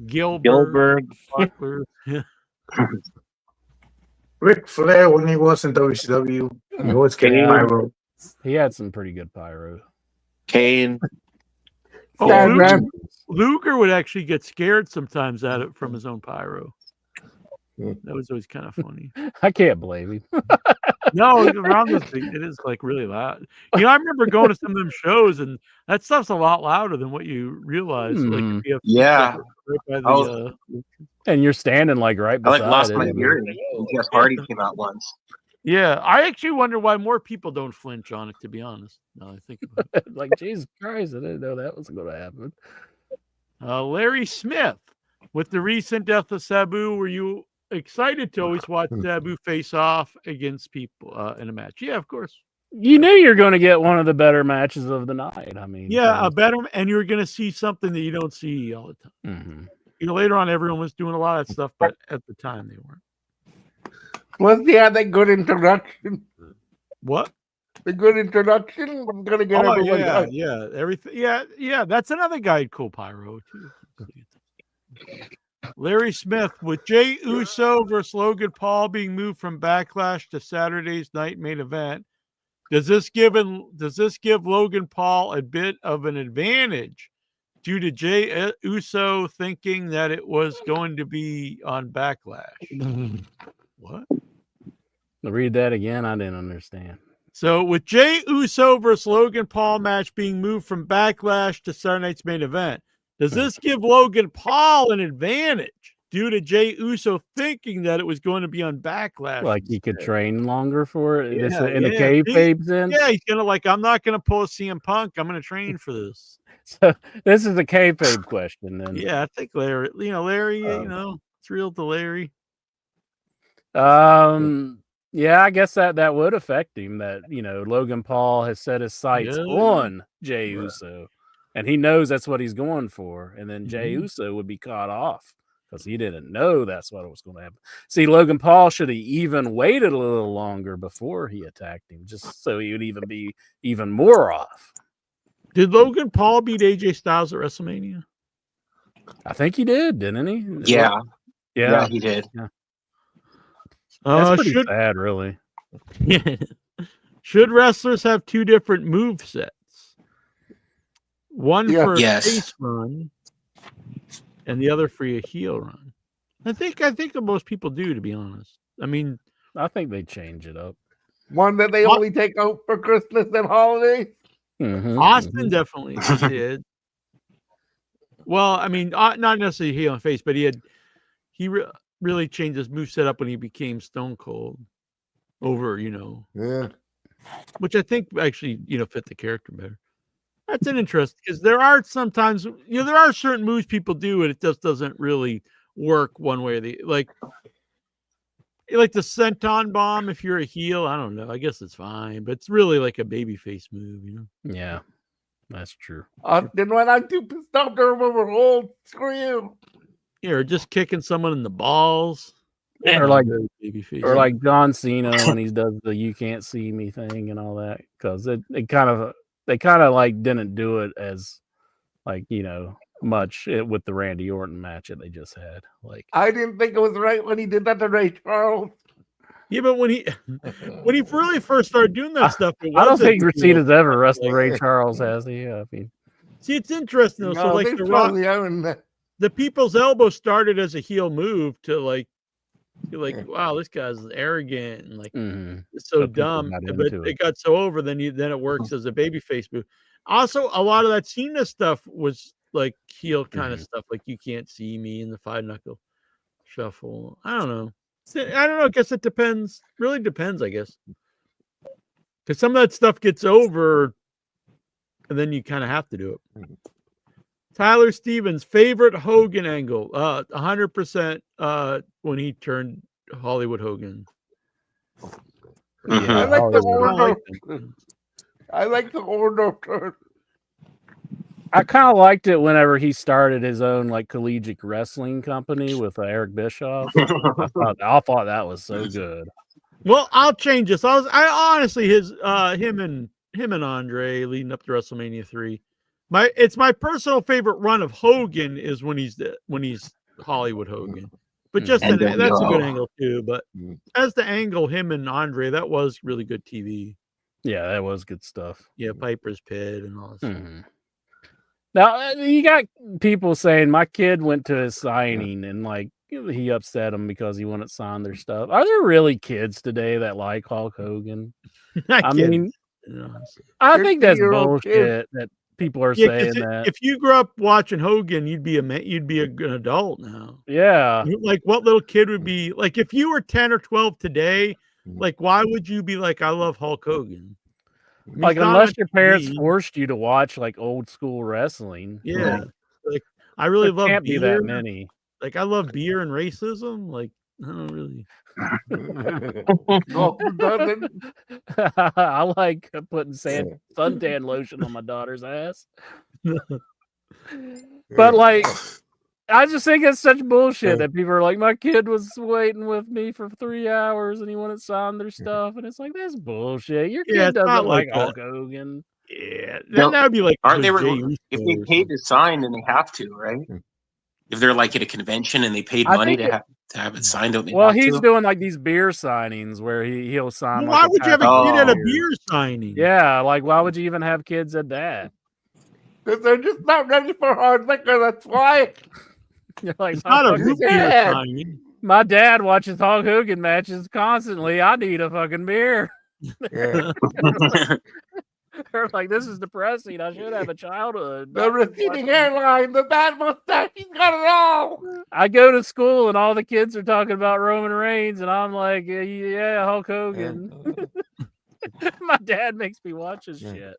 Gilbert. Butler. Ric Flair, when he was in WCW, he always getting pyro. He had some pretty good pyro. Kane. Luger would actually get scared sometimes at it from his own pyro. That was always kind of funny. I can't blame him. No, around this thing, it is like really loud. You know, I remember going to some of them shows, and that stuff's a lot louder than what you realize. Like, if you have right by the, and you're standing like right beside I lost my it. hearing when Jeff Hardy came out once. Yeah, I actually wonder why more people don't flinch on it, to be honest. Now I think about it. Like, Jesus Christ, I didn't know that was going to happen. Larry Smith, with the recent death of Sabu, were you excited to always watch Sabu face off against people in a match? Yeah, of course. You knew you're going to get one of the better matches of the night. I mean, yeah, a better, and you're going to see something that you don't see all the time. Mm-hmm. You know, later on, everyone was doing a lot of that stuff, but at the time, they weren't. Was that good introduction? What? The good introduction was going to get everyone. Yeah, everything. Yeah. That's another guy, cool pyro too. Larry Smith, with Jey Uso versus Logan Paul being moved from Backlash to Saturday's night main event, does this give Logan Paul a bit of an advantage due to Jey Uso thinking that it was going to be on Backlash? What? Read that again. I didn't understand. So with Jey Uso versus Logan Paul match being moved from Backlash to Saturday night's main event, does this give Logan Paul an advantage due to Jey Uso thinking that it was going to be on Backlash? Like he could train longer for it? Yeah, in the kayfabe sense? Yeah, he's going to I'm not going to pull a CM Punk. I'm going to train for this. So this is a kayfabe question then. Yeah, I think Larry, it's real to Larry. Yeah, I guess that would affect him. That Logan Paul has set his sights on Jey Uso, and he knows that's what he's going for. And then Jey Uso would be caught off because he didn't know that's what was going to happen. See, Logan Paul should have even waited a little longer before he attacked him, just so he would even be even more off. Did Logan Paul beat AJ Styles at WrestleMania? I think he did, didn't he? Yeah, he did. Yeah. That's pretty sad, really. Should wrestlers have two different move sets? One for a Yes. face run and the other for a heel run. I think most people do, to be honest. I mean, I think they change it up. One that they only take out for Christmas and holidays. Austin definitely did. Well, I mean, not necessarily heel and face, but he really changed his move setup when he became Stone Cold over, Yeah. which I think actually, fit the character better. That's an interest because there are sometimes, there are certain moves people do and it just doesn't really work one way or the like the senton bomb. If you're a heel, I don't know. I guess it's fine, but it's really like a babyface move, Yeah, that's true. Austin went on too pissed off to remember old screw. Yeah, or just kicking someone in the balls. Or like babyface. Or like John Cena when he does the "you can't see me" thing and all that, because they kind of like didn't do it as much with the Randy Orton match that they just had. Like, I didn't think it was right when he did that to Ray Charles. Yeah, but when he really first started doing that stuff, I don't think Cena's ever wrestled Ray Charles, has he? I mean, see, it's interesting though. So like the People's Elbow started as a heel move to like, wow, this guy's arrogant and like so dumb, but it got so over. Then it works as a babyface move. Also, a lot of that Cena stuff was like heel kind of stuff, like you can't see me in the 5-knuckle shuffle. I don't know. I guess it depends. Really depends, I guess, because some of that stuff gets over, and then you kind of have to do it. Tyler Stevens, favorite Hogan angle, 100% when he turned Hollywood Hogan. Yeah, I like the Orndorff. I like the Orndorff turn. I kind of liked it whenever he started his own like collegiate wrestling company with Eric Bischoff. I thought that was so good. Well, I'll change this. I honestly him and Andre leading up to WrestleMania 3. It's my personal favorite run of Hogan is when he's Hollywood Hogan. But that's a good angle too. But as the angle, him and Andre, that was really good TV. Yeah, that was good stuff. Yeah, Piper's Pit and all that. Now you got people saying my kid went to his signing and like he upset them because he wouldn't sign their stuff. Are there really kids today that like Hulk Hogan? I mean, I think that's bullshit that people are saying that. If you grew up watching Hogan, you'd be an adult now. Yeah. Like what little kid would be like if you were 10 or 12 today, like why would you be like, I love Hulk Hogan? Like unless your parents forced you to watch like old school wrestling. Yeah. Like I really love can't beer. be that many. Like I love beer and racism. Like I don't really. I like putting suntan lotion on my daughter's ass. But like I just think it's such bullshit that people are like, my kid was waiting with me for 3 hours and he wouldn't sign their stuff. And it's like, that's bullshit. Your kid doesn't like Hulk Hogan. Yeah. That would be like, aren't they if they paid to sign, then they have to, right? If they're like at a convention and they paid money to have it signed, don't they? Well, he's doing like these beer signings where he'll sign. Why would you have a kid at a beer signing? Yeah. Like, why would you even have kids at that? Because they're just not ready for hard liquor. That's why. You're like, it's not a root beer signing. My dad watches Hulk Hogan matches constantly. I need a fucking beer. Yeah. They're like, this is depressing. I should have a childhood. The receding hairline, the bad mustache, he's got it all. I go to school and all the kids are talking about Roman Reigns, and I'm like, yeah, Hulk Hogan. My dad makes me watch his shit.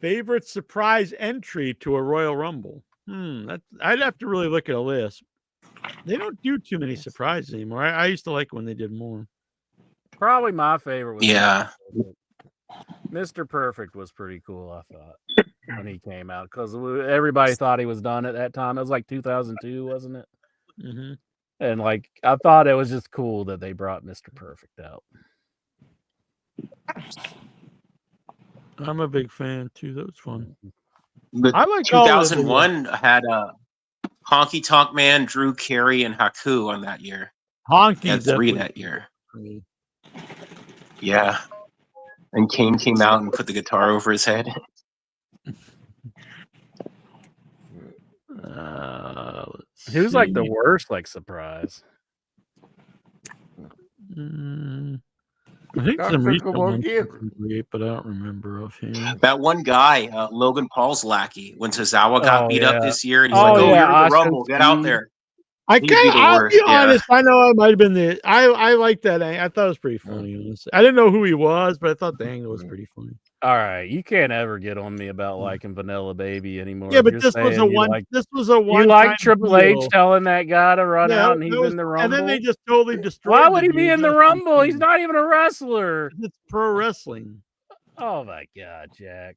Favorite surprise entry to a Royal Rumble? I'd have to really look at a list. They don't do too many surprises anymore. I used to like when they did more. Probably my favorite was Mr. Perfect was pretty cool, I thought, when he came out, because everybody thought he was done at that time. It was like 2002, wasn't it? Mm-hmm. And like, I thought it was just cool that they brought Mr. Perfect out. I'm a big fan too. That was fun. I like 2001 had Honky Tonk Man, Drew Carey, and Haku on that year. Honky had 3 that year. Yeah. And Kane came out and put the guitar over his head. Who's like the worst like surprise? I think Dr. some recent ones Kabuki. were great, but I don't remember offhand. That one guy, Logan Paul's lackey, when Tozawa got beat up this year, and he's like, Oh, "Oh, yeah, you're in the Oscar Rumble. Get out Speed. there." I'll the be worst. Yeah. honest. I know I might have been the. I like that. I thought it was pretty funny. Honestly. I didn't know who he was, but I thought the angle was pretty funny. All right, you can't ever get on me about liking Vanilla Baby anymore. Yeah, If but you're this was saying a you one. like- This was a one. You like Triple H telling that guy to run Yeah, out and that he's was- in the Rumble? And then they just totally destroyed. Why would the he be dude. in the That's Rumble? He's insane. not even a wrestler. It's pro wrestling. Oh my God, Jack!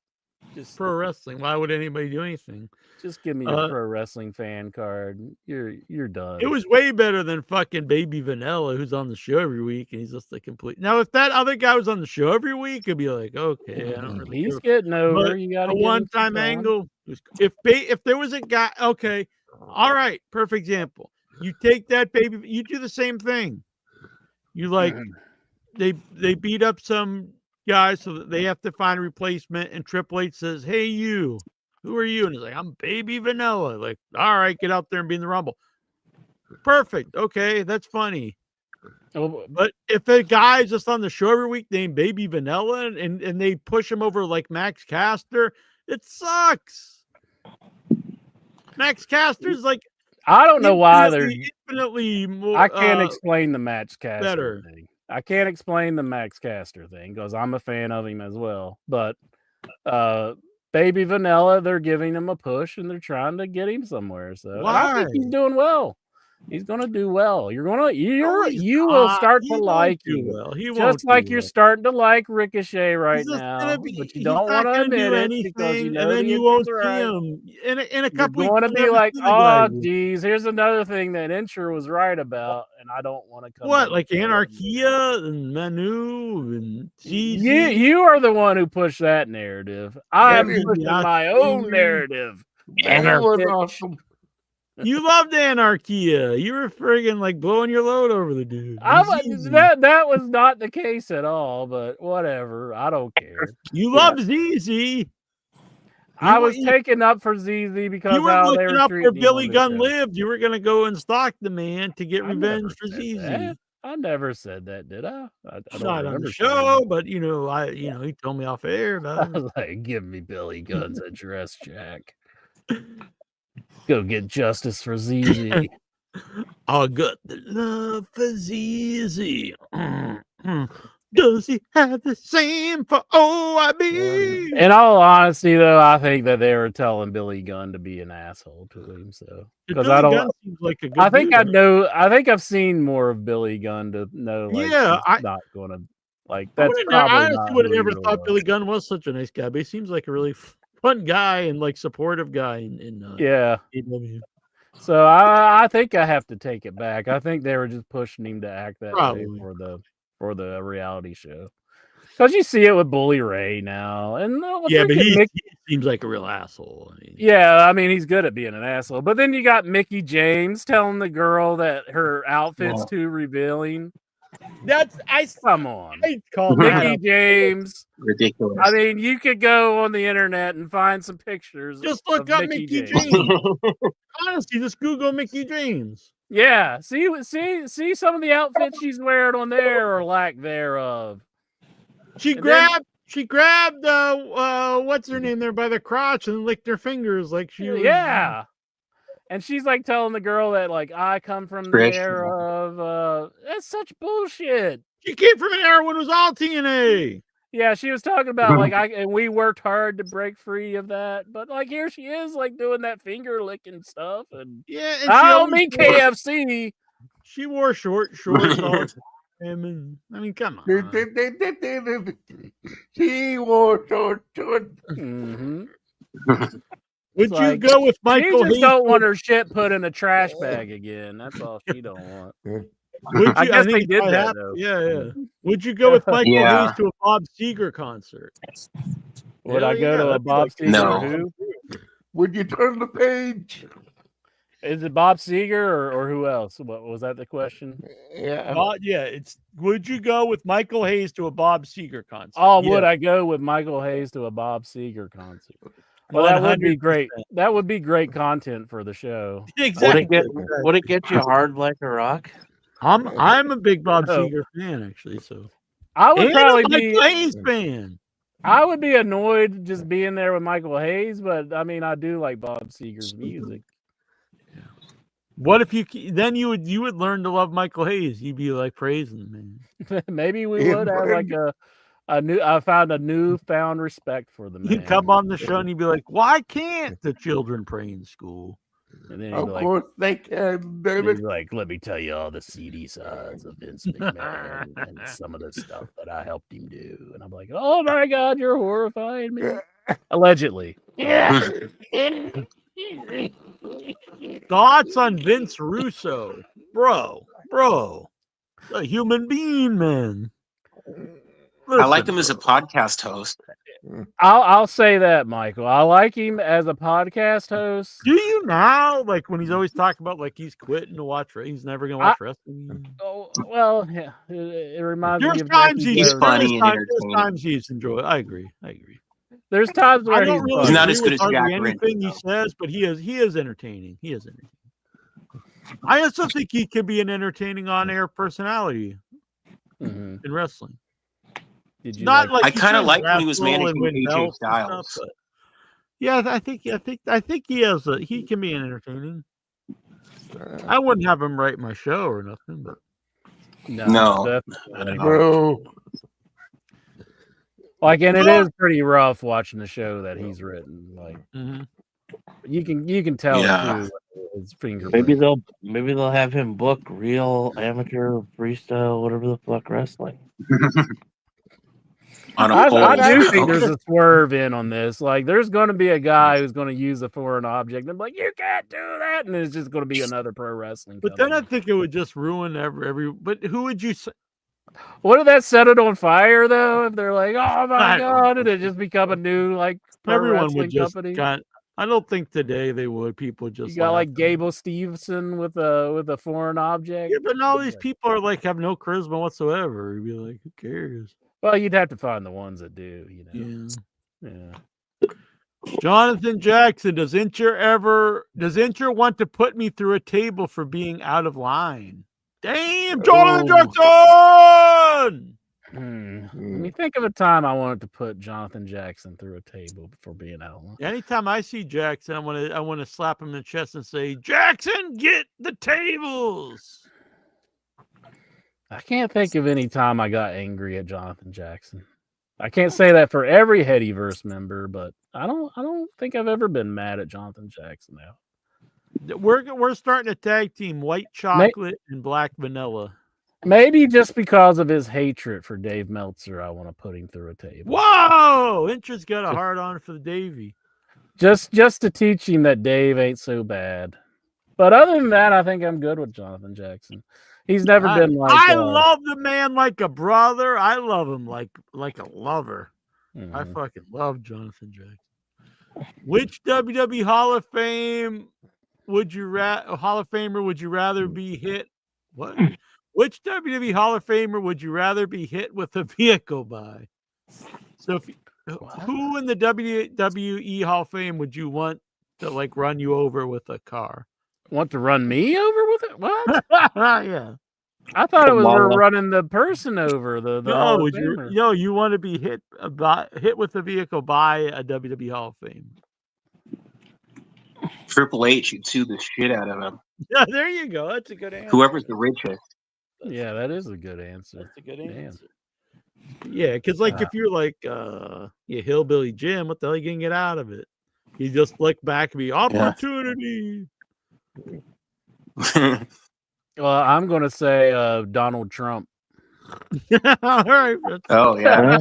Just Pro wrestling. Why would anybody do anything? Just give me your pro wrestling fan card. You're done. It was way better than fucking Baby Vanilla, who's on the show every week, and he's just a complete. Now, if that other guy was on the show every week, it'd be like, okay, I don't really. He's care. getting over. But You got a one-time angle. If there was a guy, okay, all right, perfect example. You take that baby, you do the same thing. You like, they beat up some guy so that they have to find a replacement, and Triple H says, "Hey, you. Who are you?" And he's like, "I'm Baby Vanilla." Like, all right, get out there and be in the Rumble. Perfect. Okay, that's funny. But if a guy's just on the show every week named Baby Vanilla and they push him over like Max Caster, it sucks. Max Caster's like, I don't know why they're infinitely more. I can't explain the Max Caster better. thing. I can't explain the Max Caster thing because I'm a fan of him as well. But Baby Vanilla, they're giving him a push and they're trying to get him somewhere. So and I think he's doing well. He's gonna do well. You will start to like him. Well. Just like you're starting to like Ricochet right now, but you don't want to admit it because you know and then the you won't intros are see right. him in a couple. You're going to weeks, be like, never see the guy oh, again." geez, here's another thing that Incher was right about, and I don't want to come. What, like Anarchia and Manu and ZZ? You are the one who pushed that narrative. I'm pushing my own narrative. Awesome. You loved Anarchia. You were friggin' like blowing your load over the dude. That was not the case at all, but whatever. I don't care. You love ZZ. I was taken up for ZZ because you were how they looking were up where treating him Billy on the Gunn show. lived. You were gonna go and stalk the man to get revenge for ZZ. I never said that, did I? I don't Not on remember the saying show, that. but he told me off air I about it. was like, give me Billy Gunn's address, Jack. Go get justice for ZZ. I got the love for ZZ. Does he have the same for OIB? In all honesty, though, I think that they were telling Billy Gunn to be an asshole to him. So because Billy I don't, Gunn seems like a good I think dude, I know. I think I've seen more of Billy Gunn to know. Like, Yeah, he's not going to like. That's I probably honestly not would have who he never really thought was. Billy Gunn was such a nice guy, but he seems like a really fun guy and like supportive guy in Yeah. AEW. So I think I have to take it back. I think they were just pushing him to act that Probably. way for the reality show. Because you see it with Bully Ray now, and Yeah, but he seems like a real asshole. I mean, he's good at being an asshole. But then you got Mickey James telling the girl that her outfit's too revealing. Come on, Mickey James. Ridiculous. I mean, you could go on the internet and find some pictures. Just look up Mickey James. Honestly, just Google Mickey James. Yeah, see some of the outfits she's wearing on there or lack thereof. She grabbed what's her name there by the crotch and licked her fingers like she was. Yeah. And she's like telling the girl that like I come from the era of that's such bullshit. She came from an era when it was all TNA. Yeah, she was talking about like and we worked hard to break free of that, but like here she is like doing that finger licking stuff and and I don't mean KFC. She wore shorts all the time, and I mean, come on. She wore short. Mm-hmm. Would It's you like, go with Michael? She just don't want her shit put in a trash bag again. That's all she don't want. I guess they did that though. Yeah. Would you go with Michael Hayes to a Bob Seger concert? Would I go to a Bob Seger? No. Who? Would you turn the page? Is it Bob Seger or who else? What was that the question? Yeah. Yeah, it's would you go with Michael Hayes to a Bob Seger concert? Oh, Yeah, would I go with Michael Hayes to a Bob Seger concert? Well, that would be great. 100%. That would be great content for the show. Exactly. Would it get you hard like a rock? I'm a big Bob No. Seger fan, actually. So I would and probably a Michael be Hayes fan. I would be annoyed just being there with Michael Hayes, but I mean, I do like Bob Seger's music. What if you would learn to love Michael Hayes? You'd be like praising him, man. Maybe we would have like I found a newfound respect for the man. You'd come on the show and you'd be like, "Why can't the children pray in school?" And then Of he'd be course they can, like, David. let me tell you all the seedy sides of Vince McMahon and some of the stuff that I helped him do. And I'm like, oh my God, you're horrifying me. Allegedly. Yeah. Thoughts on Vince Russo, bro, a human being, man. I like him as a podcast host. I'll say that, Michael. I like him as a podcast host. Do you now? Like when he's always talking about like he's quitting to watch, he's never gonna watch wrestling. Oh well, yeah, it reminds me There's of times he's funny and there's entertaining. times he's enjoyed. I agree. There's times where I don't really He's not agree as good with as Jack hardly Rinton, anything he though. says, but he is entertaining. He is entertaining. I also think he could be an entertaining on-air personality in wrestling. Did you Not like I kind of like when he was wrestle and managing win AJ belts and stuff, Styles. but yeah, I think he has he can be entertaining. I wouldn't have him write my show or nothing, but No. Bro. Like, and it is pretty rough watching the show that he's written. Like, you can tell Yeah. too. His fingerprint. Maybe they'll have him book real amateur freestyle, whatever the fuck wrestling. On a I pole. do think there's a swerve in on this. Like, there's going to be a guy who's going to use a foreign object and be like, you can't do that. And it's just going to be another pro wrestling. But then I think it would just ruin every. But who would you say? What if that set it on fire, though? If they're like, oh my I don't God, did it just become a new, like, pro Everyone wrestling would just. company? I don't think today they would. People just. You got like Gable Stevenson with a foreign object. Yeah, but all these people are like have no charisma whatsoever. You'd be like, who cares? Well, you'd have to find the ones that do, you know. Yeah. Jonathan Jackson, does Incher want to put me through a table for being out of line? Damn, Jonathan Jackson! Let me think of a time I wanted to put Jonathan Jackson through a table for being out of line. Anytime I see Jackson, I want to slap him in the chest and say, Jackson, get the tables. I can't think of any time I got angry at Jonathan Jackson. I can't say that for every Headyverse member, but I don't think I've ever been mad at Jonathan Jackson now. We're starting a tag team, white chocolate and black vanilla. Maybe just because of his hatred for Dave Meltzer, I want to put him through a table. Whoa! Incher's got a hard on for the Davey. Just to teach him that Dave ain't so bad. But other than that, I think I'm good with Jonathan Jackson. He's never been like. I love the man like a brother. I love him like a lover. I fucking love Jonathan Jackson. Which WWE Hall of Fame Hall of Famer would you rather be hit? What? Which WWE Hall of Famer would you rather be hit with a vehicle by? So, who in the WWE Hall of Fame would you want to like run you over with a car? Want to run me over with it? What? Yeah. I thought it was running the person over. No, you want to be hit with a vehicle by a WWE Hall of Fame. Triple H would sue the shit out of him. Yeah, there you go. That's a good answer. Whoever's the richest. Yeah, that is a good answer. That's a good answer. Yeah, because like if you're like Hillbilly Jim, what the hell are you gonna get out of it? You just look back and be opportunity. Well, I'm gonna say Donald Trump. All right. Oh yeah.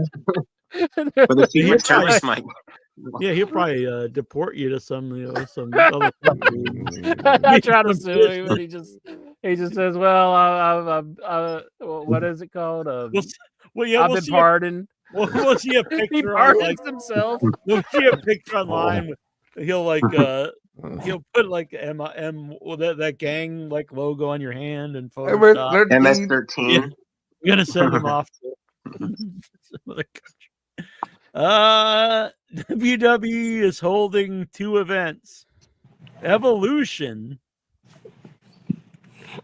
For the Secret Service, Mike. Yeah, he'll probably deport you to some other country. I try to sue him, and he just says, "Well, what is it called? I've been pardoned." We'll see a picture. He pardons himself. We'll see a picture online. He'll like He'll put like that gang like logo on your hand and Photoshop. MS-13. Yeah. I'm gonna send him off to some other country. WWE is holding 2 events. Evolution.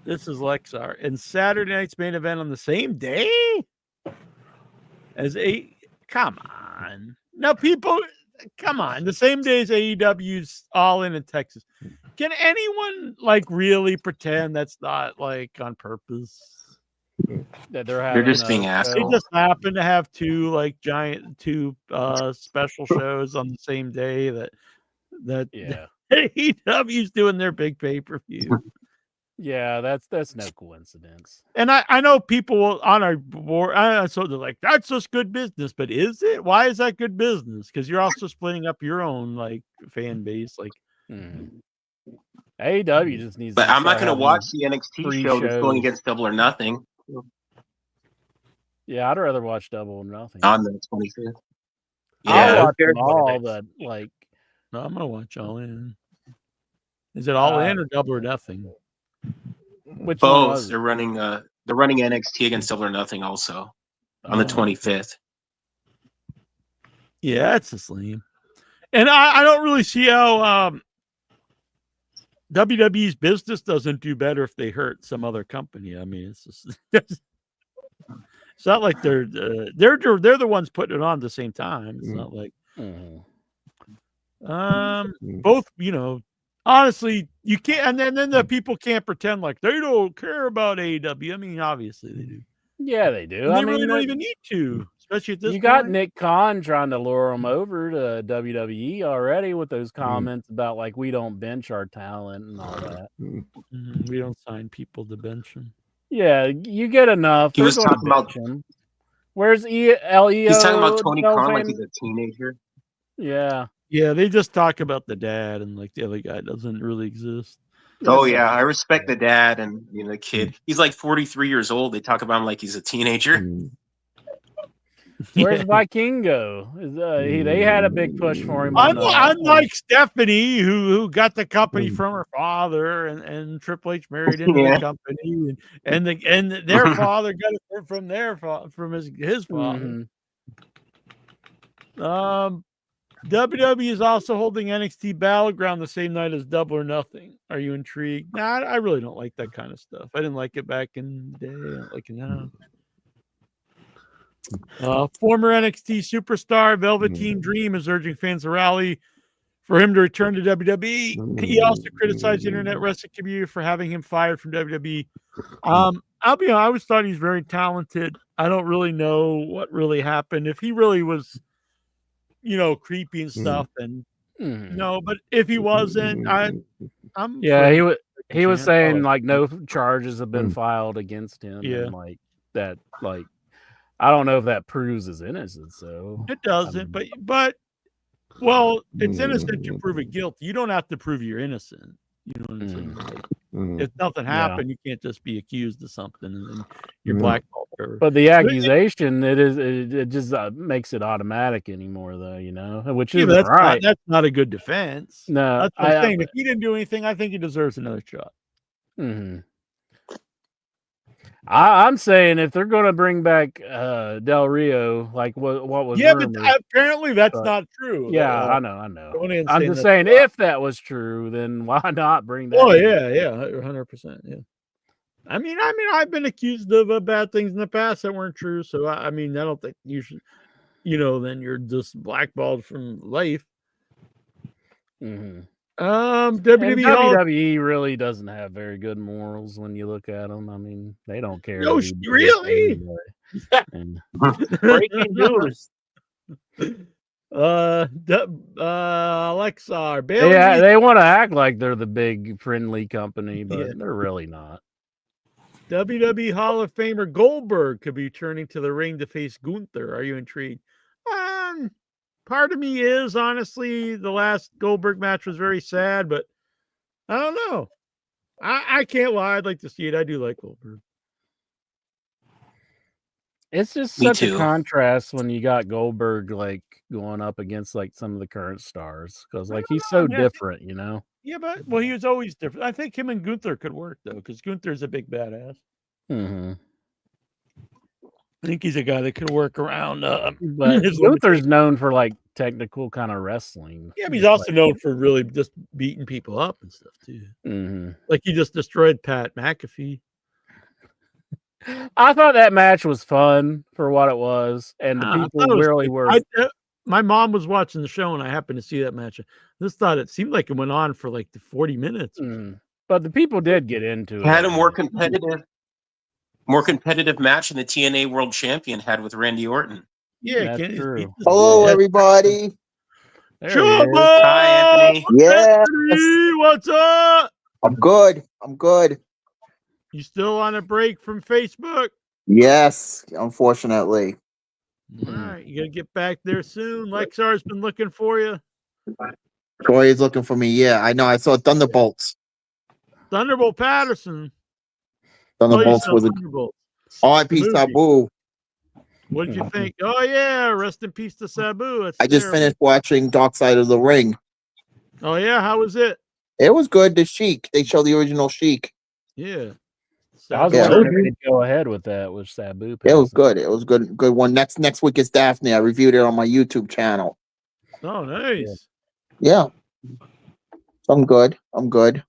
This is Lexar. And Saturday night's main event on the same day as come on. Now, people, come on. The same day as AEW's All In Texas. Can anyone like really pretend that's not like on purpose? That they're just being assholes. They just happen to have 2 like giant special shows on the same day that Yeah. AEW's doing their big pay-per-view. Yeah, that's no coincidence. And I know people on our board, so they're like, that's just good business. But is it? Why is that good business? Because you're also splitting up your own like fan base. Like, AEW just needs. But to I'm not start going to having watch the NXT show that's going shows. against Double or Nothing Yeah, I'd rather watch Double or Nothing. on the 25th. I'll watch them all, but like, no, I'm gonna watch All In. Is it All In or Double or Nothing? Which one Both. was it? They're running NXT against Double or Nothing also on the 25th. Yeah, it's just lame. And I don't really see how WWE's business doesn't do better if they hurt some other company. I mean, it's just it's not like they're the ones putting it on at the same time. It's not like both, honestly, you can't, and then the people can't pretend like they don't care about AEW. I mean, obviously they do. Yeah, they do. And they really don't even need to, especially at this You point. got Nick Khan trying to lure them over to WWE already with those comments about like we don't bench our talent and all that. We don't sign people to bench them. Yeah, you get enough. He was talking about him. Where's LEO? He's talking about Tony Khan like he's a teenager. Yeah. Yeah, they just talk about the dad and like the other guy doesn't really exist. Oh yeah, I respect the dad and the kid. He's like 43 years old. They talk about him like he's a teenager. Where's Vikingo? They had a big push for him. Unlike Stephanie, who got the company from her father, and Triple H married into the company, and their father got it from his father. WWE is also holding NXT Battleground the same night as Double or Nothing. Are you intrigued? Nah, I really don't like that kind of stuff. I didn't like it back in the day. I don't like it now. Former NXT superstar Velveteen Dream is urging fans to rally for him to return to WWE. He also criticized the internet wrestling community for having him fired from WWE. I'll be honest, I always thought he's very talented. I don't really know what really happened. If he really was, creepy and stuff, then no. But if he wasn't, he was saying like no charges have been filed against him. Yeah, and like that, like. I don't know if that proves his innocence, so it doesn't. But it's innocent to prove it guilty. You don't have to prove you're innocent. You know what I'm saying? Like, if nothing happened, you can't just be accused of something and then you're blackballed. But the accusation, it just makes it automatic anymore, though. Which is right. That's not a good defense. No, that's what I'm saying. If he didn't do anything, I think he deserves another shot. I'm saying if they're going to bring back Del Rio, like what was rumored, but apparently that's not true. Yeah, I know. I'm just saying if that was true, then why not bring that? Oh yeah, 100%. Yeah. I mean, I've been accused of bad things in the past that weren't true. So I don't think you should, then you're just blackballed from life. WWE really doesn't have very good morals when you look at them. I mean, they don't care. No, really? Breaking news. Alexa, Bailey. Yeah, they want to act like they're the big friendly company, but they're really not. WWE Hall of Famer Goldberg could be turning to the ring to face Gunther. Are you intrigued? Part of me is, honestly, the last Goldberg match was very sad, but I don't know. I can't lie. I'd like to see it. I do like Goldberg. It's just such a contrast when you got Goldberg like going up against like some of the current stars because like he's so different, Yeah, but he was always different. I think him and Gunther could work though, because Gunther's a big badass. Mm-hmm. I think he's a guy that can work around. But Gunther's known for like technical kind of wrestling. Yeah, but he's also known for really just beating people up and stuff too. Mm-hmm. Like he just destroyed Pat McAfee. I thought that match was fun for what it was, and the people really were. My mom was watching the show, and I happened to see that match. Just thought it seemed like it went on for like 40 minutes. But the people did get into it. Had a more competitive match than the TNA World Champion had with Randy Orton. Yeah, that's true. Hello, everybody. Hi, Anthony. Yes. What's up? I'm good. I'm good. You still on a break from Facebook? Yes, unfortunately. All right, you gotta get back there soon. Lexar's been looking for you. Troy is looking for me. Yeah, I know. I saw Thunderbolts. Thunderbolt Patterson. Thunderbolts was a R.I.P. Sabu. What did you think? Oh yeah, rest in peace to Sabu. I just finished watching Dark Side of the Ring. Oh yeah, how was it? It was good. The Sheik. They show the original Sheik. Yeah. I was wondering if they'd go ahead with that with Sabu. It was good. It was good. Good one. Next week is Daphne. I reviewed it on my YouTube channel. Oh, nice. Yeah. I'm good. I'm good.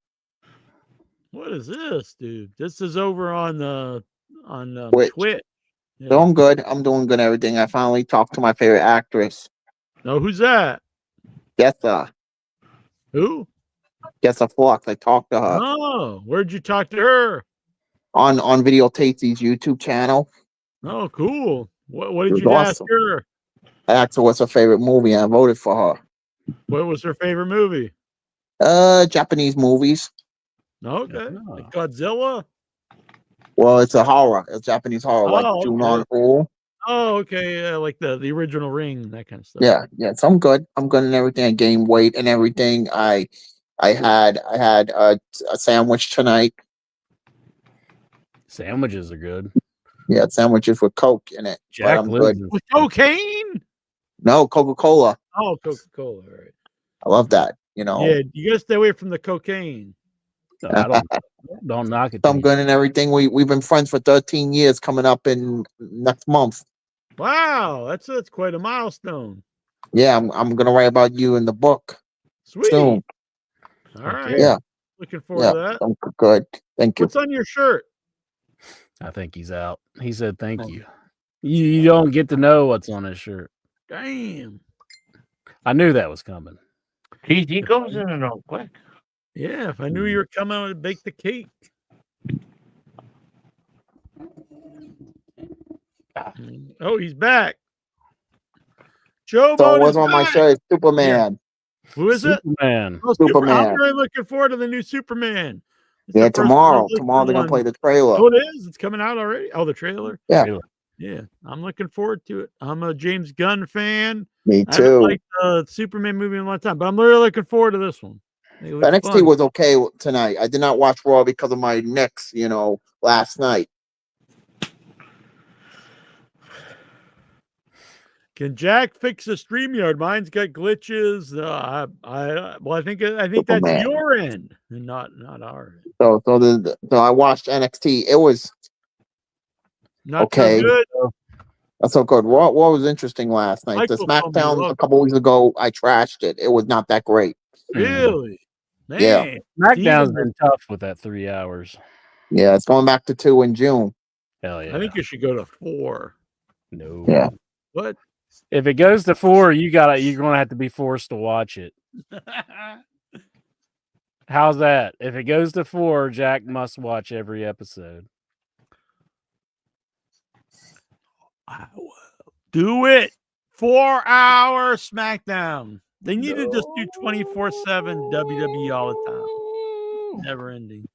What is this, dude? This is over on Twitch. Yeah. So I'm good. I'm doing good. Everything. I finally talked to my favorite actress. No, who's that? Getha. Who? Getha Flux. I talked to her. Oh, where'd you talk to her? On Video Tasty's YouTube channel. Oh, cool. What did you ask her? I asked her what's her favorite movie, and I voted for her. What was her favorite movie? Japanese movies. Okay. Like Godzilla? Well, it's a horror. It's Japanese horror, like Junon Oh. Oh, okay. Yeah, like the original Ring, that kind of stuff. Yeah. So I'm good. I'm good and everything. I gained weight and everything. I had a sandwich tonight. Sandwiches are good. Yeah, sandwiches with Coke in it. Jack I'm good. With cocaine? No, Coca-Cola. Oh, Coca-Cola. All right. I love that. You know. Yeah, you gotta stay away from the cocaine. No, I don't knock it. So I'm good and everything. We've been friends for 13 years. Coming up in next month. Wow, that's quite a milestone. Yeah, I'm gonna write about you in the book. Sweet. Soon. All right. Yeah. Looking forward to that. I'm good. Thank you. What's on your shirt? I think he's out. He said thank you. You don't get to know what's on his shirt. Damn. I knew that was coming. He goes in and out quick. Yeah, if I knew you were coming, I would bake the cake. Oh, he's back. Joe. So what's on my shirt? Superman. Yeah. Who is Superman. it? Oh, Superman. I'm really looking forward to the new Superman. Yeah, tomorrow. Tomorrow they're gonna play the trailer. Oh, it is. It's coming out already. Oh, the trailer. Yeah. Yeah, I'm looking forward to it. I'm a James Gunn fan. Me I haven't too. liked the Superman movie in a long time, but I'm really looking forward to this one. NXT was okay tonight. I did not watch Raw because of my Knicks, last night. Can Jack fix a StreamYard? Mine's got glitches. I think Superman. that's your end and not our end. So I watched NXT. It was not okay. So good. That's so good. Raw was interesting last night. The SmackDown a couple weeks ago, I trashed it. It was not that great. Really? Man. Yeah. SmackDown's been tough with that 3 hours. Yeah, it's going back to 2 in June. Hell yeah. I think you should go to 4. No. Yeah. What? If it goes to 4, you're gonna have to be forced to watch it. How's that? If it goes to 4, Jack must watch every episode. I will do it. 4-hour SmackDown. They need to just do 24/7 WWE all the time. Never ending.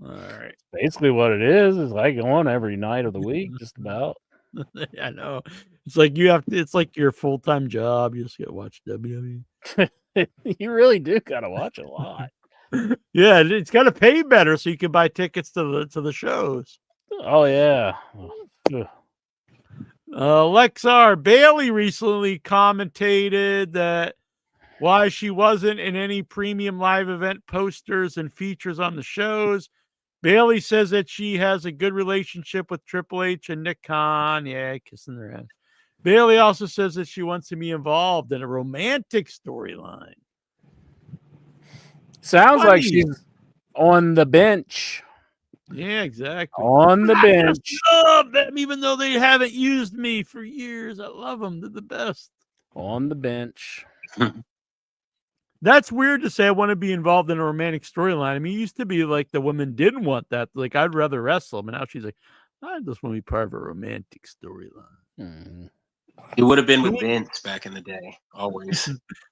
All right. Basically what it is like on every night of the week, just about. I know. It's like it's like your full-time job. You just get to watch WWE. You really do gotta watch a lot. Yeah, it's got to pay better so you can buy tickets to the shows. Oh yeah. Lexar Bailey recently commentated that why she wasn't in any premium live event posters and features on the shows. Bailey says that she has a good relationship with Triple H and Nick Khan. Yeah, kissing their ass. Bailey also says that she wants to be involved in a romantic storyline. Sounds like Funny. she's on the bench. Yeah, exactly. On the bench. I love them, even though they haven't used me for years. I love them. They're the best. On the bench. That's weird to say I want to be involved in a romantic storyline. I mean, it used to be like the women didn't want that. Like, I'd rather wrestle. But now she's like, I just want to be part of a romantic storyline. It would have been with Vince back in the day, always.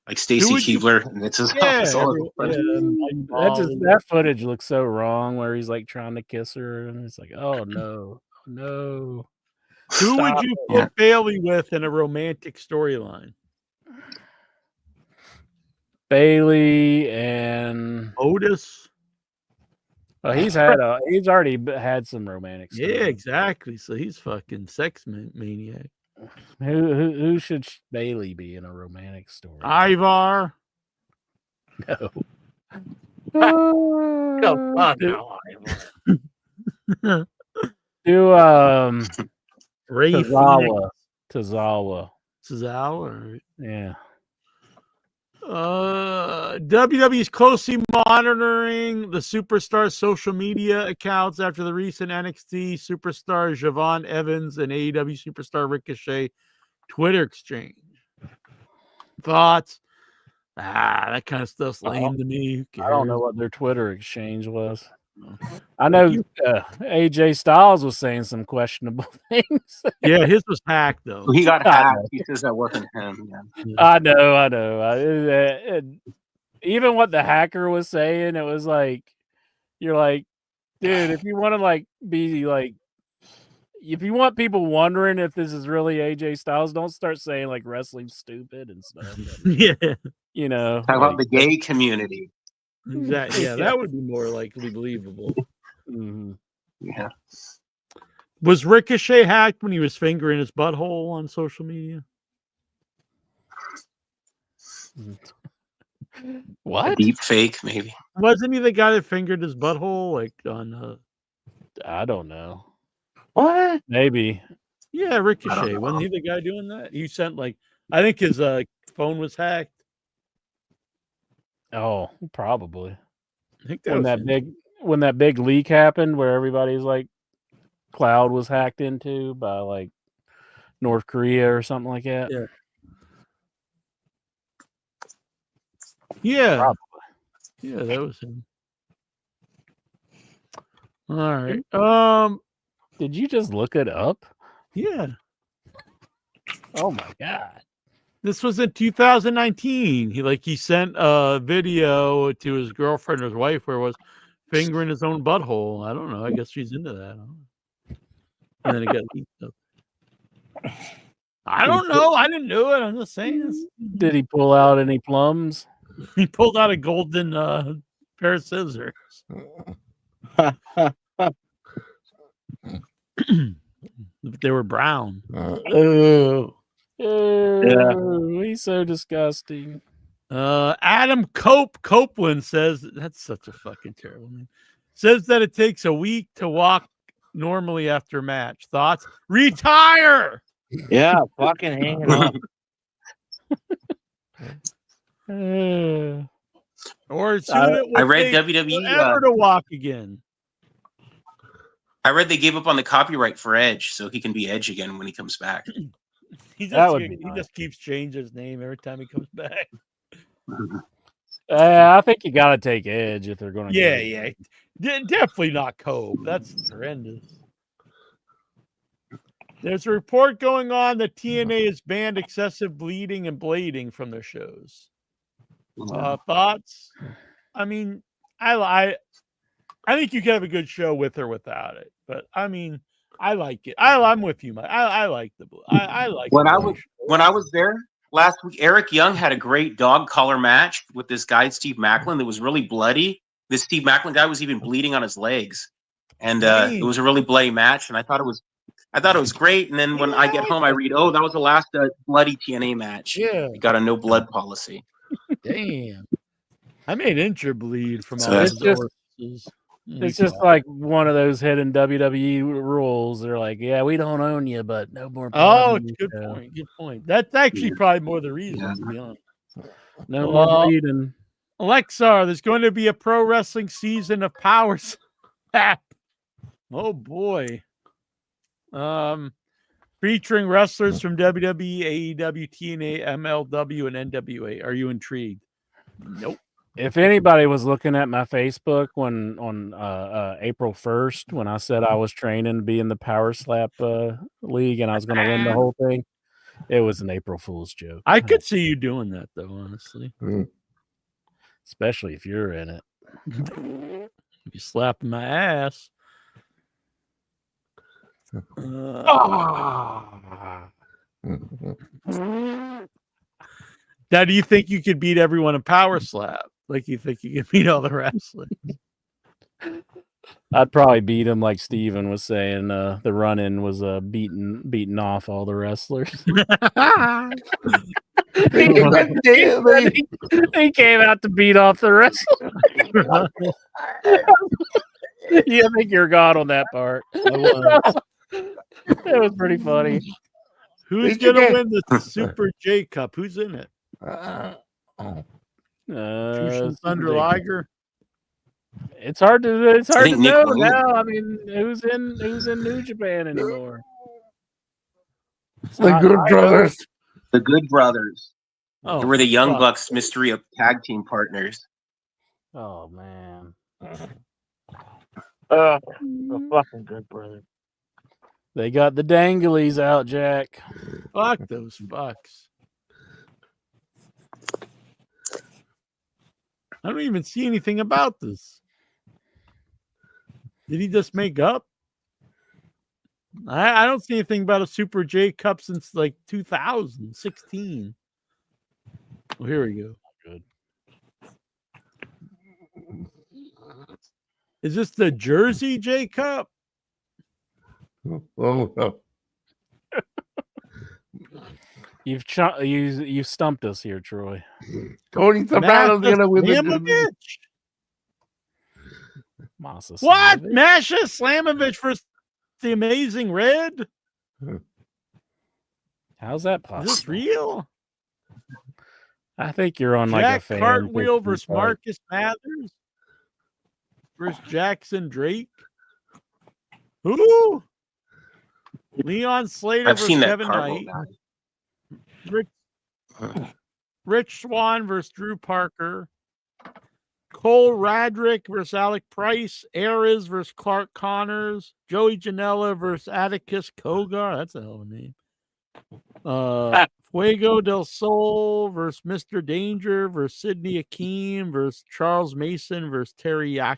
Like Stacy Keibler and Vince's office. That footage looks so wrong where he's like trying to kiss her and it's like, oh no. No. Who would you put Bailey with in a romantic storyline? Bailey and Otis. Well, he's already had some romantic stuff. Yeah, exactly. So he's fucking sex maniac. Who should Bailey be in a romantic story? Ivar. No. Come on now, Ivar. Do Ray Tozawa. Tozawa. Yeah. WWE is closely monitoring the superstar social media accounts after the recent NXT superstar Javon Evans and AEW superstar Ricochet Twitter exchange. Thoughts? That kind of stuff's lame to me. I don't know what their Twitter exchange was. I know AJ Styles was saying some questionable things. Yeah, his was hacked though. He got hacked. He says that wasn't him. Yeah. I know. Even what the hacker was saying, it was like, you're like, dude, if you want to like be like, if you want people wondering if this is really AJ Styles, don't start saying like wrestling's stupid and stuff. Yeah, you know, talk about the gay community. Exactly. Yeah, that would be more likely believable. Mm-hmm. Yeah. Was Ricochet hacked when he was fingering his butthole on social media? What? A deep fake, maybe. Wasn't he the guy that fingered his butthole like on? I don't know. What? Maybe. Yeah, Ricochet. Wasn't he the guy doing that? He sent like, I think his phone was hacked. Oh, probably. I think that when that big leak happened where everybody's like cloud was hacked into by like North Korea or something like that. Yeah. Yeah. Probably. Yeah, that was him. All right. Did you just look it up? Yeah. Oh my god. This was in 2019. He sent a video to his girlfriend or his wife where it was fingering his own butthole. I don't know. I guess she's into that. And then it got leaked up. I don't know. I didn't do it. I'm just saying. Did he pull out any plums? He pulled out a golden pair of scissors. They were brown. He's so disgusting. Adam Copeland says that's such a fucking terrible name. Says that it takes a week to walk normally after match. Thoughts? Retire. Yeah, fucking hanging up. Or soon it will I read take WWE forever to walk again. I read they gave up on the copyright for Edge, so he can be Edge again when he comes back. He just keeps changing his name every time he comes back. I think you got to take Edge if they're going to. Yeah. Definitely not Cope. That's horrendous. There's a report going on that TNA has banned excessive bleeding and blading from their shows. Thoughts? I mean, I think you can have a good show with or without it, but I mean, I like it. I'm with you, Mike. I like the blue. I like when I was there last week. Eric Young had a great dog collar match with this guy Steve Macklin that was really bloody. This Steve Macklin guy was even bleeding on his legs, and it was a really bloody match. And I thought it was great. And then when I get home, I read, that was the last bloody TNA match. Yeah, it got a no blood policy. Damn. I made Incher bleed from So all that's- his It's just- orifices. It's just like one of those hidden WWE rules. They're like, yeah, we don't own you, but no more blood. Oh, in your good show. point. Good point. That's actually probably more the reason, to be honest. No Well, more bleeding. Alexa, there's going to be a pro wrestling season of Power Slap. Oh boy. Featuring wrestlers from WWE, AEW, TNA, MLW, and NWA. Are you intrigued? Nope. If anybody was looking at my Facebook when on April 1st, when I said I was training to be in the Power Slap League and I was going to win the whole thing, it was an April Fool's joke. I could see you doing that, though, honestly. Especially if you're in it. You slapping my ass. Now, do you think you could beat everyone in Power Slap? Like you think you could beat all the wrestlers? I'd probably beat him like Steven was saying. The run-in was beating off all the wrestlers. He came out to beat off the wrestlers. Yeah, I think you're God on that part. It was pretty funny. Who's gonna win the Super J Cup? Who's in it? Jushin Thunder Liger. It's hard to think Nick know Wayne. now. I mean, who's in New Japan anymore? The Good Brothers. The Good Brothers. Oh, They were the Young fuck. Bucks mystery of tag team partners. Oh man. The fucking Good Brother. They got the danglies out, Jack. Fuck those fucks. I don't even see anything about this. Did he just make up? I don't see anything about a Super J Cup since like 2016. Well, here we go. Good. Is this the Jersey J Cup? You've stumped us here, Troy. Tony Soprano's gonna win the Slamovich. Masa What? Slamovich? Masha Slamovich versus the Amazing Red? How's that Is possible? this real? I think you're on like a Jack fan Cartwheel fiction versus site. Marcus Mathers versus Jackson Drake. Who? Leon Slater I've versus seen that Kevin Cartwheel Knight. Rich Swann versus Drew Parker. Cole Radrick versus Alec Price. Ares versus Clark Connors. Joey Janela versus Atticus Kogar. That's a hell of a name. Fuego del Sol versus Mr. Danger versus Sidney Akeem versus Charles Mason versus Teriyaki.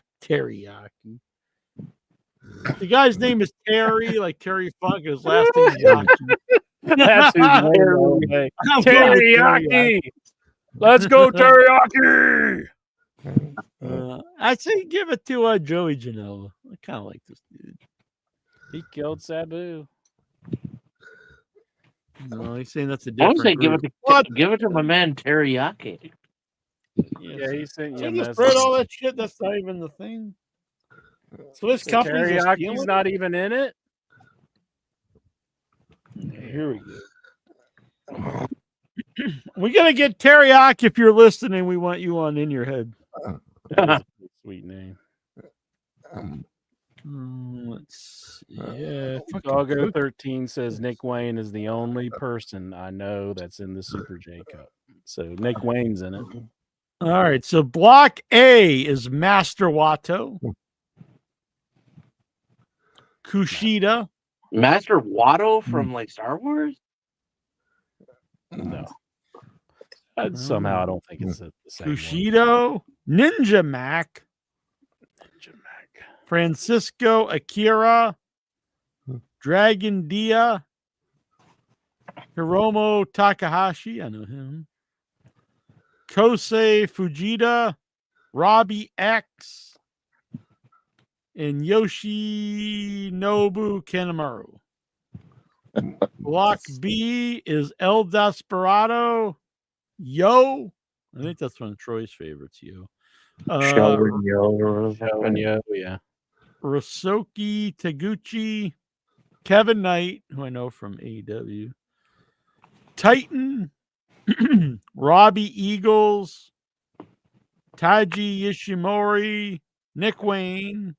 The guy's name is Terry, like Terry Funk. His last name is Yaki. That's who's winning all day. I'm going with Teriyaki. Let's go, Teriyaki. I'd say give it to Joey Janela. I kind of like this dude. He killed Sabu. No, he's saying that's a I different would say give group. it to my man Teriyaki. Yeah, he sent you I a just message. spread all that shit. That's not even the thing. So this company's just Teriyaki's stealing not even in it. Here we go. We're gonna get Teriyaki if you're listening. We want you on In Your Head. That's a sweet name. Let's see. Yeah, Doggo 13 says Nick Wayne is the only person I know that's in the Super J Cup. So Nick Wayne's in it. All right. So block A is Master Wato, Kushida, Master Watto from like Star Wars? No. Somehow I don't think it's the same one. Kushido, Ninja Mac, Francisco Akira, Dragon Dia, Hiromu Takahashi, I know him, Kosei Fujita, Robbie X, and Yoshinobu Kanemaru. Block B is El Desperado, Yo, I think that's one of Troy's favorites, yo. Yeah. Rosoki Taguchi, Kevin Knight, who I know from AEW, Titan, Robbie Eagles, Taiji Ishimori, Nick Wayne,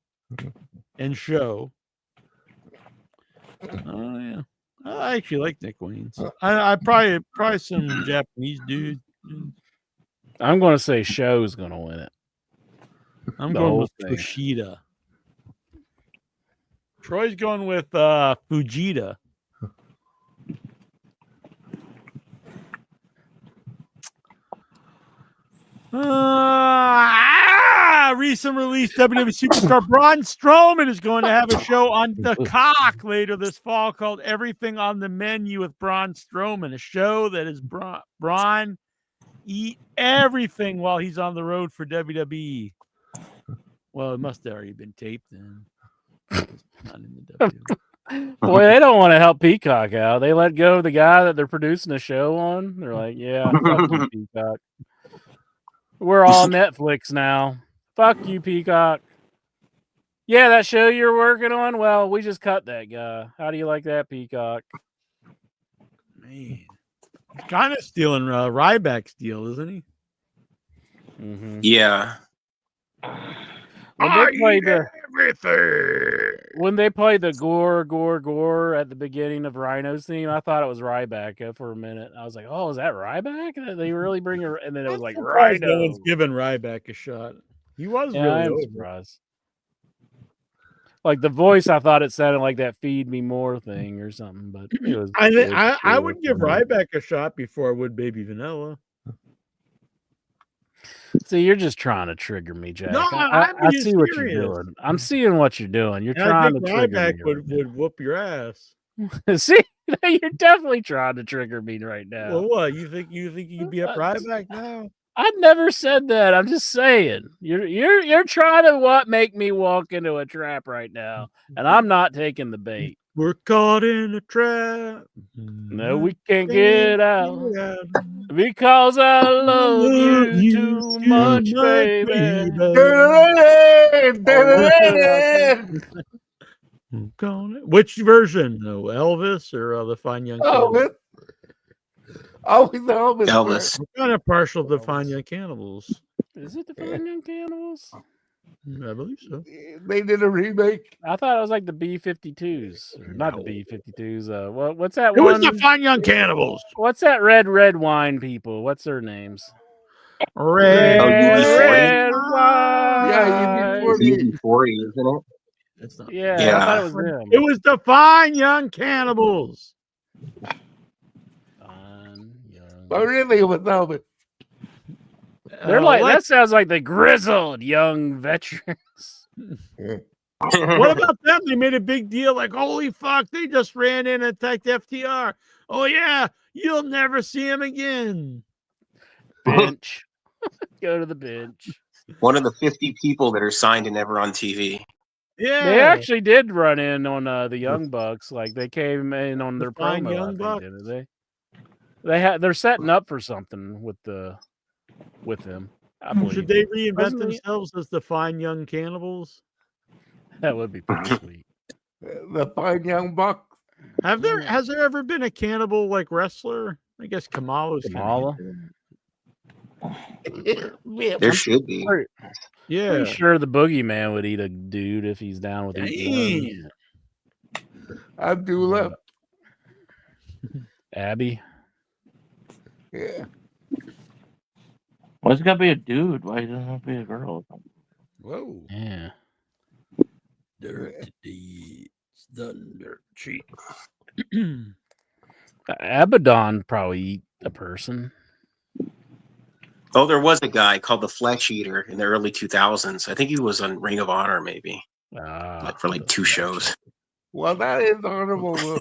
and Show. Oh yeah, I actually like Nick Wayne's. I probably some Japanese dude. I'm going to say Show's going to win it. I'm The going whole with thing. Kushida. Troy's going with Fujita. Recent release WWE superstar Braun Strowman is going to have a show on the Cock later this fall called Everything on the Menu with Braun Strowman, a show that is Braun eat everything while he's on the road for WWE. Well, it must have already been taped then. It's not in the WWE. Boy, they don't want to help Peacock out. They let go of the guy that they're producing a show on. They're like, yeah, fuck you, Peacock. We're all Netflix now. Fuck you, Peacock. Yeah, that show you're working on? Well, we just cut that guy. How do you like that, Peacock? Man, he's kind of stealing Ryback's deal, isn't he? Mm-hmm. Yeah. When they played the gore at the beginning of Rhino's theme, I thought it was Ryback for a minute. I was like, "Oh, is that Ryback? They really bring her?" And then it was like Rhino. No one's giving Ryback a shot. He was Yeah, really I am over. surprised. Like the voice, I thought it sounded like that "Feed Me More" thing or something, but it was. I would give Ryback a shot before I would Baby Vanilla. See, you're just trying to trigger me, Jack. No, I I'm see being what you're serious. doing. I'm seeing what you're doing. You're And trying I to think trigger Ryback me. would whoop your ass. See, you're definitely trying to trigger me right now. Well, what you think you could be up Ryback now? I never said that. I'm just saying you're trying to make me walk into a trap right now, and I'm not taking the bait. We're caught in a trap. No, we can't get out because I love you too much, baby. Which version? No, Elvis or the Fine Young Cannibals? Elvis. I'm kind of partial to Fine Young Cannibals. Is it the Fine Young Cannibals? I believe so. They did a remake. I thought it was like the B-52s. Not the B-52s. What's that It one? was the Fine Young Cannibals. What's that red wine people? What's their names? Red UB40. wine. Yeah, UB40, isn't it? It's not. Yeah, I thought it was them. It was the Fine Young Cannibals. But really, it was Elvis. They're like that sounds like the grizzled young veterans. What about them? They made a big deal, like, holy fuck, they just ran in and attacked FTR. Oh yeah, you'll never see him again. Bench. Go to the bench. One of the 50 people that are signed and never on TV. Yeah, they actually did run in on the Young Bucks. Like they came in on their Fine promo. Young Bucks. Didn't they? They're setting up for something with them. I believe. Should they reinvent themselves as the Fine Young Cannibals? That would be pretty sweet. The Fine Young Buck. Has there ever been a cannibal like wrestler? I guess Kamala's Kamala. There should be. Yeah, pretty sure the Boogeyman would eat a dude if he's down with eating. Abdullah. Abby. Yeah. Why it's gotta be a dude? Why doesn't it have to be a girl? Whoa. Yeah. Dirty deeds done dirt cheap. Abaddon probably eat a person. Oh, there was a guy called the Flesh Eater in the early 2000s. I think he was on Ring of Honor, maybe. For like 2 shows. Well, that is honorable.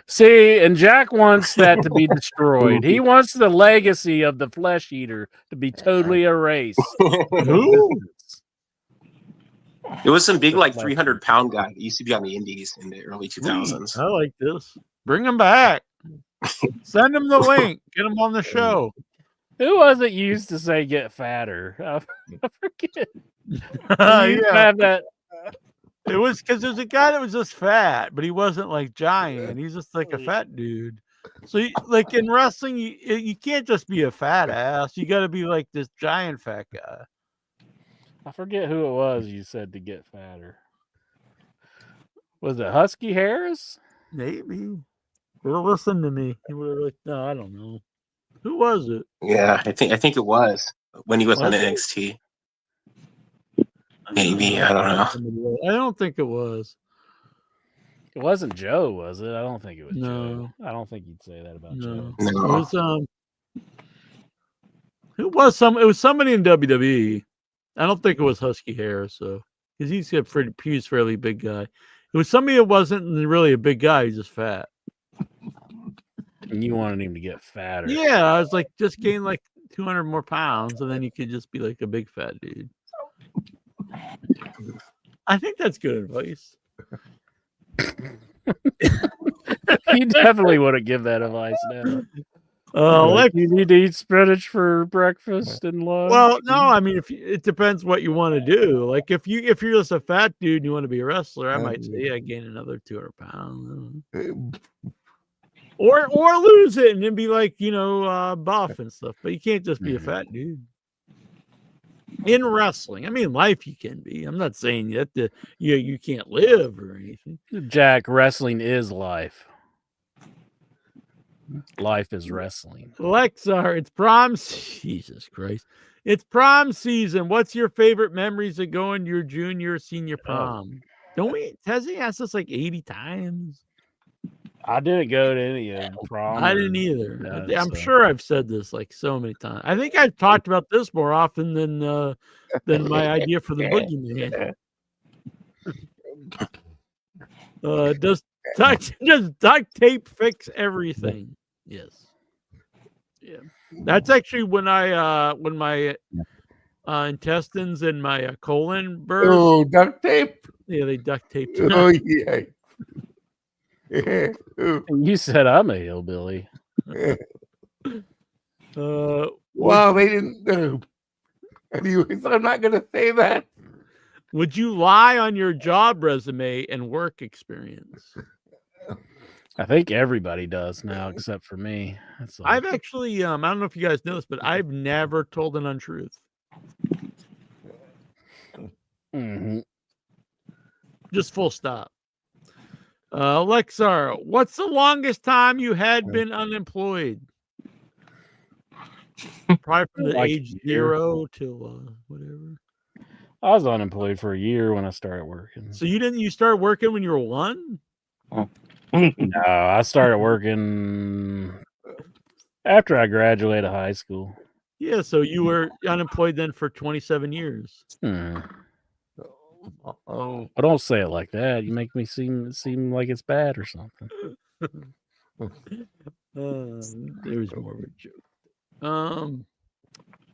See, and Jack wants that to be destroyed. He wants the legacy of the Flesh Eater to be totally erased. Who? It was some big, like 300-pound guy that used to be on the Indies in the early 2000s. I like this. Bring him back. Send him the link. Get him on the show. Who was it used to say get fatter? I forget. Yeah. You used to have that. It was because there's a guy that was just fat, but he wasn't like giant. He's just like a fat dude. So, like in wrestling, you can't just be a fat ass. You got to be like this giant fat guy. I forget who it was you said to get fatter. Was it Husky Harris? Maybe. Well, listen to me. He would have like, no, I don't know. Who was it? Yeah, I think it was when he was on Was it? NXT. Maybe, I don't know. I don't think it was. It wasn't Joe, was it? I don't think it was No. Joe. I don't think you'd say that about No. Joe. It was Who was it was somebody in WWE. I don't think it was Husky Harris, so because he's fairly big guy. It was somebody that wasn't really a big guy, he's just fat. And you wanted him to get fatter. Yeah, I was like, just gain like 200 more pounds, and then you could just be like a big fat dude. I think that's good advice. You definitely wouldn't give that advice now. You need to eat spinach for breakfast and lunch. Well, no, I mean, it depends what you want to do. Like if you're just a fat dude and you want to be a wrestler, I might say, yeah, gain another 200 pounds, or lose it and then be like, buff and stuff. But you can't just be a fat dude in wrestling. I mean, life you can be. I'm not saying you can't live or anything. Jack, wrestling is life. Life is wrestling. Lexar, it's prom. Jesus Christ. It's prom season. What's your favorite memories of going to your junior or senior prom? Don't we? Tessie asked us like 80 times. I didn't go to any of prom. I didn't either. I'm sure I've said this like so many times. I think I've talked about this more often than my idea for the boogeyman. Does duct tape fix everything? Yes. Yeah. That's actually when my intestines and my colon burst. Oh, duct tape. Yeah, they duct taped. Oh yeah. You said I'm a hillbilly. Well, they didn't. Anyways, I'm not gonna say that. Would you lie on your job resume and work experience? I think everybody does now, except for me. I've actually, I don't know if you guys know this, but I've never told an untruth. Mm-hmm. Just full stop. Lexar, what's the longest time you had been unemployed? Probably from the age 0 till whatever. I was unemployed for a year when I started working. So you started working when you were 1? No, I started working after I graduated high school. Yeah, so you were unemployed then for 27 years. Oh, don't say it like that. You make me seem like it's bad or something. There's more of a joke.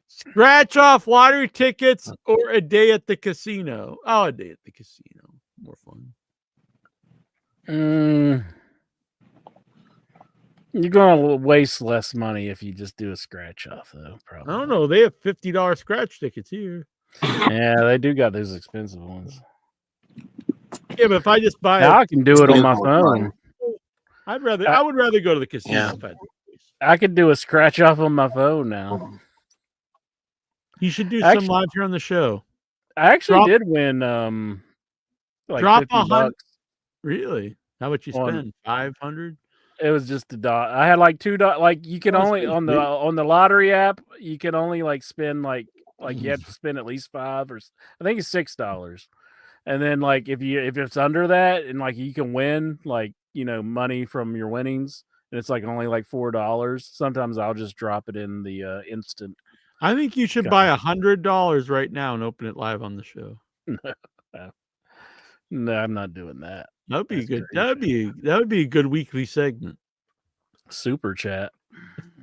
Scratch off lottery tickets or a day at the casino. Oh, a day at the casino. More fun. You're going to waste less money if you just do a scratch off, though. Probably. I don't know. They have $50 scratch tickets here. Yeah, they do got those expensive ones. Yeah, but if I just buy I can do it on my phone. I would rather go to the casino. Yeah. I could do a scratch off on my phone now. You should do some live here on the show. I actually did win like drop $50. Really? How much you spend? 500? It was just $1. I had like $2. Like you can only on the lottery app, you can only like spend like you have to spend at least $5 or I think it's $6. And then like if it's under that and like you can win like money from your winnings and it's like only like $4. Sometimes I'll just drop it in the instant. I think you should buy $100 right now and open it live on the show. No, I'm not doing that. That'd be good. That would be a good weekly segment. Super chat.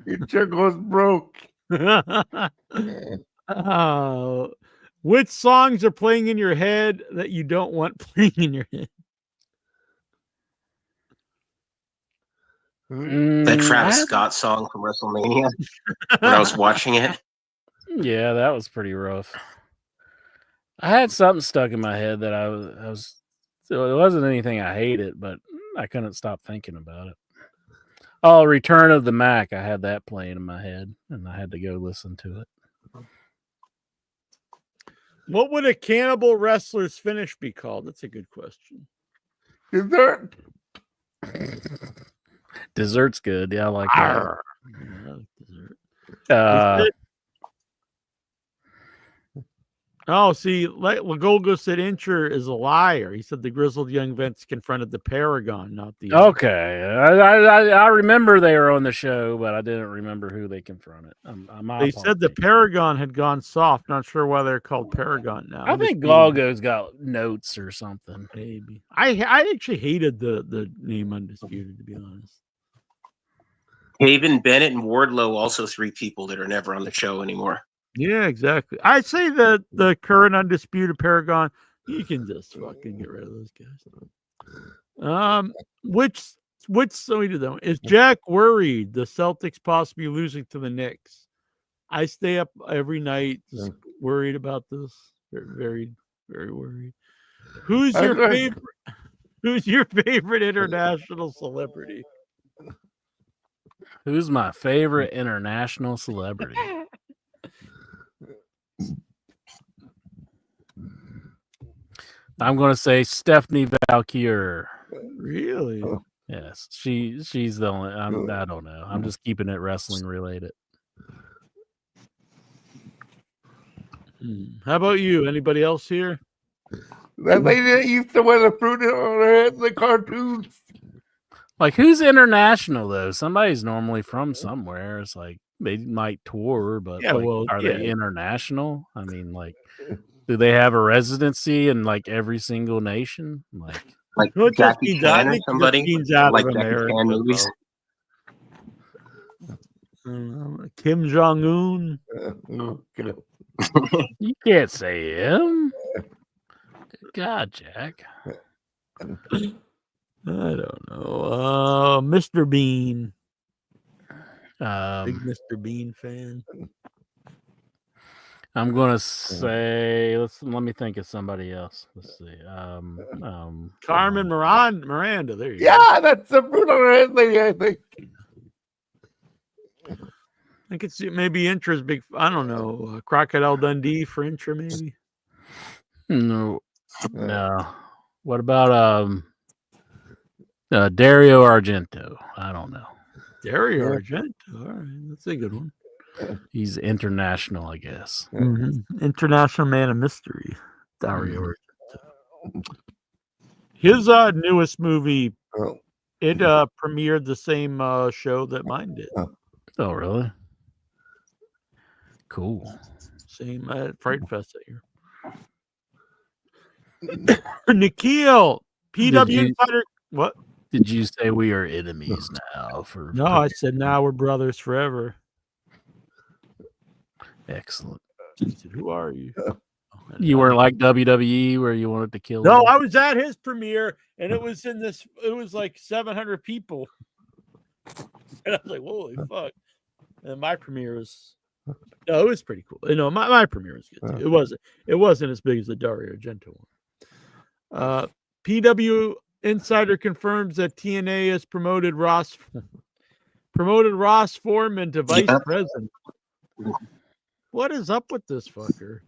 Your check goes broke. Which songs are playing in your head that you don't want playing in your head? That Travis Scott song from WrestleMania when I was watching it. Yeah, that was pretty rough. I had something stuck in my head that I was so it wasn't anything I hated, but I couldn't stop thinking about it. Oh, Return of the Mac. I had that playing in my head, and I had to go listen to it. What would a cannibal wrestler's finish be called? That's a good question. Dessert. Dessert's good. Yeah, I like that. Yeah, I like dessert. Oh, see, Lagolgo said Incher is a liar. He said the grizzled young vets confronted the Paragon, not the. Okay, I remember they were on the show, but I didn't remember who they confronted. They said the Paragon had gone soft. Not sure why they're called Paragon now. I think Golgo's got notes or something. Maybe. I actually hated the name Undisputed, to be honest. Taven, Bennett, and Wardlow, also 3 people that are never on the show anymore. Yeah, exactly. I'd say that the current Undisputed Paragon, you can just fucking get rid of those guys. Which so we did that one. Is Jack worried the Celtics possibly losing to the Knicks? I stay up every night just worried about this. Very, very worried. Who's your favorite international celebrity? Who's my favorite international celebrity? I'm going to say Stephanie Valkyrie. Really? Yes, she's the only. I don't know. I'm just keeping it wrestling related. How about you? Anybody else here? That lady that used to wear the fruit on her head in the cartoons. Like, who's international though? Somebody's normally from somewhere. It's like they might tour, but are they international? I mean, like, do they have a residency in like every single nation? Like Jackie Chan or somebody? Like Jackie Chan movies? Kim Jong-un. You can't say him. Good God, Jack. I don't know. Mr. Bean. Big Mr. Bean fan. I'm gonna say let me think of somebody else. Let's see. Carmen Miranda. There you go. Yeah, that's the fruit on her head lady, I think. I could see maybe Intra's big. I don't know. Crocodile Dundee for Intra, maybe. No. What about Dario Argento? I don't know. Dario Argento. All right, that's a good one. He's international, I guess. International man of mystery, Dario Argento. His newest movie, it premiered the same show that mine did. Oh, really? Cool. Same at Fright Fest that year. Nikhil, PW Insider. What? Did you say we are enemies now? No, I said now we're brothers forever. Excellent. He said, who are you? You weren't like WWE where you wanted to kill No, them? I was at his premiere and it was it was like 700 people. And I was like, holy fuck. And my premiere was it was pretty cool. You know, my premiere was good too. It wasn't as big as the Dario Argento one. PW Insider confirms that TNA has promoted Ross Foreman to vice president. What is up with this fucker?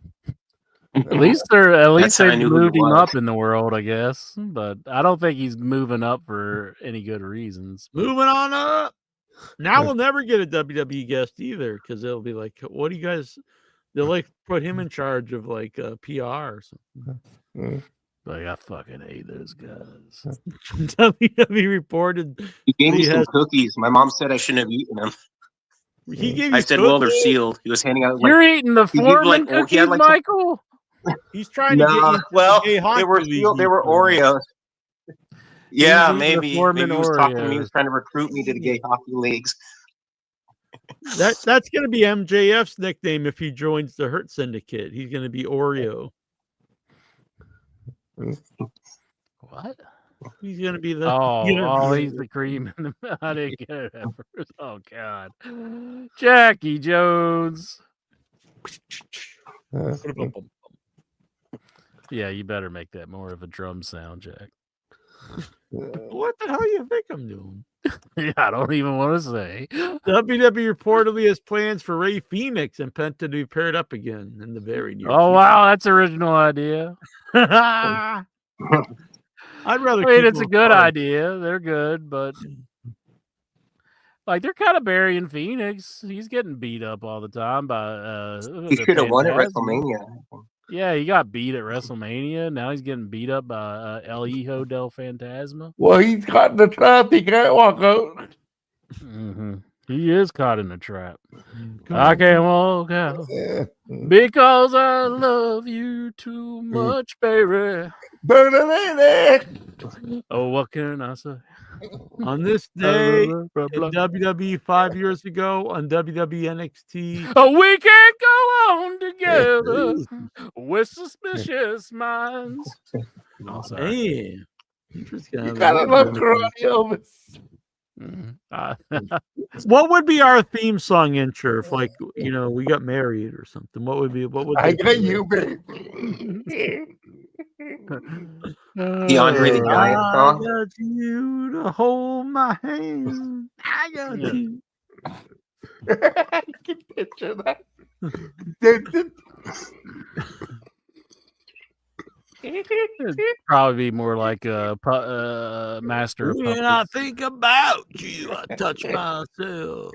At least they moved him up in the world, I guess. But I don't think he's moving up for any good reasons. Moving on up. Now we'll never get a WWE guest either, because they'll be like, what do you guys? They'll like put him in charge of like PR or something. Like, I fucking hate those guys. WWE reported he gave me some cookies. My mom said I shouldn't have eaten them. He gave you I said, well, they're sealed. He was handing out. You're eating the Foreman cookies, Michael? He's trying to get you. Well, they were sealed. They were Oreos. Yeah, maybe he was talking to me. He was trying to recruit me to the gay hockey leagues. That's going to be MJF's nickname if he joins the Hurt Syndicate. He's going to be Oreo. What? He's gonna be the. He's the cream in the. I didn't get it at first. Oh God, Jackie Jones. Yeah, you better make that more of a drum sound, Jack. What the hell do you think I'm doing? Yeah, I don't even want to say. WWE reportedly has plans for Ray Phoenix and Penta to be paired up again in the very near Oh wow, that's original idea. future. I'd rather. I mean, keep it's a them good apart. idea. They're good, but like they're kind of burying Phoenix. He's getting beat up all the time by. He should have won at Phantasm. WrestleMania. Yeah, he got beat at WrestleMania. Now he's getting beat up by El Hijo del Fantasma. Well, he's caught in the trap. He can't walk out. Mm-hmm. He is caught in a trap. I can't walk out because I love you too much, baby. Oh, what can I say? On this day, in WWE 5 years ago, on WWE NXT. Oh, we can't go on together with suspicious minds. Oh, sorry. Hey, you gotta love Karate Elvis. What would be our theme song intro if, like, we got married or something? What would be? What would I got you, baby. The Andre the Giant I song. got you to hold my hand. I got you. I can picture that. It'd probably be more like a master of When I think about you, I touch myself.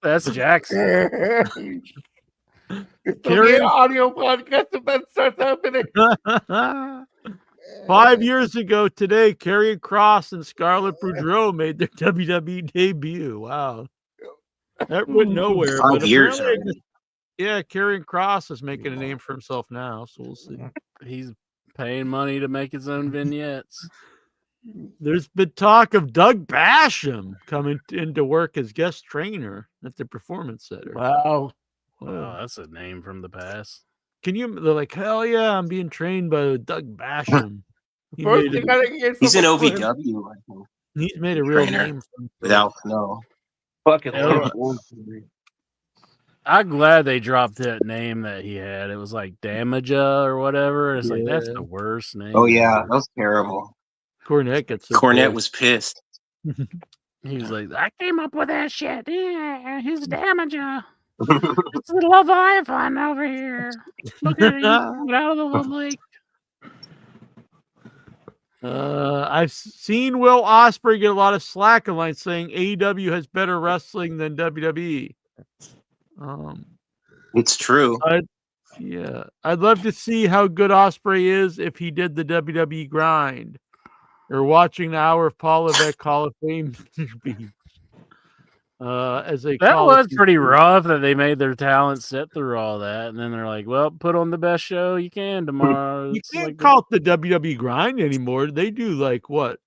That's Jackson. Carry audio podcast event starts happening. 5 years ago today, Karrion Kross and Scarlett Boudreaux made their WWE debut. Wow. That went nowhere. 5 years Yeah, Karrion Kross is making a name for himself now, so we'll see. He's paying money to make his own vignettes. There's been talk of Doug Basham coming into work as guest trainer at the Performance Center. Wow. Wow, that's a name from the past. They're like, hell yeah, I'm being trained by Doug Basham. He's an OVW, I think. He's made a real name for himself. Without no. Fucking I'm glad they dropped that name that he had. It was like Damaja or whatever. It's like, that's the worst name. Oh, yeah. That was terrible. Cornette was pissed. He was like, I came up with that shit. Yeah, he's Damaja. It's the Leviathan over here. Look at it. Get out of the lake. I've seen Will Ospreay get a lot of slack online saying AEW has better wrestling than WWE. It's true. I'd love to see how good Ospreay is if he did the WWE grind, or watching the Hour of Paul Levesque Hall of Fame speech. That was pretty rough that they made their talent sit through all that, and then they're like, "Well, put on the best show you can tomorrow." You can't call it the WWE grind anymore. They do like what,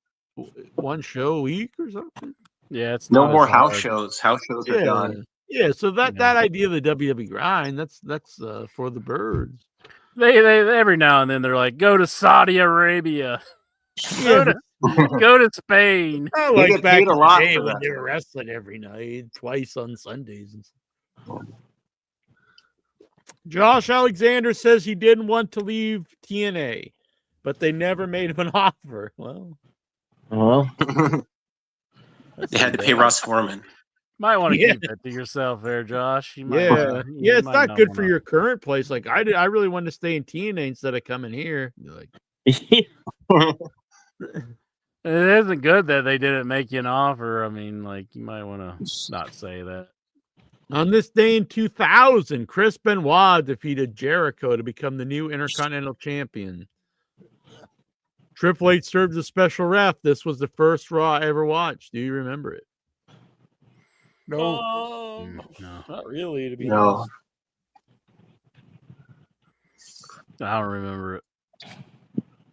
one show a week or something? Yeah, it's no more house shows. House shows are done. Yeah, so that idea of the WWE grind, that's for the birds. They every now and then they're like, go to Saudi Arabia, go to Spain. I like back in the day when they were wrestling every night, twice on Sundays. And stuff. Josh Alexander says he didn't want to leave TNA, but they never made him an offer. Well, they had to pay Ross Foreman. Might want to keep that to yourself there, Josh. It's not good for your current place. Like I really wanted to stay in TNA instead of coming here. You're like, it isn't good that they didn't make you an offer. I mean, like you might want to not say that. On this day in 2000, Chris Benoit defeated Jericho to become the new Intercontinental Champion. Triple H served as a special ref. This was the first Raw I ever watched. Do you remember it? No, not really. To be honest, I don't remember it.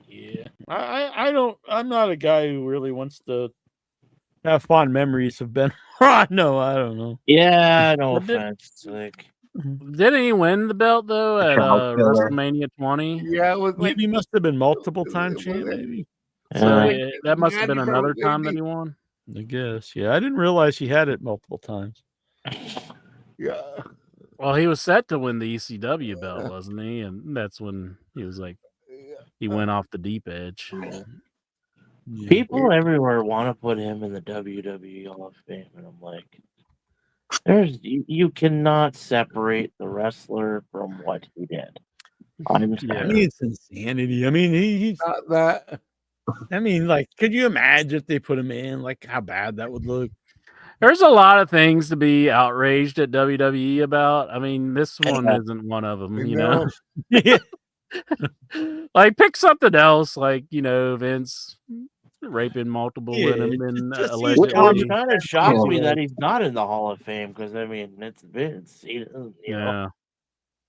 Yeah, I don't. I'm not a guy who really wants to have fond memories of Ben. No, I don't know. Yeah, no offense. Didn't he win the belt though at Child killer. WrestleMania 20? Yeah, it was like He must have been multiple time champ, maybe. So Yeah. that must have been 90 another or time that 80. he won. I guess. Yeah, I didn't realize he had it multiple times. Yeah. Well, he was set to win the ECW belt, wasn't he? And that's when he was like, he went off the deep edge. Yeah. People everywhere want to put him in the WWE Hall of Fame, and I'm like, you cannot separate the wrestler from what he did. I'm I sorry. mean, it's insanity. I mean, he's. Not that. I mean, like, could you imagine if they put him in? Like, how bad that would look. There's a lot of things to be outraged at WWE about. I mean, this one isn't one of them, you know? Yeah. Like, pick something else, like, Vince raping multiple Yeah, women and just use allegedly. Well, it kind of shocks me Yeah. that he's not in the Hall of Fame because I mean it's Vince. He doesn't, you know.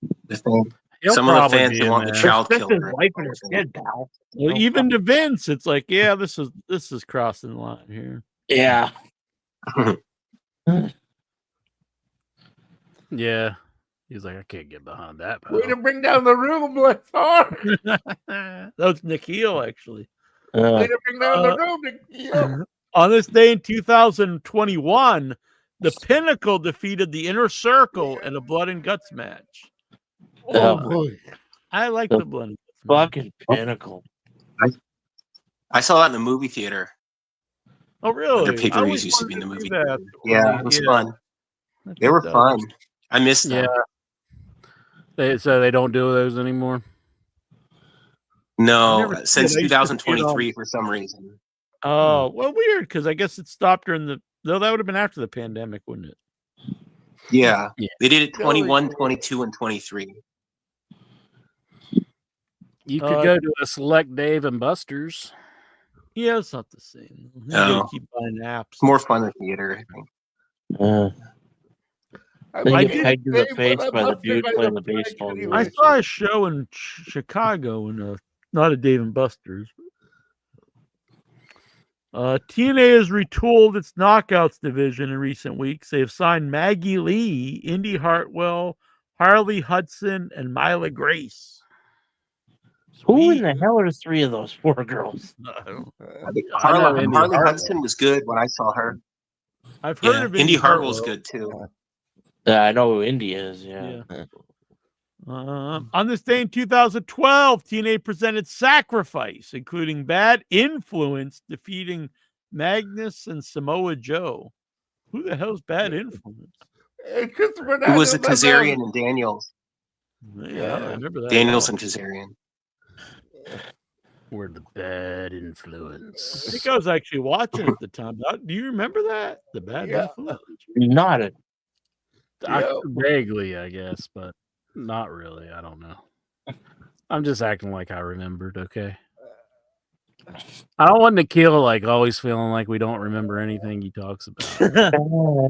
Yeah. The thing. He'll Some of the probably fans be that in want the there. child Just his killer. wife and his kid, pal. Well, No even problem. to Vince, it's like, yeah, this is crossing the line here. Yeah. Yeah. He's like, I can't get behind that. Way to Pal. bring down the room, let's hard. That was Nikhil, actually. Way to bring down the room, Nikhil. On this day in 2021, the Pinnacle defeated the Inner Circle in a blood and guts match. Oh boy. I like The the blood and guts match. Fucking Pinnacle. I saw that in the movie theater. Oh, really? Their pay-per-views used to be in the movie That. theater. Yeah, it was fun. They were fun. I missed them. Yeah. So they don't do those anymore? No, Never since did. I used to see it 2023 for some reason. Oh, well, weird, because I guess it stopped during the. No, that would have been after the pandemic, wouldn't it? Yeah. Yeah. They did it 21, 22, and 23. You could go to a Select Dave and Buster's. Yeah, it's not the same. You No. gotta keep buying apps. More fun than theater, I think. They I get did- pegged in the face by the dude playing the baseball game. I saw a show in Chicago in not a Dave and Buster's. TNA has retooled its knockouts division in recent weeks. They have signed Maggie Lee, Indy Hartwell, Harley Hudson, and Mila Grace. Who in the hell are three of those four girls? Harley Hudson was good when I saw her. I've heard of Indy Hartwell's Hartwell. good too. I know who Indy is. Yeah. On this day in 2012, TNA presented Sacrifice, including Bad Influence defeating Magnus and Samoa Joe. Who the hell's Bad Influence? Christopher Who was Daniels, it? Kazarian and Daniels. Yeah, I remember that. Daniels and Kazarian. We're the Bad Influence. I think I was actually watching at the time. Do you remember that? The Bad Influence? Not it. Vaguely, I guess, but not really. I don't know. I'm just acting like I remembered, okay? I don't want Nikhil like always feeling like we don't remember anything he talks about.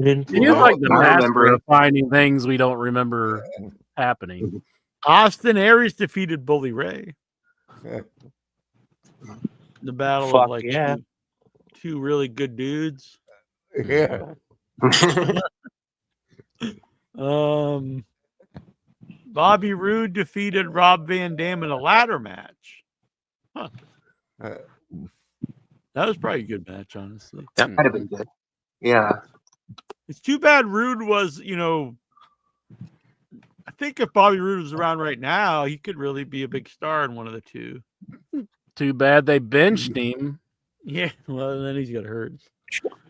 He's like the master of finding things we don't remember happening. Austin Aries defeated Bully Ray. The battle of like two really good dudes. Yeah. Bobby Roode defeated Rob Van Dam in a ladder match. Huh. That was probably a good match, honestly. That might have been good. Yeah. It's too bad Roode was, I think if Bobby Roode was around right now, he could really be a big star in one of the two. Too bad they benched him. Yeah, well, then he's got hurt.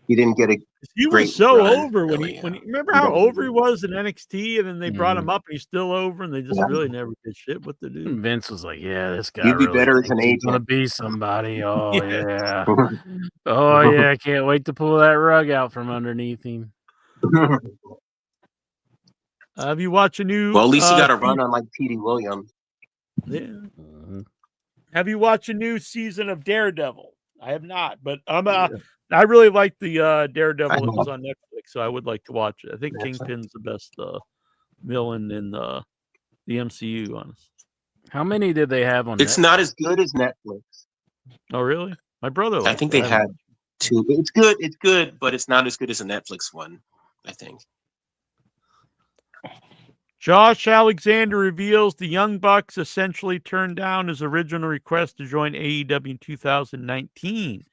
He didn't get a He great was so run, over when he remember how over he was in NXT, and then they brought him up and he's still over, and they just really never did shit with the dude. Vince was like, "Yeah, this guy He'd be really better as an thinks he's agent. gonna be somebody." Oh yeah, oh yeah, I can't wait to pull that rug out from underneath him. Have you watched a new? Well, at least he got a run on like Petey Williams. Yeah. Have you watched a new season of Daredevil? I have not, but I really like the Daredevil that was on Netflix, so I would like to watch it. I think Kingpin's the best villain in the MCU, honestly. How many did they have on? It's Netflix? not as good as Netflix. Oh, really? My brother. I think they had two. It's good. It's good, but it's not as good as a Netflix one, I think. Josh Alexander reveals the Young Bucks essentially turned down his original request to join AEW in 2019.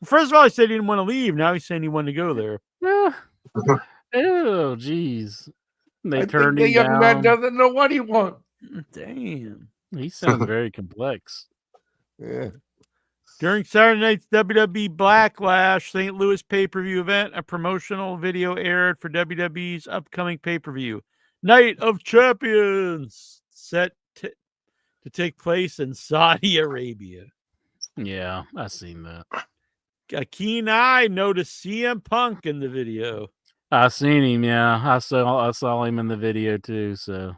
Well, first of all, he said he didn't want to leave. Now he's saying he wanted to go there. Oh, geez. They I turned think the him young man down. doesn't know what he wants. Damn. He sounds very complex. Yeah. During Saturday night's WWE Backlash St. Louis pay-per-view event, a promotional video aired for WWE's upcoming pay-per-view, Night of Champions, set to take place in Saudi Arabia. Yeah, I seen that. A keen eye noticed CM Punk in the video. I seen him. Yeah, I saw him in the video too. So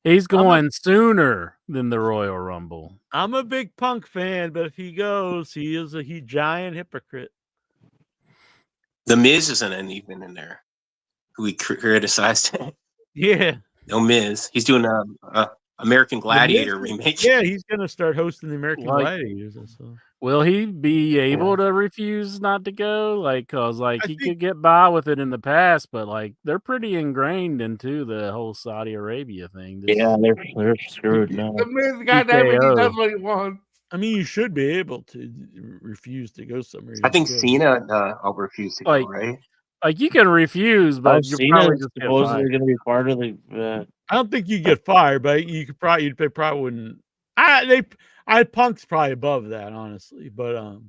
he's going sooner than the Royal Rumble. I'm a big Punk fan, but if he goes, he is a giant hypocrite. The Miz isn't even in there, who we criticized. Yeah. No Miz. He's doing a American Gladiator remake. Yeah, he's going to start hosting the American Gladiators and stuff. Will he be able to refuse not to go? Cause he could get by with it in the past, but they're pretty ingrained into the whole Saudi Arabia thing. They're screwed now. The Miz got everything. That's what he wants. I mean, you should be able to refuse to go somewhere. I think Cena will refuse to go, right? You can refuse, but you're probably just supposedly going to be part of the. I don't think you get fired, but you could probably wouldn't. Punk's probably above that, honestly, but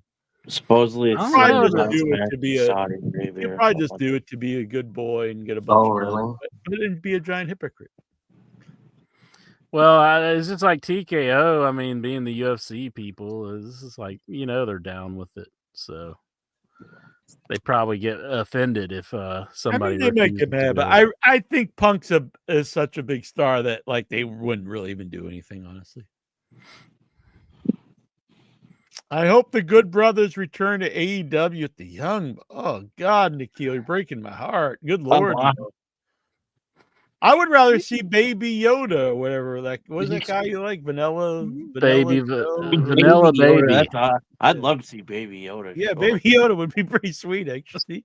supposedly it's probably just do it to be you probably just do it to be a good boy and get a bunch of money, but then be a giant hypocrite. Well, it's just like TKO. I mean, being the UFC people, this is they're down with it, so they probably get offended if somebody. I mean, they might get mad, but I think Punk's is such a big star that they wouldn't really even do anything, honestly. I hope the Good Brothers return to AEW at the Young. Oh God, Nikhil, you're breaking my heart. Good Lord. I would rather see Baby Yoda or whatever. What was that guy you like? Vanilla Baby. I'd love to see Baby Yoda. Yeah, Baby Yoda would be pretty sweet, actually.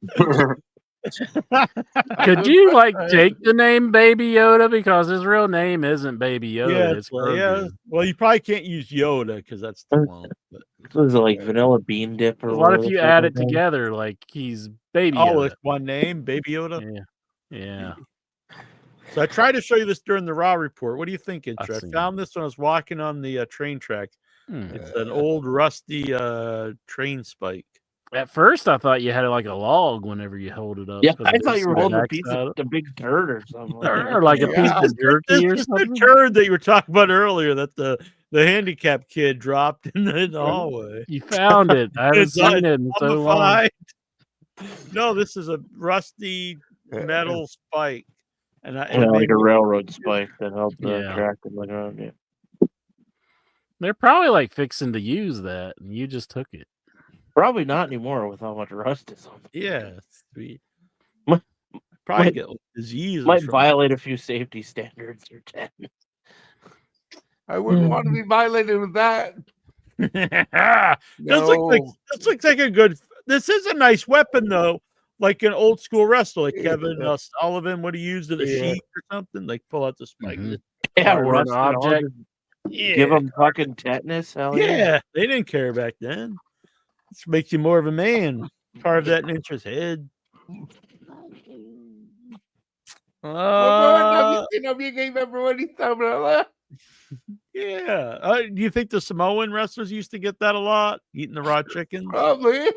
Could you take the name Baby Yoda because his real name isn't Baby Yoda? Yeah, it's Grogu. yeah. Well, you probably can't use Yoda because that's too long. Was it vanilla bean dip or what if you add it together? He's Baby Yoda. Oh, it's one name, Baby Yoda. Yeah. So I tried to show you this during the Raw report. What do you think, Intro? I found this when I was walking on the train tracks. It's an old rusty train spike. At first, I thought you had a log whenever you hold it up. Yeah, I thought you were holding a piece of a big turd or something. Or a piece of jerky or something. The turd that you were talking about earlier that the handicapped kid dropped in the hallway. You found it. I haven't seen it in so long. No, this is a rusty metal spike. And like a railroad spike that helped the track and look around. Yeah. They're probably fixing to use that, and you just took it. Probably not anymore with how much rust is on it. Yeah, sweet. Probably get disease. Might violate a few safety standards or 10. I wouldn't want to be violated with that. This looks like a good. This is a nice weapon though. Like an old school wrestler, like Kevin Sullivan would have used a sheet or something. Pull out the spike. Yeah, rust object. Yeah. Give them fucking tetanus. Hell yeah. They didn't care back then. This makes you more of a man. Carve that in his head. Yeah. Do you think the Samoan wrestlers used to get that a lot? Eating the raw chicken? Probably.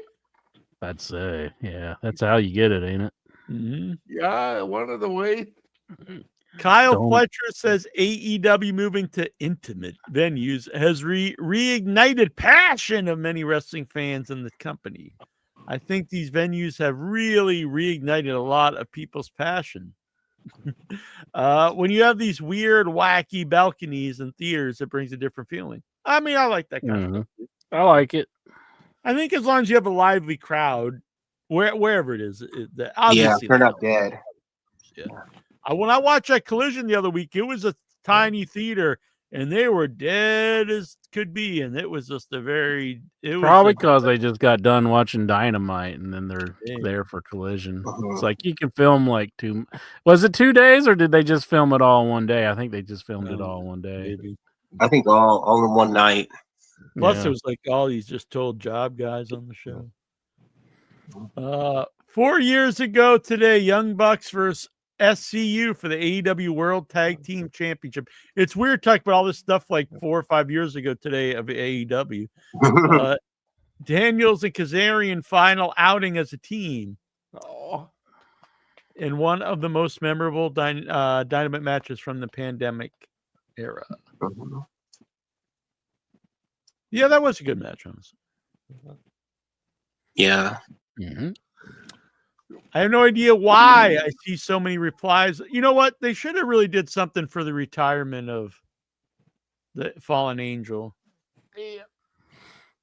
I'd say, yeah. That's how you get it, ain't it? Mm-hmm. Yeah, one of the ways. Kyle Fletcher says AEW moving to intimate venues has reignited passion of many wrestling fans in the company. I think these venues have really reignited a lot of people's passion. When you have these weird, wacky balconies and theaters, it brings a different feeling. I mean, I like that kind of stuff. I like it. I think as long as you have a lively crowd, wherever it is, they're not dead. Yeah. When I watched that Collision the other week, it was a tiny theater, and they were dead as could be, and it was just Probably because they just got done watching Dynamite, and then they're there for Collision. It's like you can film like was it 2 days, or did they just film it all in one day? I think they just filmed it all in one day. Maybe. I think all in one night. Plus, it was like all these just told job guys on the show. 4 years ago today, Young Bucks versus SCU for the AEW World Tag Team Championship. It's weird talking about all this stuff like 4 or 5 years ago today of AEW. Daniels and Kazarian final outing as a team. In one of the most memorable Dynamite matches from the pandemic era. Yeah, that was a good match, honestly. Yeah. Mm-hmm. I have no idea why I see so many replies. You know what? They should have really did something for the retirement of the Fallen Angel.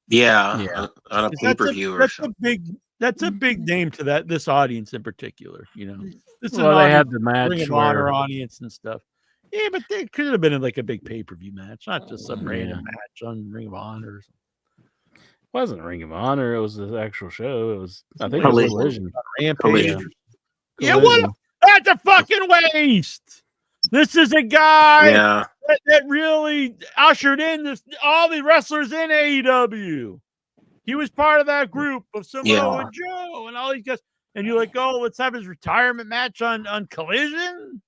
Yeah. On a pay-per-view or something. That's a big name to this audience in particular. You know, this is Well, they had the match Ring of Honor audience and stuff. Yeah, but they could have been in like a big pay-per-view match, not just some random match on Ring of Honor. Or something. It wasn't Ring of Honor. It was the actual show. It was, I think, it was Collision. Rampage. Yeah, that's a fucking waste. This is a guy that really ushered in all the wrestlers in AEW. He was part of that group of Samoa Joe and all these guys. And you're like, oh, let's have his retirement match on Collision.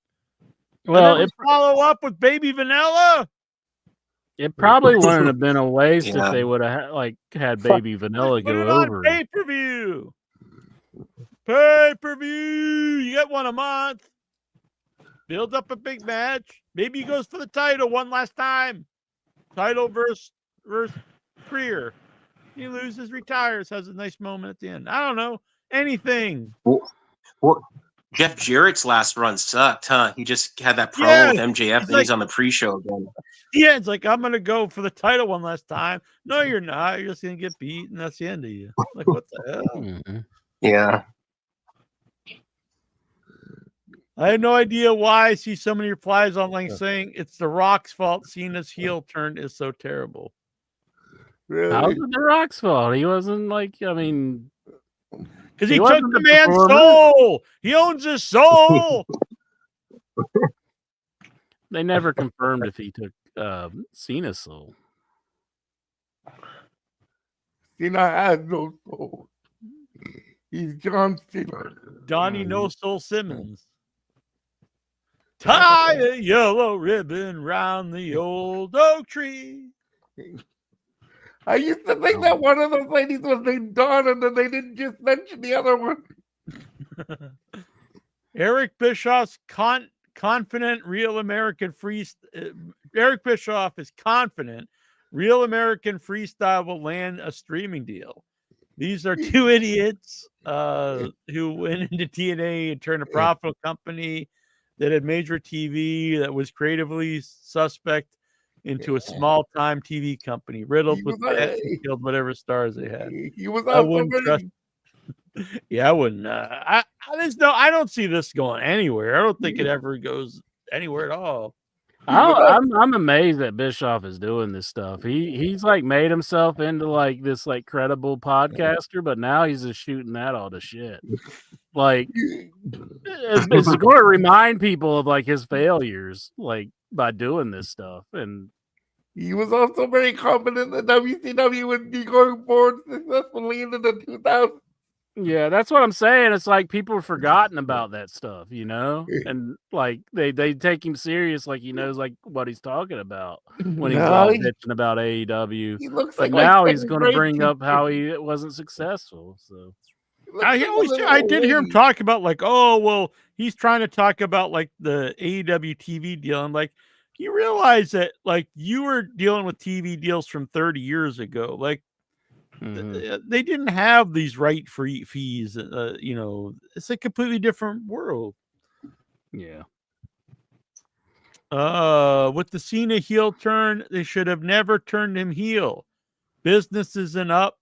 Well, it follow up with Baby Vanilla. It probably wouldn't have been a waste if they would have had Baby Vanilla go over. Pay-per-view. Pay-per-view. You get one a month. Build up a big match. Maybe he goes for the title one last time. Title versus career. He loses, retires, has a nice moment at the end. I don't know. Anything. Well, Jeff Jarrett's last run sucked, huh? He just had that promo with MJF, and he's on the pre-show again. Yeah, it's like, I'm going to go for the title one last time. No, you're not. You're just going to get beat, and that's the end of you. Like, what the hell? Mm-hmm. Yeah. I had no idea why I see so many replies online saying it's The Rock's fault Cena's heel turn is so terrible. Really? How was it The Rock's fault? He wasn't because he took the man's soul. He owns his soul. They never confirmed if he took Cena's soul. Cena has no soul. He's John Cena. Donnie No Soul Simmons. Tie a yellow ribbon round the old oak tree. I used to think that one of those ladies was named Dawn, and then they didn't just mention the other one. Eric Bischoff's confident real American Eric Bischoff is confident Real American Freestyle will land a streaming deal. These are two idiots who went into TNA and turned a profitable company that had major TV that was creatively suspect into a small-time TV company riddled with debt and killed whatever stars they had. He was I wouldn't trust. Yeah, I wouldn't. I don't see this going anywhere. I don't think it ever goes anywhere at all. I'm amazed that Bischoff is doing this stuff. He's like made himself into like this like credible podcaster, but now he's just shooting that all to shit. Like it's going to remind people of like his failures, like by doing this stuff. And he was also very confident that WCW would be going forward successfully into the 2000s. Yeah, that's what I'm saying. It's like people have forgotten about that stuff, you know, and like they take him serious, like he knows like what he's talking about when he's all bitching about AEW. He looks but now he's going to bring up how he wasn't successful. So I did hear him talk about like, oh well, he's trying to talk about like the AEW TV deal. I'm like, you realize that like you were dealing with TV deals from 30 years ago, like. Mm-hmm. They didn't have these right-free fees. You know, it's a completely different world. Yeah. With the Cena heel turn, they should have never turned him heel. Business isn't up.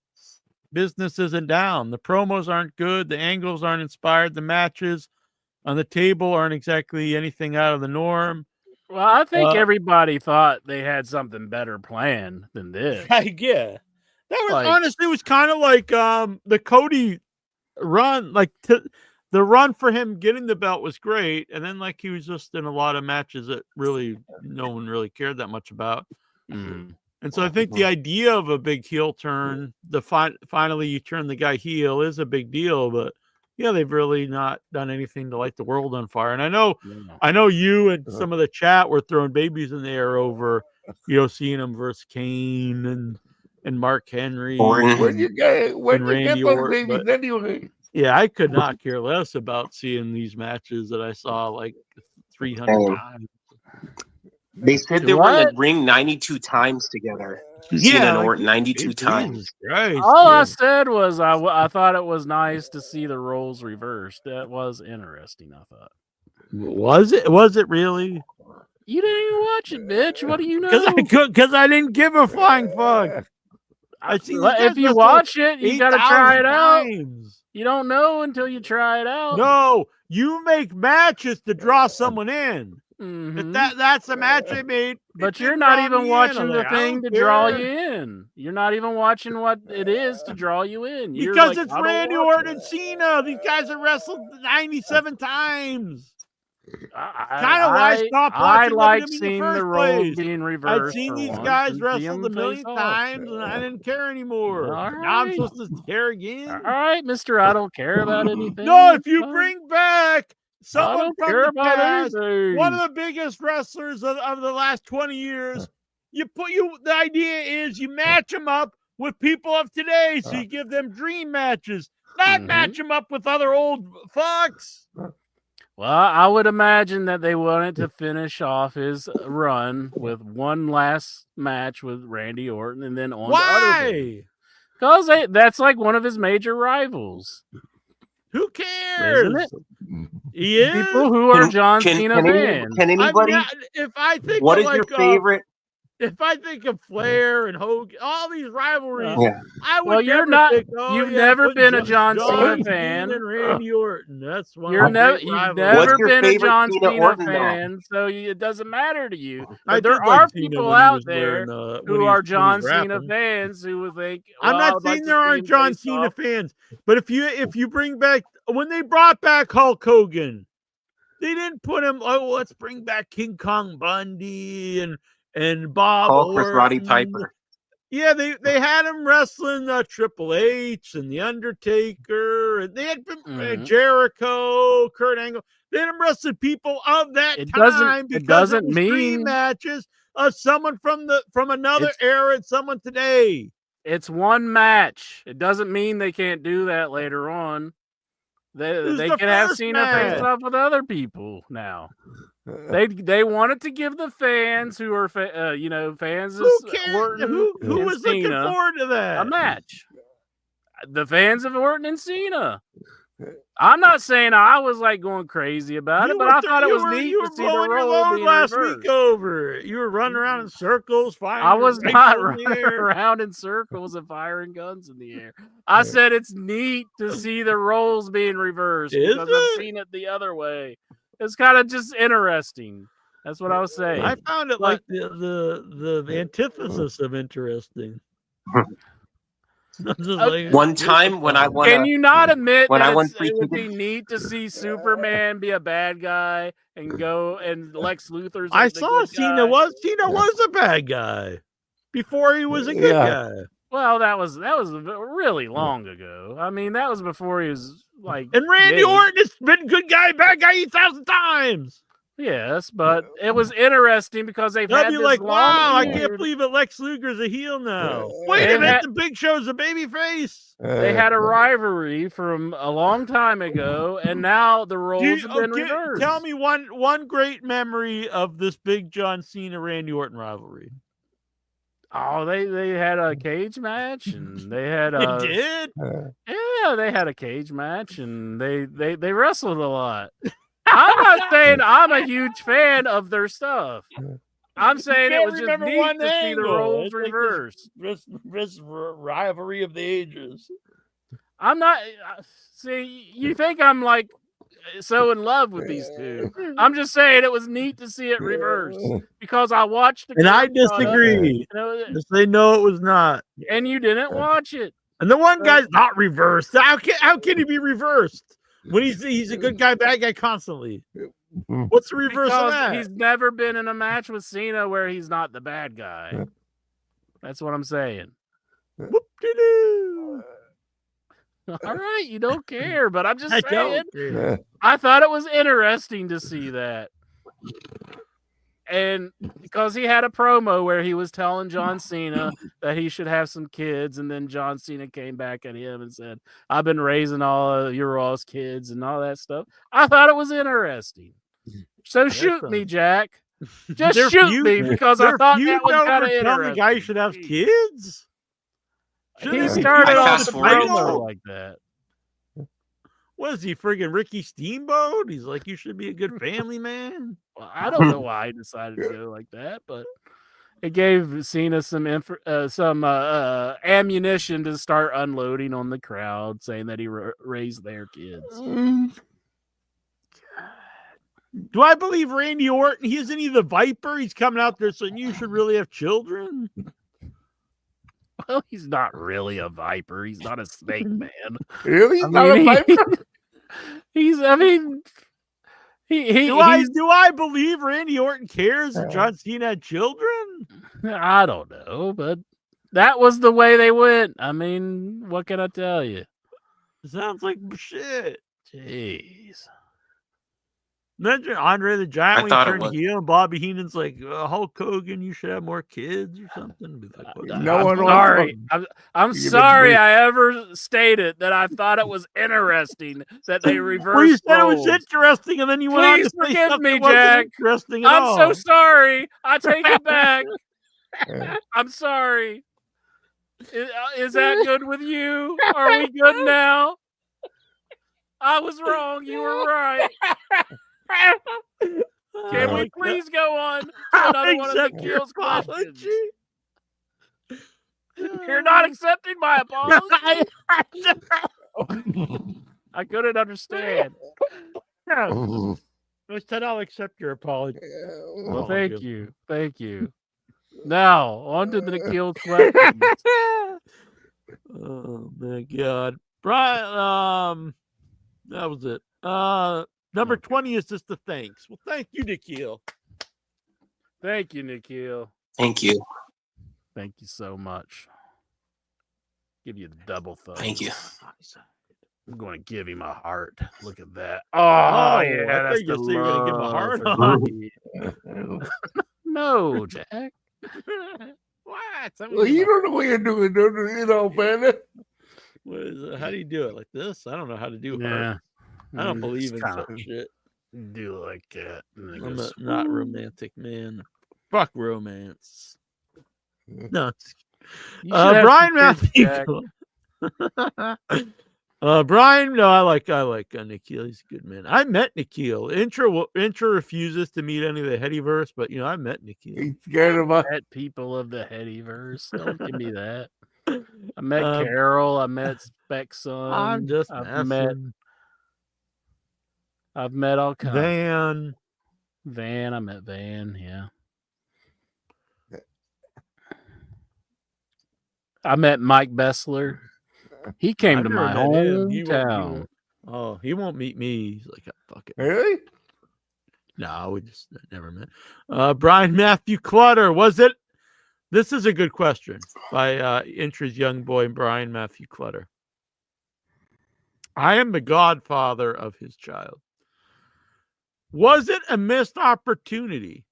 Business isn't down. The promos aren't good. The angles aren't inspired. The matches on the table aren't exactly anything out of the norm. Well, I think everybody thought they had something better planned than this. Like, yeah. That was honestly was kind of like the Cody run, like the run for him getting the belt was great, and then like he was just in a lot of matches that really no one really cared that much about. Mm. And so I think the idea of a big heel turn, finally you turn the guy heel, is a big deal, but yeah, they've really not done anything to light the world on fire. And I know you and some of the chat were throwing babies in the air over, seeing him versus Kane and Mark Henry. When you get those Orton, babies anyway? Yeah, I could not care less about seeing these matches that I saw like 300 times. They said they were in the ring 92 times together. Cena and Orton 92 times. All I said was I thought it was nice to see the roles reversed. That was interesting, I thought. Was it? Was it really? You didn't even watch it, bitch. What do you know? Because I didn't give a flying fuck. If you watch it, you got to try it out. You don't know until you try it out. No, you make matches to draw someone in. If that's a match they made, but you're not even watching the thing to draw you in. You're not even watching what it is to draw you in. Because it's Randy Orton and Cena. These guys have wrestled 97 times. Kind of why I stopped watching. I like seeing the roles being reversed. I'd seen these guys wrestled a million times, and I didn't care anymore. Now I'm supposed to care again. All right, Mister, I don't care about anything. No, if you bring back someone from the past, one of the biggest wrestlers of the last 20 years, the idea is you match them up with people of today, so you give them dream matches, not match them up with other old fucks. Well, I would imagine that they wanted to finish off his run with one last match with Randy Orton and then on to other things. Because that's like one of his major rivals. Who cares? Isn't it? He is. People who are John Cena fans. Can anybody? If I think what is your favorite? If I think of Flair and Hogan, all these rivalries, I would. Well, you've never been a John Cena fan. And Randy Orton. That's one. You've never been a John Cena fan, so it doesn't matter to you. But there are people out there who are John Cena fans who would think. I'm not saying there aren't John Cena fans, but if you bring back when they brought back Hulk Hogan, they didn't put him. Oh, let's bring back King Kong Bundy and Bob Hulk with Roddy Piper. Yeah, they had him wrestling Triple H and The Undertaker, and they had Jericho, Kurt Angle. They had him wrestling people of that time because it doesn't mean matches of someone from another era and someone today. It's one match. It doesn't mean they can't do that later on. They can have Cena face off with other people now. They wanted to give the fans who are fans of Orton who was Cena looking forward to that a match. The fans of Orton and Cena. I'm not saying I was like going crazy about it, but I thought it was neat to see the role being last reversed. week over. You were running around in circles, firing. I was not running around in circles and firing guns in the air. I said it's neat to see the roles being reversed because I've seen it the other way. It's kind of just interesting. That's what I was saying. I found it like the antithesis of interesting. One time when I won, can you not admit that it would be neat to see Superman be a bad guy and go and Lex Luthor's? I saw Cena was a bad guy before he was a good guy. Well, that was really long ago. I mean, that was before he was like. And Randy Orton has been good guy, bad guy 1,000 times. Yes, but it was interesting because they've had this like, long wow, feud. I can't believe that Lex Luger's a heel now. Wait a minute, the Big Show's a baby face. They had a rivalry from a long time ago, and now the roles have been reversed. Tell me one great memory of this big John Cena Randy Orton rivalry. Oh, they had a cage match, and they had a. They did. Yeah, they had a cage match, and they wrestled a lot. I'm not saying I'm a huge fan of their stuff. I'm saying it was just neat to see the roles reversed. This rivalry of the ages. I'm not. See, you think I'm like so in love with these two. I'm just saying it was neat to see it reverse because I watched the And I clip on it, disagree. They know it was not. and you didn't watch it. And the one guy's not reversed. How can he be reversed when he's a good guy, bad guy constantly? What's the reverse of Because that? he's never been in a match with Cena where he's not the bad guy. That's what I'm saying. Whoop-de-doo. All right, you don't care, but I'm just I saying. don't care. I thought it was interesting to see that. And because he had a promo where he was telling John Cena that he should have some kids, and then John Cena came back at him and said, I've been raising all of your all's kids and all that stuff. I thought it was interesting. So shoot me, Jack. Just shoot me because I thought that was kind of interesting. The guy should have kids. He started off the promo promo like that. What is he, friggin' Ricky Steamboat? He's like, you should be a good family man. Well, I don't know why he decided to go like that, but it gave Cena some ammunition to start unloading on the crowd, saying that he raised their kids. Do I believe Randy Orton? Isn't he the Viper? He's coming out there saying you should really have children. Well, he's not really a viper. He's not a snake man. Really? He's not a viper? Do I believe Randy Orton cares that John Cena had children? I don't know, but that was the way they went. I mean, what can I tell you? Sounds like shit. Jeez. Imagine Andre the Giant when he thought it turned was. heel and Bobby Heenan's like, Hulk Hogan, you should have more kids or something. Be like, what? I'm sorry. I'm sorry I ever stated that I thought it was interesting that they reversed Well, you said roles. it was interesting, and then you went on to Please say forgive something me, that wasn't Jack. interesting at I'm all. so sorry. I take it back. I'm sorry. Is that good with you? Are we good now? I was wrong. You were right. Can we please go on to another one of Nikhil's questions? You're not accepting my apology? I couldn't understand. I said I'll accept your apology. Well, thank you. Thank you. Now, on to the Nikhil's questions. Oh, my God. Brian, that was it. Number 20 is just the thanks. Well, thank you, Nikhil. Thank you, Nikhil. Thank you. Thank you so much. Give you the double thumbs. Thank you. I'm going to give him a heart. Look at that. Oh, yeah. I That's thought you the said you were going to give him a love heart. for No, Jack. What? Well, you don't know what you're doing, you know, man. What is it? How do you do it? Like this? I don't know how to do Yeah. heart. I don't believe in kinda such shit. Do like that. And it I'm goes, not romantic, man. Fuck romance. No. You should have Brian some kids, Matthew. Brian, no, I like Nikhil. He's a good man. I met Nikhil. Intra refuses to meet any of the Headyverse, but I met Nikhil. He's scared of us. Met people of the Headyverse. Don't give me that. I met Carol. I met Spec Son. I'm just I've met all kinds. Van. I met Van. Yeah. I met Mike Bessler. He came I've to never my met him. hometown. He won't meet me. He's like, fuck it. Really? No, we just never met. Brian Matthew Clutter. Was it? This is a good question by Intra's young boy, Brian Matthew Clutter. I am the godfather of his child. Was it a missed opportunity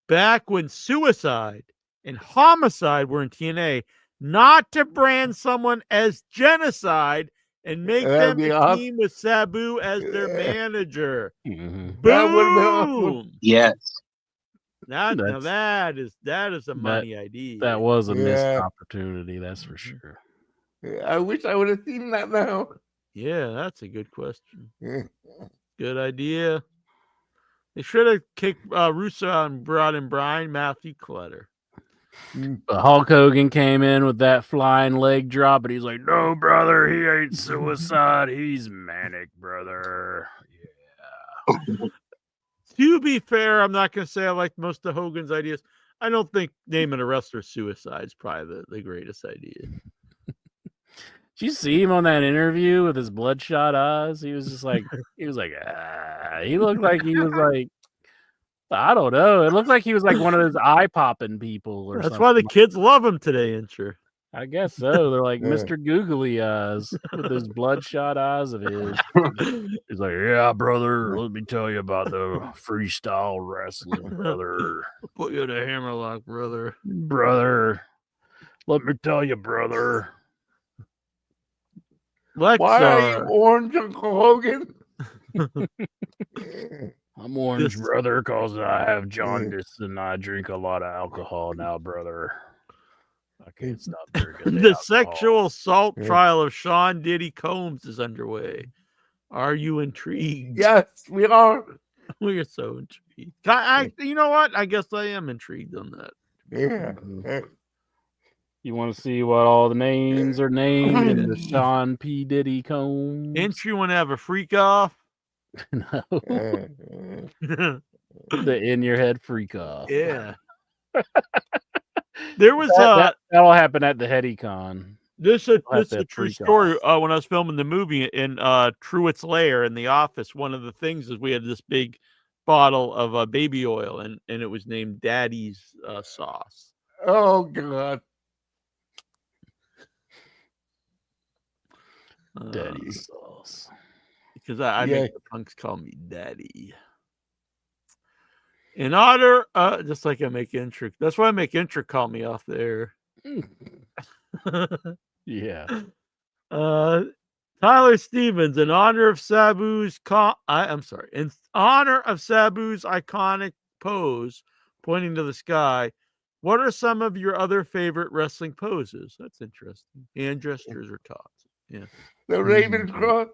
back when suicide and homicide were in TNA not to brand someone as genocide and make them a team with Sabu as their manager? Mm-hmm. Boom! Yes. That is a money idea. That was a missed opportunity, that's for sure. I wish I would have seen that now. Yeah, that's a good question. Good idea. They should have kicked Russo out and brought in Brian Matthew Clutter. But Hulk Hogan came in with that flying leg drop, and he's like, "No, brother, he ain't suicide. He's manic, brother." To be fair, I'm not going to say I like most of Hogan's ideas. I don't think naming a wrestler suicide is probably the greatest idea. Did you see him on that interview with his bloodshot eyes? He was just like, he looked like he was like, I don't know. It looked like he was like one of those eye popping people or That's something. why the kids love him today, Incher. I guess so. They're like Mr. Googly Eyes with those bloodshot eyes of his. He's like, yeah, brother, let me tell you about the freestyle wrestling, brother. Put you in a hammerlock, brother. Brother, let me tell you, brother. Lexar. Why are you orange, Uncle Hogan? I'm orange, brother, because I have jaundice and I drink a lot of alcohol now, brother. I can't stop drinking The alcohol. sexual assault trial of Sean Diddy Combs is underway. Are you intrigued? Yes, we are. We are so intrigued. You know what? I guess I am intrigued on that. Yeah. You want to see what all the names are named in the Sean P. Diddy Combs? Didn't you want to have a freak off? No. The in your head freak off. Yeah. There was that'll happen at the HeadyCon. This is a true story. When I was filming the movie in Truett's Lair in the office, one of the things is we had this big bottle of baby oil, and it was named Daddy's sauce. Oh God. Daddy's sauce. Because I make the punks call me Daddy. In honor, just like I make Intric. That's why I make Intric call me off there. Yeah. Tyler Stevens, in honor of Sabu's in honor of Sabu's iconic pose, pointing to the sky. What are some of your other favorite wrestling poses? That's interesting. Hand gestures or tops. Yeah. The Raven cross.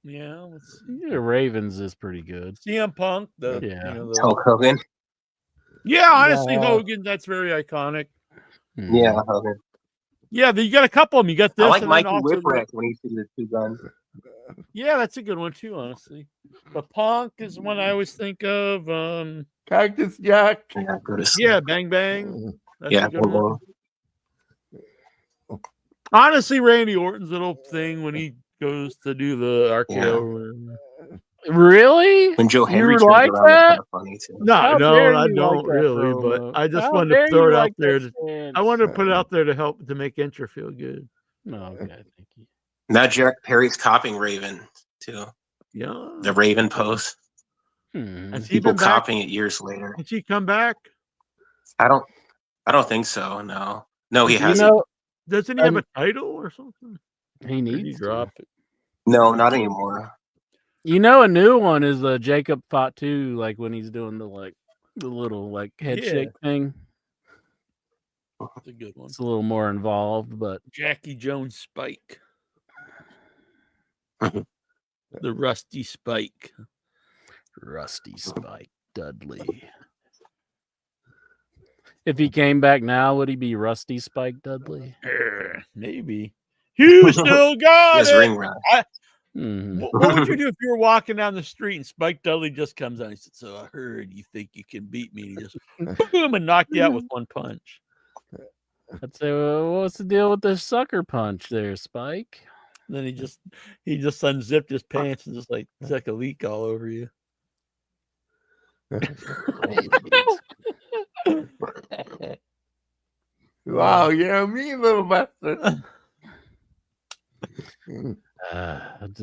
Yeah, let's see. The Ravens is pretty good. CM Punk, Hulk Hogan. Yeah, honestly, Hogan, that's very iconic. Yeah, Hogan. Yeah, you got a couple of them. You got this. I like and Mikey then also Whipwreck when he's doing the two guns. Yeah, that's a good one too, honestly. The Punk is one I always think of. Cactus Jack. Yeah, Bang Bang. That's Yeah, a good one. Honestly, Randy Orton's little thing when he goes to do the RKO. Really? When Joe Henry you turns like around, that? it's kind of funny too. No, I you don't like that really, promo? but I just How wanted dare to throw you it out like there. that stance? I wanted to put it out there to help to make Intra feel good. No, okay, thank you. Now Jack Perry's copying Raven too. Yeah, the Raven pose. Has he People been back? copying it years later. Did he come back? I don't think so. No, he hasn't. Doesn't he have a title or something? He needs drop it. No, not anymore. You know, a new one is Jacob Fatu, like when he's doing the little head shake thing. That's a good one. It's a little more involved, but Jackie Jones Spike. The Rusty Spike. Rusty Spike Dudley. If he came back now, would he be Rusty Spike Dudley? Maybe. You still got Yes, it. ring run. What would you do if you were walking down the street and Spike Dudley just comes out and he said, "So I heard you think you can beat me," and he just boom and knocked you out with one punch. I'd say, well, what's the deal with the sucker punch there, Spike? And then he just unzipped his pants and just took a leak all over you. Wow, you're a mean little bastard.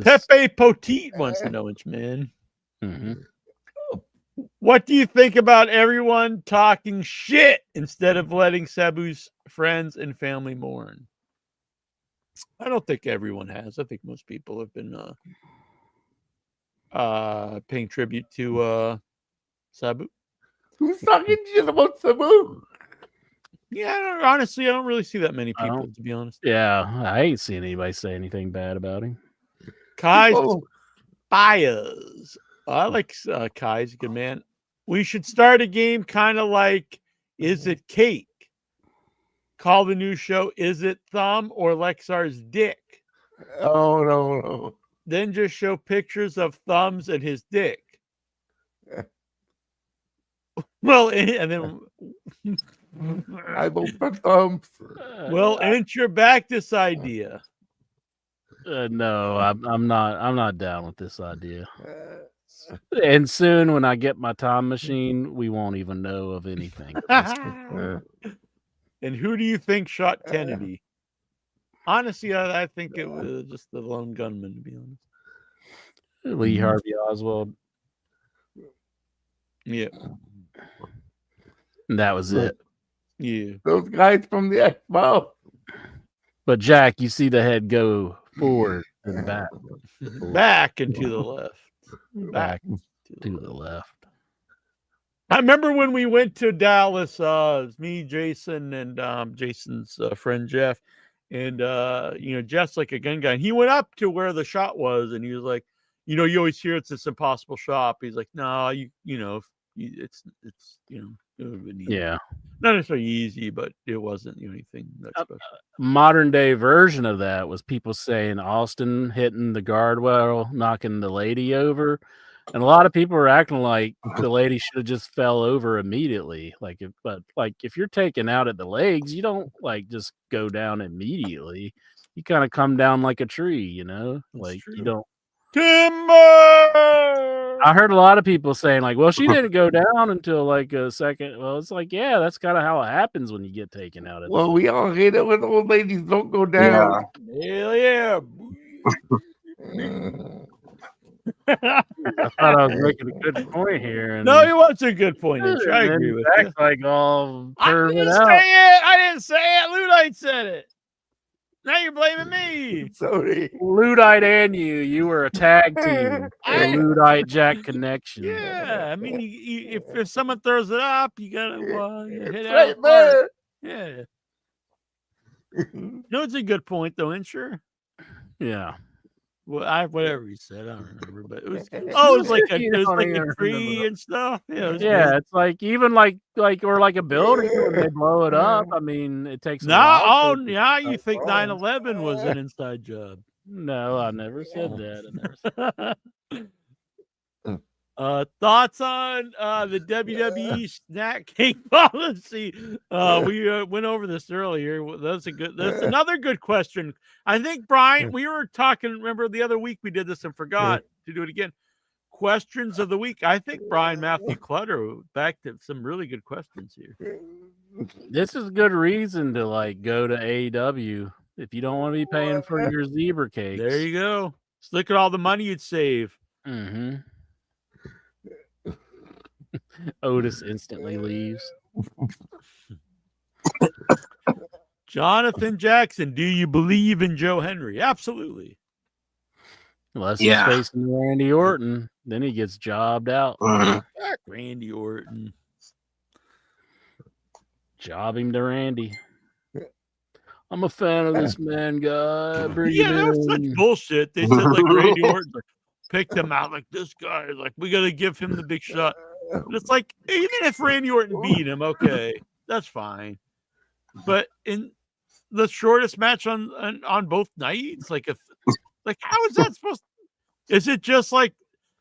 Pepe Poteet wants to know, man. Mm-hmm. What do you think about everyone talking shit instead of letting Sabu's friends and family mourn? I don't think everyone has. I think most people have been paying tribute to Sabu. Who's talking shit about Sabu? Yeah, honestly, I don't really see that many people, to be honest. Yeah, I ain't seen anybody say anything bad about him. Kai's Baez. I like Kai's a good man. We should start a game kind of like, is it cake? Call the new show, is it thumb or Lexar's dick? Oh, no. then just show pictures of thumbs and his dick. Well, and then I will put thumbs. well, ain't your back this idea? No, I'm not down with this idea. And soon, when I get my time machine, we won't even know of anything. And who do you think shot Kennedy? Honestly, I think it was just the lone gunman, to be honest. Lee Harvey Oswald. Yeah. And that was it. Yeah. Those guys from the Expo. But Jack, you see the head go forward and back. Back and to the left. Back to the left. I remember when we went to Dallas, me, Jason, and Jason's friend Jeff, and Jeff's like a gun guy, and he went up to where the shot was, and he was like, you always hear it's this impossible shot. He's like, no, it's Yeah, not necessarily easy, but it wasn't anything that special. Modern day version of that was people saying Austin hitting the guardrail, knocking the lady over. And a lot of people are acting like the lady should have just fell over immediately. If you're taken out at the legs, you don't just go down immediately. You kind of come down like a tree, you don't. Timber. I heard a lot of people saying well, she didn't go down until a second. Well, it's yeah, that's kind of how it happens when you get taken out. Well, we all hate it when old ladies don't go down. Hell yeah. I thought I was making a good point here. And no, it was a good point. I agree with you. All I didn't say it. I didn't say it. Ludite said it. Now you're blaming me. Sorry. Ludite and you were a tag team. The Ludite Jack connection. Yeah, I mean, if someone throws it up, you gotta hit right it there. Yeah. No, it's a good point though, ain't sure? Yeah. Well, whatever he said, I don't remember, but it was like a tree and stuff. Yeah, it's even like a building when they blow it up. I mean, it takes. Now you think 9/11 was an inside job? No, I never said that. Thoughts on the WWE snack cake policy? We went over this earlier. That's another good question. I think, Brian, we were talking, remember the other week we did this and forgot to do it again. Questions of the week. I think Matthew Clutter back to some really good questions here. This is a good reason to go to AEW if you don't want to be paying for your zebra cakes. There you go. Just look at all the money you'd save. Mm-hmm. Otis instantly leaves. Jonathan Jackson, do you believe in Joe Henry? Absolutely. Unless he's facing Randy Orton, then he gets jobbed out. Randy Orton. Job him to Randy. I'm a fan of this man, guy. Bring him that was such bullshit. They said Randy Orton picked him out this guy. We got to give him the big shot. And it's even if Randy Orton beat him, okay, that's fine. But in the shortest match on both nights, how is that supposed to, is it just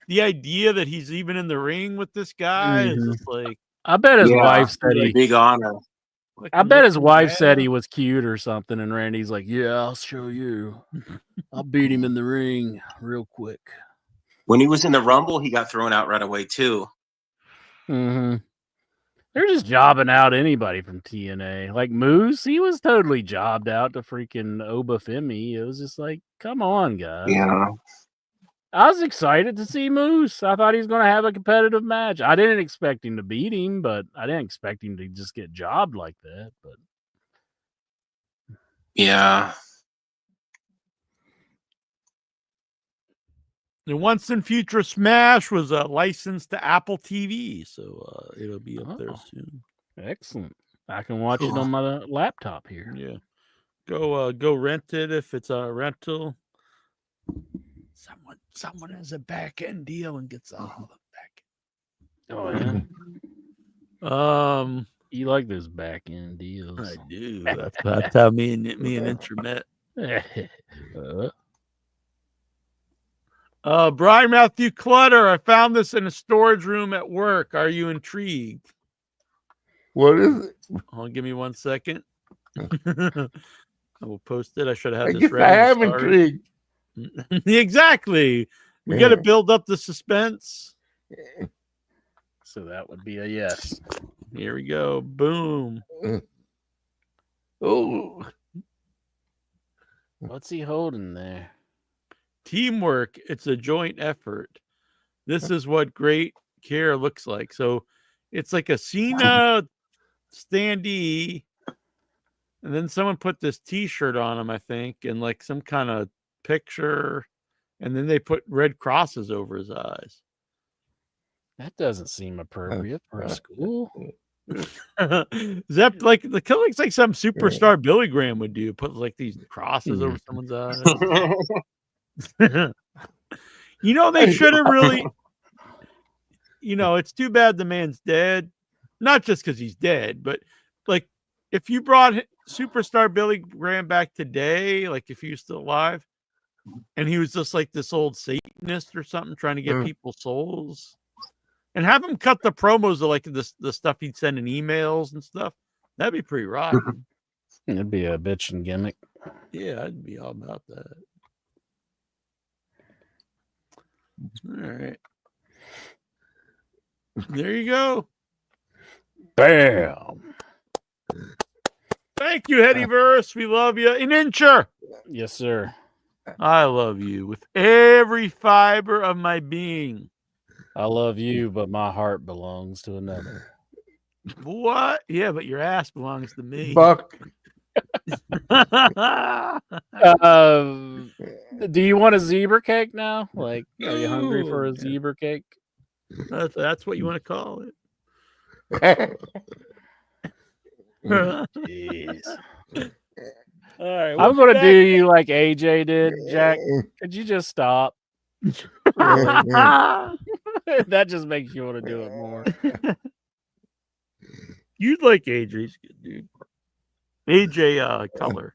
the idea that he's even in the ring with this guy? Mm-hmm. Is just I bet his wife said big honor. I bet his wife said he was cute or something, and Randy's like, yeah, I'll show you. I'll beat him in the ring real quick. When he was in the Rumble, he got thrown out right away, too. Mm-hmm. They're just jobbing out anybody from TNA. Moose, he was totally jobbed out to freaking Obafemi. It was just come on, guys. Yeah. I was excited to see Moose. I thought he was going to have a competitive match. I didn't expect him to beat him, but I didn't expect him to just get jobbed like that. But yeah. The Once and Future Smash was licensed to Apple TV, so it'll be up there soon. Excellent. I can watch it on my laptop here. Yeah. Go rent it if it's a rental. Someone has a back end deal and gets out of the back. Oh yeah. You like those back end deals? I do. That's how me and Inter met. Brian Matthew Clutter, I found this in a storage room at work. Are you intrigued? What is it? Oh, give me 1 second. I will post it. I should have I had this guess ready. I am intrigued. Exactly. We got to build up the suspense. So that would be a yes. Here we go. Boom. Oh, What's he holding there? Teamwork. It's a joint effort. This is what great care looks like. So it's like a Cena standee, and then someone put this T-shirt on him, I think, and like some kind of picture, and then they put red crosses over his eyes. That doesn't seem appropriate for a school. Is that like the kill looks like some superstar Billy Graham would do? Put like these crosses over someone's eyes. You know, they should have really. You know, it's too bad the man's dead. Not just because he's dead, but like if you brought superstar Billy Graham back today, like if he was still alive, and he was just like this old Satanist or something trying to get people's souls, and have him cut the promos of like the stuff he'd send in emails and stuff, that'd be pretty rotten. It'd be a bitchin' gimmick. Yeah, I'd be all about that. All right. There you go. Bam. Thank you, Headyverse. We love you. An incher. Yes, sir. I love you with every fiber of my being. I love you, but my heart belongs to another. What? Yeah, but your ass belongs to me. fuck. Do you want a zebra cake now? Like, are you hungry for a zebra cake? That's what you want to call it. Jeez. All right, I'm going to do you like AJ did, Jack. Could you just stop? That just makes you want to do it more. You'd like AJ. He's good, dude. AJ Color.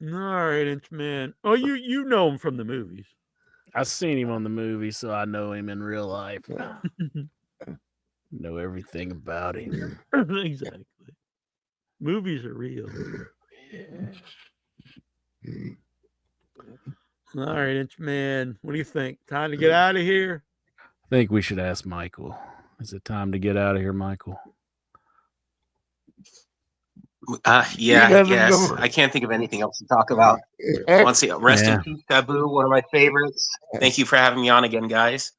All right, Inchman. Oh, you know him from the movies. I've seen him on the movie, so I know him in real life. Know everything about him. Exactly. Movies are real. All right, Inchman. What do you think? Time to get out of here? I think we should ask Michael. Is it time to get out of here, Michael? Yeah, yes. I can't think of anything else to talk about. Once again, rest in peace, Sabu, one of my favorites. Thank you for having me on again, guys.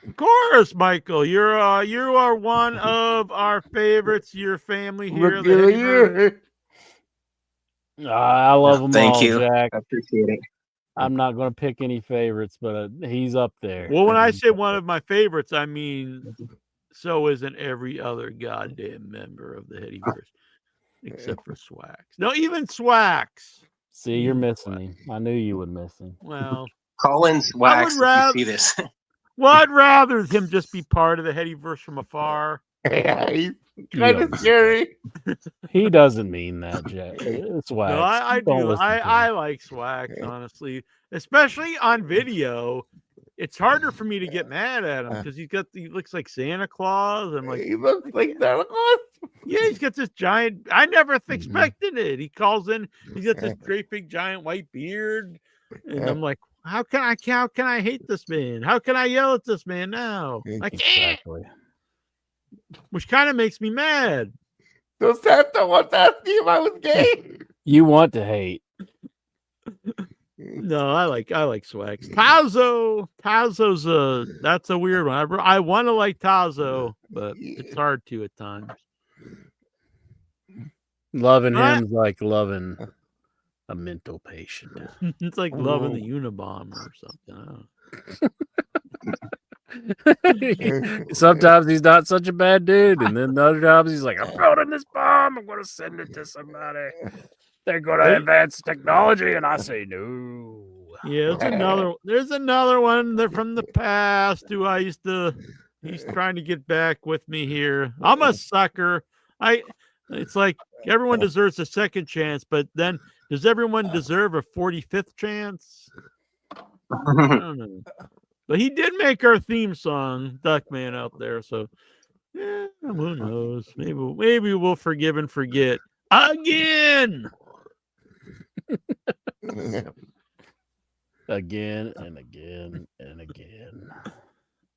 Of course, Michael. You are one of our favorites. Your family here. I love them Thank all, you. Jack. I appreciate it. I'm not going to pick any favorites, but he's up there. Well, when I say one of my favorites, I mean so isn't every other goddamn member of the Headyverse, except for Swax. No, even Swax. See, you're missing him. I knew you would miss him. Well, Collins Wax, if you see this. Well, I'd rather him just be part of the Headyverse from afar. Yeah, he's kind of scary. He doesn't mean that, Jack. It's Wax. No, I Don't do. listen to I him. like Swax, honestly, especially on video. It's harder for me to get mad at him because he looks like Santa Claus. I'm like, He looks like Santa Claus. yeah, he's got this giant. I never expected it. He calls in. He's got this great big giant white beard, and I'm like, how can I hate this man? How can I yell at this man now? I can't. Exactly. Which kind of makes me mad. So Santa wants to ask me if I was gay. You want to hate. No, I like Swags. Tazo's that's a weird one. I want to like Tazo, but it's hard to at times. Loving him's like loving a mental patient. It's like loving the Unabomber or something. Sometimes he's not such a bad dude, and then other times he's like, I'm building this bomb, I'm going to send it to somebody. They're going to advance technology, and I say no. Yeah, there's another one that from the past who he's trying to get back with me here. I'm a sucker. It's like everyone deserves a second chance, but then Does everyone deserve a 45th chance? I don't know. But he did make our theme song, Duckman, out there. So, yeah, who knows? Maybe we'll forgive and forget again. Again and again and again.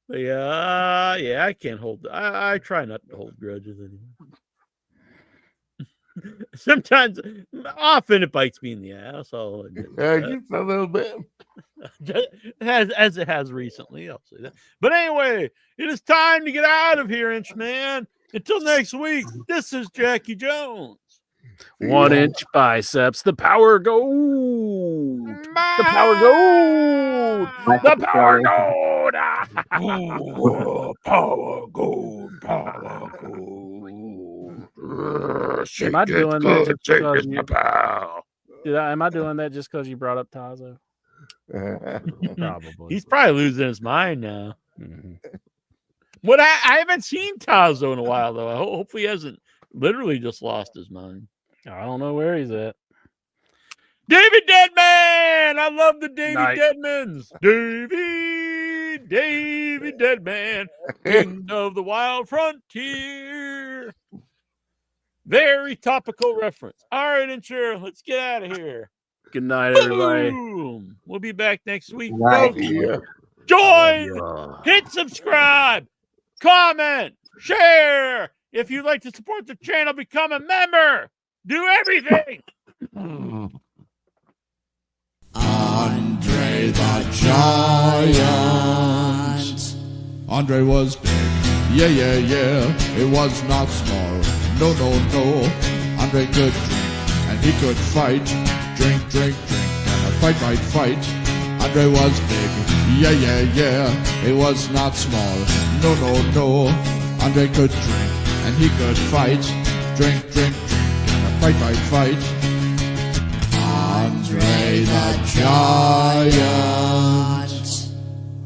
But yeah, I can't hold. I try not to hold grudges anymore. Sometimes, often it bites me in the ass. I'll admit just a little bit. as it has recently, I'll say that. But anyway, it is time to get out of here, Inchman. Until next week, this is Jackie Jones. 1 inch biceps. The power gold. The power gold. The power gold. Power gold. Power gold. Am I doing that just because you? Am I doing that just because you brought up Tazo? Probably. He's probably losing his mind now. Mm-hmm. What I haven't seen Tazo in a while though. Hopefully he hasn't literally just lost his mind. I don't know where he's at. David Deadman! I love the Davy Deadmans. Davy Deadman, king of the wild frontier. Very topical reference. All right, Incher, let's get out of here. Good night, everybody. Boom. We'll be back next week. Join, hit subscribe, comment, share. If you'd like to support the channel, become a member. Do everything. Andre the Giant. Andre was big. Yeah, yeah, yeah. It was not small. No, no, no. Andre could drink and he could fight. Drink, drink, drink. And a fight, fight, fight. Andre was big. Yeah, yeah, yeah. It was not small. No, no, no. Andre could drink and he could fight. Drink, drink, drink. And a fight, fight, fight. Andre the Giant.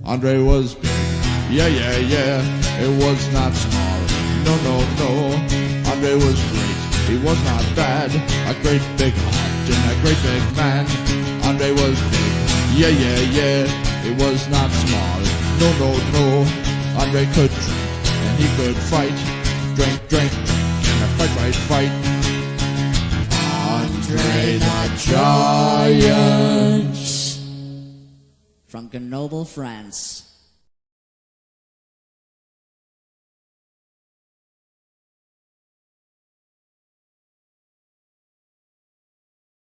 Andre was big. Yeah, yeah, yeah. It was not small. No, no, no. Andre was great. He was not bad. A great big heart and a great big man. Andre was big. Yeah, yeah, yeah. It was not small. No, no, no. Andre could drink and he could fight. Drink, drink, drink. And a fight, fight, fight. Andre the Giant. From Grenoble, France.